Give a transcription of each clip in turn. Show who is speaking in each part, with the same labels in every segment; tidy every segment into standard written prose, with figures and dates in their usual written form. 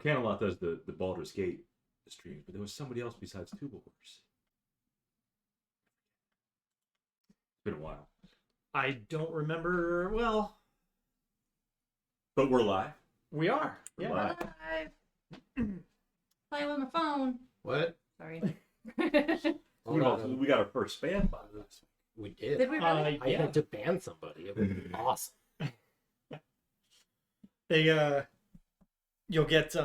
Speaker 1: Arcanalot does the Baldur's Gate streams, but there was somebody else besides Tuba Horse. It's been a while.
Speaker 2: I don't remember. Well,
Speaker 1: but we're live.
Speaker 2: We are.
Speaker 1: We're
Speaker 2: Yeah.
Speaker 1: live.
Speaker 3: Play on my phone.
Speaker 4: What?
Speaker 3: Sorry.
Speaker 1: We got our first ban by this.
Speaker 4: We did.
Speaker 3: Did we really?
Speaker 4: I had to ban somebody. It was awesome.
Speaker 2: You'll get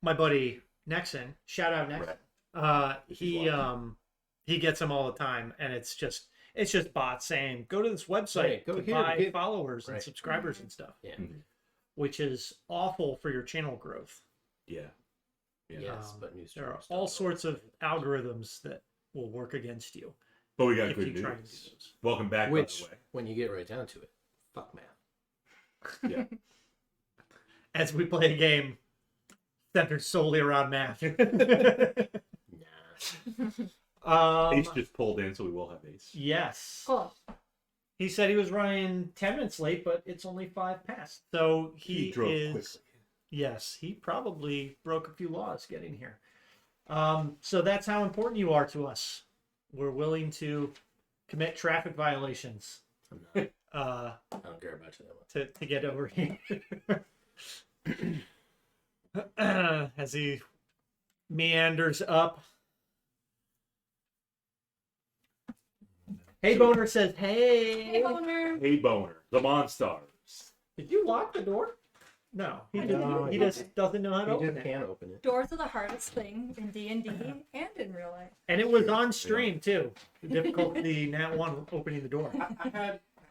Speaker 2: my buddy Nexon. Shout out Nexon.
Speaker 1: Right.
Speaker 2: He gets them all the time, and it's just bots saying go to this website
Speaker 4: Right, go
Speaker 2: to
Speaker 4: here,
Speaker 2: buy
Speaker 4: get...
Speaker 2: followers and
Speaker 4: Right.
Speaker 2: subscribers and stuff.
Speaker 4: Yeah.
Speaker 2: Which is awful for your channel growth.
Speaker 1: Yeah.
Speaker 4: Yes, but new
Speaker 2: there are
Speaker 4: streamers
Speaker 2: all
Speaker 4: don't
Speaker 2: sorts
Speaker 4: work.
Speaker 2: of algorithms that will work against you.
Speaker 1: But we got
Speaker 2: if
Speaker 1: good
Speaker 2: you try and do
Speaker 1: news.
Speaker 2: those.
Speaker 1: Welcome back,
Speaker 4: Which,
Speaker 1: by the way.
Speaker 4: when you get right down to it, fuck math.
Speaker 1: Yeah.
Speaker 2: As we play a game centered solely around math.
Speaker 4: Nah.
Speaker 1: Ace just pulled in, so we will have Ace.
Speaker 2: Yes.
Speaker 3: Cool.
Speaker 2: He said he was running 10 minutes late, but it's only 5 past. So
Speaker 1: He drove quickly.
Speaker 2: Yes, he probably broke a few laws getting here. So that's how important you are to us. We're willing to commit traffic violations
Speaker 4: I'm not. I don't care about you that much.
Speaker 2: to get over here. As he meanders up. Hey, Boner says, hey.
Speaker 3: Hey, Boner.
Speaker 1: Hey, Boner. The Monstars.
Speaker 2: Did you lock the door? No, he just doesn't know how to
Speaker 4: You
Speaker 2: open
Speaker 4: just
Speaker 2: it.
Speaker 4: can't open it.
Speaker 3: Doors are the hardest thing in D&D and in real life.
Speaker 2: And it was on stream too. The difficulty Nat 1 opening the door.
Speaker 5: I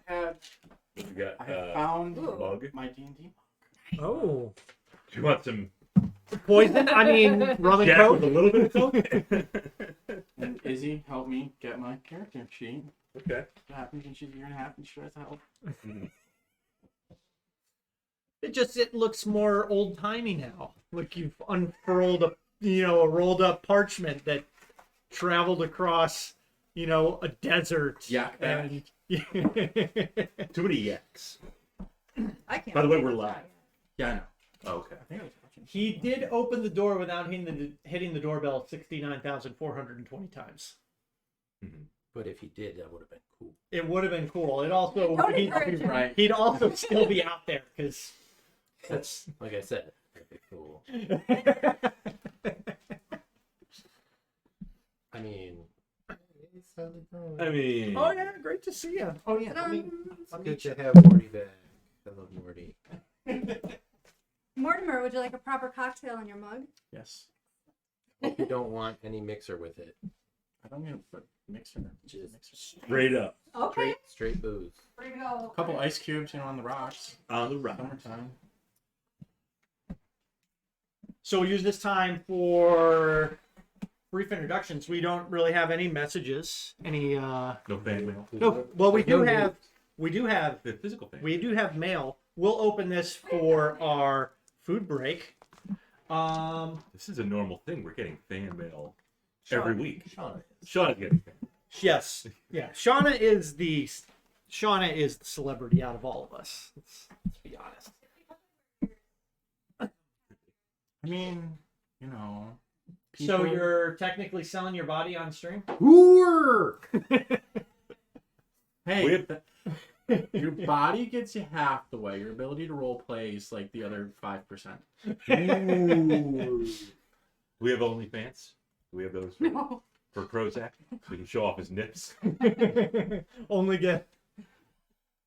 Speaker 5: had
Speaker 1: We got
Speaker 5: found
Speaker 3: Ooh.
Speaker 1: Bug.
Speaker 5: my D&D.
Speaker 2: Oh,
Speaker 1: Do you want some
Speaker 2: poison? I mean, rum and
Speaker 1: Jack
Speaker 2: coke.
Speaker 1: with a little bit of coke?
Speaker 5: And Izzy helped me get my character sheet.
Speaker 1: Okay.
Speaker 5: What happens when she's a year and a half and she tries to help?
Speaker 2: It looks more old timey now. Like you've unfurled a rolled up parchment that traveled across a desert.
Speaker 5: Yeah.
Speaker 2: And
Speaker 1: Too many yaks.
Speaker 3: I can't.
Speaker 1: By the way, we're
Speaker 3: believe
Speaker 1: live.
Speaker 3: that.
Speaker 5: Yeah, I know.
Speaker 1: Oh, okay.
Speaker 5: I think I was watching.
Speaker 2: he did open the door without hitting the doorbell 69,420 times.
Speaker 1: Mhm.
Speaker 4: But if he did, that would have been cool.
Speaker 2: It would have been cool. It also
Speaker 3: Don't encourage him.
Speaker 5: Right.
Speaker 2: he'd also still be out there because
Speaker 4: That's, like I said, that'd be cool. I mean...
Speaker 1: I mean,
Speaker 2: Oh yeah, great to see you. Oh yeah,
Speaker 4: It's good to have Morty back. I love Morty.
Speaker 3: Mortimer, would you like a proper cocktail in your mug?
Speaker 5: Yes.
Speaker 4: Hope you don't want any mixer with it.
Speaker 5: I don't need a mixer.
Speaker 4: Just
Speaker 5: Mixer.
Speaker 1: straight up
Speaker 3: Okay.
Speaker 4: Straight booze.
Speaker 3: Where do we go?
Speaker 5: A couple ice cubes, on the rocks.
Speaker 1: on the right.
Speaker 5: Summertime.
Speaker 2: So we'll use this time for brief introductions. We don't really have any messages. Any
Speaker 1: No fan mail.
Speaker 2: no. Well, we do have
Speaker 1: The physical fan.
Speaker 2: mail. We'll open this for our food break.
Speaker 1: This is a normal thing. We're getting fan mail every week.
Speaker 4: Sean.
Speaker 1: Sean is getting fan mail.
Speaker 2: Yes, yeah. Shauna is the celebrity out of all of us. Let's be honest.
Speaker 5: I mean,
Speaker 2: So
Speaker 5: people-
Speaker 2: you're technically selling your body on stream?
Speaker 5: Hey,
Speaker 1: We have
Speaker 5: your body gets you half the way. Your ability to role play is like the other 5%.
Speaker 1: we have OnlyFans. We have those
Speaker 3: No.
Speaker 1: for Prozac. So we can show off his nips.
Speaker 2: Only get.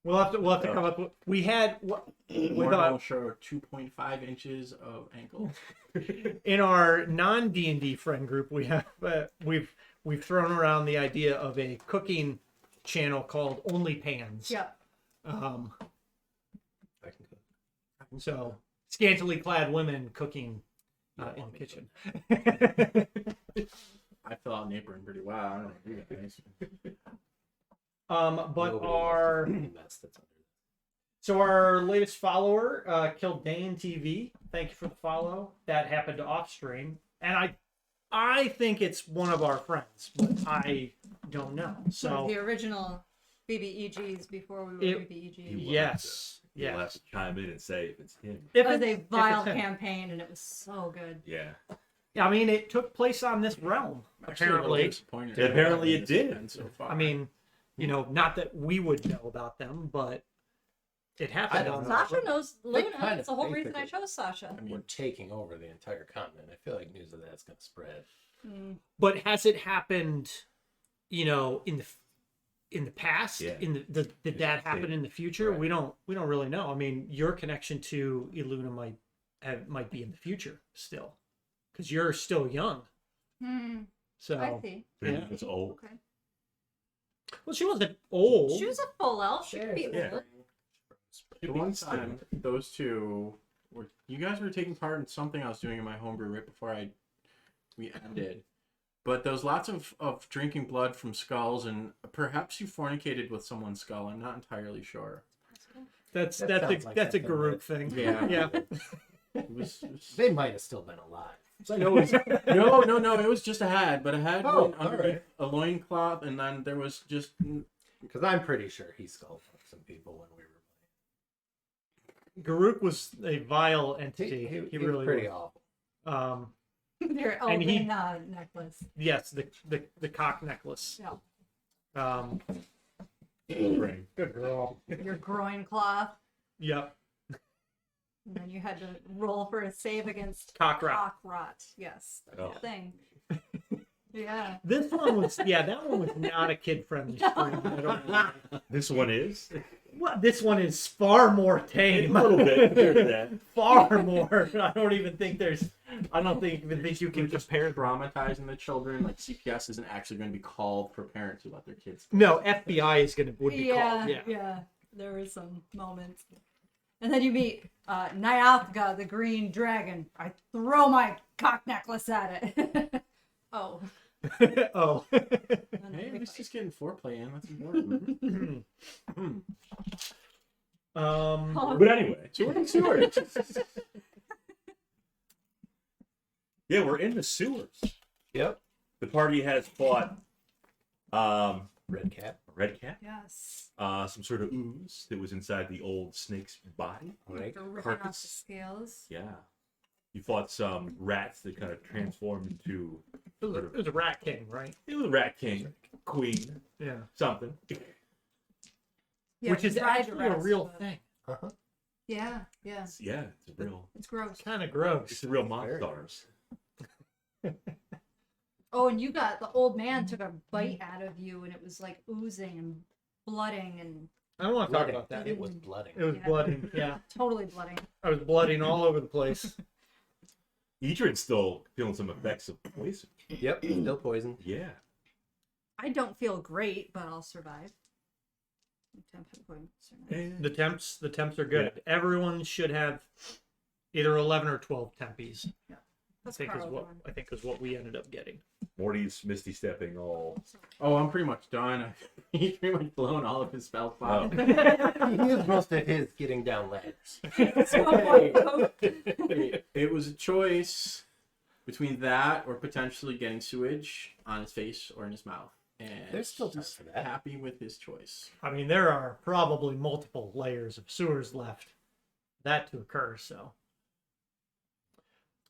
Speaker 2: We'll have to come up with. We had with
Speaker 5: Morgan will show 2.5 inches of ankle.
Speaker 2: in our non D&D friend group. We have we've thrown around the idea of a cooking channel called Only Pans.
Speaker 3: Yep.
Speaker 4: I can cook.
Speaker 2: So scantily clad women cooking in the kitchen.
Speaker 5: I fill out an apron pretty well. I don't know if you guys.
Speaker 2: But
Speaker 4: Nobody
Speaker 2: our
Speaker 4: wants to mess that's under
Speaker 2: So our latest follower, Kildane TV. Thank you for the follow. That happened off stream, and I think it's one of our friends, but I don't know.
Speaker 3: One of
Speaker 2: So
Speaker 3: the original BBEGs before we were
Speaker 2: It-
Speaker 3: BBEGs.
Speaker 2: yes,
Speaker 1: You'll
Speaker 2: Yeah.
Speaker 1: have to chime in and say if it's him.
Speaker 2: If
Speaker 3: It was a
Speaker 2: it's
Speaker 3: vile
Speaker 2: him.
Speaker 3: campaign, and it was so good.
Speaker 1: Yeah.
Speaker 2: I mean, it took place on this realm.
Speaker 5: Actually, a little
Speaker 2: Apparently,
Speaker 5: disappointed.
Speaker 1: Yeah, apparently it
Speaker 5: This
Speaker 1: did.
Speaker 5: event So far.
Speaker 2: I mean, not that we would know about them, but it happened.
Speaker 4: I don't
Speaker 2: on
Speaker 4: know.
Speaker 3: Sasha knows Luna.
Speaker 4: kind
Speaker 3: That's
Speaker 4: of
Speaker 3: the whole
Speaker 4: think
Speaker 3: reason
Speaker 4: that
Speaker 3: I
Speaker 4: it-
Speaker 3: chose Sasha.
Speaker 5: I mean,
Speaker 4: We're taking over the entire continent. I feel like news of that's going to spread.
Speaker 3: Mm.
Speaker 2: But has it happened? In the past,
Speaker 1: Yeah.
Speaker 2: did that happen in the future?
Speaker 4: Right.
Speaker 2: We don't really know. I mean, your connection to Iluna might be in the future still, because you're still young.
Speaker 3: Hmm.
Speaker 2: So
Speaker 3: I see.
Speaker 1: Maybe it's old.
Speaker 3: Okay.
Speaker 2: well, she wasn't old.
Speaker 3: She was a full elf. She could be
Speaker 1: Yeah.
Speaker 3: old.
Speaker 5: the one time those two you guys were taking part in something I was doing in my homebrew right before we ended. But there was lots of drinking blood from skulls, and perhaps you fornicated with someone's skull. I'm not entirely sure.
Speaker 2: That's
Speaker 4: That
Speaker 2: a
Speaker 4: sounds like
Speaker 2: that's a
Speaker 4: something
Speaker 2: Garuk
Speaker 4: that-
Speaker 2: thing.
Speaker 5: Yeah.
Speaker 2: Yeah.
Speaker 5: It was
Speaker 4: They might have still been alive.
Speaker 5: I know it was, no, it was just a hat, but a hat
Speaker 4: Oh,
Speaker 5: went underneath
Speaker 4: alright.
Speaker 5: a loincloth, and then there was just
Speaker 4: Because I'm pretty sure he skull fucked some people when we were
Speaker 2: Garuk was a vile
Speaker 4: playing.
Speaker 2: entity. He
Speaker 4: was
Speaker 2: really
Speaker 4: pretty
Speaker 2: was.
Speaker 4: awful.
Speaker 3: Their
Speaker 2: And he-
Speaker 3: open necklace.
Speaker 2: Yes, the cock necklace.
Speaker 3: Yeah.
Speaker 1: Right.
Speaker 2: Good girl.
Speaker 3: Your groin cloth.
Speaker 2: Yep.
Speaker 3: And then you had to roll for a save against
Speaker 2: Cock rot.
Speaker 3: cock rot. Yes, that's
Speaker 1: Oh.
Speaker 3: the thing. Yeah.
Speaker 2: This one was that one was not a kid friendly stream. I don't know.
Speaker 1: This one is
Speaker 2: Well, this one is far more
Speaker 1: a
Speaker 2: tame.
Speaker 1: little bit compared to that.
Speaker 2: Far more. I don't even think you
Speaker 5: can
Speaker 2: can
Speaker 5: just pair dramatizing the children. Like CPS isn't actually going to be called for parents to let their kids.
Speaker 2: No, FBI would be
Speaker 3: Yeah,
Speaker 2: called. Yeah.
Speaker 3: yeah. There were some moments. And then you meet Nyathga, the green dragon. I throw my cock necklace at it. Oh.
Speaker 2: Oh.
Speaker 3: And then
Speaker 5: Hey,
Speaker 3: we
Speaker 5: it's
Speaker 3: fight.
Speaker 5: just getting foreplay in. That's important.
Speaker 3: Oh,
Speaker 1: But anyway,
Speaker 5: So we're in sewers.
Speaker 1: yeah, we're in the sewers.
Speaker 4: Yep.
Speaker 1: The party has fought
Speaker 4: Red Cap.
Speaker 1: a red cat,
Speaker 3: yes.
Speaker 1: some sort of ooze that was inside the old snake's body.
Speaker 4: Right.
Speaker 3: After ripping off the
Speaker 1: Carcass.
Speaker 3: scales.
Speaker 1: Yeah. You fought some rats that kind of transformed into.
Speaker 2: It was a rat king, right?
Speaker 1: It was a rat king, queen,
Speaker 2: Yeah.
Speaker 1: something.
Speaker 3: Yeah,
Speaker 2: Which is
Speaker 3: we tried to
Speaker 2: actually a
Speaker 3: rest,
Speaker 2: real
Speaker 3: but-
Speaker 2: thing.
Speaker 4: Uh-huh.
Speaker 3: Yeah, yeah.
Speaker 1: Yeah, it's a real.
Speaker 3: It's gross.
Speaker 2: Kind of gross.
Speaker 1: It's a real
Speaker 4: Very.
Speaker 1: monstars.
Speaker 3: Oh, and the old man took a bite out of you, and it was like oozing and blooding and
Speaker 2: I don't want to talk
Speaker 4: Blooding.
Speaker 2: about that.
Speaker 4: It was blooding.
Speaker 2: It was
Speaker 3: Yeah.
Speaker 2: blooding. Yeah.
Speaker 3: totally blooding.
Speaker 2: I was blooding all over the place.
Speaker 1: Edrin's still feeling some effects of poison.
Speaker 4: Yep. Still poisoned.
Speaker 1: Yeah.
Speaker 3: I don't feel great, but I'll survive. Temp hit points are nice.
Speaker 2: The temps are good. Everyone should have either 11 or 12 tempies.
Speaker 3: That's
Speaker 2: I think
Speaker 3: Carl's
Speaker 2: is what we ended up getting.
Speaker 1: Morty's misty stepping all.
Speaker 5: Oh, I'm pretty much done. He's pretty much blown all of his spell slots.
Speaker 1: Oh.
Speaker 4: He used most of his getting down ladders.
Speaker 5: It was a choice between that or potentially getting sewage on his face or in his mouth. And
Speaker 4: There's still time
Speaker 5: he's
Speaker 4: for that.
Speaker 5: happy with his choice.
Speaker 2: I mean, there are probably multiple layers of sewers left for that to occur. So,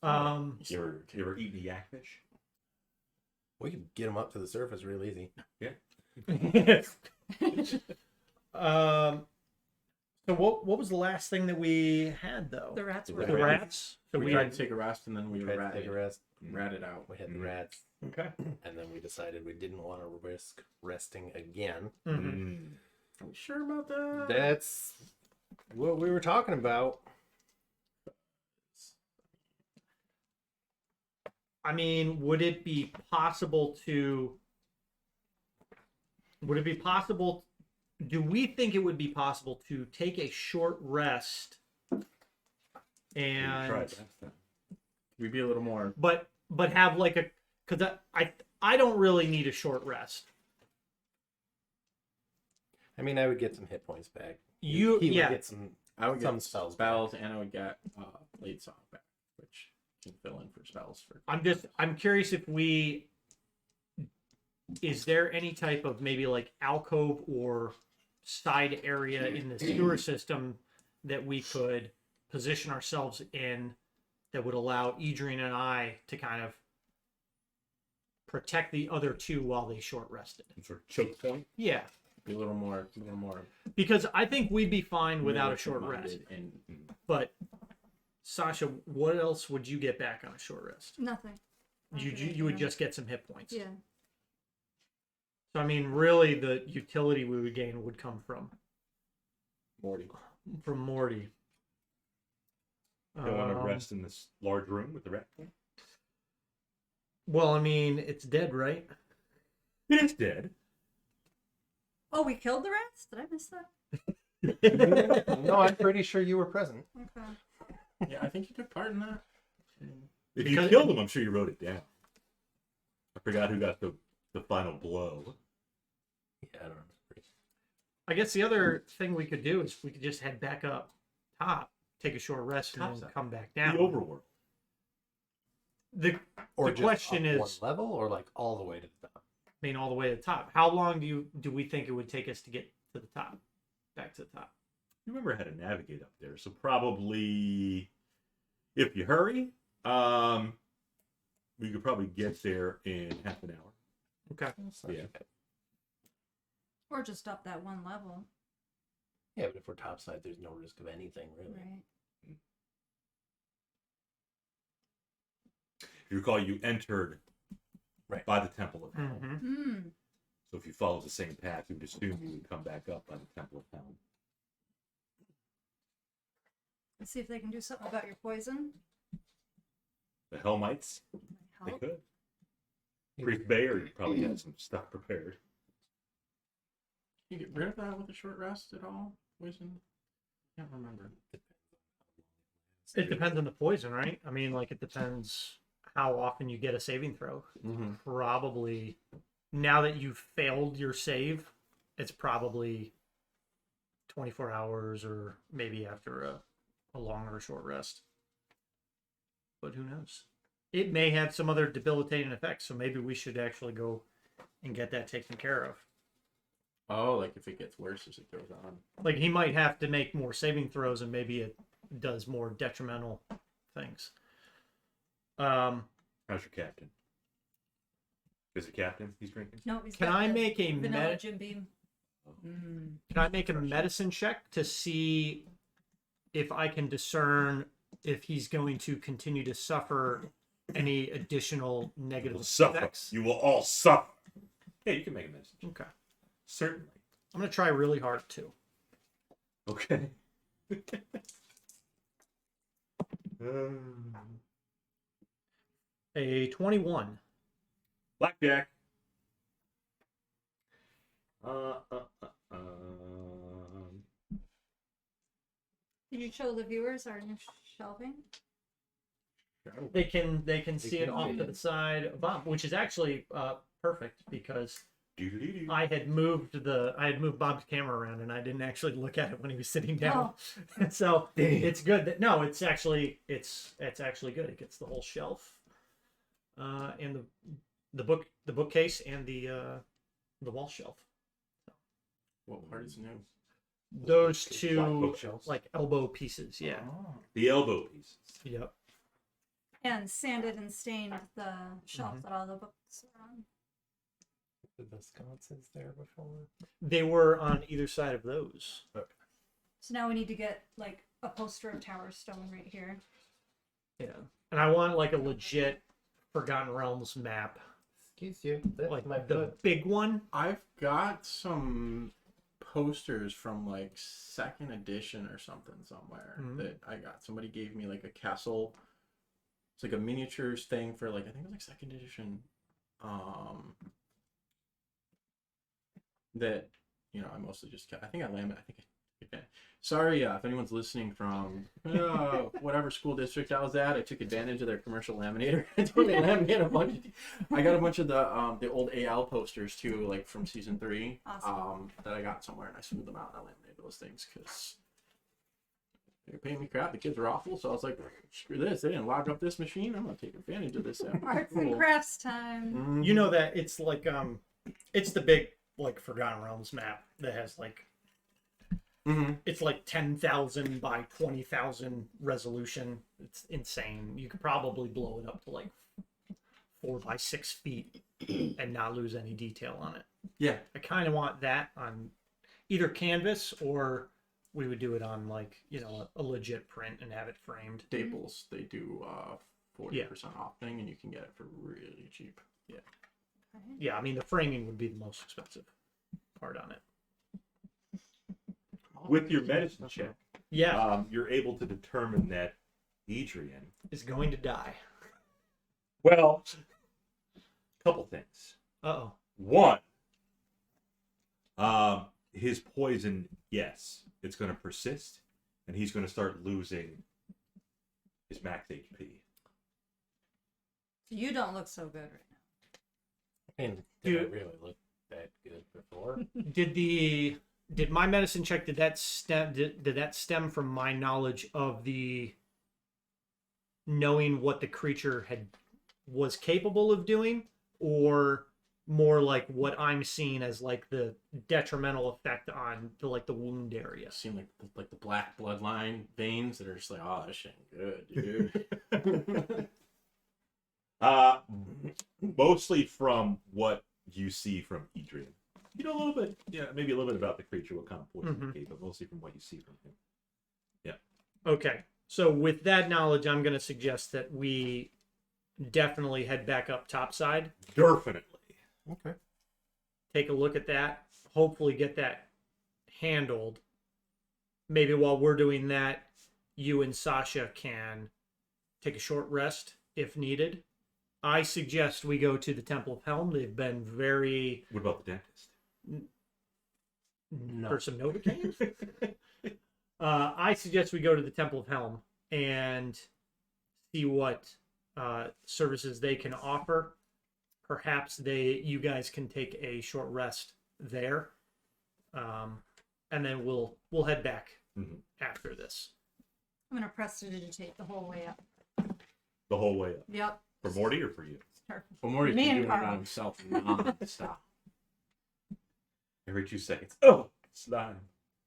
Speaker 1: You ever eaten a yakfish?
Speaker 4: We could get him up to the surface real easy.
Speaker 2: So what was the last thing that we had though?
Speaker 3: The rats
Speaker 4: The
Speaker 3: were
Speaker 2: The rats. So
Speaker 5: we
Speaker 2: we
Speaker 5: tried
Speaker 2: had
Speaker 5: to take a rest and then we
Speaker 4: Tried to take a rest.
Speaker 5: ratted out.
Speaker 4: We had the rats,
Speaker 2: okay.
Speaker 4: and then we decided we didn't want to risk resting again.
Speaker 2: Mhm.
Speaker 5: Are we sure about that?
Speaker 4: That's what we were talking about.
Speaker 2: I mean, would it be possible? Do we think it would be possible to take a short rest and
Speaker 1: Tried last time.
Speaker 5: We'd be a little more.
Speaker 2: but have like a, because I don't really need a short rest.
Speaker 4: I mean, I would get some hit points back. He would get some.
Speaker 5: I would
Speaker 4: Some
Speaker 5: get
Speaker 4: spells
Speaker 5: spells and I would get Blade Song back, which can fill in for spells for.
Speaker 2: I'm curious if is there any type of maybe like alcove or side area in the sewer system that we could position ourselves in that would allow Adrian and I to kind of protect the other two while they short rested.
Speaker 1: Sort of choke point.
Speaker 2: Yeah,
Speaker 5: Be a little more.
Speaker 2: because I think we'd be fine without a short rest.
Speaker 5: And
Speaker 2: But Sasha, what else would you get back on a short rest?
Speaker 3: Nothing.
Speaker 2: You would just get some hit points.
Speaker 3: Yeah.
Speaker 2: So I mean, really, the utility we would gain would come from
Speaker 5: Morty.
Speaker 2: Morty.
Speaker 1: You want to rest in this large room with the rat?
Speaker 2: Well, I mean, it's dead, right?
Speaker 1: It is dead.
Speaker 3: Oh, we killed the rats? Did I miss that?
Speaker 4: No, I'm pretty sure you were present.
Speaker 3: Okay.
Speaker 5: Yeah, I think you took part in that.
Speaker 1: If
Speaker 2: Because-
Speaker 1: you killed him, I'm sure you wrote it down. I forgot who got the final blow.
Speaker 4: Yeah, I don't remember.
Speaker 2: I guess the other thing we could do is we could just head back up top, take a short rest, and then
Speaker 1: Topside.
Speaker 2: come back
Speaker 1: The
Speaker 2: down.
Speaker 1: overworld.
Speaker 2: The
Speaker 4: Or
Speaker 2: The
Speaker 4: just
Speaker 2: question
Speaker 4: up
Speaker 2: is-
Speaker 4: one level, or like all the way to the top.
Speaker 2: I mean, all the way to the top. How long do we think it would take us to get to the top, back to the top?
Speaker 1: You remember how to navigate up there, so probably if you hurry, we could probably get there in half an hour.
Speaker 2: Okay.
Speaker 4: That's not
Speaker 1: Yeah.
Speaker 4: too bad.
Speaker 3: Or just up that one level.
Speaker 4: Yeah, but if we're topside, there's no risk of anything really.
Speaker 3: Right.
Speaker 1: If you recall, you entered
Speaker 4: Right.
Speaker 1: by the Temple of Hell.
Speaker 2: Mm-hmm.
Speaker 3: Hmm.
Speaker 1: So if you follow the same path, you would assume you would come back up by the Temple of Hell.
Speaker 3: Let's see if they can do something about your poison.
Speaker 1: The Hellmites, they
Speaker 3: Help.
Speaker 1: could. Priest Bayer probably had some stuff prepared.
Speaker 5: Can you get rid of that with a short rest at all? Poison? Can't remember.
Speaker 2: It depends on the poison, right? I mean, like, it depends how often you get a saving throw.
Speaker 5: Mm-hmm.
Speaker 2: Probably, now that you've failed your save, it's probably 24 hours or maybe after a long or short rest. But who knows? It may have some other debilitating effects, so maybe we should actually go and get that taken care of.
Speaker 5: Oh, like if it gets worse as it goes on.
Speaker 2: Like, he might have to make more saving throws, and maybe it does more detrimental things.
Speaker 1: How's your captain? Is the captain he's drinking?
Speaker 3: No, he's
Speaker 2: Can
Speaker 3: got
Speaker 2: I
Speaker 3: the
Speaker 2: make a
Speaker 3: vanilla Jim Beam?
Speaker 2: Can I make a medicine check to see if I can discern if he's going to continue to suffer any additional
Speaker 1: You
Speaker 2: negative
Speaker 1: will suffer.
Speaker 2: effects?
Speaker 1: You will all suffer. Yeah, you can make a message.
Speaker 2: Okay.
Speaker 1: Certainly.
Speaker 2: I'm going to try really hard, too.
Speaker 1: Okay.
Speaker 2: A 21.
Speaker 1: Blackjack.
Speaker 3: Can you show the viewers our new shelving?
Speaker 2: They can see it
Speaker 4: can
Speaker 2: off
Speaker 4: see
Speaker 2: to
Speaker 4: it.
Speaker 2: the side above, which is actually perfect because
Speaker 1: Doo-doo-doo-doo.
Speaker 2: I had moved Bob's camera around and I didn't actually look at it when he was sitting down. So it's good that it's actually good. It gets the whole shelf, and the bookcase and the wall shelf.
Speaker 5: What part is new?
Speaker 2: Those
Speaker 1: Black
Speaker 2: two
Speaker 1: bookshelves.
Speaker 2: like elbow pieces. Yeah.
Speaker 1: The elbow pieces.
Speaker 2: Yep.
Speaker 3: And sanded and stained the shelf that all the books are on.
Speaker 4: Were the sconces there before?
Speaker 2: They were on either side of those.
Speaker 3: So now we need to get like a poster of Towerstone right here.
Speaker 2: Yeah. And I want like a legit Forgotten Realms map,
Speaker 4: Excuse you. That's
Speaker 2: like
Speaker 4: my
Speaker 2: the
Speaker 4: foot.
Speaker 2: big one.
Speaker 5: I've got some posters from like second edition or something somewhere
Speaker 2: Mhm.
Speaker 5: that I got. Somebody gave me like a castle. It's like a miniatures thing for like I think it was like second edition. That I mostly just I think I laminated. I think I sorry, if anyone's listening from whatever school district I was at, I took advantage of their commercial laminator. I totally laminated a bunch. I got a bunch of the old AL posters too, like from season 3,
Speaker 3: Awesome.
Speaker 5: that I got somewhere, and I smoothed them out and I laminated those things because they're paying me crap. The kids are awful, so I was like, screw this. They didn't lock up this machine. I'm gonna take advantage of this.
Speaker 3: Arts and crafts time.
Speaker 5: Mhm.
Speaker 2: You know that it's like it's the big like Forgotten Realms map that has like
Speaker 5: Mm-hmm.
Speaker 2: It's like 10,000 by 20,000 resolution. It's insane. You could probably blow it up to like 4 by 6 feet and not lose any detail on it.
Speaker 5: Yeah.
Speaker 2: I kind of want that on either canvas, or we would do it on like, you know, a legit print and have it framed.
Speaker 5: Staples, they do 40% off thing, and you can get it for really cheap. Yeah.
Speaker 2: Yeah, I mean, the framing would be the most expensive part on it.
Speaker 1: With your medicine check,
Speaker 2: Yeah,
Speaker 1: you're able to determine that Adrian.
Speaker 2: is going to die.
Speaker 1: Well, couple things.
Speaker 2: Uh-oh.
Speaker 1: One, his poison, yes, it's going to persist, and he's going to start losing his max HP.
Speaker 3: You don't look so good right now.
Speaker 4: I mean, did I really look that good before?
Speaker 2: Did my medicine check, did that stem from my knowledge of the knowing what the creature was capable of doing, or more like what I'm seeing as like the detrimental effect on the wound area?
Speaker 5: Seem like the black bloodline veins that are just like, oh, this shit ain't good, dude.
Speaker 1: Mostly from what you see from Adrian. You know a little bit, yeah, maybe a little bit about the creature, what kind of poison it gave, but mostly from what you see from him. Yeah.
Speaker 2: Okay, so with that knowledge, I'm going to suggest that we definitely head back up topside,
Speaker 1: Definitely.
Speaker 4: Okay.
Speaker 2: take a look at that, hopefully get that handled. Maybe while we're doing that, you and Sasha can take a short rest if needed. I suggest we go to the Temple of Helm. They've been very...
Speaker 1: What about the dentist?
Speaker 4: No.
Speaker 2: For some Novocaine? I suggest we go to the Temple of Helm and see what services they can offer. Perhaps you guys can take a short rest there, and then we'll head back after this.
Speaker 3: I'm gonna prestidigitate the whole way up.
Speaker 1: The whole way up.
Speaker 3: Yep.
Speaker 1: For Morty or for you?
Speaker 5: But Morty's
Speaker 3: Me
Speaker 5: been
Speaker 3: and
Speaker 5: doing it
Speaker 3: Carl.
Speaker 5: on himself non-stop.
Speaker 1: Every 2 seconds. Oh, slime.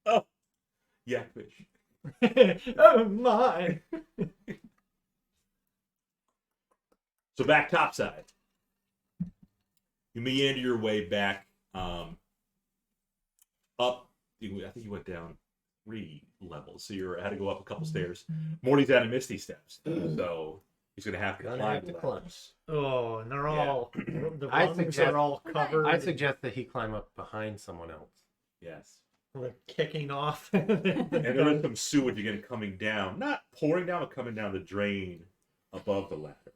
Speaker 1: Oh, yakfish.
Speaker 2: Oh my!
Speaker 1: So back topside. You meander your way back up. I think you went down 3 levels, so you had to go up a couple stairs. Morty's out of Misty Steps, so he's gonna have to
Speaker 4: Gonna
Speaker 1: climb
Speaker 4: have to
Speaker 1: the
Speaker 4: climb.
Speaker 1: ladders.
Speaker 2: Oh, and they're all the
Speaker 4: I
Speaker 2: rungs
Speaker 4: suggest-
Speaker 2: are all covered.
Speaker 4: I suggest that he climb up behind someone else.
Speaker 1: Yes.
Speaker 2: They're kicking off.
Speaker 1: And there is some sewage again coming down, not pouring down, but coming down the drain above the ladder.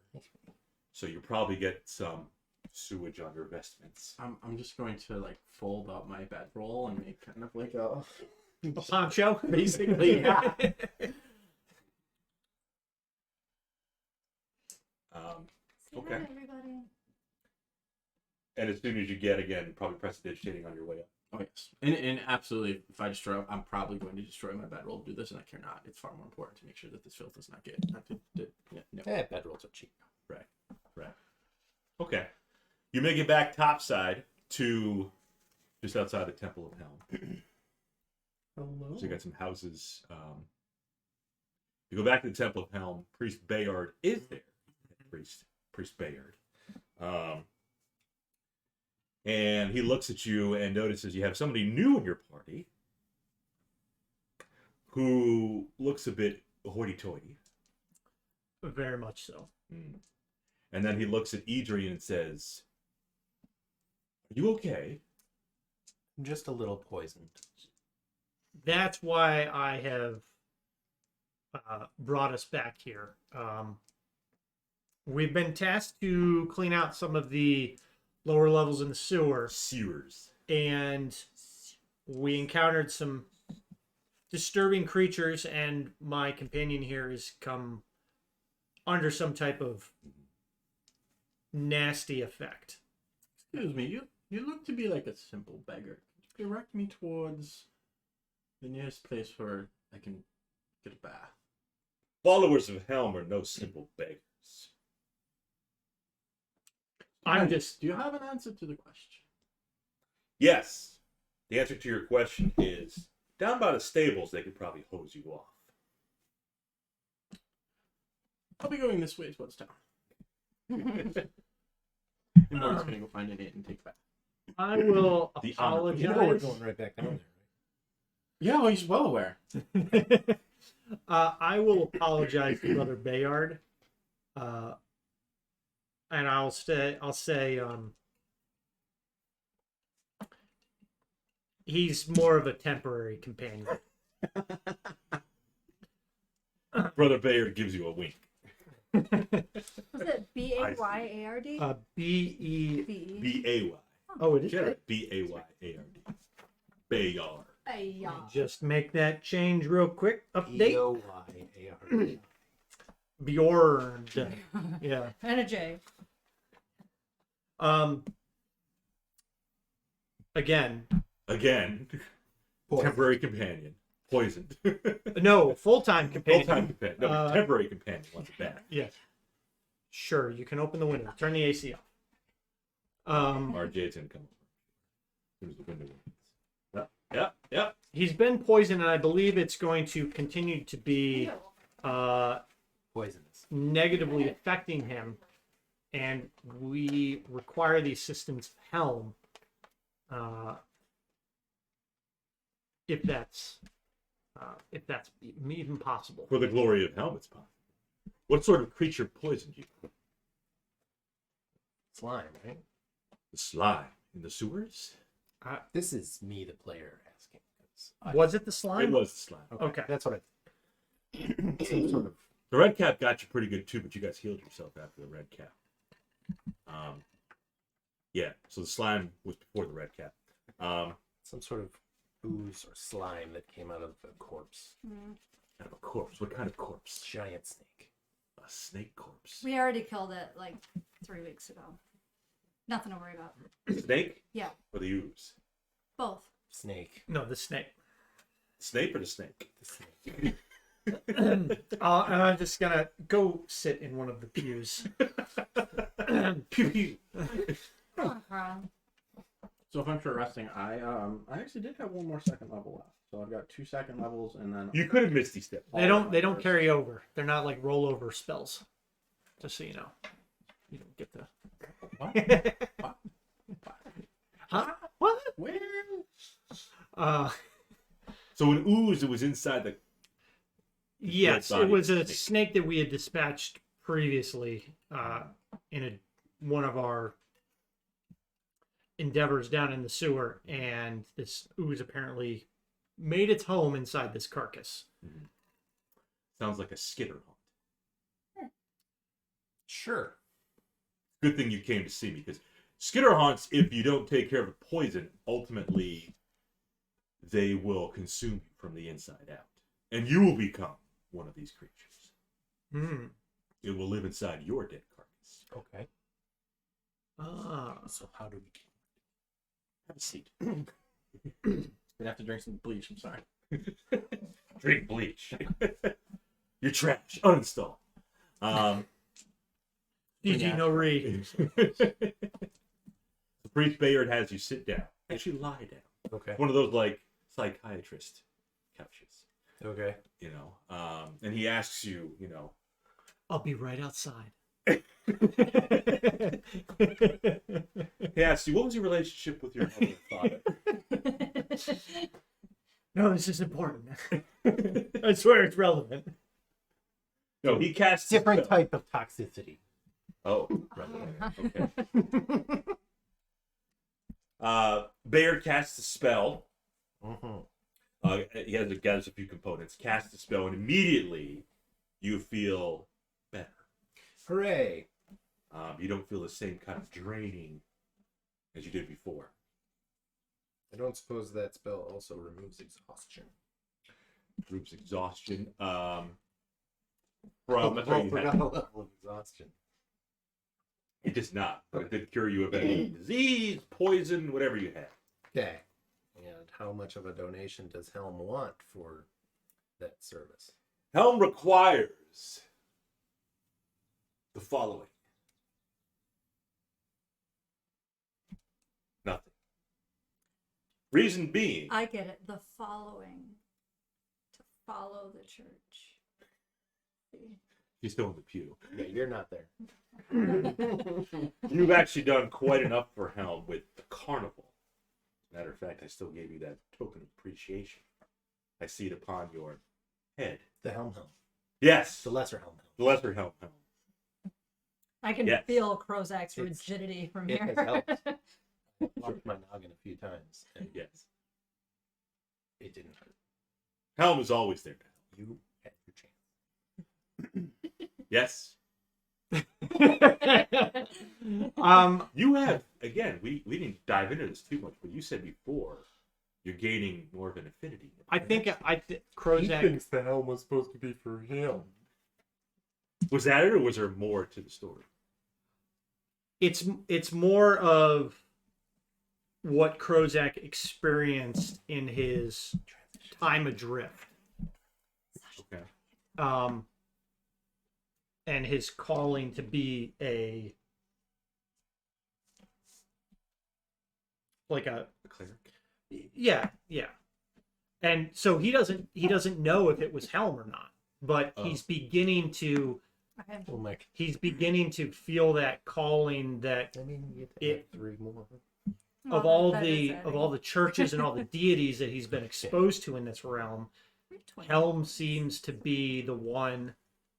Speaker 1: So you probably get some sewage on your vestments.
Speaker 5: I'm just going to like fold up my bedroll and make kind of like a
Speaker 2: Poncho.
Speaker 5: basically, yeah.
Speaker 3: Say
Speaker 1: Okay.
Speaker 3: hi, everybody.
Speaker 1: And as soon as you get again, probably prestidigitating on your way up.
Speaker 5: Oh yes, and absolutely. If I destroy, I'm probably going to destroy my bedroll to do this, and I care not. It's far more important to make sure that this filth does not get. No.
Speaker 4: Bedrolls are cheap.
Speaker 1: Right. Okay. You make it back topside to just outside the Temple of Helm.
Speaker 2: Hello.
Speaker 1: So you got some houses. You go back to the Temple of Helm. Priest Bayard is there. Priest Bayard. And he looks at you and notices you have somebody new in your party who looks a bit hoity-toity.
Speaker 2: Very much so.
Speaker 1: And then he looks at Adrian and says, "Are you okay?"
Speaker 4: I'm just a little poisoned.
Speaker 2: That's why I have brought us back here. We've been tasked to clean out some of the lower levels in the sewer,
Speaker 1: Sewers.
Speaker 2: and we encountered some disturbing creatures, and my companion here has come under some type of nasty effect.
Speaker 5: Excuse me, you look to be like a simple beggar. Could you direct me towards the nearest place where I can get a bath?
Speaker 1: Followers of Helm are no simple beggars.
Speaker 5: Do you have an answer to the question?
Speaker 1: Yes. The answer to your question is Down by the stables, they could probably hose you off.
Speaker 5: I'll be going this way towards town. And Morgan's gonna go find an inn and take a bath.
Speaker 2: I will
Speaker 1: The honor-
Speaker 4: You know we're
Speaker 2: apologize.
Speaker 4: going right back down there, right?
Speaker 5: Yeah, well, he's well aware.
Speaker 2: I will apologize to Brother Bayard, and I'll say he's more of a temporary companion.
Speaker 1: Brother Bayard gives you a wink.
Speaker 3: Was it B-A-Y-A-R-D?
Speaker 2: B-E.
Speaker 3: B-E.
Speaker 1: B-A-Y.
Speaker 2: Oh, it is.
Speaker 1: Jared, B-A-Y-A-R-D. Bayard.
Speaker 3: Ay-ya.
Speaker 2: Just make that change real quick. Update.
Speaker 4: E-O-Y-A-R.
Speaker 2: Bjorn. Yeah.
Speaker 3: And a J.
Speaker 2: Again,
Speaker 1: Temporary companion. Poisoned.
Speaker 2: no, full-time companion.
Speaker 1: Full-time companion. No, temporary companion wants it back.
Speaker 2: Yes. Sure, you can open the window. Turn the AC off.
Speaker 1: RJ's gonna come over. Here's the window. Yeah.
Speaker 2: He's been poisoned, and I believe it's going to continue to be
Speaker 4: Poisonous.
Speaker 2: negatively affecting him, and we require the assistance of Helm, if that's even possible.
Speaker 1: For the glory of helmets, Pop. What sort of creature poisoned you?
Speaker 4: Slime, right?
Speaker 1: The slime in the sewers?
Speaker 4: This is me, the player, asking. 'cause
Speaker 2: Was it the slime?
Speaker 1: It was the slime.
Speaker 2: Okay.
Speaker 4: That's what I. Some sort of.
Speaker 1: The red cap got you pretty good too, but you guys healed yourself after the red cap. Yeah, so the slime was before the red cap.
Speaker 4: Some sort of ooze or slime that came out of a corpse.
Speaker 1: Kind of a corpse. What kind of corpse?
Speaker 4: Giant snake.
Speaker 1: A snake corpse.
Speaker 3: We already killed it like 3 weeks ago. Nothing to worry about.
Speaker 1: Snake?
Speaker 3: Yeah,
Speaker 1: Or the ooze?
Speaker 3: both.
Speaker 4: Snake.
Speaker 2: No, the snake.
Speaker 1: Snake or the snake?
Speaker 4: The snake.
Speaker 2: I'm just gonna go sit in one of the pews.
Speaker 1: Pew pew.
Speaker 3: Come on, Carl.
Speaker 5: So if I'm short resting, I actually did have one more second level left. So I've got 2 second levels, and then
Speaker 1: You could have Misty Step.
Speaker 2: They don't carry over. They're not like rollover spells. Just so you know. You don't get the
Speaker 5: What?
Speaker 2: Huh? What?
Speaker 5: Where?
Speaker 1: So an ooze, it was inside the.
Speaker 2: Yes,
Speaker 1: Dead
Speaker 2: it was
Speaker 1: body
Speaker 2: a
Speaker 1: snake.
Speaker 2: snake that we had dispatched previously in one of our endeavors down in the sewer, and this ooze apparently made its home inside this carcass.
Speaker 1: Sounds like a skitter hunt.
Speaker 4: Sure.
Speaker 1: Good thing you came to see me, because skitter haunts, if you don't take care of the poison, ultimately they will consume you from the inside out. And you will become one of these creatures.
Speaker 2: Hmm.
Speaker 1: It will live inside your dead carcass.
Speaker 4: Okay.
Speaker 2: Ah.
Speaker 4: So how do we?
Speaker 1: Have a seat.
Speaker 5: Gonna have to drink some bleach. I'm sorry.
Speaker 1: Drink bleach. You're trash. Uninstall.
Speaker 2: GG no read.
Speaker 1: The priest Bayard has you sit down. Actually lie down.
Speaker 4: Okay.
Speaker 1: One of those like psychiatrist couches.
Speaker 4: Okay.
Speaker 1: You know. And he asks you, you know.
Speaker 2: I'll be right outside.
Speaker 1: He asks you, what was your relationship with your mother and father?
Speaker 2: No, this is important. I swear it's relevant.
Speaker 1: No, he casts a
Speaker 4: Different
Speaker 1: spell.
Speaker 4: type of toxicity.
Speaker 1: Oh, right. Okay. Bayard casts a spell. He gathers a few components, casts a spell, and immediately you feel better.
Speaker 4: Hooray!
Speaker 1: You don't feel the same kind of draining as you did before.
Speaker 4: I don't suppose that spell also removes exhaustion.
Speaker 1: Group's exhaustion. From
Speaker 4: Oh,
Speaker 1: that's why you
Speaker 4: forgot
Speaker 1: had,
Speaker 4: a level of exhaustion.
Speaker 1: it does not, but it did cure you of any disease, poison, whatever you had.
Speaker 4: Okay. And how much of a donation does Helm want for that service?
Speaker 1: Helm requires the following. Nothing. Reason being,
Speaker 3: I get it. The following. To follow the church.
Speaker 1: he's still in the pew.
Speaker 4: Yeah, you're not there.
Speaker 1: You've actually done quite enough for Helm with the carnival. Matter of fact, I still gave you that token of appreciation. I see it upon your head.
Speaker 4: The helm.
Speaker 1: Yes,
Speaker 4: The lesser helm.
Speaker 1: the lesser Helm.
Speaker 3: I can
Speaker 1: Yes.
Speaker 3: feel Krozak's
Speaker 4: It's-
Speaker 3: rigidity from
Speaker 4: it
Speaker 3: here.
Speaker 4: has helped. I popped my noggin a few times, and
Speaker 1: Yes,
Speaker 4: it didn't hurt.
Speaker 1: Helm is always there.
Speaker 4: You had your chance.
Speaker 1: Yes, you have. Again, we didn't dive into this too much, but you said before you're gaining more of an affinity.
Speaker 2: I think Krozak.
Speaker 4: the helm was supposed to be for him.
Speaker 1: Was that it, or was there more to the story?
Speaker 2: It's more of what Krozak experienced in his time adrift,
Speaker 1: Okay.
Speaker 2: and his calling to be a
Speaker 1: The cleric.
Speaker 2: yeah. And so he doesn't know if it was Helm or not, but
Speaker 1: Oh.
Speaker 2: he's beginning to
Speaker 4: Oh my!
Speaker 2: feel that calling that
Speaker 4: I mean, you
Speaker 2: It-
Speaker 4: had 3 more.
Speaker 2: of all the churches and all the deities that he's been exposed to in this realm, Helm seems to be the one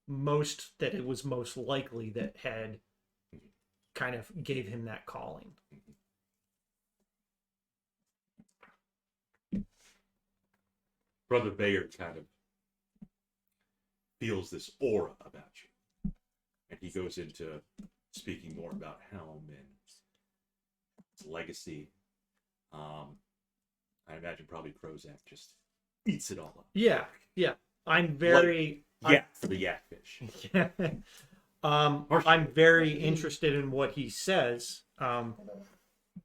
Speaker 2: that it was most likely that had kind of gave him that calling.
Speaker 1: Brother Bayard kind of feels this aura about you. And he goes into speaking more about Helm and its legacy. I imagine probably Krozak just eats it all up.
Speaker 2: Yeah. I'm very
Speaker 1: For the yakfish.
Speaker 2: I'm very interested in what he says,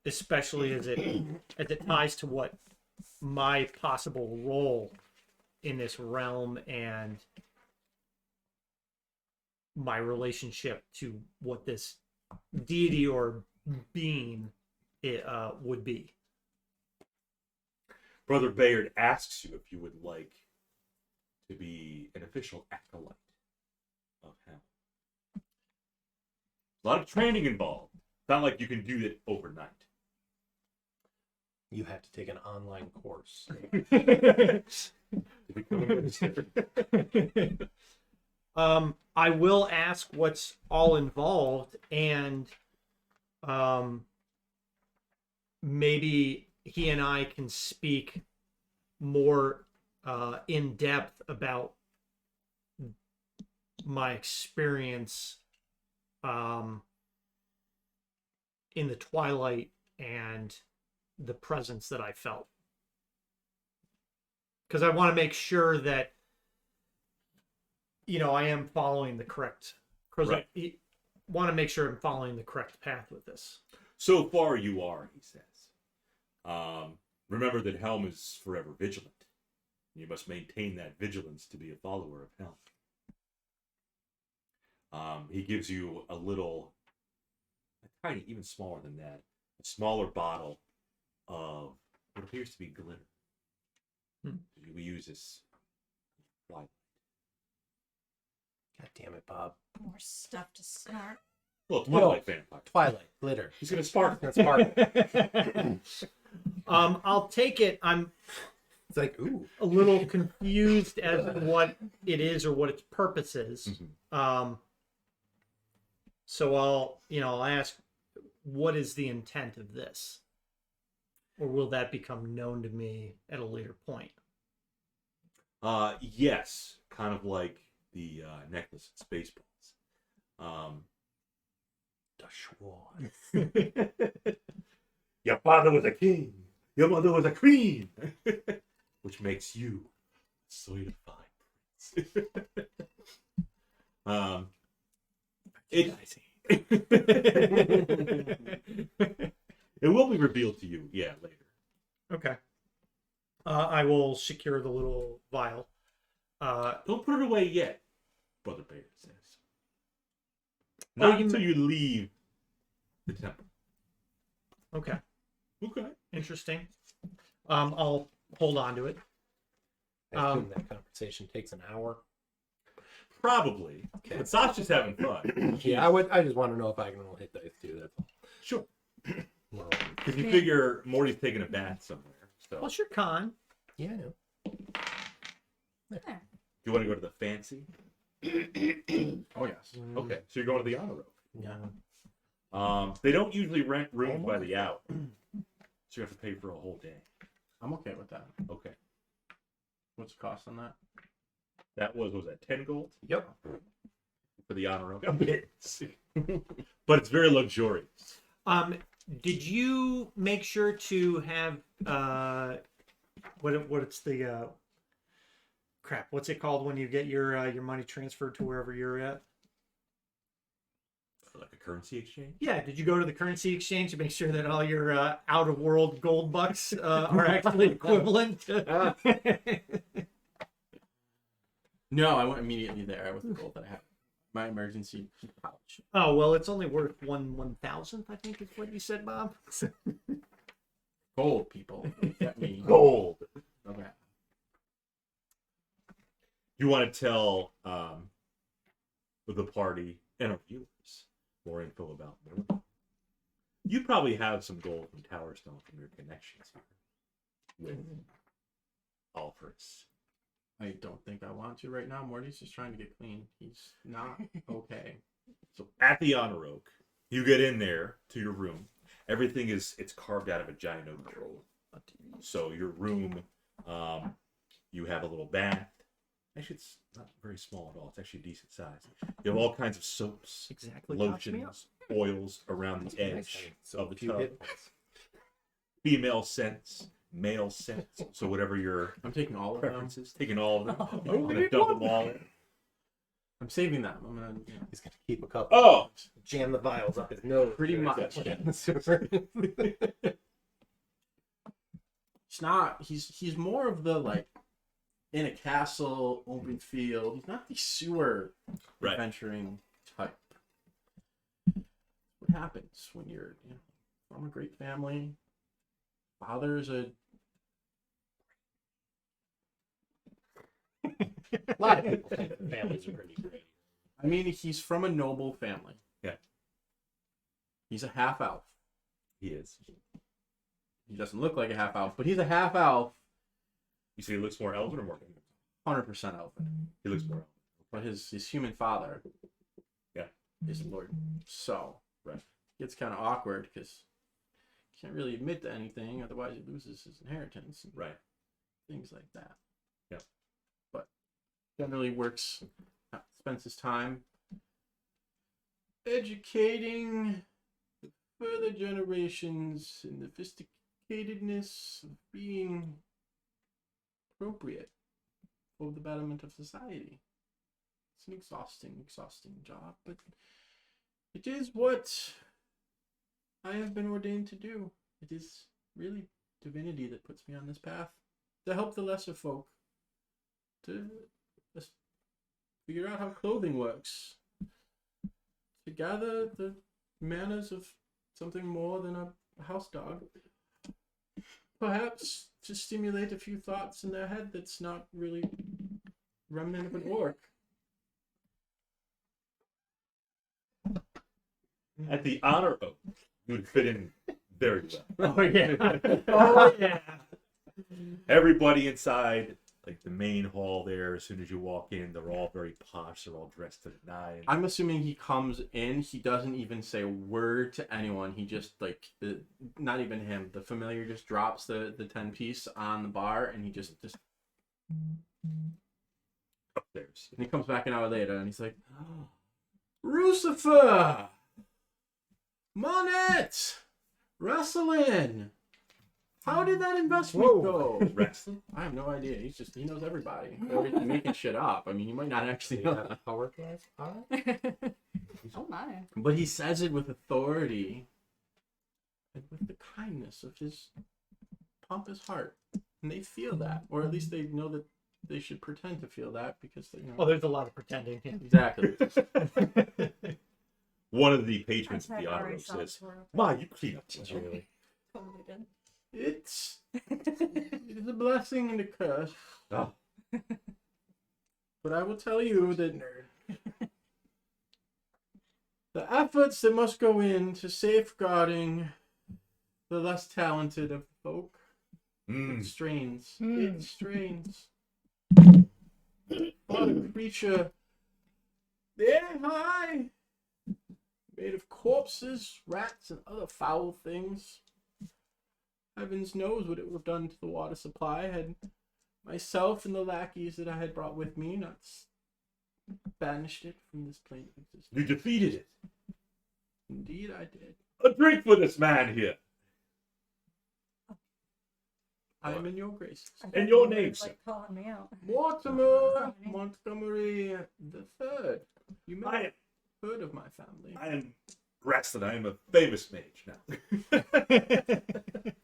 Speaker 2: especially as it ties to what my possible role in this realm and my relationship to what this deity or being would be.
Speaker 1: Brother Bayard asks you if you would like to be an official acolyte of Helm. A lot of training involved. It's not like you can do it overnight.
Speaker 4: You have to take an online course.
Speaker 1: To become a minister.
Speaker 2: I will ask what's all involved, and maybe he and I can speak more in depth about my experience in the twilight and the presence that I felt. Because I want to make sure that, I am following the correct.
Speaker 1: Right.
Speaker 2: I want to make sure I'm following the correct path with this.
Speaker 1: So far you are, he says. Remember that Helm is forever vigilant. You must maintain that vigilance to be a follower of Helm. He gives you a tiny, even smaller than that, a smaller bottle of what appears to be glitter. We use this light.
Speaker 4: God damn it, Bob.
Speaker 3: More stuff to snort.
Speaker 1: Well, Twilight vampire.
Speaker 4: Twilight, glitter.
Speaker 1: He's gonna spark.
Speaker 4: That's part.
Speaker 2: I'll take it. I'm
Speaker 4: It's like, ooh.
Speaker 2: a little confused as to what it is or what its purpose is. So I'll ask, what is the intent of this? Or will that become known to me at a later point?
Speaker 1: Yes, kind of like the necklace at Spaceballs. Your father was a king. Your mother was a queen, which makes you a certified prince. It will be revealed to you, later.
Speaker 2: Okay. I will secure the little vial.
Speaker 1: Don't put it away yet, Brother Bayard says.
Speaker 2: Oh,
Speaker 1: Not until you leave the temple.
Speaker 2: Okay.
Speaker 1: Okay.
Speaker 2: Interesting. I'll hold on to it.
Speaker 4: I assume that conversation takes an hour.
Speaker 1: Probably. But Sasha's having fun.
Speaker 4: Yeah, I just want to know if I can roll hit dice too. That's all.
Speaker 1: Sure.
Speaker 4: Well,
Speaker 1: Because you figure Morty's taking a bath somewhere. So
Speaker 2: What's your con?
Speaker 4: yeah, I know.
Speaker 1: do you want to go to the fancy?
Speaker 5: Oh yes.
Speaker 1: Okay, so you're going to the honor room.
Speaker 4: Yeah.
Speaker 1: They don't usually rent rooms by the hour, so you have to pay for a whole day.
Speaker 5: I'm okay with that.
Speaker 1: Okay,
Speaker 5: What's the cost on that?
Speaker 1: that was that 10 gold
Speaker 5: Yep.
Speaker 1: for the honor room? But it's very luxurious.
Speaker 2: Did you make sure to have what's the crap? What's it called when you get your money transferred to wherever you're at?
Speaker 1: Like a currency exchange?
Speaker 2: Yeah. Did you go to the currency exchange to make sure that all your out of world gold bucks are actually equivalent?
Speaker 5: No, I went immediately there with the gold that I have. My emergency pouch.
Speaker 2: Oh well, it's only worth 1/1000th, I think is what you said, Bob.
Speaker 5: Gold, people. Get me.
Speaker 1: Gold!
Speaker 5: Okay.
Speaker 1: You want to tell the party and our viewers more info about Morty? You probably have some gold from Towerstone from your connections here with Alfred's.
Speaker 5: I don't think I want to right now. Morty's just trying to get clean. He's not okay.
Speaker 1: So at the Honor Oak, you get in there to your room. Everything it's carved out of a giant oak tree. So your room, you have a little bath. Actually, it's not very small at all. It's actually a decent size. You have all kinds of soaps,
Speaker 2: Exactly. Tops me up.
Speaker 1: lotions, oils around the edge
Speaker 4: So
Speaker 1: of the
Speaker 4: few
Speaker 1: tub.
Speaker 4: hit points.
Speaker 1: Female scents, male scents. So whatever your
Speaker 5: I'm taking all of them.
Speaker 1: preferences, taking all of them.
Speaker 2: Oh,
Speaker 1: I'm gonna dump them all in.
Speaker 5: I'm saving them. I'm gonna
Speaker 4: He's gonna keep a cup.
Speaker 1: Oh,
Speaker 4: Jam the vials up his nose.
Speaker 5: Pretty much. It's not. He's more of the like in a castle, open field. He's not the sewer
Speaker 1: right.
Speaker 5: adventuring type. What happens when you're from a great family? Father's a
Speaker 4: A lot of people think that families are pretty great.
Speaker 5: I mean, he's from a noble family.
Speaker 1: Yeah.
Speaker 5: He's a half elf.
Speaker 1: He is.
Speaker 5: He doesn't look like a half elf, but he's a half elf.
Speaker 1: You say he looks more elven or more human?
Speaker 5: 100% elven.
Speaker 1: He looks more elven.
Speaker 5: But his human father,
Speaker 1: Yeah.
Speaker 5: is Lord. So,
Speaker 1: Right.
Speaker 5: It's kind of awkward because he can't really admit to anything, otherwise he loses his inheritance and
Speaker 1: Right.
Speaker 5: things like that.
Speaker 1: Yeah.
Speaker 5: But generally spends his time educating the further generations in the sophisticatedness of being appropriate for the betterment of society. It's an exhausting job, but it is what I have been ordained to do. It is really divinity that puts me on this path to help the lesser folk to figure out how clothing works, to gather the manners of something more than a house dog, perhaps to stimulate a few thoughts in their head that's not really remnant of an orc.
Speaker 1: At the Honor Oak, you would fit in very well.
Speaker 2: Oh yeah. Oh yeah.
Speaker 1: Everybody inside, like the main hall there, as soon as you walk in, they're all very posh. They're all dressed to the nines.
Speaker 5: I'm assuming he comes in, he doesn't even say a word to anyone. He just, not even him. The familiar just drops the 10 piece on the bar, and he just
Speaker 1: Upstairs.
Speaker 5: and he comes back an hour later, and he's like, Lucifer! Monet! Wrestling! How did that investment go?
Speaker 1: Wrestling?
Speaker 5: I have no idea. He knows everybody. Or he's making shit up. I mean, you might not actually know that.
Speaker 4: Power class? All
Speaker 3: Oh my.
Speaker 5: But he says it with authority and with the kindness of his pompous heart. And they feel that. Or at least they know that they should pretend to feel that because they,
Speaker 2: Well, there's a lot of pretending. Yeah.
Speaker 5: Exactly.
Speaker 1: One of the patrons of the Honor Oak says, Ma, you clean up.
Speaker 4: Really?
Speaker 3: Totally did.
Speaker 5: It is a blessing and a curse.
Speaker 1: Oh.
Speaker 5: But I will tell you that the efforts that must go into safeguarding the less talented of the folk, it strains. It strains. What a creature very high, made of corpses, rats, and other foul things. Heavens knows what it would have done to the water supply had myself and the lackeys that I had brought with me not banished it from this plane of existence.
Speaker 1: You defeated it.
Speaker 5: Indeed, I did.
Speaker 1: A drink for this man here.
Speaker 5: I am in your graces.
Speaker 1: And your name, sir?
Speaker 3: Like calling me out.
Speaker 5: Mortimer Montgomery the Third. You may
Speaker 1: I
Speaker 5: have
Speaker 1: am,
Speaker 5: heard of my family.
Speaker 1: I am Rastin. I am a famous mage now.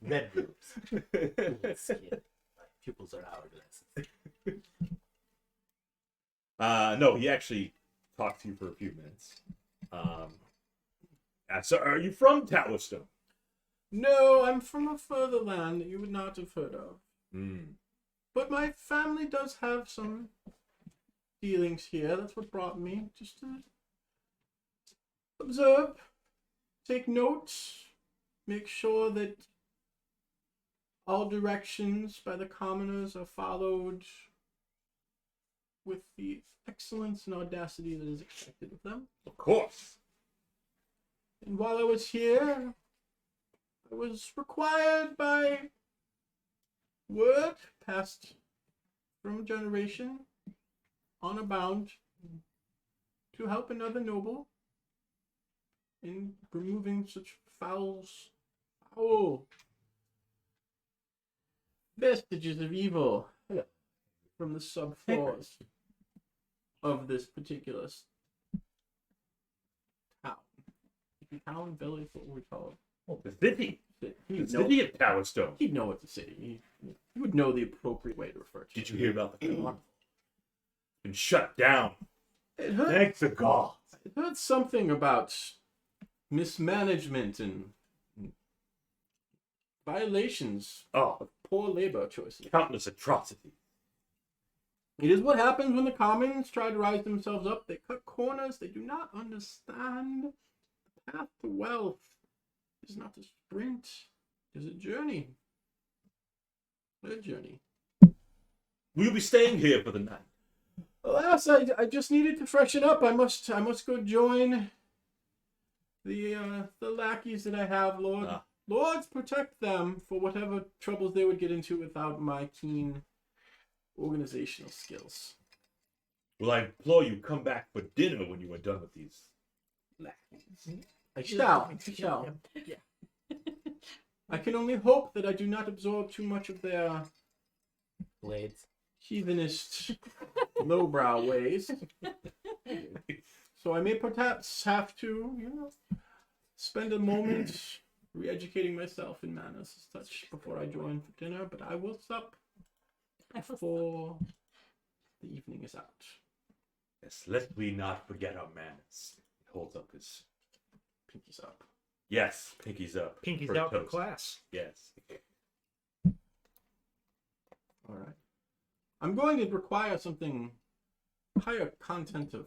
Speaker 4: Red boobs. Cool skin. My pupils are hourglasses.
Speaker 1: No, he actually talked to you for a few minutes. So are you from Towerstone?
Speaker 5: No, I'm from a further land that you would not have heard of.
Speaker 1: Mm.
Speaker 5: But my family does have some dealings here. That's what brought me. Just to observe, take notes, make sure that all directions by the commoners are followed with the excellence and audacity that is expected of them.
Speaker 1: Of course.
Speaker 5: And while I was here, I was required by word passed from generation honor bound to help another noble in removing such foul vestiges of evil from the subfloors of this particular town, village, what would we call it?
Speaker 1: Oh, the city. The city of Towerstone.
Speaker 5: He'd know it's a city. He would know the appropriate way to refer to it.
Speaker 1: Did you hear about the carnival? Been shut down.
Speaker 5: It heard,
Speaker 1: Thanks to God.
Speaker 5: it heard something about mismanagement and violations
Speaker 1: Oh,
Speaker 5: of poor labor choices.
Speaker 1: countless atrocities.
Speaker 5: It is what happens when the commons try to rise themselves up. They cut corners. They do not understand the path to wealth. It is not a sprint. It is a journey. A journey.
Speaker 1: We'll be staying here for the night.
Speaker 5: Alas, I just needed to freshen up. I must go join the lackeys that I have, Lord.
Speaker 1: Ah.
Speaker 5: Lords, protect them for whatever troubles they would get into without my keen organizational skills.
Speaker 1: Well, I implore you, come back for dinner when you are done with these lackeys.
Speaker 5: I shall. I can only hope that I do not absorb too much of their
Speaker 4: Blades.
Speaker 5: heathenist lowbrow ways. So I may perhaps have to, spend a moment re-educating myself in manners as such before I join for dinner, but I will sup before the evening is out.
Speaker 1: Yes, lest we not forget our manners. He holds up his...
Speaker 5: Pinkies up.
Speaker 1: Yes, pinkies up.
Speaker 2: Pinky's
Speaker 1: for
Speaker 2: out for
Speaker 1: toast.
Speaker 2: class.
Speaker 1: Yes.
Speaker 5: All right. I'm going to require something higher content of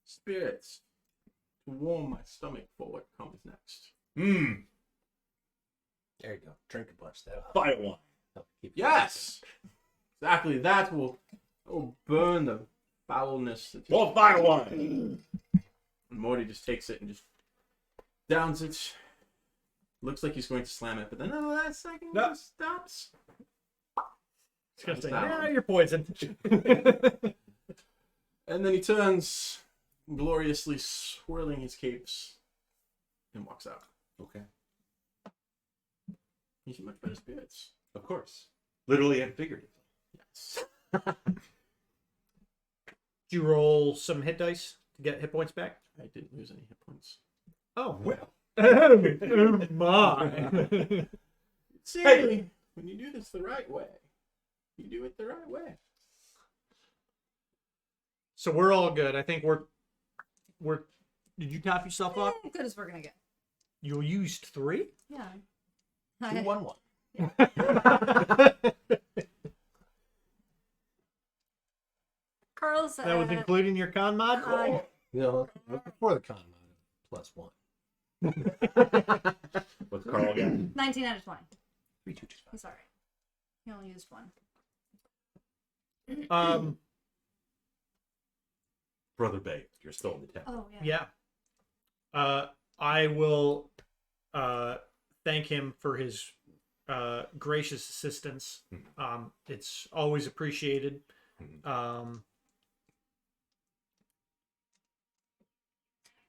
Speaker 5: spirits to warm my stomach for what comes next.
Speaker 1: Mmm,
Speaker 4: There you go. Drink a bunch. That'll
Speaker 1: fire wine.
Speaker 4: help keep you
Speaker 5: Yes! Exactly. That will burn the foulness. That
Speaker 1: More fire wine.
Speaker 5: And Morty just takes it and just downs it. Looks like he's going to slam it, but then at the last second,
Speaker 1: No.
Speaker 5: he just stops.
Speaker 2: It's gonna say,
Speaker 5: Down.
Speaker 2: "Nah, you're poisoned."
Speaker 5: And then he turns, gloriously swirling his capes, and walks out.
Speaker 1: Okay,
Speaker 5: He's in much better spirits.
Speaker 1: of course. Literally and figuratively.
Speaker 5: Yes.
Speaker 2: Did you roll some hit dice to get hit points back?
Speaker 5: I didn't lose any hit points.
Speaker 2: Oh,
Speaker 1: Well,
Speaker 2: oh my!
Speaker 5: See,
Speaker 1: Hey.
Speaker 5: when you do this the right way, you do it the right way.
Speaker 2: So we're all good. I think we're. Did you top yourself up?
Speaker 3: Good as we're gonna get.
Speaker 2: You used 3.
Speaker 3: Yeah.
Speaker 4: 2-1-1.
Speaker 3: Carl's
Speaker 2: That was including your con mod?
Speaker 4: You know, before the con mod, +1.
Speaker 1: What's Carl got?
Speaker 3: 19 out of 20.
Speaker 4: 3, 2, 2, 5.
Speaker 3: He's alright. He only used one.
Speaker 1: Brother Bay, you're still in the town.
Speaker 3: Oh, yeah.
Speaker 2: Yeah. I will thank him for his gracious assistance. It's always appreciated.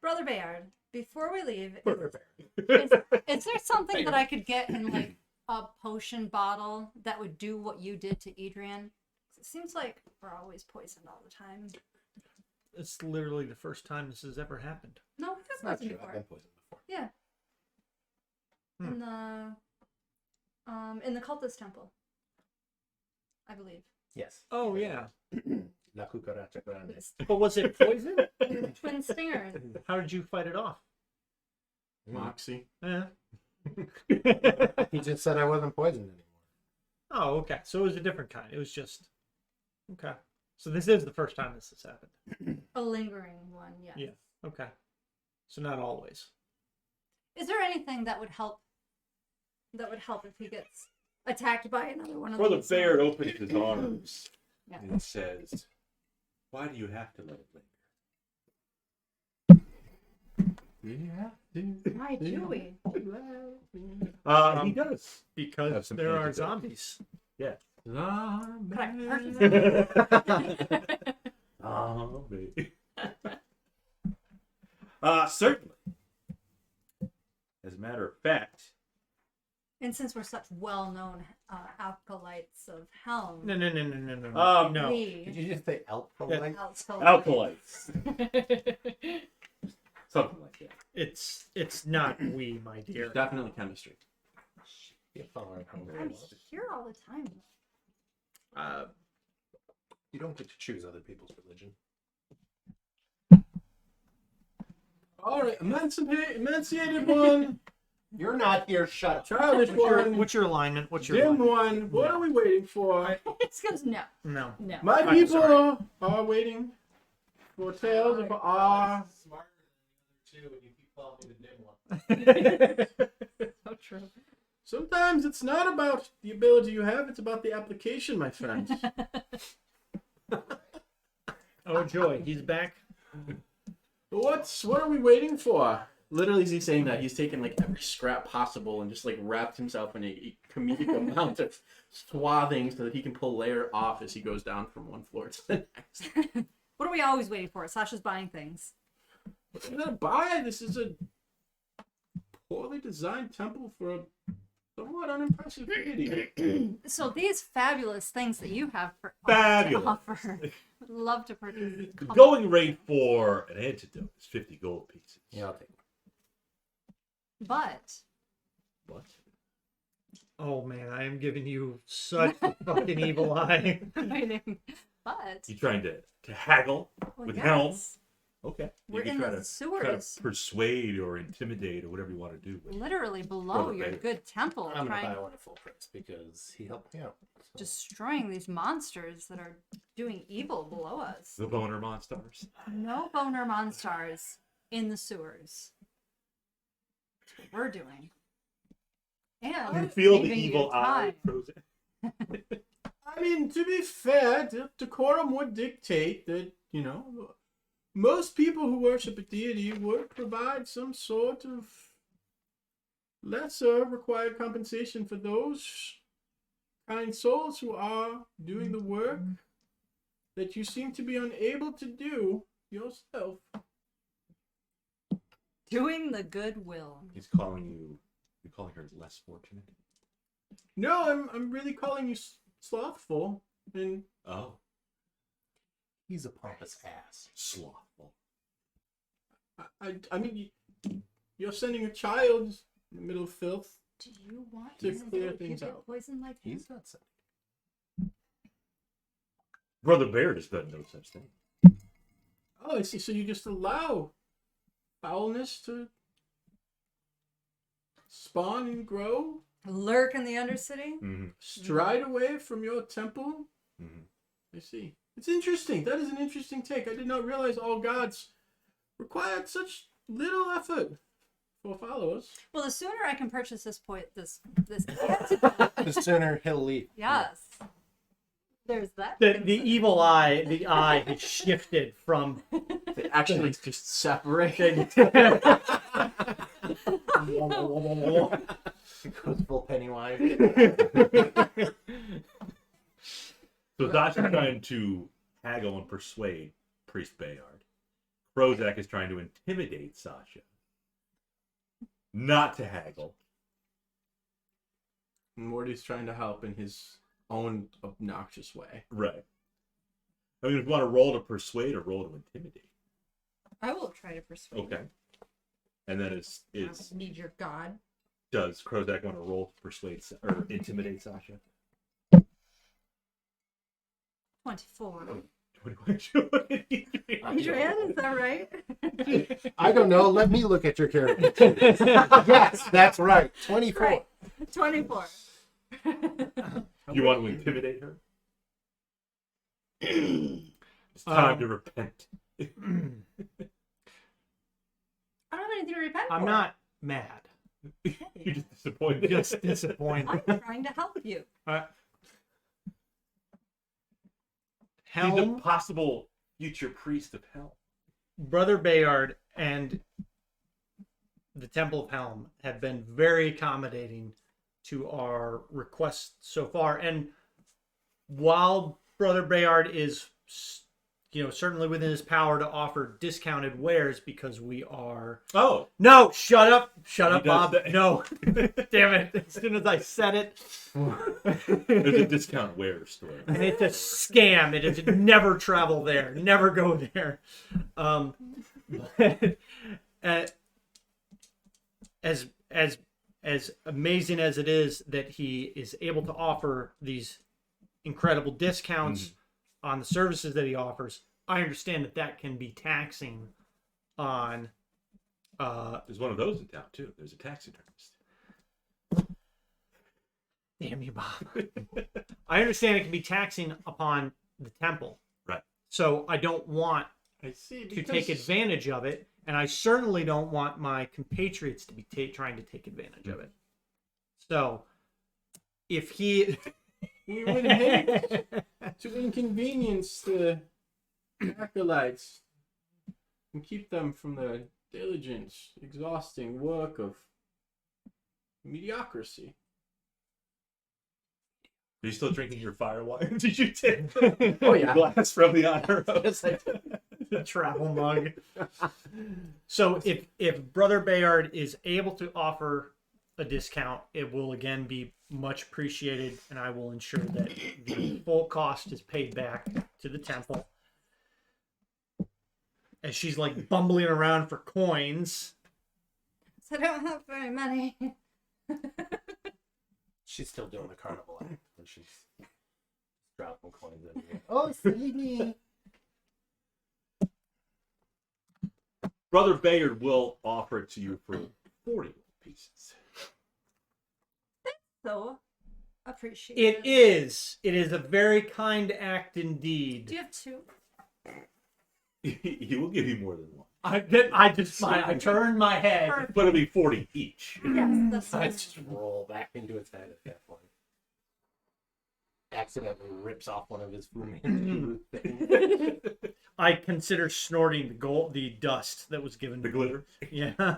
Speaker 3: Brother Bayard, before we leave,
Speaker 4: Brother
Speaker 3: is there something that I could get in like a potion bottle that would do what you did to Adrian? It seems like we're always poisoned all the time.
Speaker 2: It's literally the first time this has ever happened.
Speaker 3: No, we've
Speaker 4: It's
Speaker 3: been
Speaker 4: not
Speaker 3: poisoned
Speaker 4: true.
Speaker 3: before.
Speaker 4: I've been poisoned before.
Speaker 3: Yeah. In the cultist temple, I believe.
Speaker 4: Yes.
Speaker 2: Oh, yeah.
Speaker 4: La cucaracha grande.
Speaker 2: But was it poison?
Speaker 3: Twin stingers.
Speaker 2: How did you fight it off?
Speaker 5: Moxie.
Speaker 2: Eh.
Speaker 4: He just said I wasn't poisoned anymore.
Speaker 2: Oh, okay. So it was a different kind. It was just... Okay. So this is the first time this has happened.
Speaker 3: A lingering one, yes.
Speaker 2: Yeah. Okay. So not always.
Speaker 3: Is there anything that would help? That would help if he gets attacked by another one of
Speaker 1: Brother
Speaker 3: these.
Speaker 1: Bayard opens his arms
Speaker 3: Yeah.
Speaker 1: and says, "Why do you have to let it linger?"
Speaker 3: Why do we?
Speaker 1: He does. Have
Speaker 2: Because
Speaker 1: some
Speaker 2: there are
Speaker 1: antidote.
Speaker 2: zombies.
Speaker 1: Yeah.
Speaker 3: Could I purchase it?
Speaker 1: Oh, baby. Certainly. As a matter of fact,
Speaker 3: And since we're such well-known acolytes of Helm,
Speaker 2: No.
Speaker 1: no.
Speaker 2: No.
Speaker 3: we
Speaker 4: Did you just say alcohol?
Speaker 1: Alkalites. Something like that.
Speaker 2: It's not we, my dear.
Speaker 5: Definitely chemistry.
Speaker 3: I'm here all the time.
Speaker 4: You don't get to choose other people's religion.
Speaker 5: All right, emancipated one,
Speaker 4: You're not here. Shut up.
Speaker 5: childish one,
Speaker 2: What's your alignment? What's your
Speaker 5: dim
Speaker 2: alignment?
Speaker 5: one. What are we waiting for?
Speaker 3: It's because no.
Speaker 2: No.
Speaker 5: My
Speaker 2: I'm
Speaker 5: people
Speaker 2: sorry.
Speaker 5: are waiting for tales of our.
Speaker 4: Smarter than the other two, and you keep calling me the dim one.
Speaker 3: So true.
Speaker 5: Sometimes it's not about the ability you have; it's about the application, my friend.
Speaker 2: Oh, joy. He's back.
Speaker 5: What are we waiting for? Literally, as he's saying that, he's taken like every scrap possible and just like wrapped himself in a comedic amount of swathing so that he can pull layer off as he goes down from one floor to the next.
Speaker 3: What are we always waiting for? Sasha's buying things.
Speaker 5: What are you gonna buy? This is a poorly designed temple for a somewhat unimpressive deity.
Speaker 3: So these fabulous things that you have for
Speaker 1: Fabulous.
Speaker 3: to offer, would love to purchase.
Speaker 1: The going rate for an antidote is 50 gold pieces.
Speaker 4: Yeah, I'll take it.
Speaker 3: But
Speaker 1: What?
Speaker 2: Oh, man. I am giving you such a fucking evil eye.
Speaker 3: waiting. But
Speaker 1: You trying to haggle
Speaker 3: well,
Speaker 1: with
Speaker 3: yes.
Speaker 1: Helm? Okay.
Speaker 3: We're
Speaker 1: you can
Speaker 3: in
Speaker 1: try
Speaker 3: the
Speaker 1: to
Speaker 3: sewers,
Speaker 1: persuade or intimidate or whatever you want to do. With
Speaker 3: literally below
Speaker 1: Brother
Speaker 3: your
Speaker 1: Bader.
Speaker 3: good temple,
Speaker 4: I'm gonna
Speaker 3: trying
Speaker 4: buy one at full price because he helped me out. So.
Speaker 3: destroying these monsters that are doing evil below us.
Speaker 1: the boner monsters.
Speaker 3: No boner monsters in the sewers. That's what we're doing. And
Speaker 1: You feel the
Speaker 3: saving you
Speaker 1: evil eye.
Speaker 3: time.
Speaker 1: Frozen.
Speaker 5: I mean, to be fair, decorum would dictate that, you know, most people who worship a deity would provide some sort of lesser required compensation for those kind souls who are doing the work that you seem to be unable to do yourself.
Speaker 3: Doing the goodwill.
Speaker 1: He's calling you. You're calling her less fortunate.
Speaker 5: No, I'm really calling you slothful and
Speaker 1: Oh,
Speaker 4: He's a pompous ass.
Speaker 1: slothful.
Speaker 5: I mean, you're sending a child in the middle of filth.
Speaker 3: Do you want
Speaker 5: To
Speaker 3: him
Speaker 5: clear
Speaker 3: to
Speaker 5: things
Speaker 3: get
Speaker 5: out.
Speaker 3: poisoned like him?
Speaker 4: He's not sick.
Speaker 1: Brother Baird has done no such thing.
Speaker 5: Oh, I see. So you just allow foulness to spawn and grow
Speaker 3: Lurk in the Undercity?
Speaker 1: Mm-hmm.
Speaker 5: Stride away from your temple?
Speaker 1: Mm-hmm.
Speaker 5: I see. It's interesting. That is an interesting take. I did not realize all gods required such little effort for followers.
Speaker 3: Well, the sooner I can purchase this this
Speaker 4: The sooner he'll leave.
Speaker 3: yes. There's that.
Speaker 2: The evil eye, the eye has shifted from
Speaker 5: They actually just separated.
Speaker 4: Goes full Pennywise.
Speaker 1: So Sasha's trying to haggle and persuade Priest Bayard. Krozak is trying to intimidate Sasha. Not to haggle.
Speaker 5: Morty's trying to help in his own obnoxious way.
Speaker 1: Right. I mean, if you want to roll to persuade or roll to intimidate.
Speaker 3: I will try to persuade.
Speaker 1: Okay. And then
Speaker 3: I
Speaker 1: it's
Speaker 3: need your god.
Speaker 1: does Krozak want to roll to persuade or intimidate Sasha?
Speaker 3: 24.
Speaker 1: Adrian,
Speaker 3: is that right?
Speaker 4: I don't know. Let me look at your character. Yes, that's right. 24.
Speaker 3: Right. 24.
Speaker 1: You want to intimidate her? It's time to repent.
Speaker 3: I don't have anything to repent for.
Speaker 2: I'm not mad.
Speaker 1: You're just disappointed.
Speaker 2: Just disappointed.
Speaker 3: I'm trying to help you.
Speaker 1: He's the
Speaker 2: Helm,
Speaker 1: possible future priest of hell.
Speaker 2: Brother Bayard, and the Temple of Helm have been very accommodating to our requests so far. And while Brother Bayard is, certainly within his power to offer discounted wares because we are...
Speaker 1: Oh,
Speaker 2: No, shut up,
Speaker 1: He does
Speaker 2: Bob.
Speaker 1: that.
Speaker 2: No, damn it. As soon as I said it,
Speaker 1: there's a discount wear store.
Speaker 2: and it's a scam. It is never travel there. Never go there. As amazing as it is that he is able to offer these incredible discounts on the services that he offers, I understand that can be taxing on.
Speaker 1: There's one of those in town too. There's a taxidermist.
Speaker 2: Damn you, Bob. I understand it can be taxing upon the temple.
Speaker 1: Right.
Speaker 2: So I don't want
Speaker 5: I see.
Speaker 2: to take advantage of it, and I certainly don't want my compatriots to be trying to take advantage of it. So, if he...
Speaker 5: We would hate to inconvenience the acolytes and keep them from the diligent, exhausting work of mediocrity.
Speaker 1: Are you still drinking your fire wine? Did you take
Speaker 4: Oh, yeah.
Speaker 1: glass from the honor of
Speaker 2: the travel mug. So if Brother Bayard is able to offer a discount, it will again be much appreciated, and I will ensure that the full cost is paid back to the temple. As she's like bumbling around for coins.
Speaker 3: So I don't have very many.
Speaker 4: She's still doing the carnival act when she's dropping coins in here. Oh, silly me.
Speaker 1: Brother Bayard will offer it to you for 40 pieces.
Speaker 3: So appreciate
Speaker 2: It is a very kind act indeed.
Speaker 3: Do you have two?
Speaker 1: He will give you more than one.
Speaker 2: I turned my head.
Speaker 3: Perfect.
Speaker 1: But it'll be 40 each.
Speaker 3: Yes, that's
Speaker 4: I
Speaker 3: fine.
Speaker 4: just roll back into its head at that point. Accidentally rips off one of his Fu Manchu things.
Speaker 2: I consider snorting the dust that was given
Speaker 1: The
Speaker 2: to me.
Speaker 1: glitter.
Speaker 2: Yeah.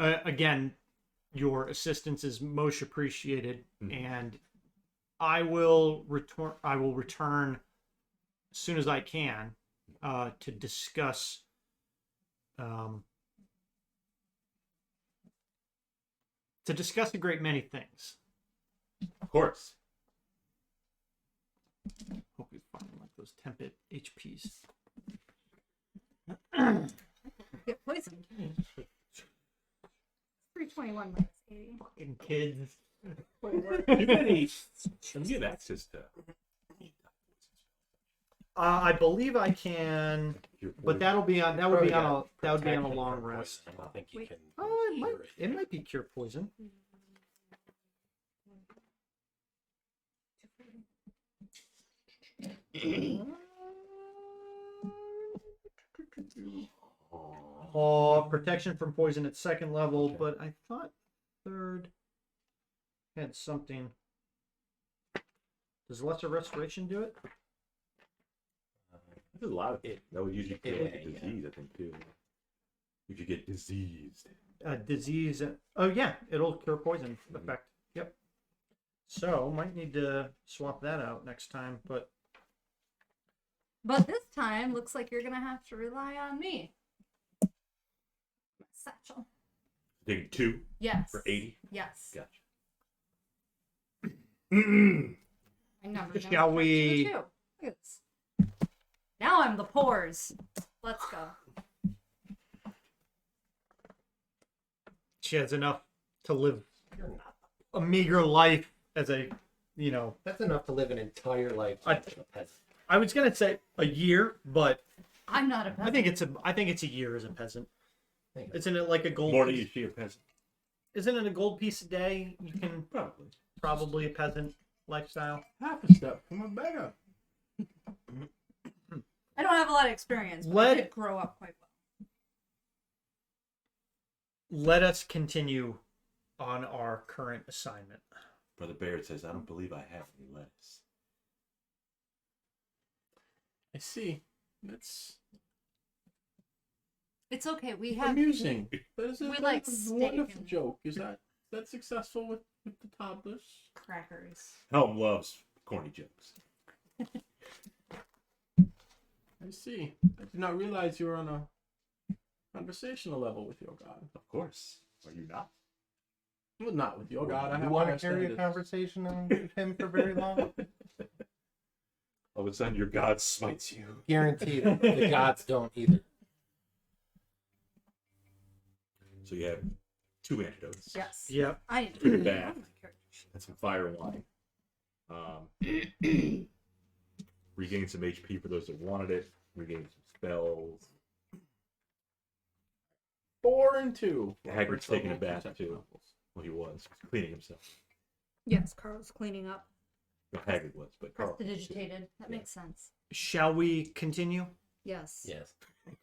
Speaker 2: Again, your assistance is most appreciated, and I will return as soon as I can to discuss a great many things.
Speaker 1: Of course.
Speaker 2: Hope you find like those template HPs.
Speaker 3: Get poisoned. 321 minus 80.
Speaker 2: Fucking kids.
Speaker 1: You get access to.
Speaker 2: I believe I can, but that would be on a long rest.
Speaker 4: I don't think you
Speaker 3: Wait.
Speaker 4: can.
Speaker 2: Oh,
Speaker 4: cure
Speaker 2: it might be cure poison. Oh, protection from poison at second level,
Speaker 1: Okay.
Speaker 2: but I thought third had something. Does lesser restoration do it?
Speaker 1: There's a lot of it. That would usually feel like a
Speaker 4: Yeah.
Speaker 1: disease, I think, too. If you get diseased.
Speaker 2: Disease. Oh yeah, it'll cure poison effect. Yep. So might need to swap that out next time, but
Speaker 3: But this time, looks like you're gonna have to rely on me. Satchel.
Speaker 1: Taking 2
Speaker 3: Yes.
Speaker 1: for 80.
Speaker 3: Yes.
Speaker 1: Gotcha.
Speaker 3: I never know
Speaker 2: Shall
Speaker 3: what
Speaker 2: we-
Speaker 3: to do. Look at this. Now I'm the pores. Let's go.
Speaker 2: she has enough to live
Speaker 4: You're not.
Speaker 2: a meager life as a, you know,
Speaker 4: That's enough to live an entire life
Speaker 2: I-
Speaker 4: as a peasant.
Speaker 2: I was gonna say a year, but
Speaker 3: I'm not a peasant.
Speaker 2: I think it's a year as a peasant.
Speaker 4: Think
Speaker 2: Isn't it like a gold?
Speaker 1: More than
Speaker 2: piece?
Speaker 1: you see a peasant.
Speaker 2: Isn't it a gold piece a day? You can
Speaker 1: Probably.
Speaker 2: a peasant lifestyle.
Speaker 5: Half a step from a beggar.
Speaker 3: I don't have a lot of experience, but I
Speaker 2: Let-
Speaker 3: did grow up quite well.
Speaker 2: Let us continue on our current assignment.
Speaker 1: Brother Baird says, I don't believe I have any lettuce.
Speaker 5: I see. That's
Speaker 3: It's okay. We have
Speaker 5: amusing. That is
Speaker 3: we
Speaker 5: a,
Speaker 3: like
Speaker 5: that is a
Speaker 3: steak
Speaker 5: wonderful
Speaker 3: and-
Speaker 5: joke. Is that successful with the toddlers?
Speaker 3: crackers.
Speaker 1: Helm loves corny jokes.
Speaker 5: I see. I did not realize you were on a conversational level with your god.
Speaker 1: Of course. Are you not?
Speaker 5: Well, not with your god. I
Speaker 4: You
Speaker 5: have
Speaker 4: want
Speaker 5: higher
Speaker 4: to carry a
Speaker 5: standards.
Speaker 4: conversation with him for very long?
Speaker 1: All of a sudden, your god smites you.
Speaker 4: Guaranteed. The gods don't either.
Speaker 1: So you have 2 antidotes.
Speaker 3: Yes.
Speaker 2: Yep.
Speaker 3: I need
Speaker 1: Good
Speaker 3: to
Speaker 1: bath. And some fire and wine. Regain some HP for those that wanted it. Regain some spells.
Speaker 5: 4 and 2.
Speaker 1: Hagrid's
Speaker 5: For
Speaker 1: taking a
Speaker 5: double
Speaker 1: bath
Speaker 5: protection
Speaker 1: too.
Speaker 5: levels.
Speaker 1: Well, he was cleaning himself.
Speaker 3: Yes, Carl's cleaning up.
Speaker 1: No, Hagrid was, but Carl.
Speaker 3: Prestidigitated. That
Speaker 1: Yeah.
Speaker 3: makes sense.
Speaker 2: Shall we continue?
Speaker 3: Yes.
Speaker 4: Yes.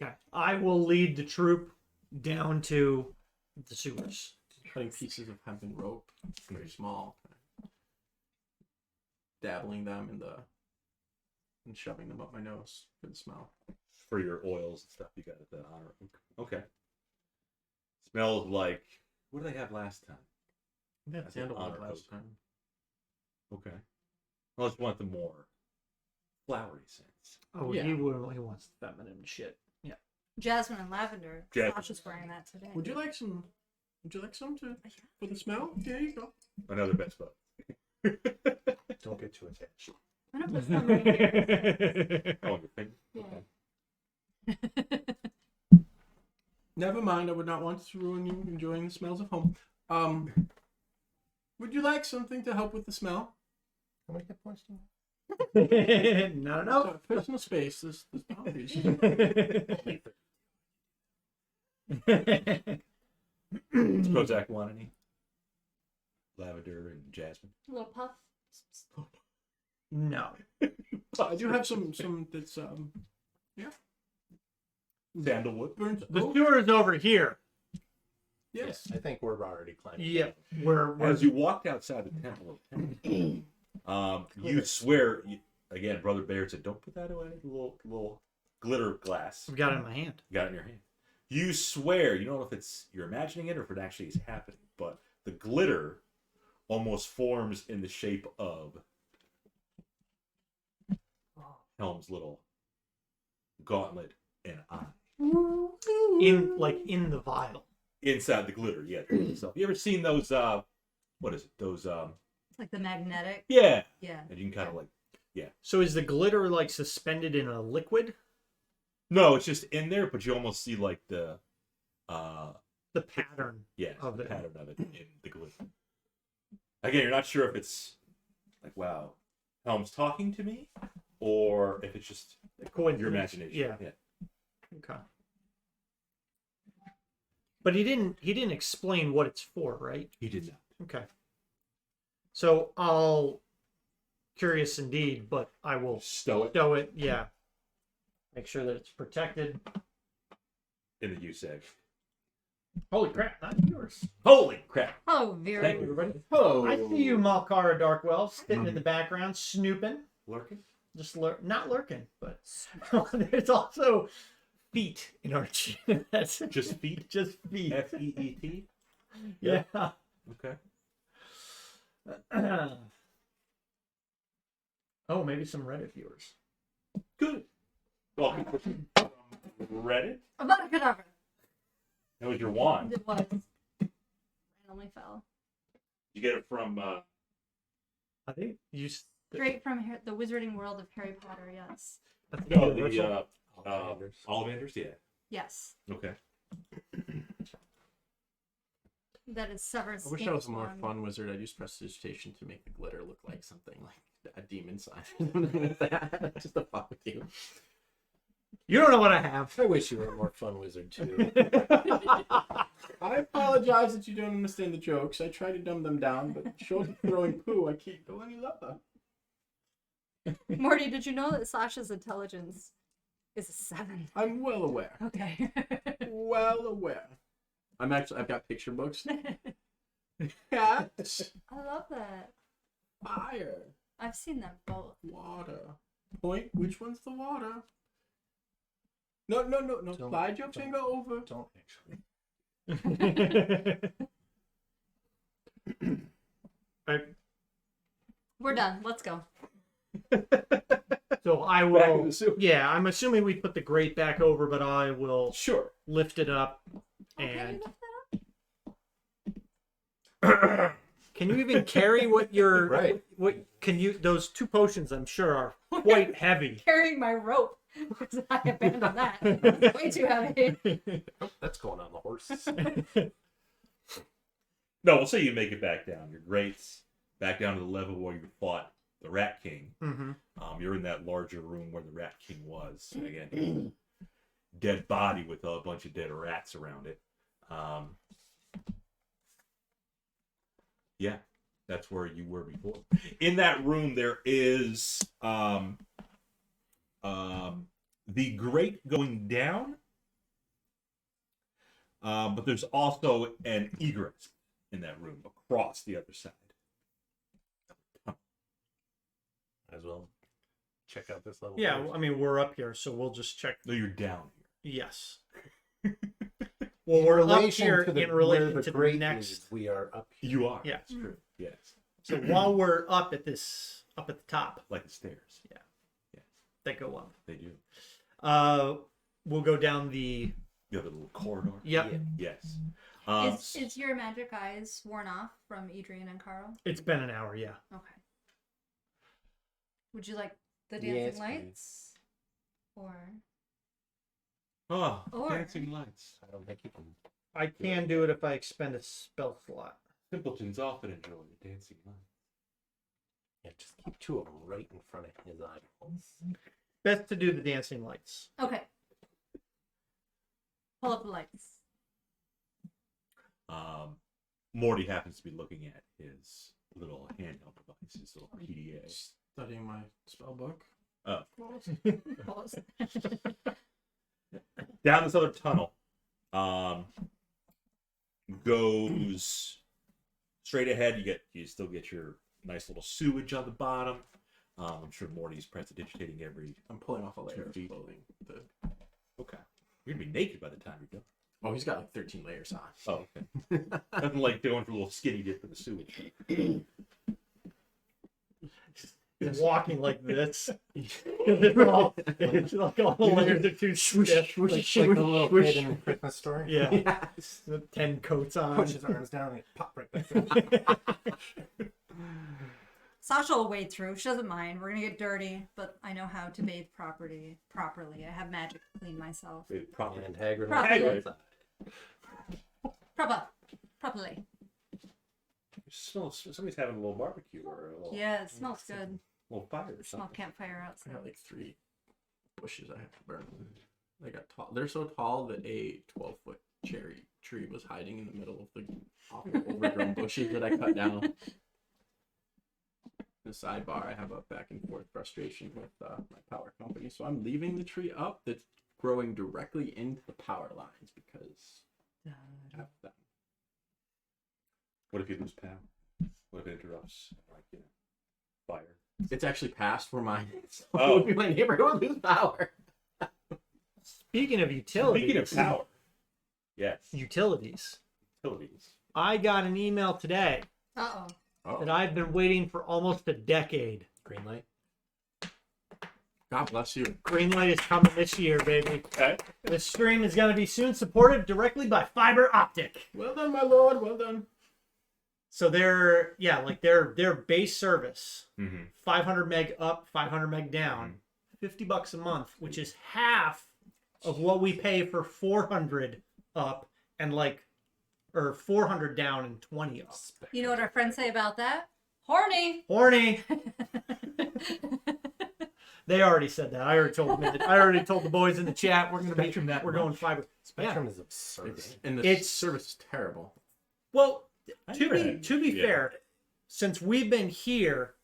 Speaker 2: Okay. I will lead the troop down to the sewers.
Speaker 5: Cutting pieces of hempen rope, very small, dabbling them in and shoving them up my nose for the smell.
Speaker 1: For your oils and stuff you got at the honor. Okay. Smells like, what did they have last time?
Speaker 5: Yeah,
Speaker 1: That's an
Speaker 5: sandalwood
Speaker 1: honor
Speaker 5: last
Speaker 1: oak.
Speaker 5: time.
Speaker 1: Okay. I just want the more flowery scents.
Speaker 2: Oh,
Speaker 5: Yeah.
Speaker 2: he wants feminine shit. Yeah.
Speaker 3: Jasmine and lavender.
Speaker 1: Jasmine.
Speaker 3: Sasha's wearing that today.
Speaker 5: Would you like some? Would you like some for the smell? There you go.
Speaker 1: Another best bud.
Speaker 4: Don't get too attached.
Speaker 3: I'm gonna put some right here.
Speaker 1: Oh, your finger?
Speaker 3: Yeah.
Speaker 1: Okay.
Speaker 5: Never mind. I would not want to ruin you enjoying the smells of home. Would you like something to help with the smell?
Speaker 4: How many hit points do you have?
Speaker 2: No.
Speaker 5: So, personal space. There's boundaries.
Speaker 1: Does Prozac want any? Lavender and jasmine.
Speaker 3: A little puff.
Speaker 2: No.
Speaker 5: I do have some that's
Speaker 1: Sandalwood.
Speaker 5: burnt
Speaker 2: The
Speaker 5: oak.
Speaker 2: sewer is over here.
Speaker 5: Yes.
Speaker 4: I think we're already climbing.
Speaker 2: Yeah. We're
Speaker 1: As you walked outside the temple of you swear, again, Brother Baird said, don't put that away. Little glitter glass.
Speaker 2: I've got it in my hand.
Speaker 1: You got it in your hand. You swear, you don't know if it's you're imagining it or if it actually is happening, but the glitter almost forms in the shape of Helm's little gauntlet and eye.
Speaker 2: In the vial.
Speaker 1: Inside the glitter, yeah. So, you ever seen those, what is it? Those,
Speaker 3: Like the magnetic.
Speaker 1: yeah.
Speaker 3: Yeah.
Speaker 1: And you can kind of like,
Speaker 2: So is the glitter like suspended in a liquid?
Speaker 1: no, it's just in there, but you almost see like the
Speaker 2: Pattern.
Speaker 1: yeah,
Speaker 2: Of
Speaker 1: the
Speaker 2: it.
Speaker 1: pattern of it in the glitter. Again, you're not sure if it's like, wow, Helm's talking to me, or if it's just
Speaker 2: coincidence.
Speaker 1: Your imagination.
Speaker 2: Yeah. Okay. But he didn't explain what it's for, right?
Speaker 1: He did not.
Speaker 2: Okay. So I'll curious indeed, but I will
Speaker 1: Stow it
Speaker 2: stow it. Yeah. Make sure that it's protected.
Speaker 1: in the USAG.
Speaker 2: Holy crap! Not yours.
Speaker 1: Holy crap!
Speaker 3: Oh, Vera.
Speaker 1: Thank you, everybody.
Speaker 5: Oh,
Speaker 2: I see you, Malkara Darkwell, sitting in the background, snooping.
Speaker 1: Lurking?
Speaker 2: Just not lurking, but there's also feet in our chin. That's
Speaker 1: Just feet?
Speaker 2: just feet.
Speaker 1: Feet?
Speaker 2: Yeah.
Speaker 1: Okay.
Speaker 2: Oh, maybe some Reddit viewers.
Speaker 1: Good. Welcome from Reddit.
Speaker 3: About a cadaver.
Speaker 1: That was your wand.
Speaker 3: It was. Randomly fell.
Speaker 1: You get it from
Speaker 2: I think you.
Speaker 3: Straight from the Wizarding World of Harry Potter, yes.
Speaker 1: the
Speaker 4: Ollivanders.
Speaker 1: Ollivanders? Yeah.
Speaker 3: Yes.
Speaker 1: Okay.
Speaker 3: That is Severus
Speaker 5: I wish I was a
Speaker 3: Snape's
Speaker 5: more
Speaker 3: wand.
Speaker 5: fun wizard. I'd use prestidigitation to make the glitter look like something like a demon sign or something like that. Just to fuck with you.
Speaker 2: You don't know what I have.
Speaker 4: I wish you were a more fun wizard too.
Speaker 5: I apologize that you don't understand the jokes. I try to dumb them down, but short of throwing poo, I keep going lower.
Speaker 3: Morty, did you know that Sasha's intelligence is a 7?
Speaker 5: I'm well aware.
Speaker 3: Okay.
Speaker 5: Well aware. I've got picture books. Cat,
Speaker 3: I love that.
Speaker 5: fire,
Speaker 3: I've seen them both.
Speaker 5: water. Point, which one's the water? No.
Speaker 4: Don't-
Speaker 5: Slide your
Speaker 4: don't-
Speaker 5: finger over.
Speaker 4: Don't actually.
Speaker 3: We're done. Let's go.
Speaker 2: So I
Speaker 1: Back in
Speaker 2: will.
Speaker 1: the soup.
Speaker 2: Yeah, I'm assuming we put the grate back over, but I will
Speaker 1: Sure.
Speaker 2: lift it up.
Speaker 3: Okay,
Speaker 2: And
Speaker 3: lift that up.
Speaker 2: can you even carry what you're
Speaker 4: Right.
Speaker 2: What can you? Those 2 potions, I'm sure, are quite heavy.
Speaker 3: Carrying my rope because I abandoned that. It's way too heavy.
Speaker 4: Oh, that's going on the horse.
Speaker 1: No, we'll say you make it back down. Your grates back down to the level where you fought the Rat King.
Speaker 2: Mm-hmm.
Speaker 1: You're in that larger room where the Rat King was. And again, dead body with a bunch of dead rats around it. Yeah, that's where you were before. In that room, there is the grate going down, but there's also an egress in that room across the other side.
Speaker 4: As well. Check out this level.
Speaker 2: Yeah,
Speaker 4: first.
Speaker 2: I mean we're up here, so we'll just check.
Speaker 1: No, you're down here.
Speaker 2: Yes. Well, we're up
Speaker 4: relation
Speaker 2: here
Speaker 4: to the-
Speaker 2: in
Speaker 4: where
Speaker 2: relation
Speaker 4: the
Speaker 2: to the
Speaker 4: grate
Speaker 2: next.
Speaker 4: is, we are up here.
Speaker 1: You are.
Speaker 2: Yeah.
Speaker 1: That's true. Yes.
Speaker 2: So while we're up at the top
Speaker 1: Like the stairs.
Speaker 2: that go up,
Speaker 1: They do.
Speaker 2: we'll go down the.
Speaker 1: You have a little corridor.
Speaker 2: Yep.
Speaker 4: Yeah.
Speaker 1: Yes.
Speaker 3: Is your magic eyes worn off from Adrian and Carl?
Speaker 2: It's been an hour, yeah.
Speaker 3: Okay. Would you like the
Speaker 4: Yes,
Speaker 3: dancing
Speaker 4: please.
Speaker 3: lights? Or
Speaker 1: Oh, dancing lights.
Speaker 4: I don't think you can.
Speaker 2: I can do it if I expend a spell slot.
Speaker 1: Simpletons often enjoy the dancing lights.
Speaker 4: Yeah, just keep 2 of them right in front of his eyeballs.
Speaker 2: Best to do the dancing lights.
Speaker 3: okay. Pull up the lights.
Speaker 1: Morty happens to be looking at his little handheld device, his little PDA.
Speaker 5: Studying my spell book.
Speaker 3: Close.
Speaker 1: Down this other tunnel goes straight ahead. You still get your nice little sewage on the bottom. I'm sure Morty's prestidigitating every.
Speaker 5: I'm pulling off a layer
Speaker 1: 2
Speaker 5: of
Speaker 1: feet.
Speaker 5: clothing.
Speaker 1: Okay, you're gonna be naked by the time you're done.
Speaker 5: Oh, he's got like 13 layers on.
Speaker 1: Oh, okay. Nothing like going for a little skinny dip for the sewage.
Speaker 2: He's walking like this. It's like all the layers are too stiff.
Speaker 4: Like the little kid in the Christmas story.
Speaker 2: Yeah.
Speaker 5: Yes.
Speaker 2: 10 coats on.
Speaker 4: Push his arms down and pop right back up.
Speaker 3: Sasha will wade through. She doesn't mind. We're gonna get dirty, but I know how to bathe properly. I have magic to clean myself.
Speaker 1: Proper.
Speaker 4: And Hagrid.
Speaker 3: Probably. Properly.
Speaker 1: Somebody's having a little barbecue or a little,
Speaker 3: Yeah, it smells good.
Speaker 1: little fire or
Speaker 3: Small
Speaker 1: something.
Speaker 3: campfire
Speaker 5: I
Speaker 3: outside.
Speaker 5: got like 3 bushes I have to burn. They got tall. They're so tall that a 12-foot cherry tree was hiding in the middle of the awful overgrown bushes that I cut down. In the sidebar, I have a back and forth frustration with my power company, so I'm leaving the tree up that's growing directly into the power lines because I have them.
Speaker 1: What if you lose power? What if it interrupts, fire?
Speaker 5: It's actually past where mine is.
Speaker 1: Oh.
Speaker 5: My neighbor would lose power.
Speaker 2: Speaking of utilities,
Speaker 1: Speaking of power, yes,
Speaker 2: utilities,
Speaker 1: utilities.
Speaker 2: I got an email today
Speaker 3: Uh-oh.
Speaker 2: that I've been waiting for almost a decade.
Speaker 4: Green light.
Speaker 5: God bless you.
Speaker 2: Green light is coming this year, baby.
Speaker 1: Okay.
Speaker 2: This stream is going to be soon supported directly by fiber optic.
Speaker 5: Well done, my lord. Well done.
Speaker 2: So their base service,
Speaker 1: Mm-hmm.
Speaker 2: 500 meg up, 500 meg down, $50 a month, which is half of what we pay for 400 up and or 400 down and 20 up.
Speaker 3: You know what our friends say about that? Horny.
Speaker 2: Horny. They already said that. I already told the boys in the chat we're going fiber.
Speaker 4: Spectrum is absurd.
Speaker 5: And the service is terrible.
Speaker 2: Well,
Speaker 1: never
Speaker 2: to be
Speaker 1: yeah.
Speaker 2: fair, since we've been here,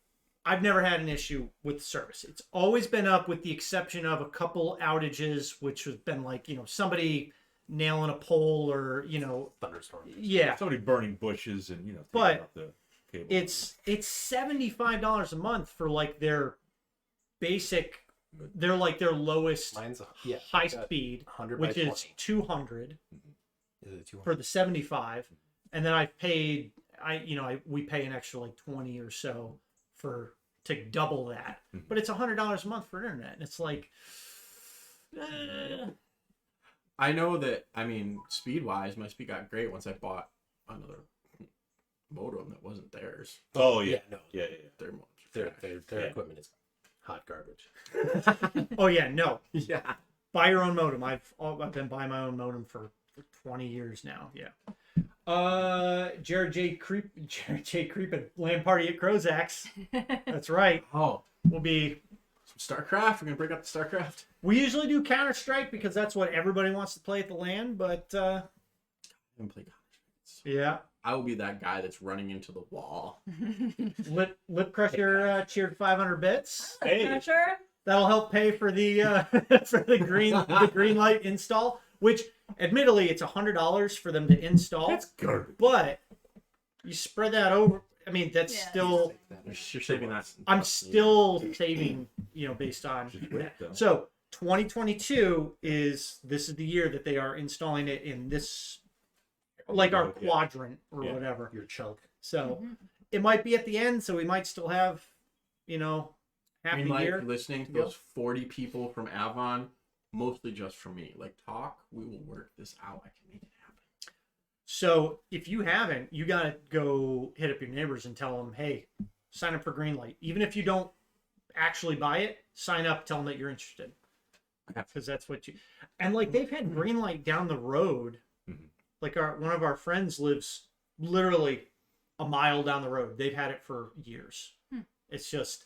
Speaker 2: I've never had an issue with service. It's always been up, with the exception of a couple outages, which has been somebody nailing a pole or
Speaker 4: Thunderstorm.
Speaker 2: yeah.
Speaker 1: Somebody burning bushes and taking
Speaker 2: But
Speaker 1: out the cable.
Speaker 2: It's $75 a month for their basic. They're their lowest
Speaker 4: Mine's
Speaker 2: high speed,
Speaker 4: 100
Speaker 2: which
Speaker 4: by 20.
Speaker 2: is 200
Speaker 4: Is it 200?
Speaker 2: for the 75, and then I've paid we pay an extra 20 or so to double that, but it's $100 a month for internet, and it's
Speaker 5: I know that, speed-wise, my speed got great once I bought another modem that wasn't theirs.
Speaker 1: oh yeah,
Speaker 4: no.
Speaker 1: yeah.
Speaker 5: Their modems
Speaker 4: Their
Speaker 1: Yeah.
Speaker 4: equipment is hot garbage.
Speaker 2: oh yeah, no,
Speaker 5: yeah.
Speaker 2: buy your own modem. I've been buying my own modem for 20 years now. Yeah. Jared J. Creep at Land Party at Crozak's. That's right.
Speaker 5: Oh,
Speaker 2: We'll be.
Speaker 5: some StarCraft. We're gonna break up the StarCraft.
Speaker 2: We usually do Counter-Strike because that's what everybody wants to play at the LAN. But
Speaker 5: I'm gonna play Counter-Strike.
Speaker 2: yeah,
Speaker 5: I will be that guy that's running into the wall.
Speaker 2: Lip Crusher cheered 500 bits.
Speaker 1: Hey,
Speaker 3: Sure.
Speaker 2: That'll help pay for the for the green light install, which admittedly it's $100 for them to install.
Speaker 1: that's garbage.
Speaker 2: But you spread that over. I mean, that's
Speaker 3: Yeah.
Speaker 2: still.
Speaker 5: You're saving that.
Speaker 2: I'm still saving, based on
Speaker 1: Which is great, though.
Speaker 2: So 2022 is the year that they are installing it in this, our
Speaker 1: Yeah.
Speaker 2: quadrant or
Speaker 1: Yeah.
Speaker 2: whatever.
Speaker 4: Your chunk.
Speaker 2: So
Speaker 3: Mhm.
Speaker 2: it might be at the end, so we might still have, half the
Speaker 5: Greenlight,
Speaker 2: year.
Speaker 5: listening to
Speaker 2: Yep.
Speaker 5: those 40 people from Avon, mostly just for me. Talk. We will work this out. I can make it happen.
Speaker 2: So if you haven't, you gotta go hit up your neighbors and tell them, hey, sign up for Greenlight. Even if you don't actually buy it, sign up, tell them that you're interested. Because that's what you. And they've had Greenlight down the road.
Speaker 1: Mhm.
Speaker 2: One of our friends lives literally a mile down the road. They've had it for years. It's just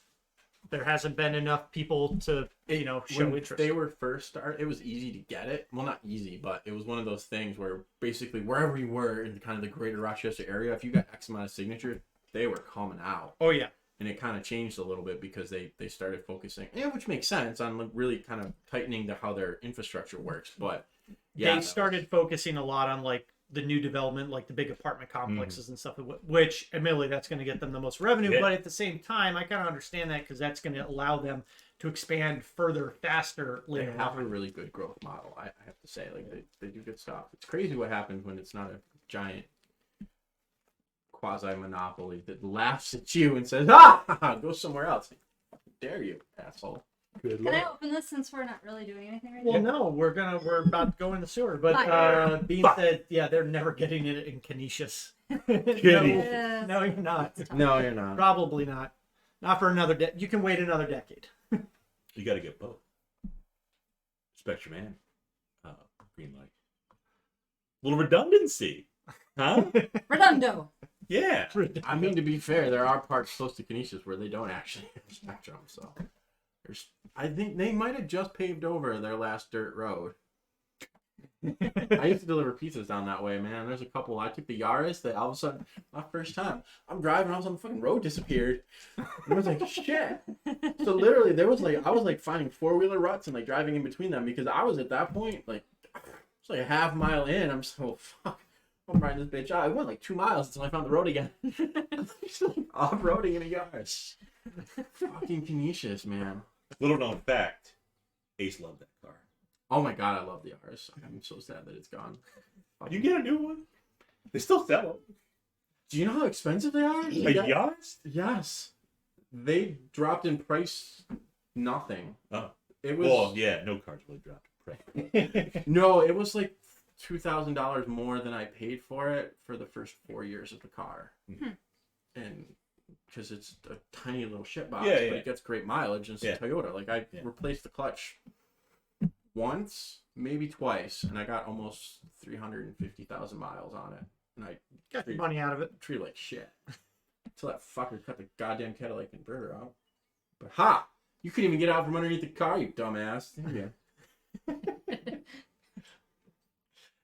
Speaker 2: there hasn't been enough people to show
Speaker 5: When
Speaker 2: interest.
Speaker 5: they were first started, it was easy to get it. Well, not easy, but it was one of those things where basically wherever you were in kind of the greater Rochester area, if you got X amount of signatures, they were coming out.
Speaker 2: Oh yeah.
Speaker 5: And it kind of changed a little bit because they started focusing, which makes sense, on really kind of tightening how their infrastructure works. But yeah,
Speaker 2: They started focusing a lot on the new development, the big apartment complexes and stuff, which admittedly that's going to get them the most revenue.
Speaker 1: Yeah.
Speaker 2: But at the same time, I kind of understand that because that's going to allow them to expand further, faster
Speaker 5: they
Speaker 2: later
Speaker 5: have a
Speaker 2: on.
Speaker 5: really good growth model. I have to say, they do good stuff. It's crazy what happens when it's not a giant quasi monopoly that laughs at you and says, go somewhere else. How dare you, asshole.
Speaker 4: Good
Speaker 3: Can I open this since we're not really doing anything right
Speaker 2: Well,
Speaker 3: now?
Speaker 2: no, we're about to go in the sewer. But
Speaker 3: Fire.
Speaker 2: Bean said, yeah, they're never getting it in Canisius.
Speaker 1: Canisius.
Speaker 2: No, you're not.
Speaker 5: No, you're not.
Speaker 2: Probably not. Not for another decade. You can wait another decade.
Speaker 1: You got to get both. Spectrum and Greenlight. Little redundancy, huh?
Speaker 3: Redondo.
Speaker 1: Yeah.
Speaker 5: I mean, to be fair, there are parts close to Canisius where they don't actually have Spectrum, so I think they might have just paved over their last dirt road. I used to deliver pizzas down that way, man. There's a couple. I took the Yaris that all of a sudden, my first time, I'm driving, all of a sudden the fucking road disappeared. And I was like, shit. So literally, I was like finding 4-wheeler ruts and like driving in between them because I was at that point, like, it's like a half mile in. I'm just like, oh, fuck. I'm riding this bitch out. I went like 2 miles until I found the road again. Just like off-roading in a Yaris. Fucking Canisius, man.
Speaker 1: Little known fact, Ace loved that car.
Speaker 5: Oh my god, I love the Yaris. I'm so sad that it's gone.
Speaker 1: You get a new one? They still sell them.
Speaker 5: Do you know how expensive they are?
Speaker 1: A Yaris?
Speaker 5: Yes. They dropped in price nothing.
Speaker 1: Oh.
Speaker 5: It was
Speaker 1: Well, yeah, no cars really dropped in price.
Speaker 5: no, it was like $2,000 more than I paid for it for the first 4 years of the car. And because it's a tiny little shit box, but it gets great mileage and it's a Toyota. Like I replaced the clutch once, maybe twice, and I got almost 350,000 miles on it. And I
Speaker 2: Got the money out of it.
Speaker 5: treated like shit. Until that fucker cut the goddamn catalytic converter out. But ha! You couldn't even get out from underneath the car, you dumbass. Yeah.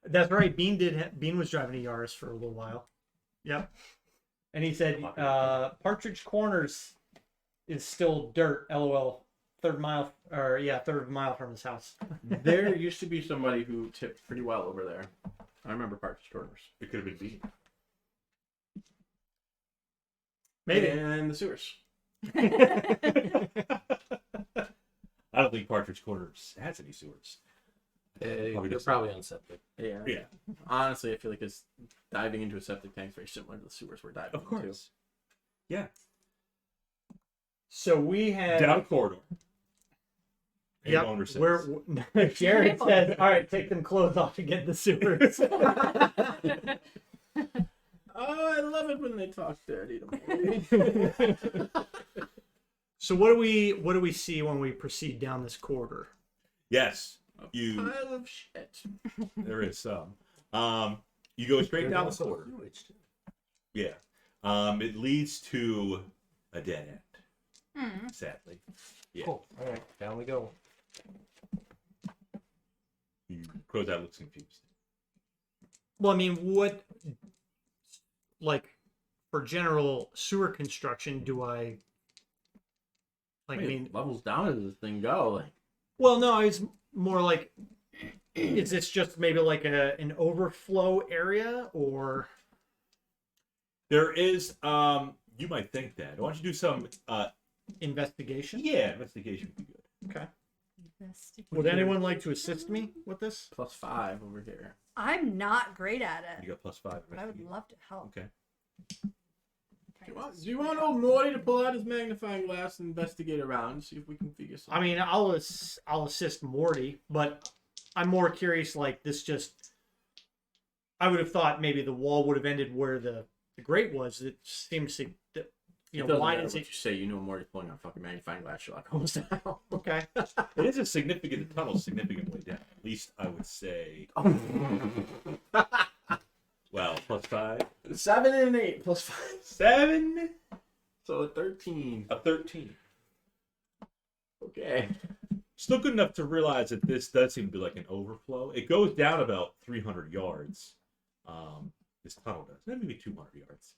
Speaker 2: That's right. Bean was driving a Yaris for a little while. Yep. And he said, Partridge Corners is still dirt. LOL. Third of a mile from his house.
Speaker 5: There used to be somebody who tipped pretty well over there. I remember Partridge Corners.
Speaker 1: It could have been beat.
Speaker 2: Maybe.
Speaker 5: And the sewers.
Speaker 1: I don't think Partridge Corners has any sewers.
Speaker 4: They're
Speaker 1: just-
Speaker 4: probably on septic.
Speaker 5: Yeah.
Speaker 1: Yeah,
Speaker 5: Honestly, I feel like it's diving into a septic tank is very similar to the sewers we're diving
Speaker 1: of course.
Speaker 5: into.
Speaker 1: Yeah.
Speaker 2: So we had.
Speaker 1: Down corridor.
Speaker 2: Yep.
Speaker 1: Owner says.
Speaker 2: Jared says, all right, take them clothes off and get in the sewers.
Speaker 5: Oh, I love it when they talk dirty to me.
Speaker 2: So what do we see when we proceed down this corridor?
Speaker 1: Yes.
Speaker 5: A
Speaker 1: You.
Speaker 5: pile of shit.
Speaker 1: There is some. You go straight down the corridor. Yeah. It leads to a dead end. Sadly. Yeah.
Speaker 4: Cool. All right, down we go.
Speaker 1: Crow's looks confused.
Speaker 2: Well, I mean, what, like, for general sewer construction, do I, like, I mean,
Speaker 5: levels down as this thing go. Like,
Speaker 2: well, no, it's more like, is this just maybe like an overflow area, or?
Speaker 1: There is. You might think that. Why don't you do some?
Speaker 2: Investigation?
Speaker 1: Yeah, investigation would be good.
Speaker 2: Okay. Would anyone like to assist me with this?
Speaker 5: +5 over here.
Speaker 3: I'm not great at
Speaker 1: You
Speaker 3: it,
Speaker 1: got +5.
Speaker 3: but I would love to help.
Speaker 1: Okay.
Speaker 5: Do you want old Morty to pull out his magnifying glass and investigate around and see if we can figure something?
Speaker 2: I mean, I'll assist Morty, but I'm more curious. Like this, I would have thought maybe the wall would have ended where the grate was. It seems to, why is
Speaker 5: what
Speaker 2: it?
Speaker 5: you say? You know Morty's pulling out fucking magnifying glass, Sherlock Holmes now.
Speaker 2: Okay.
Speaker 1: It is a significant tunnel, significant way down. At least I would say. Well, +5.
Speaker 5: 7 and an 8 +5.
Speaker 1: 7.
Speaker 5: So a 13.
Speaker 1: A 13.
Speaker 5: Okay.
Speaker 1: Still good enough to realize that this does seem to be like an overflow. It goes down about 300 yards. This tunnel does. Maybe 200 yards.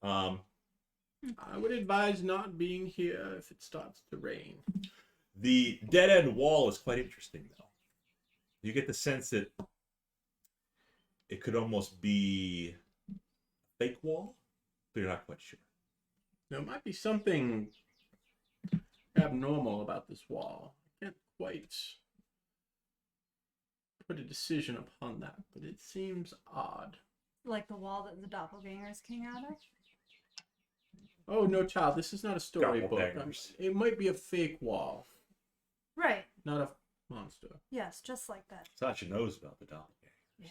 Speaker 5: I would advise not being here if it starts to rain.
Speaker 1: The dead end wall is quite interesting, though. You get the sense that it could almost be a fake wall, but you're not quite sure.
Speaker 5: There might be something abnormal about this wall. I can't quite put a decision upon that, but it seems odd.
Speaker 3: Like the wall that the doppelgangers came out of.
Speaker 5: Oh, no, child, this is not a storybook.
Speaker 1: Doppelgangers.
Speaker 5: It might be a fake wall,
Speaker 3: Right.
Speaker 5: not a monster.
Speaker 3: Yes, just like that.
Speaker 1: Sasha knows about the doppelganger.
Speaker 3: Yeah.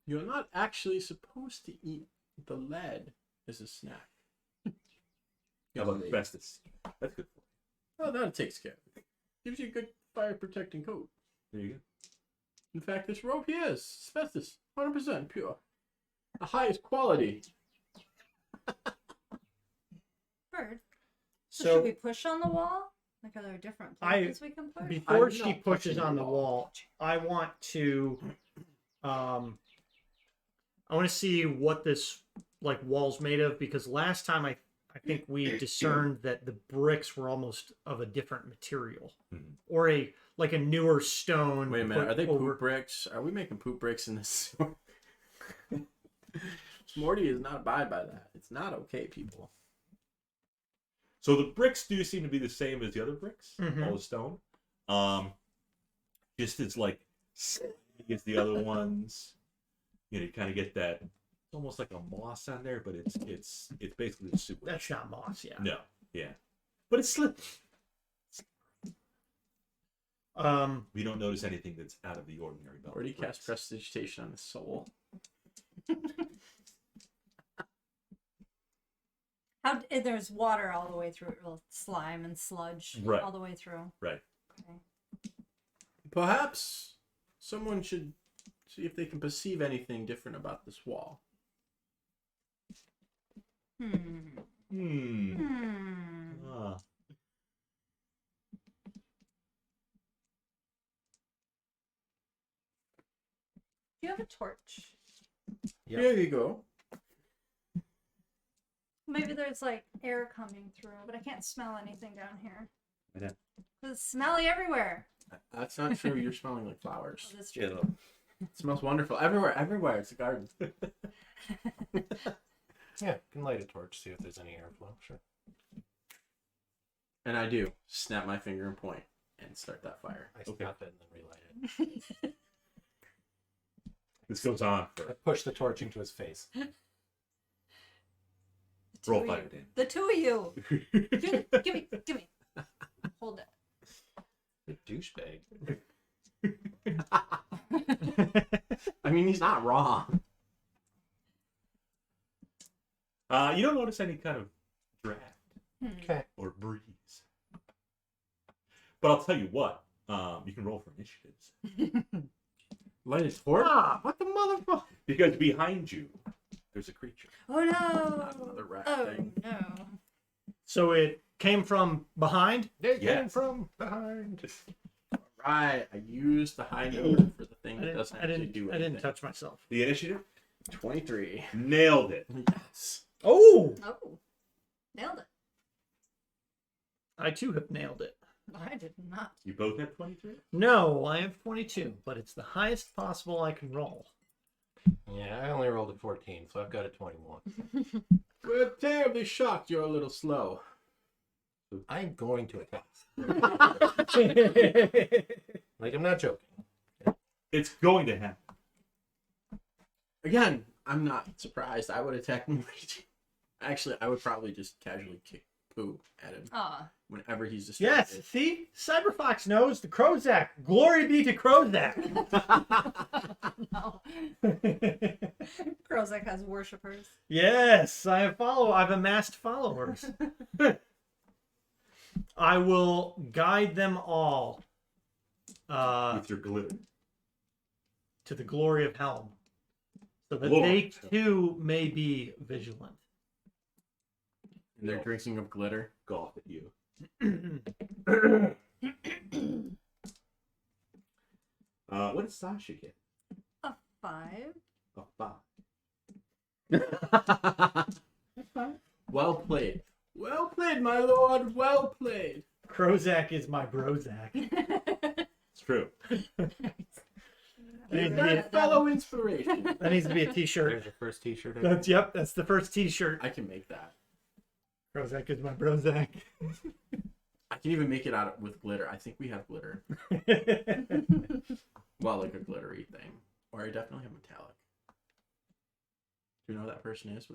Speaker 5: You're not actually supposed to eat the lead as a snack.
Speaker 1: How about asbestos? That's good for
Speaker 5: Oh, that takes care of it. Gives you a good fire protecting coat.
Speaker 1: you. There you go.
Speaker 5: In fact, this rope here is asbestos, 100% pure. The highest quality.
Speaker 3: Bird. So,
Speaker 2: So
Speaker 3: should we push on the wall? Like, are there different places we can push?
Speaker 2: before
Speaker 5: I'm
Speaker 2: she
Speaker 5: not
Speaker 2: pushes
Speaker 5: touching
Speaker 2: on
Speaker 5: the
Speaker 2: the
Speaker 5: wall.
Speaker 2: wall, I want to see what this like wall's made of, because last time I think we discerned that the bricks were almost of a different material, or a newer stone.
Speaker 5: Wait a minute,
Speaker 2: put
Speaker 5: are they
Speaker 2: over-
Speaker 5: poop bricks? Are we making poop bricks in this? Morty does not abide by that. It's not okay, people.
Speaker 1: So the bricks do seem to be the same as the other bricks,
Speaker 2: Mhm.
Speaker 1: all the stone. Just as like as the other ones. You know, you kind of get that. It's almost like a moss on there, but it's basically the sewage.
Speaker 2: That's not moss, yeah.
Speaker 1: No, yeah, but it's slippery. We don't notice anything that's out of the ordinary. About
Speaker 5: Already
Speaker 1: the bricks.
Speaker 5: cast prestidigitation on the soul.
Speaker 3: There's water all the way through, well, slime and sludge
Speaker 1: Right.
Speaker 3: all the way through.
Speaker 1: Right.
Speaker 3: Okay.
Speaker 5: Perhaps someone should see if they can perceive anything different about this wall.
Speaker 3: Hmm.
Speaker 1: Ah.
Speaker 3: Do you have a torch?
Speaker 4: Yep.
Speaker 5: Here you go.
Speaker 3: Maybe there's like air coming through, but I can't smell anything down here.
Speaker 1: I know.
Speaker 3: It's smelly everywhere.
Speaker 5: That's not true. You're smelling like flowers.
Speaker 3: Oh, that's true.
Speaker 5: It smells wonderful. Everywhere. It's a garden.
Speaker 4: Yeah, you can light a torch, see if there's any airflow. Sure.
Speaker 5: And I do. Snap my finger and point and start that fire.
Speaker 4: I stop it and then relight it.
Speaker 1: This goes on
Speaker 4: I
Speaker 1: for
Speaker 4: push the torch into his face.
Speaker 3: The
Speaker 1: roll
Speaker 3: two of
Speaker 1: fire,
Speaker 3: you.
Speaker 1: Dan.
Speaker 3: The two of you. Give me. Hold it.
Speaker 4: You douchebag.
Speaker 5: I mean, he's not wrong.
Speaker 1: You don't notice any kind of draft
Speaker 4: Okay.
Speaker 1: or breeze. But I'll tell you what, you can roll for initiatives.
Speaker 5: Light a torch? What the motherfucker?
Speaker 1: Because behind you, there's a creature.
Speaker 3: Oh no!
Speaker 5: Not another rat
Speaker 3: Oh
Speaker 5: thing.
Speaker 3: no!
Speaker 2: So it came from behind.
Speaker 4: They
Speaker 1: Yes.
Speaker 4: came from behind.
Speaker 5: Right. I used the high note for the thing
Speaker 2: I
Speaker 5: that
Speaker 2: didn't.
Speaker 5: doesn't
Speaker 2: I
Speaker 5: actually
Speaker 2: didn't.
Speaker 5: do
Speaker 2: I
Speaker 5: anything.
Speaker 2: didn't touch myself.
Speaker 1: The initiative?
Speaker 5: 23.
Speaker 1: Nailed it.
Speaker 5: Yes.
Speaker 2: Oh,
Speaker 3: Oh, nailed it.
Speaker 2: I too have nailed it.
Speaker 3: I did not.
Speaker 1: You both have 23?
Speaker 2: No, I have 22, but it's the highest possible I can roll.
Speaker 4: Yeah, I only rolled a 14, so I've got a 21.
Speaker 5: We're terribly shocked you're a little slow.
Speaker 4: I'm going to attack. Like, I'm not joking.
Speaker 1: It's going to happen.
Speaker 5: Again, I'm not surprised. I would attack Morty. Actually, I would probably just casually kick poo at him
Speaker 3: Ah,
Speaker 5: whenever he's
Speaker 2: Yes,
Speaker 5: distracted.
Speaker 2: see? Cyberfox knows the Krozak. Glory be to Krozak.
Speaker 3: no. Krozak has worshippers.
Speaker 2: Yes, I've amassed followers. I will guide them all
Speaker 1: With your glitter.
Speaker 2: to the glory of Helm, so that
Speaker 1: Glory.
Speaker 2: they too may be vigilant.
Speaker 5: And they're drinking of glitter.
Speaker 1: Golf at you. What did Sasha get?
Speaker 3: A 5.
Speaker 1: A 5.
Speaker 5: Well played. Well played, my lord. Well played.
Speaker 2: Krozak is my brozak.
Speaker 1: It's true.
Speaker 2: That needs to be
Speaker 5: That fellow inspiration.
Speaker 2: that needs to be a T-shirt.
Speaker 4: There's your first t-shirt.
Speaker 2: That's the first T-shirt.
Speaker 5: I can make that.
Speaker 2: Krozak is my brozak.
Speaker 5: I can even make it out with glitter. I think we have glitter. Well, like a glittery thing. Or I definitely have metallic. Do you know who that person is?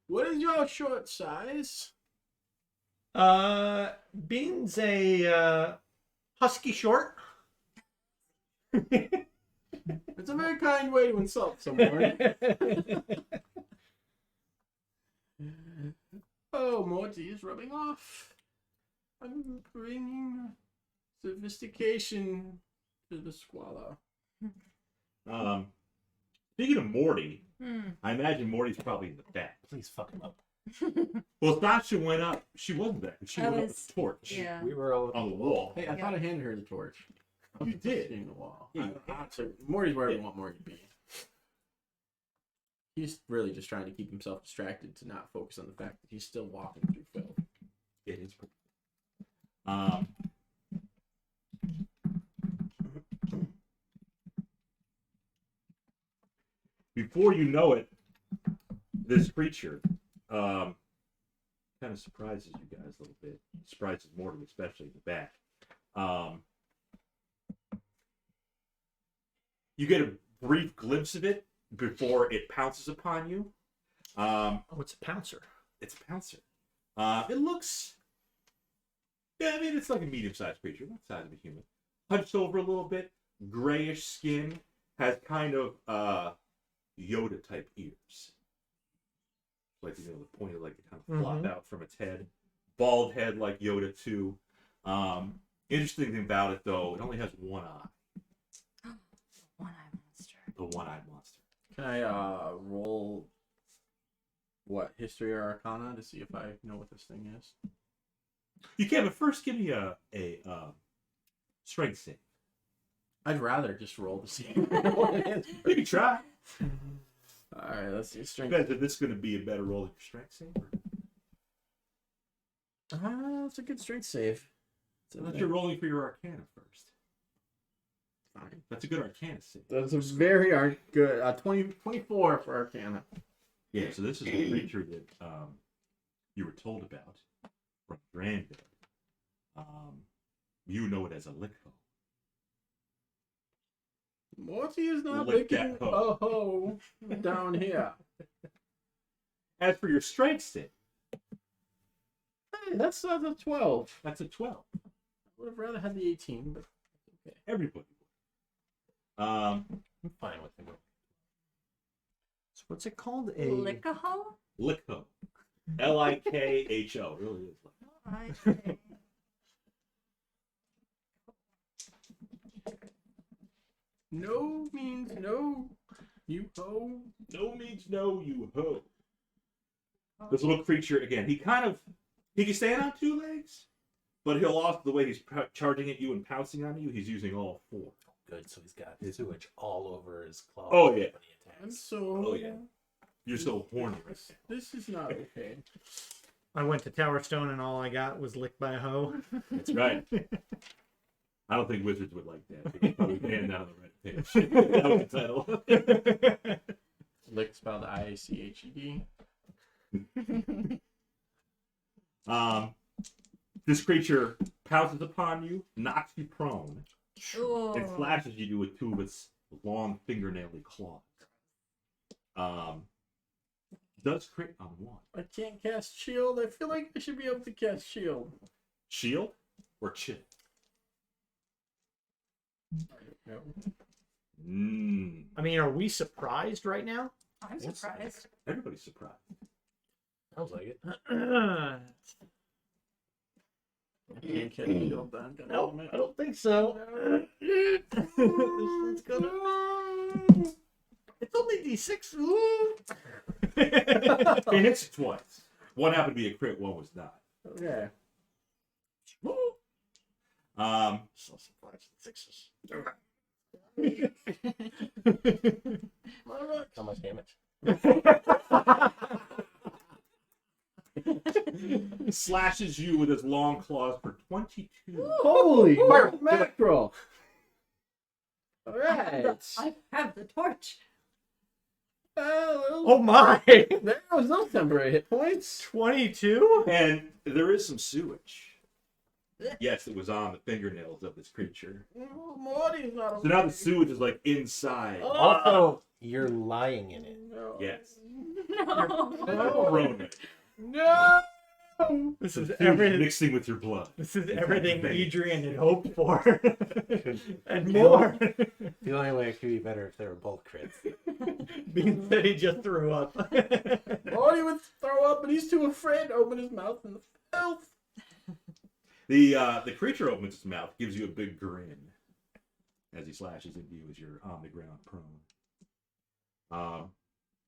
Speaker 5: What is your short size?
Speaker 2: Bean's a husky short.
Speaker 5: It's a very kind way to insult someone. Oh, Morty is rubbing off. I'm bringing sophistication to the squalor.
Speaker 1: Speaking of Morty, I imagine Morty's probably in the back.
Speaker 4: Please fuck him up.
Speaker 1: Well, Sasha went up. She wasn't back. She went up with the torch
Speaker 3: Yeah.
Speaker 4: We were all
Speaker 1: on the wall.
Speaker 5: Hey, I thought I handed her the torch.
Speaker 1: You did.
Speaker 5: In the wall.
Speaker 1: Yeah,
Speaker 5: Morty's where we want Morty to be. He's really just trying to keep himself distracted to not focus on the fact that he's still walking through filth.
Speaker 1: It is. Before you know it, this creature kind of surprises you guys a little bit. Surprises Morty, especially in the back. You get a brief glimpse of it before it pounces upon you.
Speaker 2: Oh, it's a pouncer.
Speaker 1: It's a pouncer. It looks... Yeah, I mean, it's like a medium-sized creature, not the size of a human. Hunched over a little bit, grayish skin, has kind of Yoda-type ears. Like, you know, the pointed, like, they kind of flop out from its head. Bald head like Yoda, too. Interesting thing about it, though, it only has one eye.
Speaker 3: One-eyed monster.
Speaker 1: The one-eyed monster.
Speaker 5: Can I roll what, history or arcana to see if I know what this thing is?
Speaker 1: You can, but first give me a strength save.
Speaker 5: I'd rather just roll to see what it is.
Speaker 1: You can try.
Speaker 5: Alright, let's see. Strength.
Speaker 1: Depends if this is going to be a better roll than your strength save.
Speaker 5: It's a good strength save.
Speaker 1: Unless you're rolling for your arcana first.
Speaker 5: Fine.
Speaker 1: That's a good arcana save.
Speaker 5: That's a very good. 24 for arcana.
Speaker 1: Yeah, so this is a creature that you were told about from Dranved. You know it as a lickho.
Speaker 5: Morty is not
Speaker 1: Lick
Speaker 5: licking
Speaker 1: that
Speaker 5: a hoe down here.
Speaker 1: As for your strength save,
Speaker 5: Hey, that's a 12.
Speaker 1: that's a 12.
Speaker 5: I would have rather had the 18, but okay.
Speaker 1: Everybody would.
Speaker 4: I'm fine with him.
Speaker 2: So what's it called? A
Speaker 3: Lickaho?
Speaker 1: Lickho. Likho. It really is.
Speaker 5: No means no. You hoe.
Speaker 1: No means no, you ho. This little creature, again, he can stand on two legs, but he'll also, the way he's charging at you and pouncing on you, he's using all four.
Speaker 4: Good, so he's got sewage all over his claw.
Speaker 1: Oh, yeah.
Speaker 4: When he
Speaker 5: I'm
Speaker 4: attacks.
Speaker 5: so.
Speaker 1: Oh, yeah. You're so horny right now.
Speaker 5: This is not okay.
Speaker 2: I went to Towerstone and all I got was licked by a hoe.
Speaker 1: That's right. I don't think wizards would like that. They could probably ban that on the Reddit page. That was the title.
Speaker 5: Lick spelled IACHED.
Speaker 1: This creature pounces upon you, knocks you prone,
Speaker 3: Ooh.
Speaker 1: and slashes you with two of its long fingernaily claws. Does crit on one.
Speaker 5: I can't cast shield. I feel like I should be able to cast shield.
Speaker 1: Shield or chill?
Speaker 5: No.
Speaker 2: I mean, are we surprised right now?
Speaker 3: I'm surprised.
Speaker 1: Everybody's surprised.
Speaker 4: Sounds like it.
Speaker 5: I can't cast shield then.
Speaker 2: No, I don't think so. This one's gonna... It's only D6. Ooh.
Speaker 1: It hits twice. One happened to be a crit, one was not.
Speaker 5: Okay.
Speaker 2: So surprised. Sixes.
Speaker 4: How much damage?
Speaker 1: Slashes you with his long claws for 22.
Speaker 5: Holy
Speaker 4: Perfect.
Speaker 5: mackerel!
Speaker 3: I
Speaker 5: Alright.
Speaker 3: have the torch.
Speaker 2: Oh my!
Speaker 5: There was no temporary hit points.
Speaker 2: 22?
Speaker 1: And there is some sewage. Yes, it was on the fingernails of this creature.
Speaker 5: Oh, Morty's not
Speaker 1: So now the sewage is like inside.
Speaker 4: Also, you're lying in it.
Speaker 5: No.
Speaker 1: Yes.
Speaker 3: No.
Speaker 1: Corona.
Speaker 5: No!
Speaker 2: This is
Speaker 1: Sewage
Speaker 2: everything.
Speaker 1: mixing with your blood.
Speaker 2: This is everything
Speaker 1: Veins.
Speaker 2: Adrian had hoped for, and more.
Speaker 4: The only way it could be better if they were both crits.
Speaker 2: Being that he just threw up.
Speaker 5: Morty would throw up, but he's too afraid to open his mouth in the filth.
Speaker 1: The creature opens its mouth, gives you a big grin as he slashes into you as you're on the ground prone.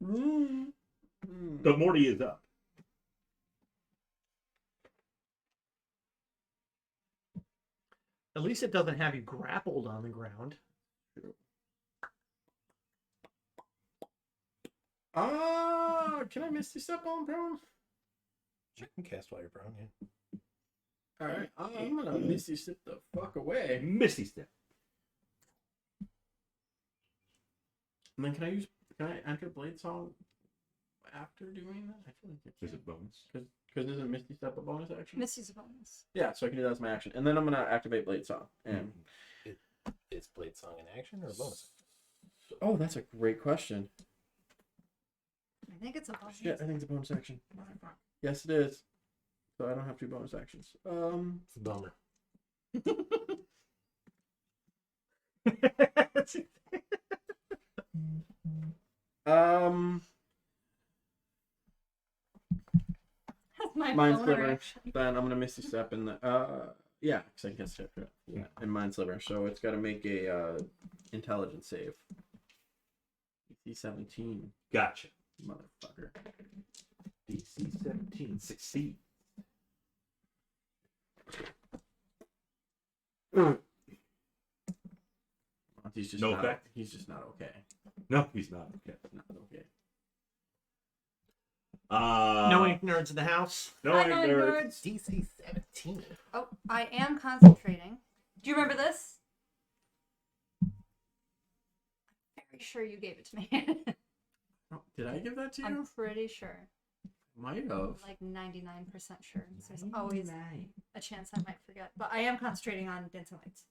Speaker 1: So Morty is up.
Speaker 2: At least it doesn't have you grappled on the ground.
Speaker 5: Can I Misty Step while I'm prone?
Speaker 4: You can cast while you're prone, yeah.
Speaker 5: Alright, I'm gonna Misty Step the fuck away.
Speaker 1: Misty Step.
Speaker 5: And then can I enter Blade Song after doing that? I feel like it's
Speaker 1: There's a bonus.
Speaker 5: because isn't Misty Step a bonus action?
Speaker 3: Misty's a bonus.
Speaker 5: Yeah, so I can do that as my action. And then I'm gonna activate Blade Song. And
Speaker 4: Is Blade Song an action or a bonus?
Speaker 5: oh, that's a great question.
Speaker 3: I think it's a bonus.
Speaker 5: Shit, I think it's a bonus action. Yes, it is. So I don't have 2 bonus actions.
Speaker 4: It's a bummer.
Speaker 3: That's my
Speaker 5: Mind
Speaker 3: boner
Speaker 5: Sliver.
Speaker 3: action.
Speaker 5: Then I'm gonna Misty Step in the yeah, because I can step yeah, in Mind Sliver. So it's got to make a intelligence save. DC 17,
Speaker 1: Gotcha.
Speaker 5: motherfucker.
Speaker 1: DC 17. Succeed.
Speaker 5: He's just
Speaker 1: No
Speaker 5: not.
Speaker 1: effect.
Speaker 5: He's just not okay.
Speaker 1: No, he's not. Okay.
Speaker 5: Not okay.
Speaker 2: Knowing nerds in the house.
Speaker 1: Knowing
Speaker 3: Hi,
Speaker 1: nerds.
Speaker 3: nerds.
Speaker 4: DC 17.
Speaker 3: Oh, I am concentrating. Do you remember this? I'm very sure you gave it to me.
Speaker 5: Oh, did I give that to you?
Speaker 3: I'm pretty sure.
Speaker 5: Might have.
Speaker 3: Like 99% sure. So there's always a chance I might forget. But I am concentrating on dancing lights.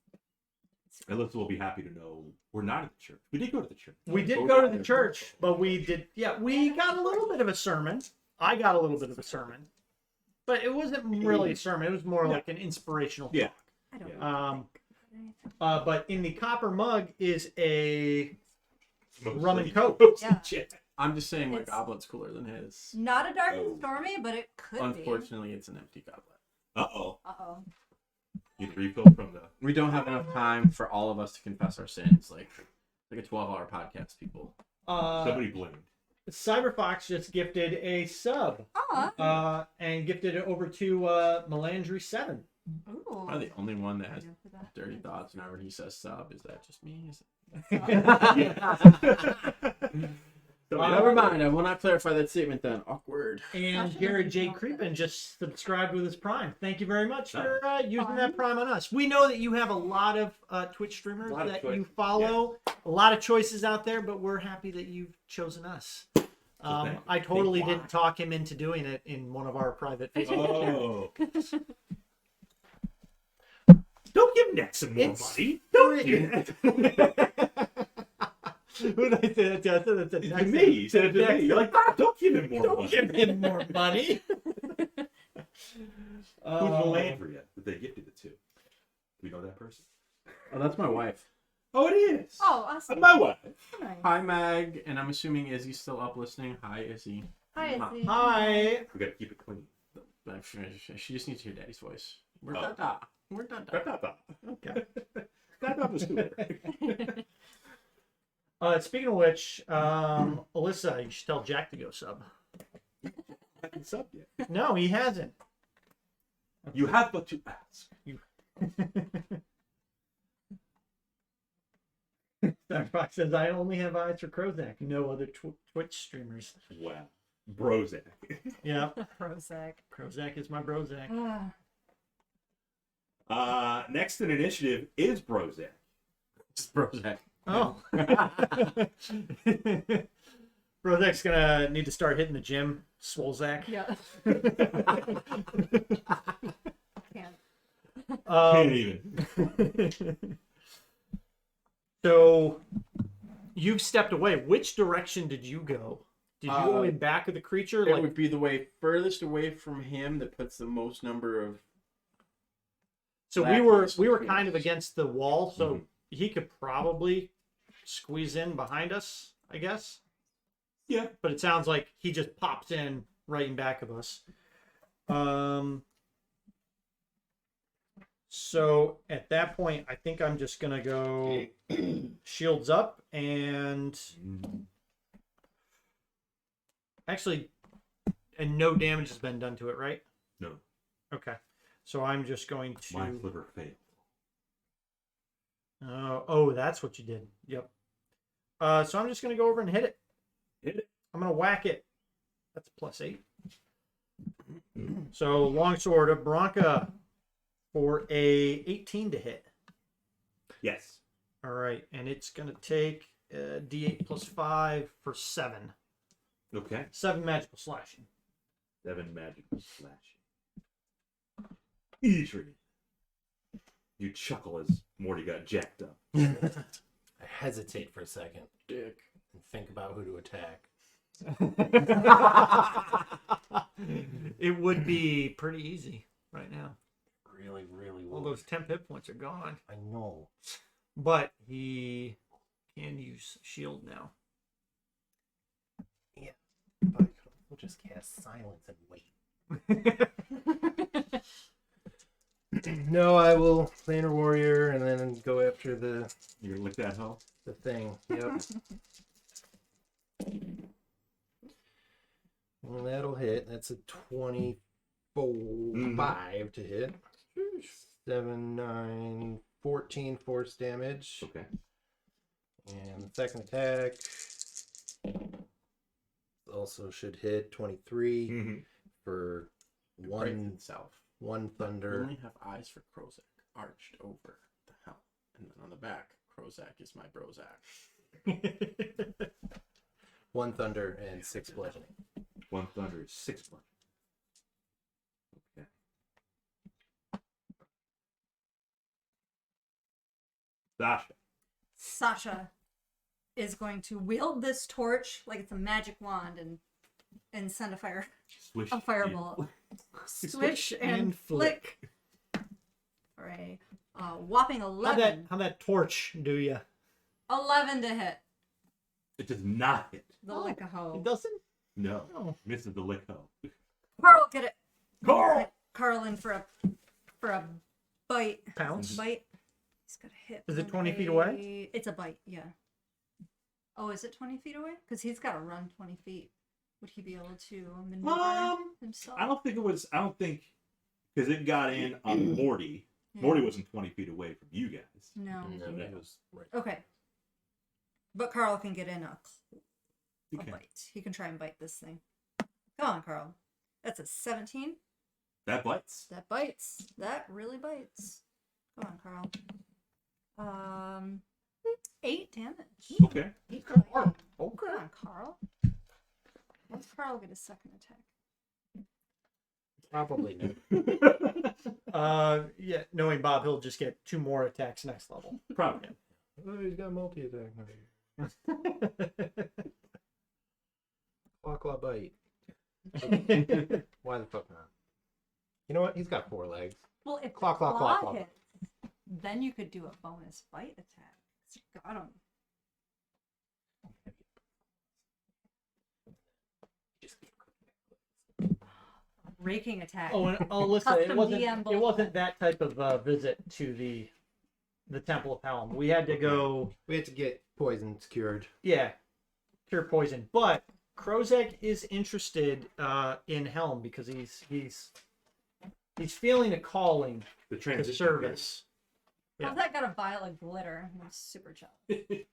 Speaker 1: Alyssa will be happy to know we're not at the church. We did go to the church.
Speaker 2: We did go to the church, but we got a little bit of a sermon. I got a little bit of a sermon. But it wasn't really a sermon. It was more like an inspirational talk.
Speaker 1: Yeah.
Speaker 3: I don't
Speaker 1: Yeah.
Speaker 3: know.
Speaker 2: But in the copper mug is a rum and
Speaker 1: Mostly-
Speaker 2: coke.
Speaker 3: Yeah.
Speaker 1: Shit.
Speaker 5: I'm just saying my
Speaker 3: It's-
Speaker 5: goblet's cooler than his.
Speaker 3: Not a dark
Speaker 1: Oh.
Speaker 3: and stormy, but it could
Speaker 5: Unfortunately, it's an empty goblet.
Speaker 1: Uh-oh.
Speaker 3: be. Uh-oh.
Speaker 1: You refill from the...
Speaker 5: We don't have enough time for all of us to confess our sins, like a 12-hour podcast, people.
Speaker 1: Somebody blamed.
Speaker 2: Cyberfox just gifted a sub.
Speaker 3: Oh.
Speaker 2: And gifted it over to Melandry7.
Speaker 3: Ooh.
Speaker 5: Am I the only one that has
Speaker 3: Go for that.
Speaker 5: dirty thoughts whenever he says sub? Is that just me? Never mind. I will not clarify that statement then. Awkward.
Speaker 2: And Jared J. Creepin just subscribed with his Prime. Thank you very much for using that Prime on us. We know that you have a lot of Twitch streamers that you follow, a lot of choices out there, but we're happy that you've chosen us. I totally didn't talk him into doing it in one of our private Facebook.
Speaker 1: Oh. Don't give Nick some more
Speaker 2: It's
Speaker 1: money. Don't give
Speaker 2: Who did I say that to? I said that to
Speaker 1: to me. You said it to me. You're like, "Ah, don't give him more
Speaker 2: Don't
Speaker 1: money."
Speaker 2: give him more money.
Speaker 1: Who's Melandria that they gifted it to? Do we know that person?
Speaker 5: Oh, that's my wife.
Speaker 1: Oh, it is.
Speaker 3: Oh, awesome.
Speaker 1: My wife.
Speaker 3: Nice.
Speaker 5: Hi, Meg. And I'm assuming Izzy's still up listening. Hi, Izzy.
Speaker 3: Hi, Izzy.
Speaker 2: Hi.
Speaker 1: We gotta keep it clean.
Speaker 5: But she just needs to hear Daddy's voice. We're
Speaker 1: Oh.
Speaker 5: da-da. We're da-da.
Speaker 2: Okay.
Speaker 1: That was cool.
Speaker 2: Speaking of which, Alyssa, you should tell Jack to go sub.
Speaker 1: Hasn't subbed yet.
Speaker 2: No, he hasn't.
Speaker 1: You have but to ask.
Speaker 2: Starfox says, I only have eyes for Krozak. No other Twitch streamers.
Speaker 1: Wow. Brozak.
Speaker 2: Yeah.
Speaker 3: Prozac.
Speaker 2: Krozak is my brozak.
Speaker 1: Next in initiative is Brozak.
Speaker 5: Just Prozac.
Speaker 2: Oh. Brozak's gonna need to start hitting the gym. Swolzak.
Speaker 3: Yeah. Can't.
Speaker 1: Can't even.
Speaker 2: So, you've stepped away. Which direction did you go? Did you go in back of the creature?
Speaker 5: It
Speaker 2: Like,
Speaker 5: would be the way furthest away from him that puts the most number of.
Speaker 2: so we were kind of against the wall, so he could probably squeeze in behind us, I guess.
Speaker 1: Yeah.
Speaker 2: But it sounds like he just pops in right in back of us. So at that point, I think I'm just gonna go shields up and Actually, and no damage has been done to it, right?
Speaker 1: No,
Speaker 2: Okay. So I'm just going
Speaker 1: my
Speaker 2: to.
Speaker 1: flipper failed.
Speaker 2: Oh, that's what you did. Yep. So I'm just going to go over and hit it.
Speaker 1: Hit it.
Speaker 2: I'm going to whack it. That's a +8. So longsword of Bronca for a 18 to hit.
Speaker 1: Yes.
Speaker 2: All right, and it's going to take D8 +5 for 7.
Speaker 1: Okay.
Speaker 2: 7 magical slashing.
Speaker 1: 7 magical slashing. Adrian. You chuckle as Morty got jacked up.
Speaker 4: I hesitate for a second
Speaker 5: Dick.
Speaker 4: and think about who to attack.
Speaker 2: It would be pretty easy right now.
Speaker 4: Really, really
Speaker 2: All
Speaker 4: would.
Speaker 2: those temp hit points are gone.
Speaker 4: I know.
Speaker 2: But he can use shield now.
Speaker 4: But we'll just cast silence and wait. No, I will Planar Warrior and then go after the
Speaker 1: You're gonna lick that hoe?
Speaker 4: thing. Yep. Well, that'll hit. That's a 25 to hit. 7, 9, 14 force damage.
Speaker 1: Okay.
Speaker 4: And the second attack also should hit 23
Speaker 1: Mm-hmm.
Speaker 4: for
Speaker 5: Right
Speaker 4: one
Speaker 5: itself.
Speaker 4: one
Speaker 5: You
Speaker 4: thunder.
Speaker 5: only have eyes for Krozak arched over the helm. And then on the back, Krozak is my Brozak.
Speaker 4: One thunder and 6 bludgeoning.
Speaker 1: 1 thunder, 6 bludgeoning. Okay. Sasha.
Speaker 3: Sasha is going to wield this torch like it's a magic wand and send a
Speaker 1: Swish.
Speaker 3: a fireball. Swish and flick. For a whopping 11.
Speaker 2: How'd that torch do you?
Speaker 3: 11 to hit.
Speaker 1: It does not hit.
Speaker 3: The
Speaker 2: Oh,
Speaker 3: lick-a-hoe.
Speaker 2: It doesn't?
Speaker 1: No.
Speaker 2: Oh.
Speaker 1: Misses the lick hoe.
Speaker 3: Carl, get it.
Speaker 1: Carl!
Speaker 3: Carl in for a bite.
Speaker 2: Pounce?
Speaker 3: Bite. He's got a hit.
Speaker 2: Is it
Speaker 3: with
Speaker 2: 20 feet away?
Speaker 3: It's a bite, yeah. Oh, is it 20 feet away? Because he's got to run 20 feet. Would he be able to maneuver himself?
Speaker 1: I don't think, because it got in on Morty.
Speaker 3: Yeah.
Speaker 1: Morty wasn't 20 feet away from you guys.
Speaker 3: No.
Speaker 4: No, that was right.
Speaker 3: Okay. But Carl can get in a
Speaker 1: Okay.
Speaker 3: bite. He can try and bite this thing. Come on, Carl. That's a 17.
Speaker 1: That bites.
Speaker 3: That bites. That really bites. Come on, Carl. 8 damage.
Speaker 1: Okay.
Speaker 3: 8 damage.
Speaker 2: Okay.
Speaker 3: Come on, Carl. Once Carl get a second attack.
Speaker 4: Probably no.
Speaker 2: Yeah, knowing Bob, he'll just get 2 more attacks next level.
Speaker 1: Probably.
Speaker 4: Oh, he's got multi-attack. Claw bite. Why the fuck not? You know what? He's got 4 legs.
Speaker 3: Well, if
Speaker 4: Claw, claw, claw, claw.
Speaker 3: hits, then you could do a bonus bite attack. Got him. Raking attack.
Speaker 2: Oh, and Alyssa, it
Speaker 3: Custom
Speaker 2: wasn't
Speaker 3: DM bullshit.
Speaker 2: it wasn't that type of visit to the Temple of Helm. We had to go,
Speaker 4: We had to get poisons cured.
Speaker 2: yeah, cure poison. But Krozak is interested in Helm because he's feeling a calling
Speaker 1: The
Speaker 2: to
Speaker 1: transition.
Speaker 2: service. Yeah.
Speaker 3: How's that got a vial of glitter? I'm super jealous.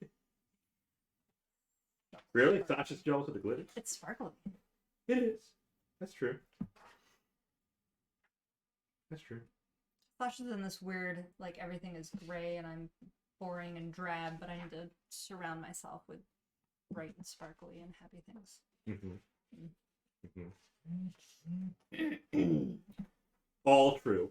Speaker 1: Really? Sasha's jealous of the glitter?
Speaker 3: It's sparkly.
Speaker 1: It is. That's true. That's true.
Speaker 3: Sasha's in this weird, like everything is gray and I'm boring and drab, but I need to surround myself with bright and sparkly and happy things.
Speaker 1: Mm-hmm. Mm-hmm. All true.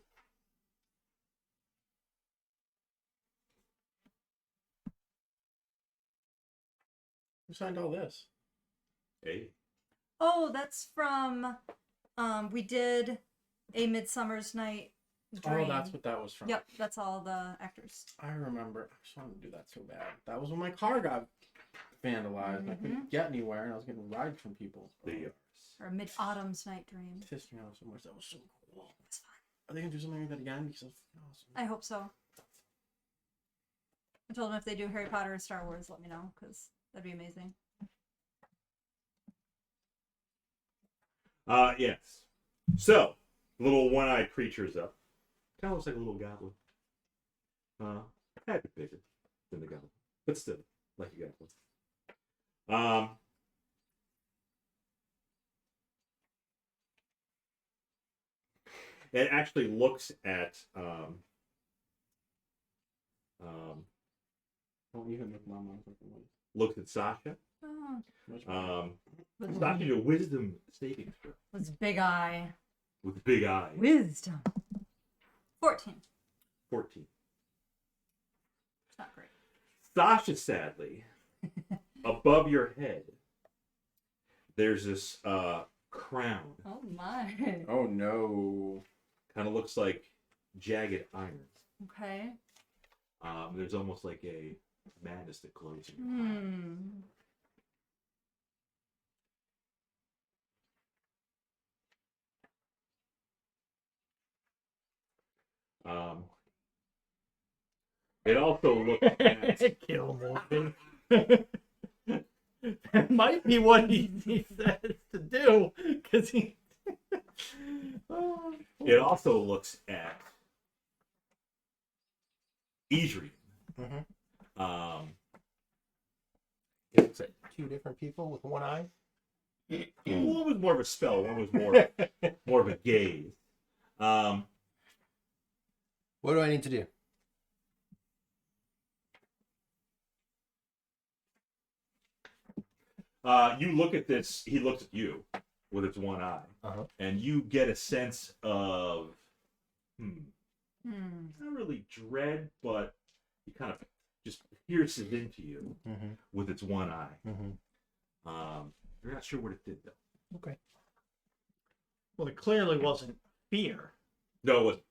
Speaker 5: Who signed all this?
Speaker 1: Hey.
Speaker 3: Oh, that's from we did A Midsummer's Night Dream.
Speaker 5: Oh, that's what that was from.
Speaker 3: Yep, that's all the actors.
Speaker 5: I remember. I just wanted to do that so bad. That was when my car got vandalized. And I couldn't get anywhere, and I was getting rides from people.
Speaker 1: The
Speaker 3: Or Mid Autumn's Night Dream.
Speaker 5: Pissed me off so much. That was so cool.
Speaker 3: It's fun.
Speaker 5: Are they gonna do something like that again? Because that's awesome.
Speaker 3: I hope so. I told them if they do Harry Potter or Star Wars, let me know, because that'd be amazing.
Speaker 1: Yes. So, little one-eyed creature is up. Kind of looks like a little goblin. A bit bigger than the goblin, but still like a goblin. It actually looks at
Speaker 5: Don't even look my mom fucking way.
Speaker 1: looks at Sasha.
Speaker 3: Oh,
Speaker 1: Sasha, your wisdom saving throw
Speaker 3: was big eye.
Speaker 1: with big eyes.
Speaker 3: Wisdom. 14.
Speaker 1: 14.
Speaker 3: It's not great.
Speaker 1: Sasha, sadly, above your head, there's this crown.
Speaker 3: Oh my.
Speaker 5: Oh no.
Speaker 1: Kind of looks like jagged iron.
Speaker 3: Okay.
Speaker 1: There's almost like a madness that glows in your eye. It also looks at...
Speaker 2: Kill Morgan. That might be what he says to do, because he...
Speaker 1: It also looks at Idrian.
Speaker 4: It looks at two different people with one eye.
Speaker 1: One was more of a spell. One was more of a gaze.
Speaker 4: What do I need to do?
Speaker 1: You look at this. He looks at you with its one eye, and you get a sense of, not really dread, but he kind of just pierces into you with its one eye. You're not sure what it did though.
Speaker 4: Okay.
Speaker 2: Well, it clearly wasn't fear.
Speaker 1: No, it wasn't.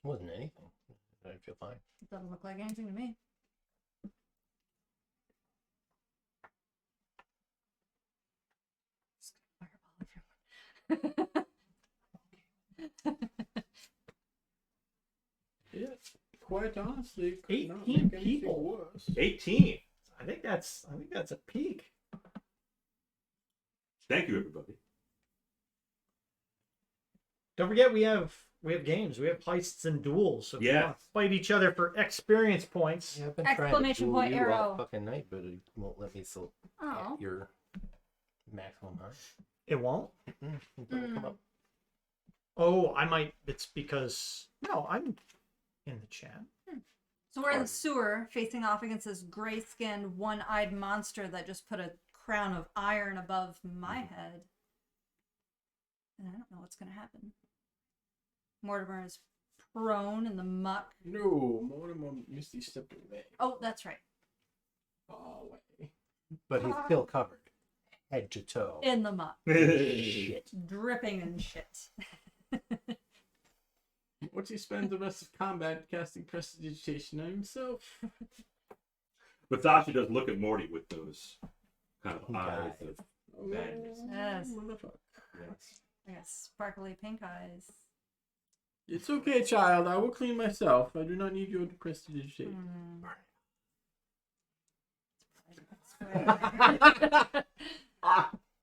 Speaker 4: Wasn't anything. I feel fine.
Speaker 3: Doesn't look like anything to me.
Speaker 5: Yeah, quite honestly, it could not
Speaker 2: 18
Speaker 5: make anything
Speaker 2: people.
Speaker 5: worse.
Speaker 1: 18.
Speaker 2: I think that's a peak.
Speaker 1: Thank you, everybody.
Speaker 2: Don't forget we have games. We have heists and duels. So if you want to fight each other for experience points.
Speaker 4: Yeah, I've been
Speaker 3: Exclamation
Speaker 4: trying to
Speaker 3: point
Speaker 4: duel you all
Speaker 3: arrow.
Speaker 4: fucking night, but it won't let me select
Speaker 3: Oh.
Speaker 4: your maximum height.
Speaker 2: It won't.
Speaker 4: It doesn't come up.
Speaker 2: Oh, I might. It's because no, I'm in the chat.
Speaker 3: So we're in the sewer, facing off against this gray-skinned, one-eyed monster that just put a crown of iron above my head. And I don't know what's going to happen. Mortimer is prone in the muck.
Speaker 5: No, Mortimer Misty stepped away.
Speaker 3: Oh, that's right.
Speaker 5: Far away.
Speaker 4: But he's still covered, head to toe.
Speaker 3: In the muck.
Speaker 4: Shit.
Speaker 3: Dripping in shit.
Speaker 5: Once he spends the rest of combat casting prestidigitation on himself.
Speaker 1: But Sasha does look at Morty with those kind of eyes of madness.
Speaker 3: Yes.
Speaker 5: Motherfucker.
Speaker 1: Yes.
Speaker 3: I got sparkly pink eyes.
Speaker 5: It's okay, child. I will clean myself. I do not need your prestidigitation.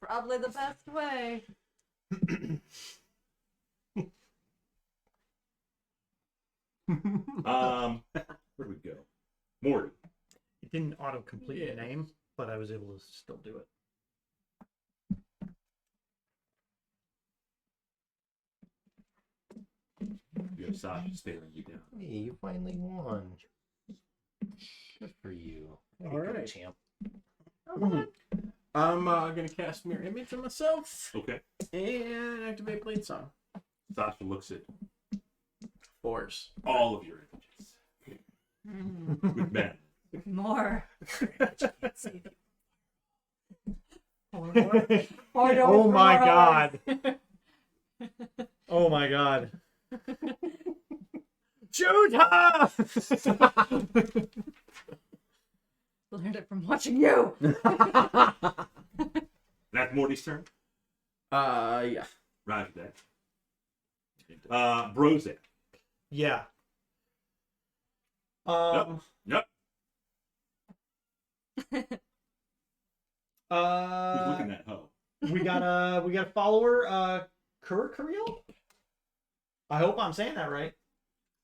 Speaker 3: Probably the best way.
Speaker 1: Where do we go? Morty.
Speaker 2: It didn't auto-complete the name, but I was able to still do it.
Speaker 1: You have Sasha staring you down.
Speaker 4: Hey, you finally won. Good for you.
Speaker 5: All right.
Speaker 4: Champ.
Speaker 5: I'm gonna cast Mirror Image on myself
Speaker 1: Okay.
Speaker 5: and activate Blade Song.
Speaker 1: Sasha looks at
Speaker 5: Fleurs.
Speaker 1: all of your images with madness.
Speaker 3: More.
Speaker 2: Oh my god. Oh my god. Shoot her!
Speaker 3: Learned it from watching you.
Speaker 1: That's Morty's turn.
Speaker 5: Yeah.
Speaker 1: Roger that. Brozak.
Speaker 2: Yeah.
Speaker 1: Yep. Who's looking at hoe?
Speaker 2: we got a follower, Kuriel. I hope I'm saying that right.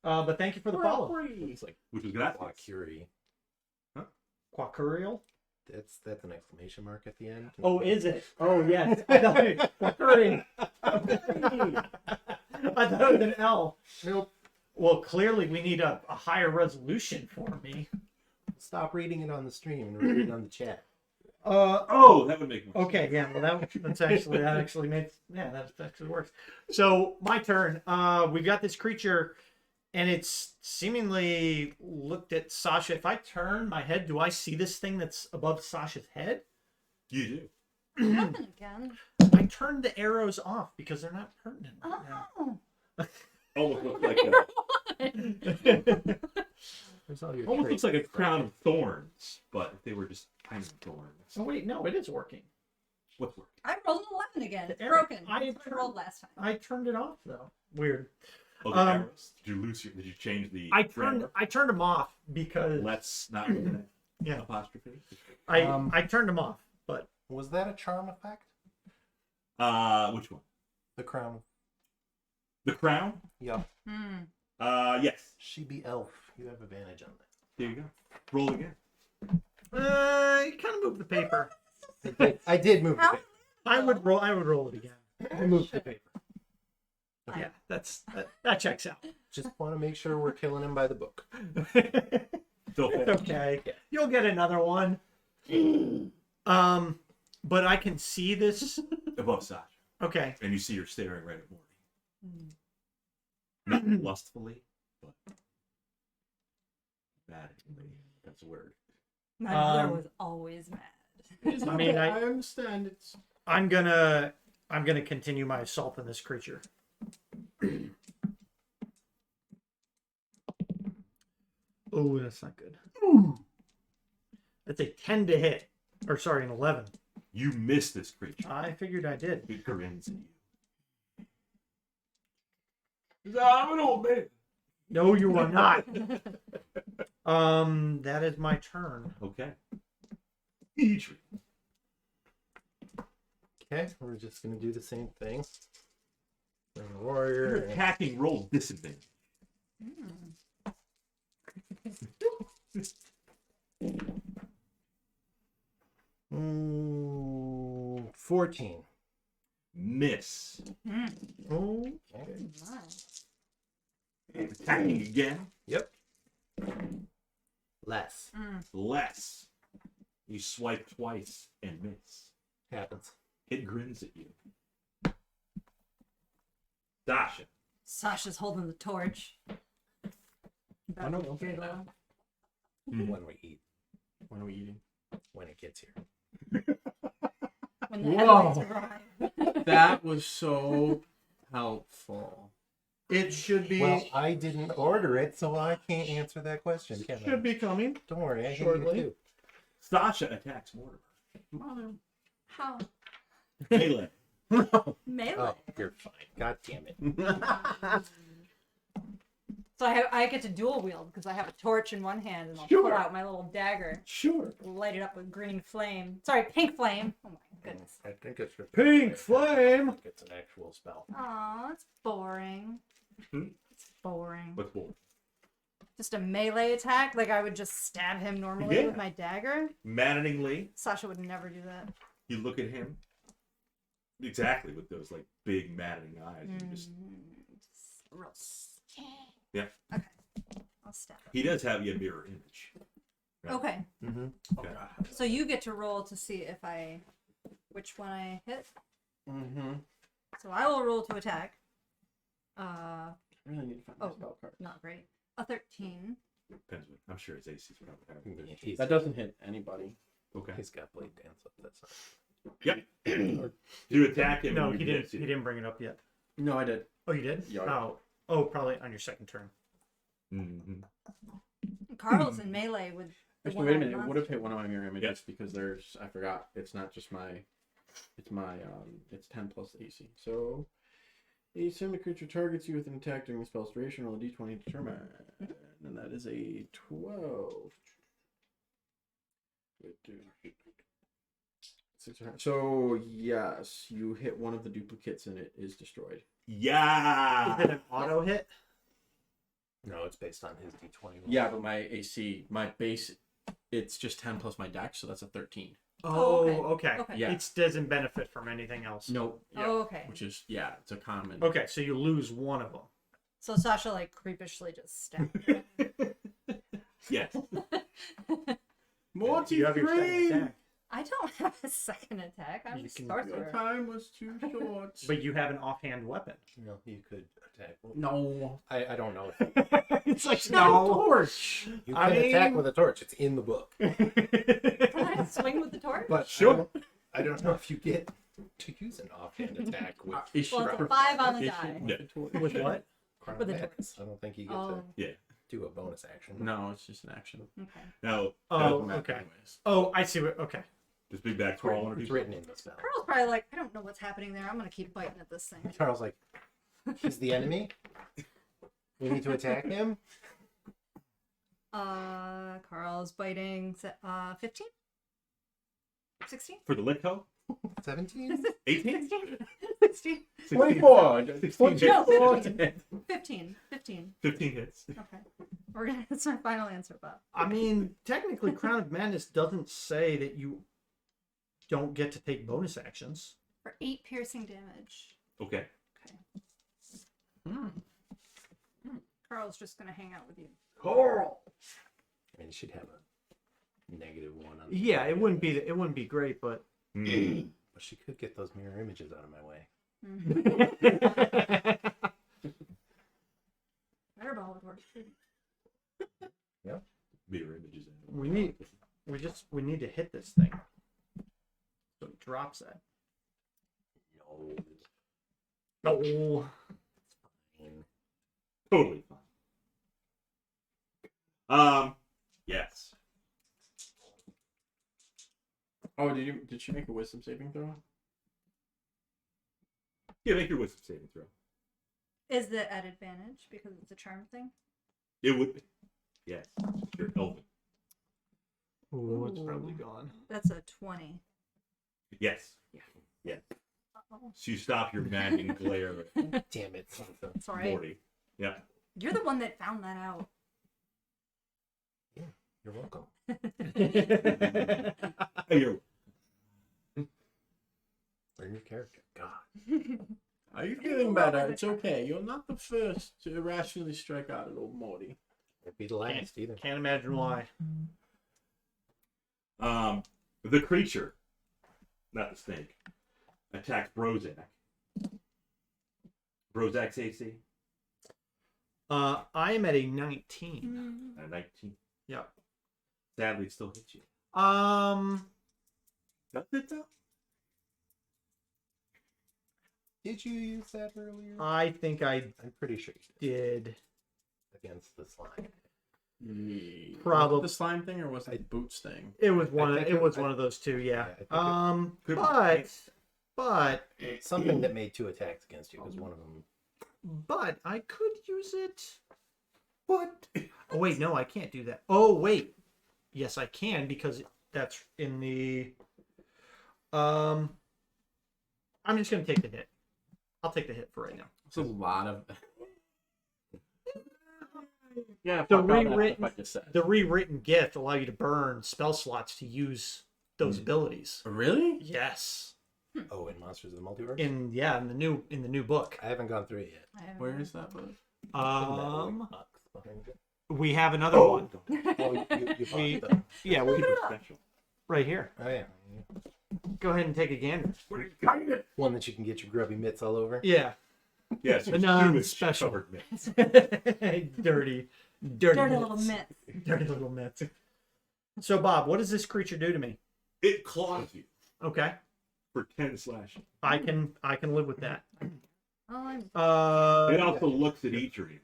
Speaker 2: But thank you for the follow.
Speaker 4: It's like
Speaker 1: Which was good.
Speaker 4: Curie.
Speaker 2: Quacuriel.
Speaker 4: That's an exclamation mark at the end.
Speaker 2: Oh, is it? Oh, yes. I thought it was an L.
Speaker 4: Nope.
Speaker 2: Well, clearly we need a higher resolution for me.
Speaker 4: Stop reading it on the stream and read it on the chat.
Speaker 1: Oh, that would make more sense.
Speaker 2: Okay, yeah. Well, that actually makes that actually works. So my turn. We've got this creature, and it's seemingly looked at Sasha. If I turn my head, do I see this thing that's above Sasha's head?
Speaker 1: You do.
Speaker 3: Nothing again.
Speaker 2: I turned the arrows off because they're not pertinent right now.
Speaker 3: Oh.
Speaker 1: Almost looks like
Speaker 4: There's all your
Speaker 1: almost
Speaker 4: traits.
Speaker 1: looks like a crown of thorns, but if they were just kind of thorns.
Speaker 2: Oh wait, no, it is working.
Speaker 1: What's working?
Speaker 3: I rolled an 11 again. It's
Speaker 2: The arrow-
Speaker 3: broken.
Speaker 2: I
Speaker 3: That's what I rolled last time.
Speaker 2: I turned it off though. Weird.
Speaker 1: Oh, the
Speaker 2: Um,
Speaker 1: arrows. Did you lose your? Did you change the?
Speaker 2: I
Speaker 1: grammar?
Speaker 2: turned them off because
Speaker 1: Let's not look at that
Speaker 2: yeah,
Speaker 1: apostrophe.
Speaker 2: I turned them off. But
Speaker 4: Was that a charm effect?
Speaker 1: Which one?
Speaker 4: The crown.
Speaker 1: The crown?
Speaker 4: Yeah.
Speaker 1: Yes.
Speaker 4: She be elf. You have advantage on that.
Speaker 1: There you go. Roll again.
Speaker 2: you kind of moved the paper.
Speaker 4: I did move the
Speaker 3: How?
Speaker 4: paper.
Speaker 2: I would roll it again.
Speaker 4: I moved the paper.
Speaker 2: Yeah, that checks out.
Speaker 4: Just want to make sure we're killing him by the book.
Speaker 1: Still fail.
Speaker 2: Okay, you'll get another one. But I can see this.
Speaker 1: Above Sasha.
Speaker 2: Okay.
Speaker 1: And you see her staring right at Morty. Not lustfully, but madly. That's a word.
Speaker 3: My mother
Speaker 2: Um,
Speaker 3: was always mad.
Speaker 5: It's
Speaker 2: I
Speaker 5: not
Speaker 2: mean,
Speaker 5: bad.
Speaker 2: I-
Speaker 5: I understand. It's
Speaker 2: I'm gonna continue my assault on this creature. Oh, that's not good. That's a 10 to hit. Or sorry, an 11.
Speaker 1: You miss this creature.
Speaker 2: I figured I did.
Speaker 1: It grins at you. I'm an old man.
Speaker 2: No, you are not. That is my turn.
Speaker 1: Okay. Each.
Speaker 4: Okay, we're just gonna do the same thing. Bring the
Speaker 1: You're
Speaker 4: warrior. and-
Speaker 1: attacking roll disadvantage.
Speaker 4: Ooh, 14.
Speaker 1: Miss.
Speaker 2: Oh,
Speaker 4: Okay.
Speaker 3: Nice.
Speaker 1: Attacking again.
Speaker 4: Yep. Less.
Speaker 1: Less. You swipe twice and miss.
Speaker 4: Happens.
Speaker 1: It grins at you. Sasha.
Speaker 3: Sasha's holding the torch.
Speaker 5: I know. Okay.
Speaker 4: When we eat.
Speaker 5: When are we eating?
Speaker 4: When it gets here.
Speaker 3: When the
Speaker 5: Whoa.
Speaker 3: heavyweights arrive.
Speaker 5: That was so helpful.
Speaker 2: it should be
Speaker 4: Well, I didn't order it, so I can't answer that question, can I?
Speaker 2: should be coming.
Speaker 4: Don't worry, I hate
Speaker 2: shortly.
Speaker 4: you too.
Speaker 1: Sasha attacks Mortimer.
Speaker 5: Mother.
Speaker 3: How?
Speaker 1: Melee.
Speaker 3: Melee.
Speaker 4: Oh, you're fine. God damn it.
Speaker 3: So I get to dual wield because I have a torch in one hand and I'll
Speaker 1: Sure.
Speaker 3: pull out my little dagger,
Speaker 1: Sure.
Speaker 3: light it up with green flame. Sorry, pink flame. Oh my goodness.
Speaker 4: I think it's
Speaker 2: Pink flame.
Speaker 4: It's an actual spell.
Speaker 3: Aw, it's boring.
Speaker 1: Hmm?
Speaker 3: It's boring.
Speaker 1: What's bold?
Speaker 3: Just a melee attack, like I would just stab him normally
Speaker 1: Yeah.
Speaker 3: with my dagger.
Speaker 1: Maddeningly,
Speaker 3: Sasha would never do that.
Speaker 1: you look at him. Exactly, with those like big maddening eyes. You just
Speaker 3: Just real
Speaker 1: yeah.
Speaker 3: Okay. I'll stab him.
Speaker 1: He does have you a mirror image. Right?
Speaker 3: Okay.
Speaker 4: Mm-hmm.
Speaker 1: Okay.
Speaker 3: So you get to roll to see if which one I hit.
Speaker 5: Mm-hmm.
Speaker 3: So I will roll to attack.
Speaker 5: I really need to find my
Speaker 3: Oh.
Speaker 5: spell card.
Speaker 3: Not great. A 13.
Speaker 1: Depends. I'm sure his AC's what I would have.
Speaker 5: That doesn't hit anybody.
Speaker 1: Okay.
Speaker 4: He's got blade dance up. That's not.
Speaker 1: Yep. You attack him.
Speaker 2: No,
Speaker 1: and
Speaker 2: he
Speaker 1: you
Speaker 2: didn't.
Speaker 1: miss.
Speaker 2: He didn't bring it up yet.
Speaker 5: No, I did.
Speaker 2: Oh, you did?
Speaker 5: Yeah.
Speaker 2: Oh, probably on your second turn.
Speaker 1: Mm-hmm.
Speaker 3: Carl's in melee with the
Speaker 5: Actually, wait a
Speaker 3: one-eyed
Speaker 5: minute. It would
Speaker 3: monster.
Speaker 5: have hit one of my mirror images
Speaker 1: Yes.
Speaker 5: because there's. I forgot. It's not just my. It's my. It's 10 plus AC. So, anytime a creature targets you with an attack during the spell's duration, roll a d20 to determine, and that is a 12. So yes, you hit one of the duplicates and it is destroyed.
Speaker 1: Yeah.
Speaker 2: Is it an auto hit?
Speaker 4: No, it's based on his D20.
Speaker 5: Yeah, but my AC, my base, it's just 10 plus my dex, so that's a 13.
Speaker 2: Oh,
Speaker 3: okay.
Speaker 2: okay.
Speaker 3: Okay.
Speaker 5: Yeah.
Speaker 2: It doesn't benefit from anything else.
Speaker 5: Nope. Yeah.
Speaker 3: Oh, okay.
Speaker 5: Which is it's a common.
Speaker 2: Okay, so you lose one of them.
Speaker 3: So Sasha like creepishly just stabbed.
Speaker 1: Yes.
Speaker 5: Morty
Speaker 2: You have your second
Speaker 5: 3!
Speaker 2: attack,
Speaker 3: I don't have a second attack. I'm
Speaker 2: You
Speaker 3: a
Speaker 2: can-
Speaker 5: Your
Speaker 3: sorcerer.
Speaker 5: time was too short.
Speaker 2: but you have an offhand weapon.
Speaker 4: No, you could attack.
Speaker 5: No.
Speaker 4: I don't know.
Speaker 2: It's like
Speaker 5: No torch.
Speaker 4: You
Speaker 2: I
Speaker 4: can attack
Speaker 2: mean-
Speaker 4: with a torch. It's in the book.
Speaker 3: Can I swing with the torch?
Speaker 4: But
Speaker 1: Sure.
Speaker 4: I don't know if you get to use an offhand attack with
Speaker 5: Is she
Speaker 3: Well, it's a
Speaker 5: prepared?
Speaker 3: 5 on the
Speaker 5: Is she
Speaker 3: die.
Speaker 5: with the torch?
Speaker 2: With what?
Speaker 4: Crown
Speaker 3: With a
Speaker 4: Madness. I don't think you get
Speaker 3: Oh,
Speaker 1: Yeah.
Speaker 4: to do a bonus action.
Speaker 5: No, it's just an action.
Speaker 3: okay.
Speaker 1: Now,
Speaker 2: Oh,
Speaker 5: Doesn't matter
Speaker 2: okay.
Speaker 5: anyways.
Speaker 2: Oh, I see what. Okay.
Speaker 1: does Big Back Twirl want to
Speaker 4: It's
Speaker 1: do
Speaker 4: written in the spell.
Speaker 3: Carl's probably like, I don't know what's happening there. I'm gonna keep biting at this thing.
Speaker 4: Charles like, he's the enemy. We need to attack him.
Speaker 3: Carl's biting. 15? 16?
Speaker 1: for the lick hoe?
Speaker 4: 17.
Speaker 1: 18?
Speaker 3: 16?
Speaker 5: 24.
Speaker 1: 16
Speaker 3: No,
Speaker 1: hits.
Speaker 3: 15. 15.
Speaker 1: 15 hits.
Speaker 3: Okay. That's my final answer, Bob.
Speaker 2: I mean, technically, Crown of Madness doesn't say that you don't get to take bonus actions.
Speaker 3: For 8 piercing damage.
Speaker 1: Okay.
Speaker 5: Hmm.
Speaker 3: Carl's just gonna hang out with you.
Speaker 1: Carl!
Speaker 4: I mean, it should have a -1 on.
Speaker 2: Yeah, it wouldn't be great, but
Speaker 1: Mm.
Speaker 4: But she could get those mirror images out of my way.
Speaker 3: Fireball would work too.
Speaker 1: Mirror images.
Speaker 2: we need to hit this thing. So it drops that.
Speaker 4: No.
Speaker 2: No.
Speaker 4: Fine.
Speaker 1: Totally fine. Yes.
Speaker 5: Oh, did she make a wisdom saving throw?
Speaker 1: Yeah, make your wisdom saving throw.
Speaker 3: Is it at advantage because it's a charm thing?
Speaker 1: It would be. Yes. You're elven.
Speaker 2: Ooh, it's probably gone.
Speaker 3: That's a 20.
Speaker 1: Yes. Yeah.
Speaker 3: Uh-oh.
Speaker 1: So you stop your maddening glare
Speaker 4: Damn it.
Speaker 3: It's
Speaker 1: at
Speaker 3: alright.
Speaker 1: Morty. Yeah.
Speaker 3: You're the one that found that out.
Speaker 4: You're welcome.
Speaker 1: Hey, you're
Speaker 4: Learn your character. God.
Speaker 5: Are you feeling better? It's okay. You're not the first to irrationally strike out at old Morty.
Speaker 4: Won't be the last either.
Speaker 2: Can't imagine why.
Speaker 1: the creature, not the snake, attacks Brozak. Brozak's AC
Speaker 2: I am at a 19.
Speaker 1: at 19.
Speaker 2: Yeah.
Speaker 1: Sadly, it still hits you. Does it though?
Speaker 4: Did you use that earlier?
Speaker 2: I think I
Speaker 4: I'm pretty sure you did.
Speaker 2: did.
Speaker 4: Against the slime.
Speaker 2: Probably-
Speaker 5: Was it the slime thing or was it the boots thing?
Speaker 2: It was one.
Speaker 4: think
Speaker 2: It was
Speaker 4: I-
Speaker 2: one of those two. Yeah.
Speaker 4: Yeah, I think
Speaker 1: Could be.
Speaker 2: But
Speaker 4: It's something that made 2 attacks against you because one of them.
Speaker 2: I could use it.
Speaker 1: What?
Speaker 2: Oh wait, no, I can't do that. Oh wait, yes, I can because that's in the. I'm just gonna take the hit. I'll take the hit for right now.
Speaker 5: It's a lot of. Yeah,
Speaker 2: The
Speaker 5: fuck all that
Speaker 2: rewritten-
Speaker 5: stuff I just said.
Speaker 2: The rewritten gift allow you to burn spell slots to use those abilities.
Speaker 5: Really?
Speaker 2: Yes.
Speaker 4: Oh, in Monsters of the Multiverse?
Speaker 2: In the new book.
Speaker 4: I haven't gone through it yet.
Speaker 3: I haven't
Speaker 5: Where
Speaker 3: heard.
Speaker 5: is that book?
Speaker 4: Box behind you.
Speaker 2: We have another one.
Speaker 4: Oh, you bought
Speaker 2: We-
Speaker 4: the.
Speaker 2: Yeah, we
Speaker 1: Super special.
Speaker 2: right here.
Speaker 4: Oh, yeah.
Speaker 2: Go ahead and take a gander.
Speaker 4: One that you can get your grubby mitts all over.
Speaker 2: Yeah.
Speaker 1: Yes,
Speaker 2: No,
Speaker 1: human
Speaker 2: special.
Speaker 1: covered mitts.
Speaker 2: dirty
Speaker 3: Dirty little
Speaker 2: mitts.
Speaker 3: myth.
Speaker 2: Dirty little mitts. So, Bob, what does this creature do to me?
Speaker 1: It claws you
Speaker 2: Okay,
Speaker 1: for 10 slashing.
Speaker 2: I can live with that.
Speaker 3: Oh, I'm
Speaker 1: It also looks at Etrian.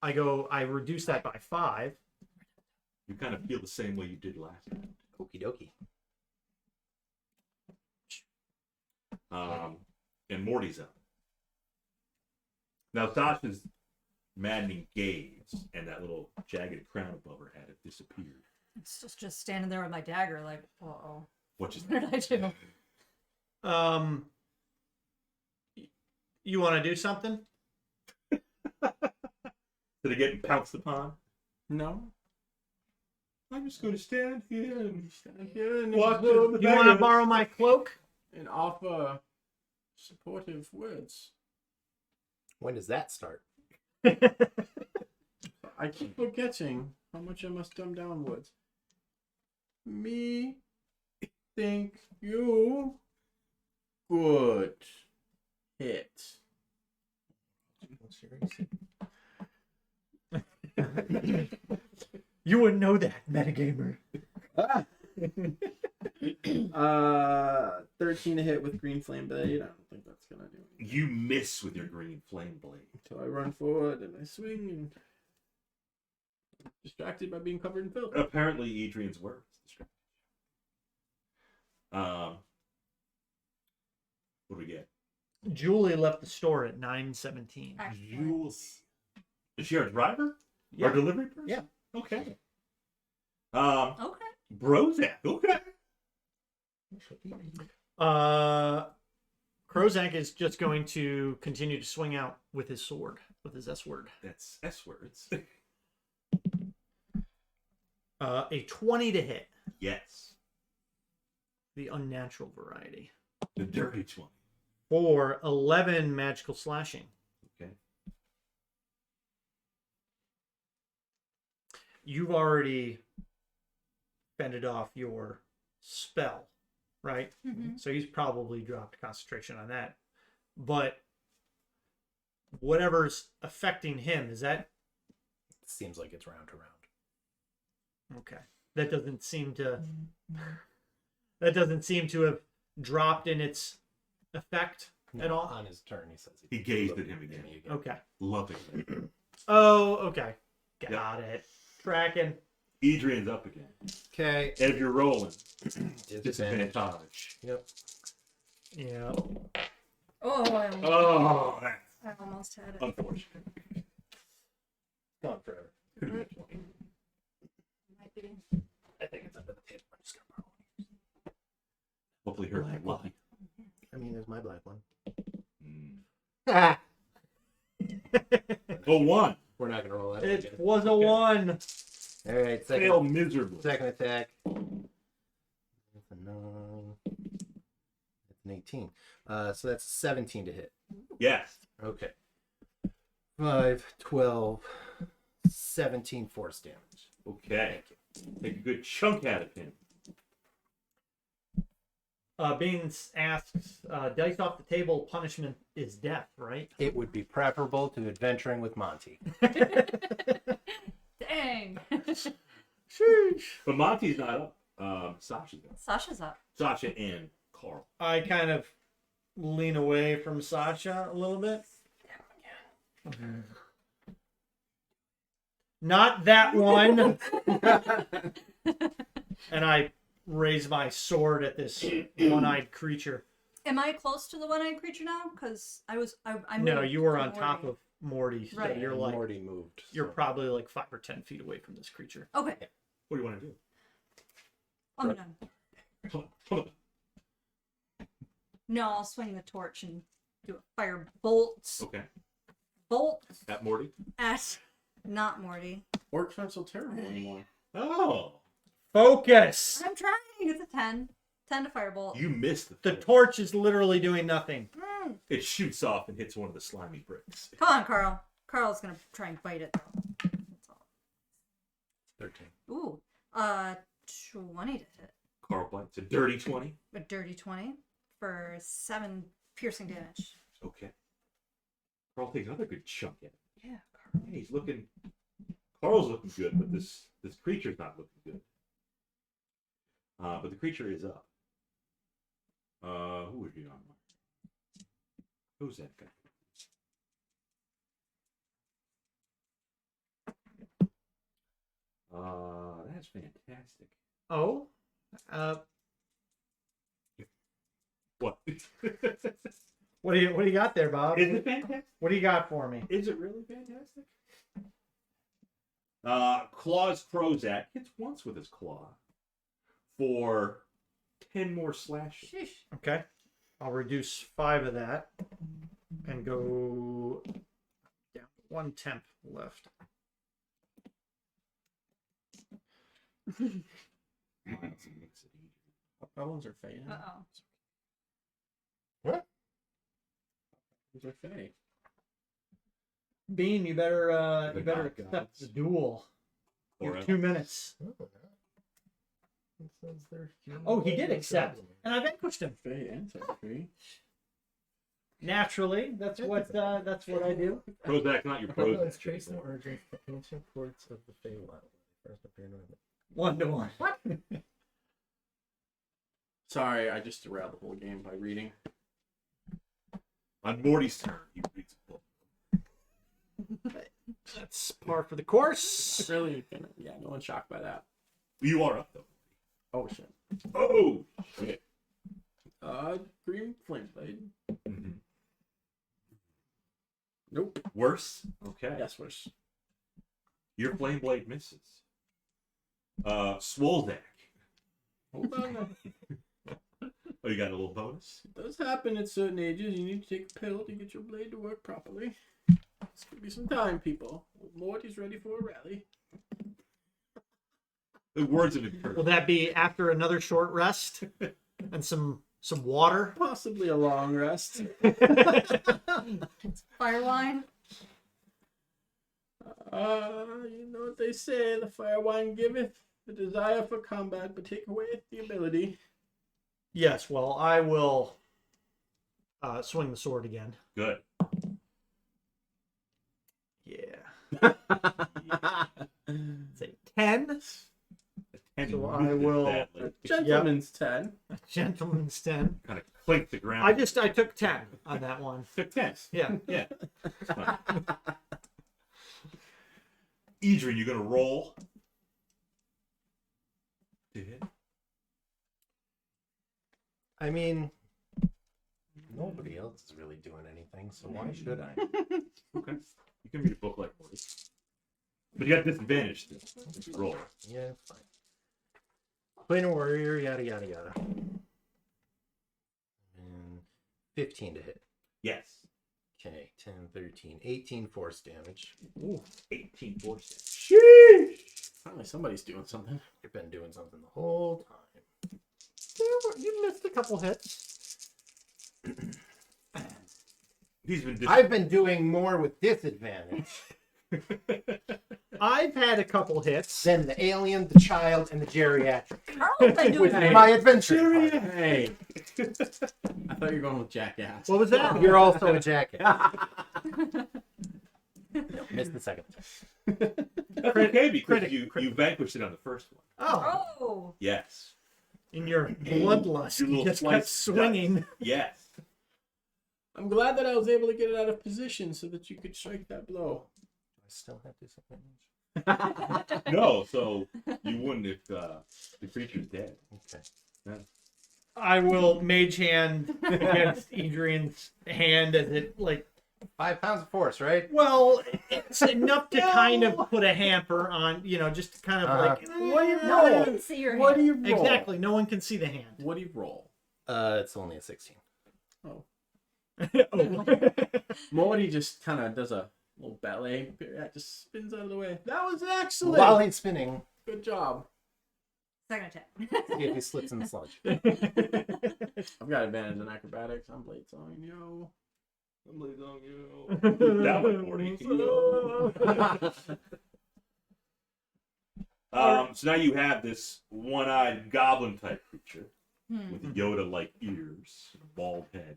Speaker 2: I reduce that by 5.
Speaker 1: You kind of feel the same way you did last time.
Speaker 4: Okie dokie.
Speaker 1: And Morty's up. Now Sasha's maddening gaze and that little jagged crown above her head have disappeared.
Speaker 3: still just standing there with my dagger, like, uh-oh.
Speaker 1: What you
Speaker 3: What did I do?
Speaker 2: You want to do something?
Speaker 1: Did it get pounced upon?
Speaker 5: No.
Speaker 1: I'm just going to stand here and
Speaker 5: Stand here and
Speaker 1: watch
Speaker 5: observe
Speaker 2: You want to borrow my cloak?
Speaker 5: and offer supportive words.
Speaker 4: When does that start?
Speaker 5: I keep forgetting how much I must dumb down words. Me think you good hit.
Speaker 2: You wouldn't know that, metagamer.
Speaker 5: 13 to hit with green flame blade. I don't think that's gonna do anything.
Speaker 1: You miss with your green flame blade.
Speaker 5: So I run forward and I swing and I'm distracted by being covered in filth.
Speaker 1: Apparently, Adrian's work is distracting. What do we get?
Speaker 2: Julie left the store at 9:17.
Speaker 1: Jules. Is she our driver?
Speaker 2: Yeah.
Speaker 1: Our delivery person?
Speaker 2: Yeah.
Speaker 1: Okay.
Speaker 3: Okay.
Speaker 1: Brozak. Okay.
Speaker 2: Krozak is just going to continue to swing out with his sword, with his S word.
Speaker 1: That's S words.
Speaker 2: A 20 to hit,
Speaker 1: Yes.
Speaker 2: the unnatural variety,
Speaker 1: The dirty 20.
Speaker 2: for 11 magical slashing.
Speaker 1: Okay.
Speaker 2: You've already fended off your spell, right?
Speaker 3: Mm-hmm.
Speaker 2: So he's probably dropped concentration on that. But whatever's affecting him, is that
Speaker 4: Seems like it's round to round.
Speaker 2: okay? That doesn't seem to have dropped in its effect at all.
Speaker 4: On his turn, he says
Speaker 1: He gazed at him again.
Speaker 2: Okay.
Speaker 1: Lovingly.
Speaker 2: Oh, okay. Got it. Tracking.
Speaker 1: Adrian's up again.
Speaker 4: Okay.
Speaker 1: And if you're rolling,
Speaker 4: Disadvantage.
Speaker 1: disadvantage.
Speaker 4: Yep.
Speaker 2: Yeah.
Speaker 3: Oh,
Speaker 1: Oh, that's
Speaker 3: I almost had it.
Speaker 1: unfortunate.
Speaker 4: Gone forever.
Speaker 3: Might be.
Speaker 4: I think it's under the table. I'm just gonna borrow
Speaker 1: Hopefully hurt
Speaker 2: Black
Speaker 1: my
Speaker 2: one.
Speaker 4: I mean, there's my black one.
Speaker 2: Ah.
Speaker 1: Oh, one.
Speaker 4: We're not gonna roll that.
Speaker 2: It
Speaker 4: again.
Speaker 2: was a 1.
Speaker 4: All right.
Speaker 1: Failed miserably.
Speaker 4: Second attack. That's a 9. That's an 18. So that's 17 to hit.
Speaker 1: Yes.
Speaker 4: Okay. 5, 12, 17 force damage.
Speaker 1: Okay. Take a good chunk out of him.
Speaker 2: Being asked, dice off the table, punishment is death, right?
Speaker 4: It would be preferable to adventuring with Monty.
Speaker 3: Dang.
Speaker 1: But Monty's not up. Sasha's up.
Speaker 3: Sasha's up.
Speaker 1: Sasha and Carl.
Speaker 2: I kind of lean away from Sasha a little bit. Not that one. And I raise my sword at this one-eyed creature.
Speaker 3: Am I close to the one-eyed creature now? Because I
Speaker 2: No,
Speaker 3: moved
Speaker 2: you were
Speaker 3: to
Speaker 2: on top
Speaker 3: Morty.
Speaker 2: of Morty, so
Speaker 3: Right.
Speaker 2: you're like
Speaker 4: Morty moved.
Speaker 2: you're
Speaker 4: so-
Speaker 2: probably like 5 or 10 feet away from this creature.
Speaker 3: Okay.
Speaker 1: What do you want to do?
Speaker 3: I'm gonna.
Speaker 1: Hold on.
Speaker 3: No, I'll swing the torch and do a fire bolts.
Speaker 1: Okay.
Speaker 3: Bolt
Speaker 1: At Morty.
Speaker 3: at not Morty.
Speaker 5: Orcs aren't so terrible anymore.
Speaker 1: Oh.
Speaker 2: Focus!
Speaker 3: I'm trying. It's a 10. 10 to firebolt.
Speaker 1: You missed
Speaker 2: The torch is literally doing nothing.
Speaker 3: Mm.
Speaker 1: It shoots off and hits one of the slimy bricks.
Speaker 3: Come on, Carl. Carl's gonna try and bite it though. That's all.
Speaker 4: 13.
Speaker 3: Ooh. 20 to hit.
Speaker 1: Carl bites a dirty 20.
Speaker 3: A dirty 20 for 7 piercing damage.
Speaker 1: Okay. Carl takes another good chunk at it.
Speaker 3: Yeah, Carl.
Speaker 1: Hey, he's looking. Carl's looking good, but this creature's not looking good. But the creature is up. Who would be on? Who's that guy? That's fantastic.
Speaker 2: Oh?
Speaker 1: What?
Speaker 2: What do you got there, Bob?
Speaker 1: Is it fantastic?
Speaker 2: What do you got for me?
Speaker 1: Is it really fantastic? Claw's Prozac hits once with his claw for 10 more slashes.
Speaker 3: Sheesh.
Speaker 2: Okay. I'll reduce 5 of that and go down 1 temp left.
Speaker 5: Problems are fading.
Speaker 3: Uh-oh.
Speaker 4: What?
Speaker 5: Those are fade.
Speaker 2: Bean, you better
Speaker 1: The
Speaker 2: accept
Speaker 1: gods.
Speaker 2: the duel. You
Speaker 1: Or
Speaker 2: have 2 minutes.
Speaker 4: Oh, no. It says they're
Speaker 2: Oh, he did accept, and I vanquished him.
Speaker 5: Fade ancestry.
Speaker 2: Naturally, that's what I do.
Speaker 1: Prozac, not your
Speaker 4: Let's
Speaker 1: Prozac.
Speaker 4: trace the origin of the ancient ports of the Feywild. First appeared in the
Speaker 2: 1-to-1.
Speaker 3: What?
Speaker 5: Sorry, I just derailed the whole game by reading.
Speaker 1: On Morty's turn, he reads a book.
Speaker 2: That's par for the course.
Speaker 5: Really? Yeah, no one's shocked by that.
Speaker 1: You are up, though.
Speaker 5: Oh shit.
Speaker 1: Oh!
Speaker 5: Okay. Green flame blade.
Speaker 1: Mhm.
Speaker 5: Nope.
Speaker 1: Worse? Okay.
Speaker 5: Yes, worse.
Speaker 1: Your flame blade misses. Swoldak.
Speaker 5: Hold on.
Speaker 1: Oh, you got a little bonus?
Speaker 5: It does happen at certain ages. You need to take a pill to get your blade to work properly. It's gonna be some time, people. Morty's ready for a rally.
Speaker 1: The words of
Speaker 2: Will
Speaker 1: encouragement.
Speaker 2: that be after another short rest and some water?
Speaker 5: Possibly a long rest.
Speaker 3: Fire wine.
Speaker 5: You know what they say, the fire wine giveth the desire for combat, but take away the ability.
Speaker 2: Yes. Well, I will swing the sword again.
Speaker 1: Good.
Speaker 2: Yeah. Say 10.
Speaker 1: And
Speaker 2: So
Speaker 1: you
Speaker 2: I
Speaker 1: moved it
Speaker 2: will-
Speaker 1: badly.
Speaker 5: Gentleman's 10.
Speaker 2: Gentleman's 10.
Speaker 1: Kind of clinked the ground.
Speaker 2: I took 10 on that one.
Speaker 1: took 10.
Speaker 2: Yeah.
Speaker 1: Yeah. It's fine. Idrin, you gonna roll? To hit?
Speaker 4: I mean, nobody else is really doing anything, so why should I?
Speaker 1: Okay. You can read a book like Morty. But you got disadvantage still. If you roll.
Speaker 4: Yeah, it's fine. Plain warrior, yada yada yada. And 15 to hit.
Speaker 1: Yes.
Speaker 4: Okay, 10, 13, 18 force damage.
Speaker 1: Ooh, 18 force.
Speaker 5: Sheesh! Finally, somebody's doing something.
Speaker 4: You've been doing something the whole time.
Speaker 2: You missed a couple hits.
Speaker 1: He's been
Speaker 4: I've been doing more with disadvantage
Speaker 2: I've had a couple hits.
Speaker 4: than the alien, the child, and the geriatric.
Speaker 3: Carl's been doing
Speaker 4: With
Speaker 3: that.
Speaker 4: my adventure. party.
Speaker 5: Hey! I thought you were going with Jackass.
Speaker 2: What was that?
Speaker 4: You're also a jackass. Missed the second.
Speaker 1: That's okay because
Speaker 2: critic.
Speaker 1: you vanquished it on the first one.
Speaker 2: Oh,
Speaker 3: Oh.
Speaker 1: Yes.
Speaker 2: in your bloodlust,
Speaker 1: Your
Speaker 2: you
Speaker 1: little
Speaker 2: just kept
Speaker 1: slice of
Speaker 2: swinging.
Speaker 1: Yes.
Speaker 5: I'm glad that I was able to get it out of position so that you could strike that blow.
Speaker 4: I still have disadvantage.
Speaker 1: No, so you wouldn't if the creature's dead.
Speaker 4: Okay.
Speaker 2: I will mage hand against Adrian's hand as it
Speaker 4: 5 pounds of force, right?
Speaker 2: well, it's enough to kind of put a hamper on, just to kind of
Speaker 5: What do you
Speaker 3: No one
Speaker 5: roll?
Speaker 3: can see your
Speaker 5: What do
Speaker 3: hand.
Speaker 5: you roll?
Speaker 2: exactly. No one can see the hand.
Speaker 5: What do you roll?
Speaker 4: It's only a 16.
Speaker 5: Oh.
Speaker 2: Oh.
Speaker 5: Morty just kind of does a little ballet. Just spins out of the way. That was excellent.
Speaker 4: While he's spinning,
Speaker 5: Good job.
Speaker 3: Second attack.
Speaker 4: see if he slips in the sludge.
Speaker 5: I've got advantage in acrobatics. I'm blade sawing, yo. I'm blade sawing, yo.
Speaker 1: That one, Morty. So now you have this one-eyed goblin type creature with Yoda-like ears, and a bald head,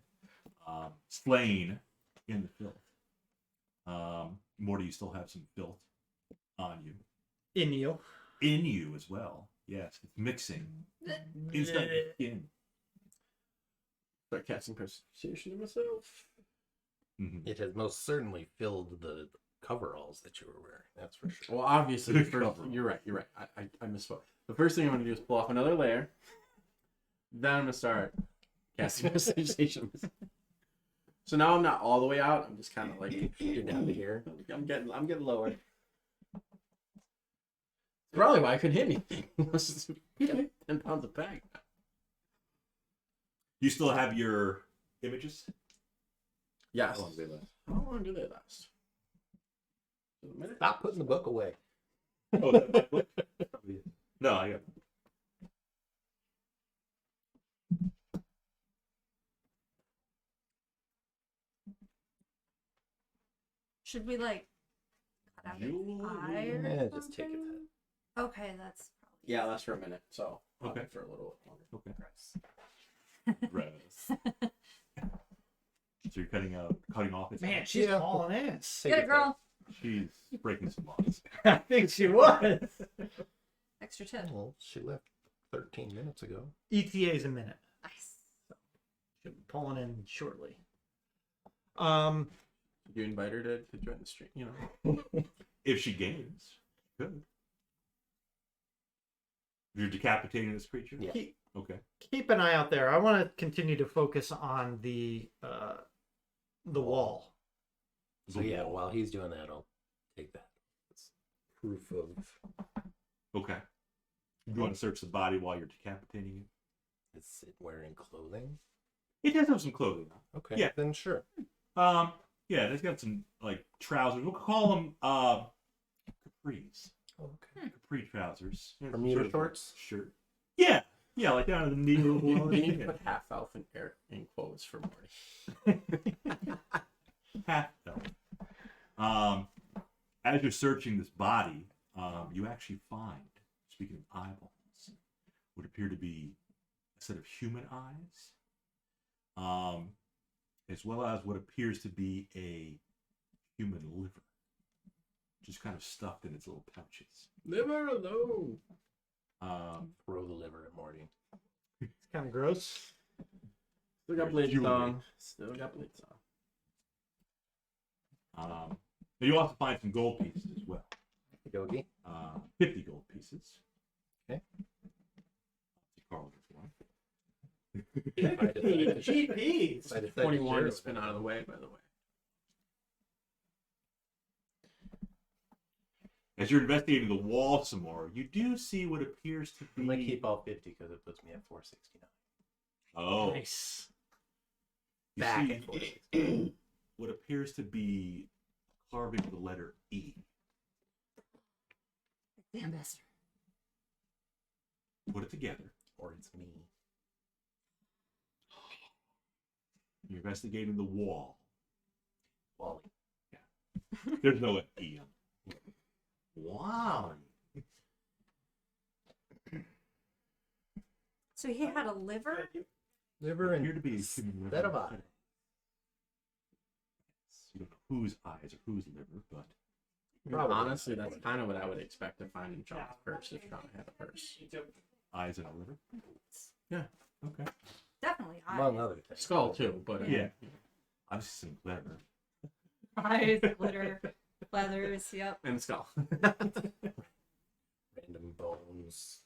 Speaker 1: slain in the filth. Morty, you still have some filth on you,
Speaker 2: In you.
Speaker 1: in you as well. Yes, it's mixing inside the skin.
Speaker 5: Start casting perception to myself.
Speaker 1: Mhm.
Speaker 4: It has most certainly filled the coveralls that you were wearing. That's for sure.
Speaker 5: Well, obviously, the first,
Speaker 1: Cover.
Speaker 5: you're right. I misspoke. The first thing I'm going to do is pull off another layer. Then I'm going to start casting perception. So now I'm not all the way out. I'm just kind of like
Speaker 4: You're down to here.
Speaker 5: I'm getting lower. Probably why I couldn't hit anything. 10 pounds of pack.
Speaker 1: you still have your images?
Speaker 5: Yes.
Speaker 1: How long do they last?
Speaker 5: How long do they last? A minute?
Speaker 4: Stop putting the book away.
Speaker 1: Oh, is that my book? No, I got.
Speaker 3: Should we like cut out an eye or
Speaker 4: Yeah, just take it.
Speaker 3: something? Okay, that's probably
Speaker 5: Yeah, it lasts for a minute, so
Speaker 1: Okay.
Speaker 5: for a little longer.
Speaker 1: Okay.
Speaker 3: gross.
Speaker 1: Right. So you're cutting off his
Speaker 2: Man,
Speaker 1: head?
Speaker 2: she's
Speaker 4: Yeah.
Speaker 2: hauling in.
Speaker 4: Take
Speaker 3: Get
Speaker 4: it
Speaker 3: it, girl.
Speaker 1: She's breaking some laws.
Speaker 2: I think she was.
Speaker 3: Extra tip.
Speaker 4: Well, she left 13 minutes ago.
Speaker 2: ETA's a minute.
Speaker 3: Nice.
Speaker 2: She'll be pulling in shortly.
Speaker 5: You invite her to join the stream, you know.
Speaker 1: If she gains, good. You're decapitating this creature?
Speaker 4: Yeah.
Speaker 1: Okay.
Speaker 2: Keep an eye out there. I want to continue to focus on the wall.
Speaker 4: So yeah, while he's doing that, I'll take that. It's proof of.
Speaker 1: Okay. You want to search the body while you're decapitating it?
Speaker 4: Is it wearing clothing?
Speaker 1: It does have some clothing on.
Speaker 4: Okay.
Speaker 1: Yeah.
Speaker 4: Then sure.
Speaker 1: Yeah, it's got some like trousers. We'll call them capris.
Speaker 4: Okay.
Speaker 1: Capri trousers.
Speaker 4: Bermuda
Speaker 1: Sort of
Speaker 4: shorts?
Speaker 1: Shirt. Yeah. Yeah, like down to the knee.
Speaker 5: You need to
Speaker 1: Yeah.
Speaker 5: put half elf in quotes for Morty.
Speaker 1: Half elf. As you're searching this body, you actually find, speaking of eyeballs, what appear to be a set of human eyes, as well as what appears to be a human liver, just kind of stuffed in its little pouches.
Speaker 5: Liver alone.
Speaker 4: Throw the liver at Morty.
Speaker 2: It's kind of gross.
Speaker 5: Still got blade song. Still got blade song.
Speaker 1: You also find some gold pieces as well.
Speaker 4: Yogi.
Speaker 1: 50 gold pieces.
Speaker 4: Okay.
Speaker 1: Carl gets one.
Speaker 2: GPs.
Speaker 5: 21 to spin out of the way, by the way.
Speaker 1: As you're investigating the wall some more, you do see what appears to be.
Speaker 4: I'm gonna keep all 50 because it puts me at 469.
Speaker 1: Oh,
Speaker 2: Nice.
Speaker 1: you
Speaker 4: Back
Speaker 1: see
Speaker 4: at 469.
Speaker 1: what appears to be carving of the letter E.
Speaker 3: Damn bastard.
Speaker 1: Put it together.
Speaker 4: Or it's me.
Speaker 1: You're investigating the wall.
Speaker 4: Wally.
Speaker 1: There's no E on it. Wow.
Speaker 3: So he had a liver?
Speaker 4: Liver
Speaker 1: Appear
Speaker 4: and
Speaker 1: to be a human liver.
Speaker 4: set of eyes.
Speaker 1: You don't know whose eyes or whose liver, but
Speaker 4: Probably.
Speaker 5: Honestly, that's kind of what I would expect to find in John's purse if John had a purse.
Speaker 1: eyes and a liver.
Speaker 5: Yeah.
Speaker 1: Okay.
Speaker 3: Definitely
Speaker 4: Among
Speaker 3: eyes.
Speaker 4: other things.
Speaker 5: Skull too, but
Speaker 1: Yeah. Obviously some clever.
Speaker 3: Eyes, glitter, feathers, yep.
Speaker 5: and skull.
Speaker 4: Random bones.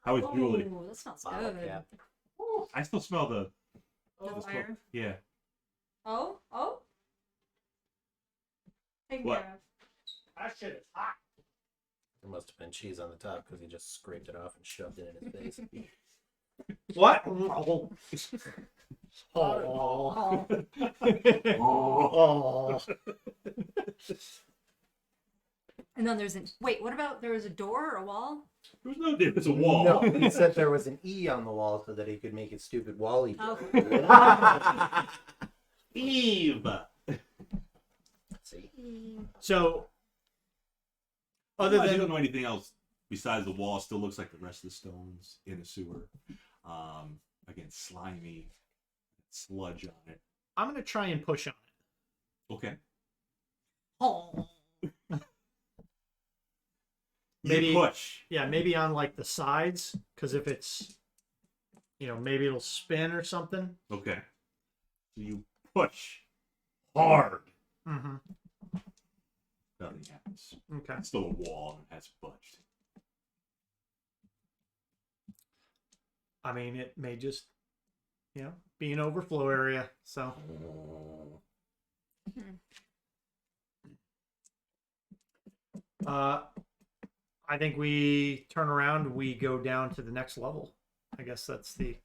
Speaker 1: How is Julie?
Speaker 3: Oh, that smells
Speaker 4: Bottle
Speaker 3: good.
Speaker 4: cap.
Speaker 1: I still smell the
Speaker 3: The
Speaker 1: smoke.
Speaker 3: fire.
Speaker 1: Yeah.
Speaker 3: Oh, oh. Taken
Speaker 1: What?
Speaker 3: care of.
Speaker 2: That shit is hot.
Speaker 4: There must have been cheese on the top because he just scraped it off and shoved it in his face.
Speaker 2: What? Oh. Oh.
Speaker 3: Oh.
Speaker 2: Oh.
Speaker 3: And then there's an wait. What about there was a door or a wall?
Speaker 1: There was no difference. It's a wall.
Speaker 4: No, he said there was an E on the wall so that he could make his stupid Wally joke.
Speaker 3: Oh.
Speaker 1: Eve.
Speaker 4: See?
Speaker 2: So, other
Speaker 1: I
Speaker 2: than
Speaker 1: don't know anything else besides the wall. Still looks like the rest of the stones in the sewer. Again, slimy, sludge on it.
Speaker 2: I'm gonna try and push on it.
Speaker 1: Okay.
Speaker 3: Oh.
Speaker 2: Maybe-
Speaker 1: You push.
Speaker 2: Yeah, maybe on like the sides, because if it's, maybe it'll spin or something.
Speaker 1: Okay. So you push hard.
Speaker 2: Mm-hmm.
Speaker 1: Nothing happens.
Speaker 2: Okay.
Speaker 1: It's still a wall and it has budged.
Speaker 2: I mean, it may just, be an overflow area. So, I think we turn around. We go down to the next level. I guess that's the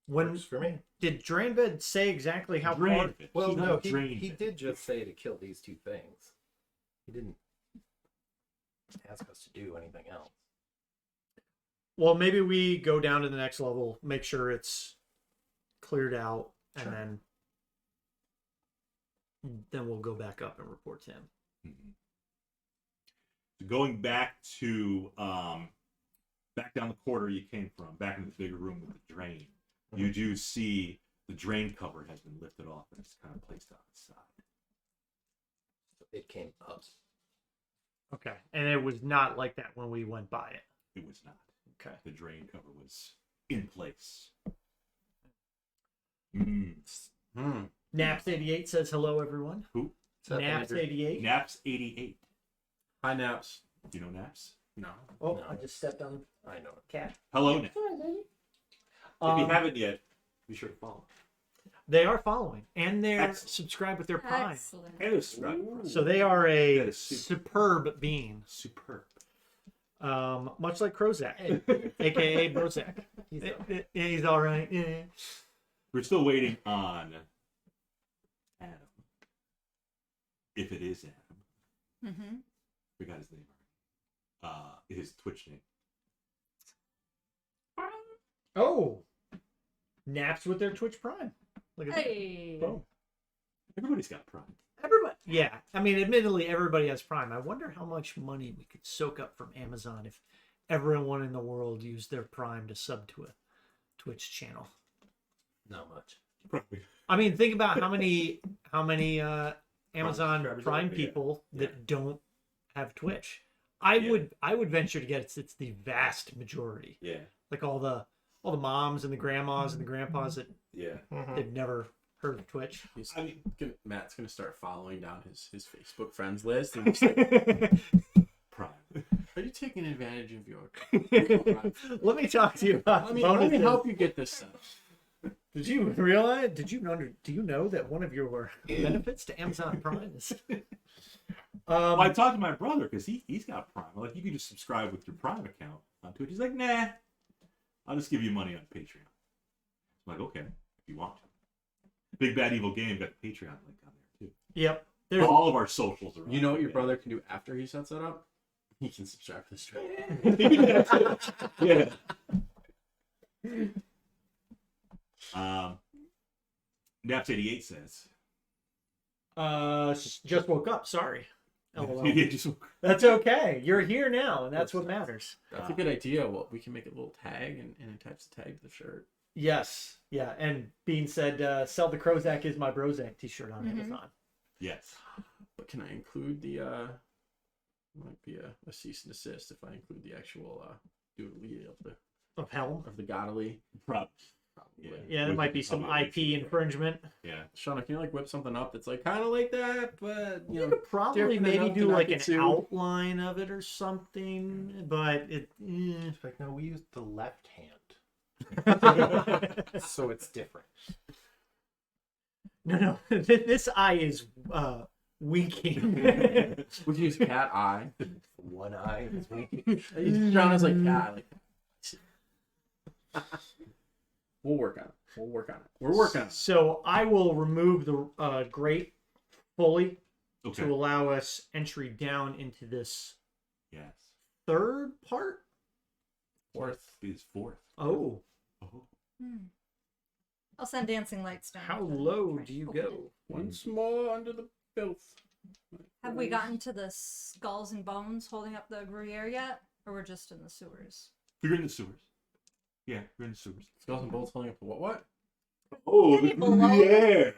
Speaker 2: When
Speaker 4: Works for me.
Speaker 2: did Dranved say exactly how far?
Speaker 1: Dranved.
Speaker 4: Well,
Speaker 1: He's
Speaker 4: no,
Speaker 1: not
Speaker 4: he
Speaker 1: Dranved.
Speaker 4: did just say to kill these two things. He didn't ask us to do anything else.
Speaker 2: Well, maybe we go down to the next level, make sure it's cleared out, and
Speaker 4: Sure.
Speaker 2: then we'll go back up and report to him.
Speaker 1: Mhm. So going back to back down the corridor you came from, back into the bigger room with the drain, you do see the drain cover has been lifted off and it's kind of placed on its side.
Speaker 4: It came up.
Speaker 2: Okay, and it was not like that when we went by it.
Speaker 1: It was not.
Speaker 2: Okay.
Speaker 1: The drain cover was in place. Mm.
Speaker 2: Naps88 says hello, everyone.
Speaker 1: Who?
Speaker 2: Naps88.
Speaker 1: Naps 88.
Speaker 5: Hi, Naps.
Speaker 1: Do you know Naps?
Speaker 5: No.
Speaker 2: Oh,
Speaker 4: No.
Speaker 2: I just stepped on
Speaker 4: I know.
Speaker 2: cat.
Speaker 1: Hello, Naps. If you haven't yet, be sure to follow.
Speaker 2: They are following, and they're
Speaker 1: Excellent.
Speaker 2: subscribed with their Prime.
Speaker 3: Excellent.
Speaker 1: And it's right.
Speaker 2: So they are a
Speaker 1: That is super.
Speaker 2: superb being,
Speaker 1: Superb.
Speaker 2: much like Krozak, aka Brozak. He's all right. Yeah.
Speaker 1: We're still waiting on Adam. If it is Adam.
Speaker 3: Mm-hmm.
Speaker 1: Forgot his name already. His Twitch name.
Speaker 2: Oh, Naps with their Twitch Prime. Look at
Speaker 3: Hey.
Speaker 2: that. Boom.
Speaker 1: Everybody's got Prime.
Speaker 2: Everybody. Yeah. I mean, admittedly, everybody has Prime. I wonder how much money we could soak up from Amazon if everyone in the world used their Prime to sub to a Twitch channel.
Speaker 4: Not much.
Speaker 1: Probably.
Speaker 2: I mean, think about how many Amazon
Speaker 1: subscribers
Speaker 2: Prime
Speaker 1: are there, yeah.
Speaker 2: people that
Speaker 1: Yeah.
Speaker 2: don't have Twitch. I
Speaker 1: Yeah.
Speaker 2: would venture to guess it's the vast majority.
Speaker 1: Yeah.
Speaker 2: Like all the moms and the grandmas and the grandpas that
Speaker 1: Yeah.
Speaker 2: they've never heard of Twitch.
Speaker 5: He's,
Speaker 1: I mean-
Speaker 5: Matt's gonna start following down his Facebook friends list. And just like,
Speaker 1: Prime.
Speaker 5: are you taking advantage of your?
Speaker 2: Let me talk to you about
Speaker 5: Let me
Speaker 2: bonuses.
Speaker 5: help you get this stuff.
Speaker 2: Did you realize? Do you know that one of your benefits to Amazon Prime is?
Speaker 1: Well, I talked to my brother because he's got Prime. I'm like, you can just subscribe with your Prime account on Twitch. He's like, nah, I'll just give you money on Patreon. I'm like, okay, if you want to. Big Bad Evil Game got the Patreon link on there too.
Speaker 2: Yep. There's
Speaker 1: All of our socials are.
Speaker 5: You know what your brother can do after he sets that up? He can subscribe to the stream.
Speaker 1: Yeah. Naps88 says.
Speaker 2: Just woke up. Sorry. LOL.
Speaker 1: Yeah, just-
Speaker 2: That's okay. You're here now, and that's what matters.
Speaker 5: That's a good idea. Well, we can make a little tag and attach the tag to the shirt.
Speaker 2: Yes. Yeah. And Bean said, "Sell the Krozak is my Brozak T-shirt on Amazon."
Speaker 1: yes.
Speaker 5: But can I include the might be a cease and desist if I include the actual doodly
Speaker 2: Of Helm.
Speaker 5: of the godly.
Speaker 1: Probably.
Speaker 5: Probably.
Speaker 2: Yeah, there
Speaker 1: We
Speaker 2: might
Speaker 1: could
Speaker 2: be some
Speaker 1: probably
Speaker 2: IP infringement.
Speaker 1: Yeah.
Speaker 5: Shauna, can you like whip something up that's like kind of like that, but you
Speaker 2: You
Speaker 5: know,
Speaker 2: could probably
Speaker 5: different
Speaker 2: maybe
Speaker 5: enough to
Speaker 2: do
Speaker 5: not
Speaker 2: like
Speaker 5: get
Speaker 2: an
Speaker 5: sued?
Speaker 2: outline of it or something, but it.
Speaker 4: It's like, no, we used the left hand. So it's different.
Speaker 2: No. This eye is winking.
Speaker 5: we can use cat eye.
Speaker 4: One eye is weak.
Speaker 5: Shauna's like cat. Like, we'll work on it. We're working on it.
Speaker 2: So I will remove the grate fully
Speaker 1: Okay.
Speaker 2: to allow us entry down into this
Speaker 1: Yes.
Speaker 2: third part.
Speaker 5: Fourth.
Speaker 1: Is fourth.
Speaker 2: Oh,
Speaker 1: Oh.
Speaker 3: I'll send dancing lights down.
Speaker 2: how
Speaker 3: to
Speaker 2: low
Speaker 3: try
Speaker 2: do
Speaker 3: to
Speaker 2: you
Speaker 3: open
Speaker 2: go?
Speaker 3: it.
Speaker 5: Once more under the filth.
Speaker 3: Have we gotten to the skulls and bones holding up the Gruyere yet? Or we're just in the sewers?
Speaker 1: We're in the sewers. Yeah, we're in the sewers.
Speaker 5: Skulls and bolts holding up the what?
Speaker 1: Oh,
Speaker 3: the Gruyere.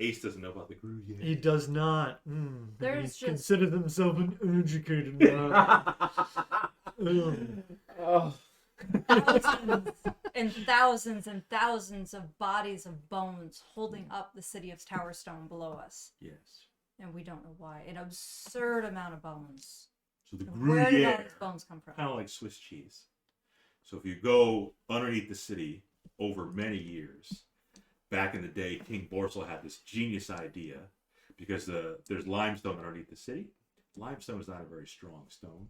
Speaker 1: Ace doesn't know about the Gruyere.
Speaker 2: He does not.
Speaker 3: There's
Speaker 2: He
Speaker 3: just-
Speaker 2: consider himself an educated man.
Speaker 5: Oh.
Speaker 3: Thousands and thousands and thousands of bodies of bones holding up the city of Towerstone below us.
Speaker 1: Yes.
Speaker 3: And we don't know why. An absurd amount of bones.
Speaker 1: So the
Speaker 3: Where did all
Speaker 1: Gruyere,
Speaker 3: these bones come from?
Speaker 1: kind of like Swiss cheese. So if you go underneath the city over many years, back in the day, King Borsal had this genius idea because there's limestone underneath the city. Limestone is not a very strong stone.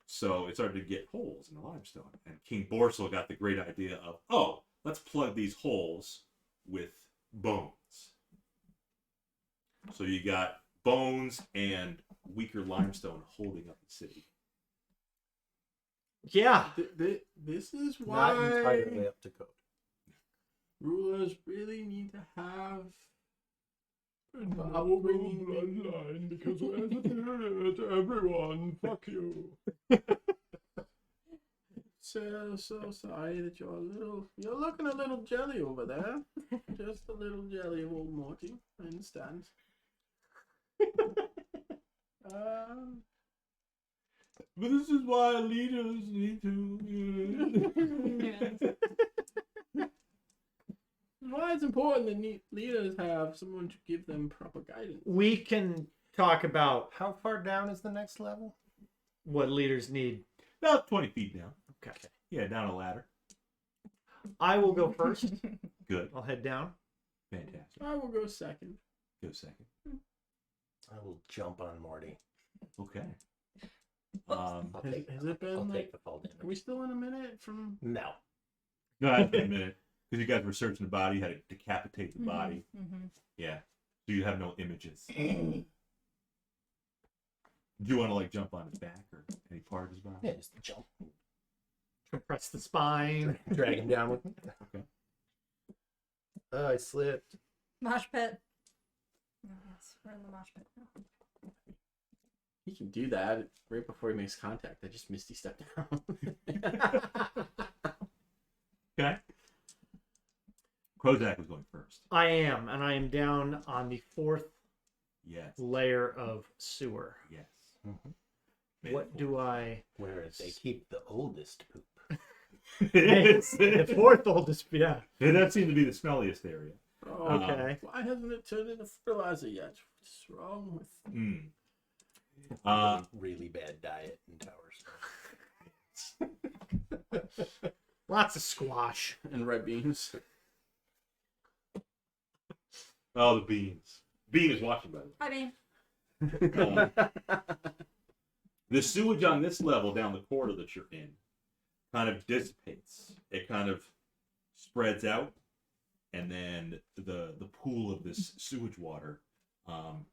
Speaker 1: So it started to get holes in the limestone. And King Borsal got the great idea of, let's let's plug these holes with bones. So you got bones and weaker limestone holding up the city.
Speaker 2: Yeah.
Speaker 5: This is
Speaker 4: Not entirely
Speaker 5: why
Speaker 4: up to code.
Speaker 5: rulers really need to have upbringing.
Speaker 6: bloodline because we're superior to everyone. Fuck you.
Speaker 5: So sorry that you're looking a little jelly over there. Just a little jelly of old Morty. I understand.
Speaker 1: But this is why leaders need to.
Speaker 5: Why it's important that leaders have someone to give them proper guidance.
Speaker 2: We can talk about
Speaker 4: How far down is the next level?
Speaker 2: what leaders need.
Speaker 1: About 20 feet down.
Speaker 2: Okay.
Speaker 1: Yeah, down a ladder.
Speaker 2: I will go first.
Speaker 1: Good.
Speaker 2: I'll head down.
Speaker 1: Fantastic.
Speaker 5: I will go second.
Speaker 1: Go second.
Speaker 4: I will jump on Morty.
Speaker 1: Okay.
Speaker 4: I'll take,
Speaker 5: Has it been
Speaker 4: I'll
Speaker 5: like?
Speaker 4: take the fall damage.
Speaker 5: Are we still in a minute from?
Speaker 4: No.
Speaker 1: No, I had a minute. Because you guys were searching the body, you had to decapitate the body.
Speaker 3: Mm-hmm.
Speaker 1: Yeah. So you have no images. Do you want to like jump on his back or any part of his body?
Speaker 4: Yeah, just jump.
Speaker 2: Compress the spine.
Speaker 4: Drag him down with me.
Speaker 1: Okay.
Speaker 4: Oh, I slipped.
Speaker 3: Mosh pit. Oh, yes, we're in the mosh pit now.
Speaker 5: He can do that right before he makes contact. I just misty stepped down.
Speaker 1: Okay. Kozak was going first.
Speaker 2: I am, and I am down on the 4th
Speaker 1: Yes.
Speaker 2: layer of sewer.
Speaker 1: Yes.
Speaker 4: Mm-hmm.
Speaker 1: Made
Speaker 2: What
Speaker 1: it
Speaker 2: do I?
Speaker 4: Where they keep the oldest poop.
Speaker 2: The 4th oldest, yeah.
Speaker 1: That seemed to be the smelliest area.
Speaker 5: Oh,
Speaker 2: Okay.
Speaker 5: why hasn't it turned into fertilizer yet? What's wrong with?
Speaker 1: Mm.
Speaker 4: Really bad diet in Towers.
Speaker 2: Lots of squash.
Speaker 5: And red beans.
Speaker 1: Oh, the beans. Bean is watching, by the
Speaker 3: I mean,
Speaker 1: way. The sewage on this level down the corridor that you're in kind of dissipates. It kind of spreads out, and then the pool of this sewage water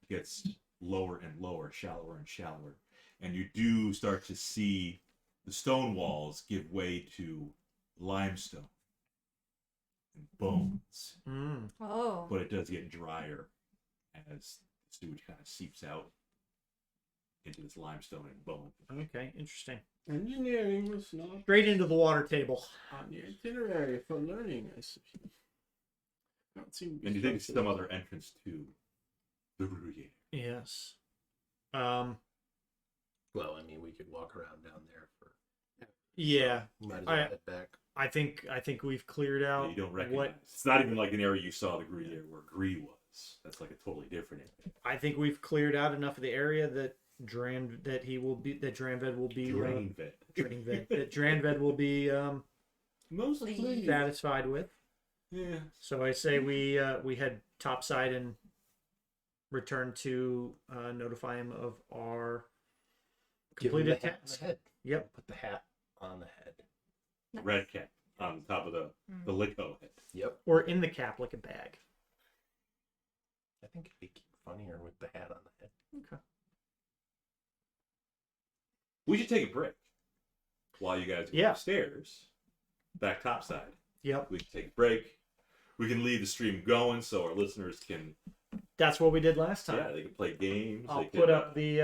Speaker 1: gets lower and lower, shallower and shallower, and you do start to see the stone walls give way to limestone and bones.
Speaker 2: Mm.
Speaker 3: oh,
Speaker 1: But it does get drier as the sewage kind of seeps out into this limestone and bone.
Speaker 2: Okay, interesting.
Speaker 5: Engineering was not
Speaker 2: Straight into the water table.
Speaker 5: on the itinerary for learning, I suppose. Don't seem to be
Speaker 1: And you think it's
Speaker 5: structured.
Speaker 1: some other entrance to the Rouillé.
Speaker 2: Yes.
Speaker 4: Well, I mean, we could walk around down there for.
Speaker 2: Yeah.
Speaker 4: Might as well head back.
Speaker 2: I think we've cleared out
Speaker 1: You don't recognize.
Speaker 2: what
Speaker 1: It's not even like an area you saw the Gruyere where Gree was. That's like a totally different area.
Speaker 2: I think we've cleared out enough of the area that Dranved will be
Speaker 1: Dranved.
Speaker 2: that Dranved will be
Speaker 1: Mostly.
Speaker 3: Please.
Speaker 2: satisfied with.
Speaker 1: Yeah.
Speaker 2: So I say we head topside and return to notify him of our
Speaker 4: Give him
Speaker 2: completed
Speaker 4: the hat on
Speaker 2: task.
Speaker 4: the head.
Speaker 2: Yep.
Speaker 4: Put the hat on the head.
Speaker 3: nice.
Speaker 1: Red cap on top of the Lico head.
Speaker 4: Yep.
Speaker 2: Or in the cap like a bag.
Speaker 4: I think it'd be funnier with the hat on the head.
Speaker 2: Okay.
Speaker 1: We should take a break while you guys go
Speaker 2: Yeah.
Speaker 1: upstairs, back topside.
Speaker 2: Yep.
Speaker 1: We can take a break. We can leave the stream going so our listeners can,
Speaker 2: That's what we did last time.
Speaker 1: yeah, they can play games.
Speaker 2: I'll
Speaker 1: they
Speaker 2: put
Speaker 1: can,
Speaker 2: up the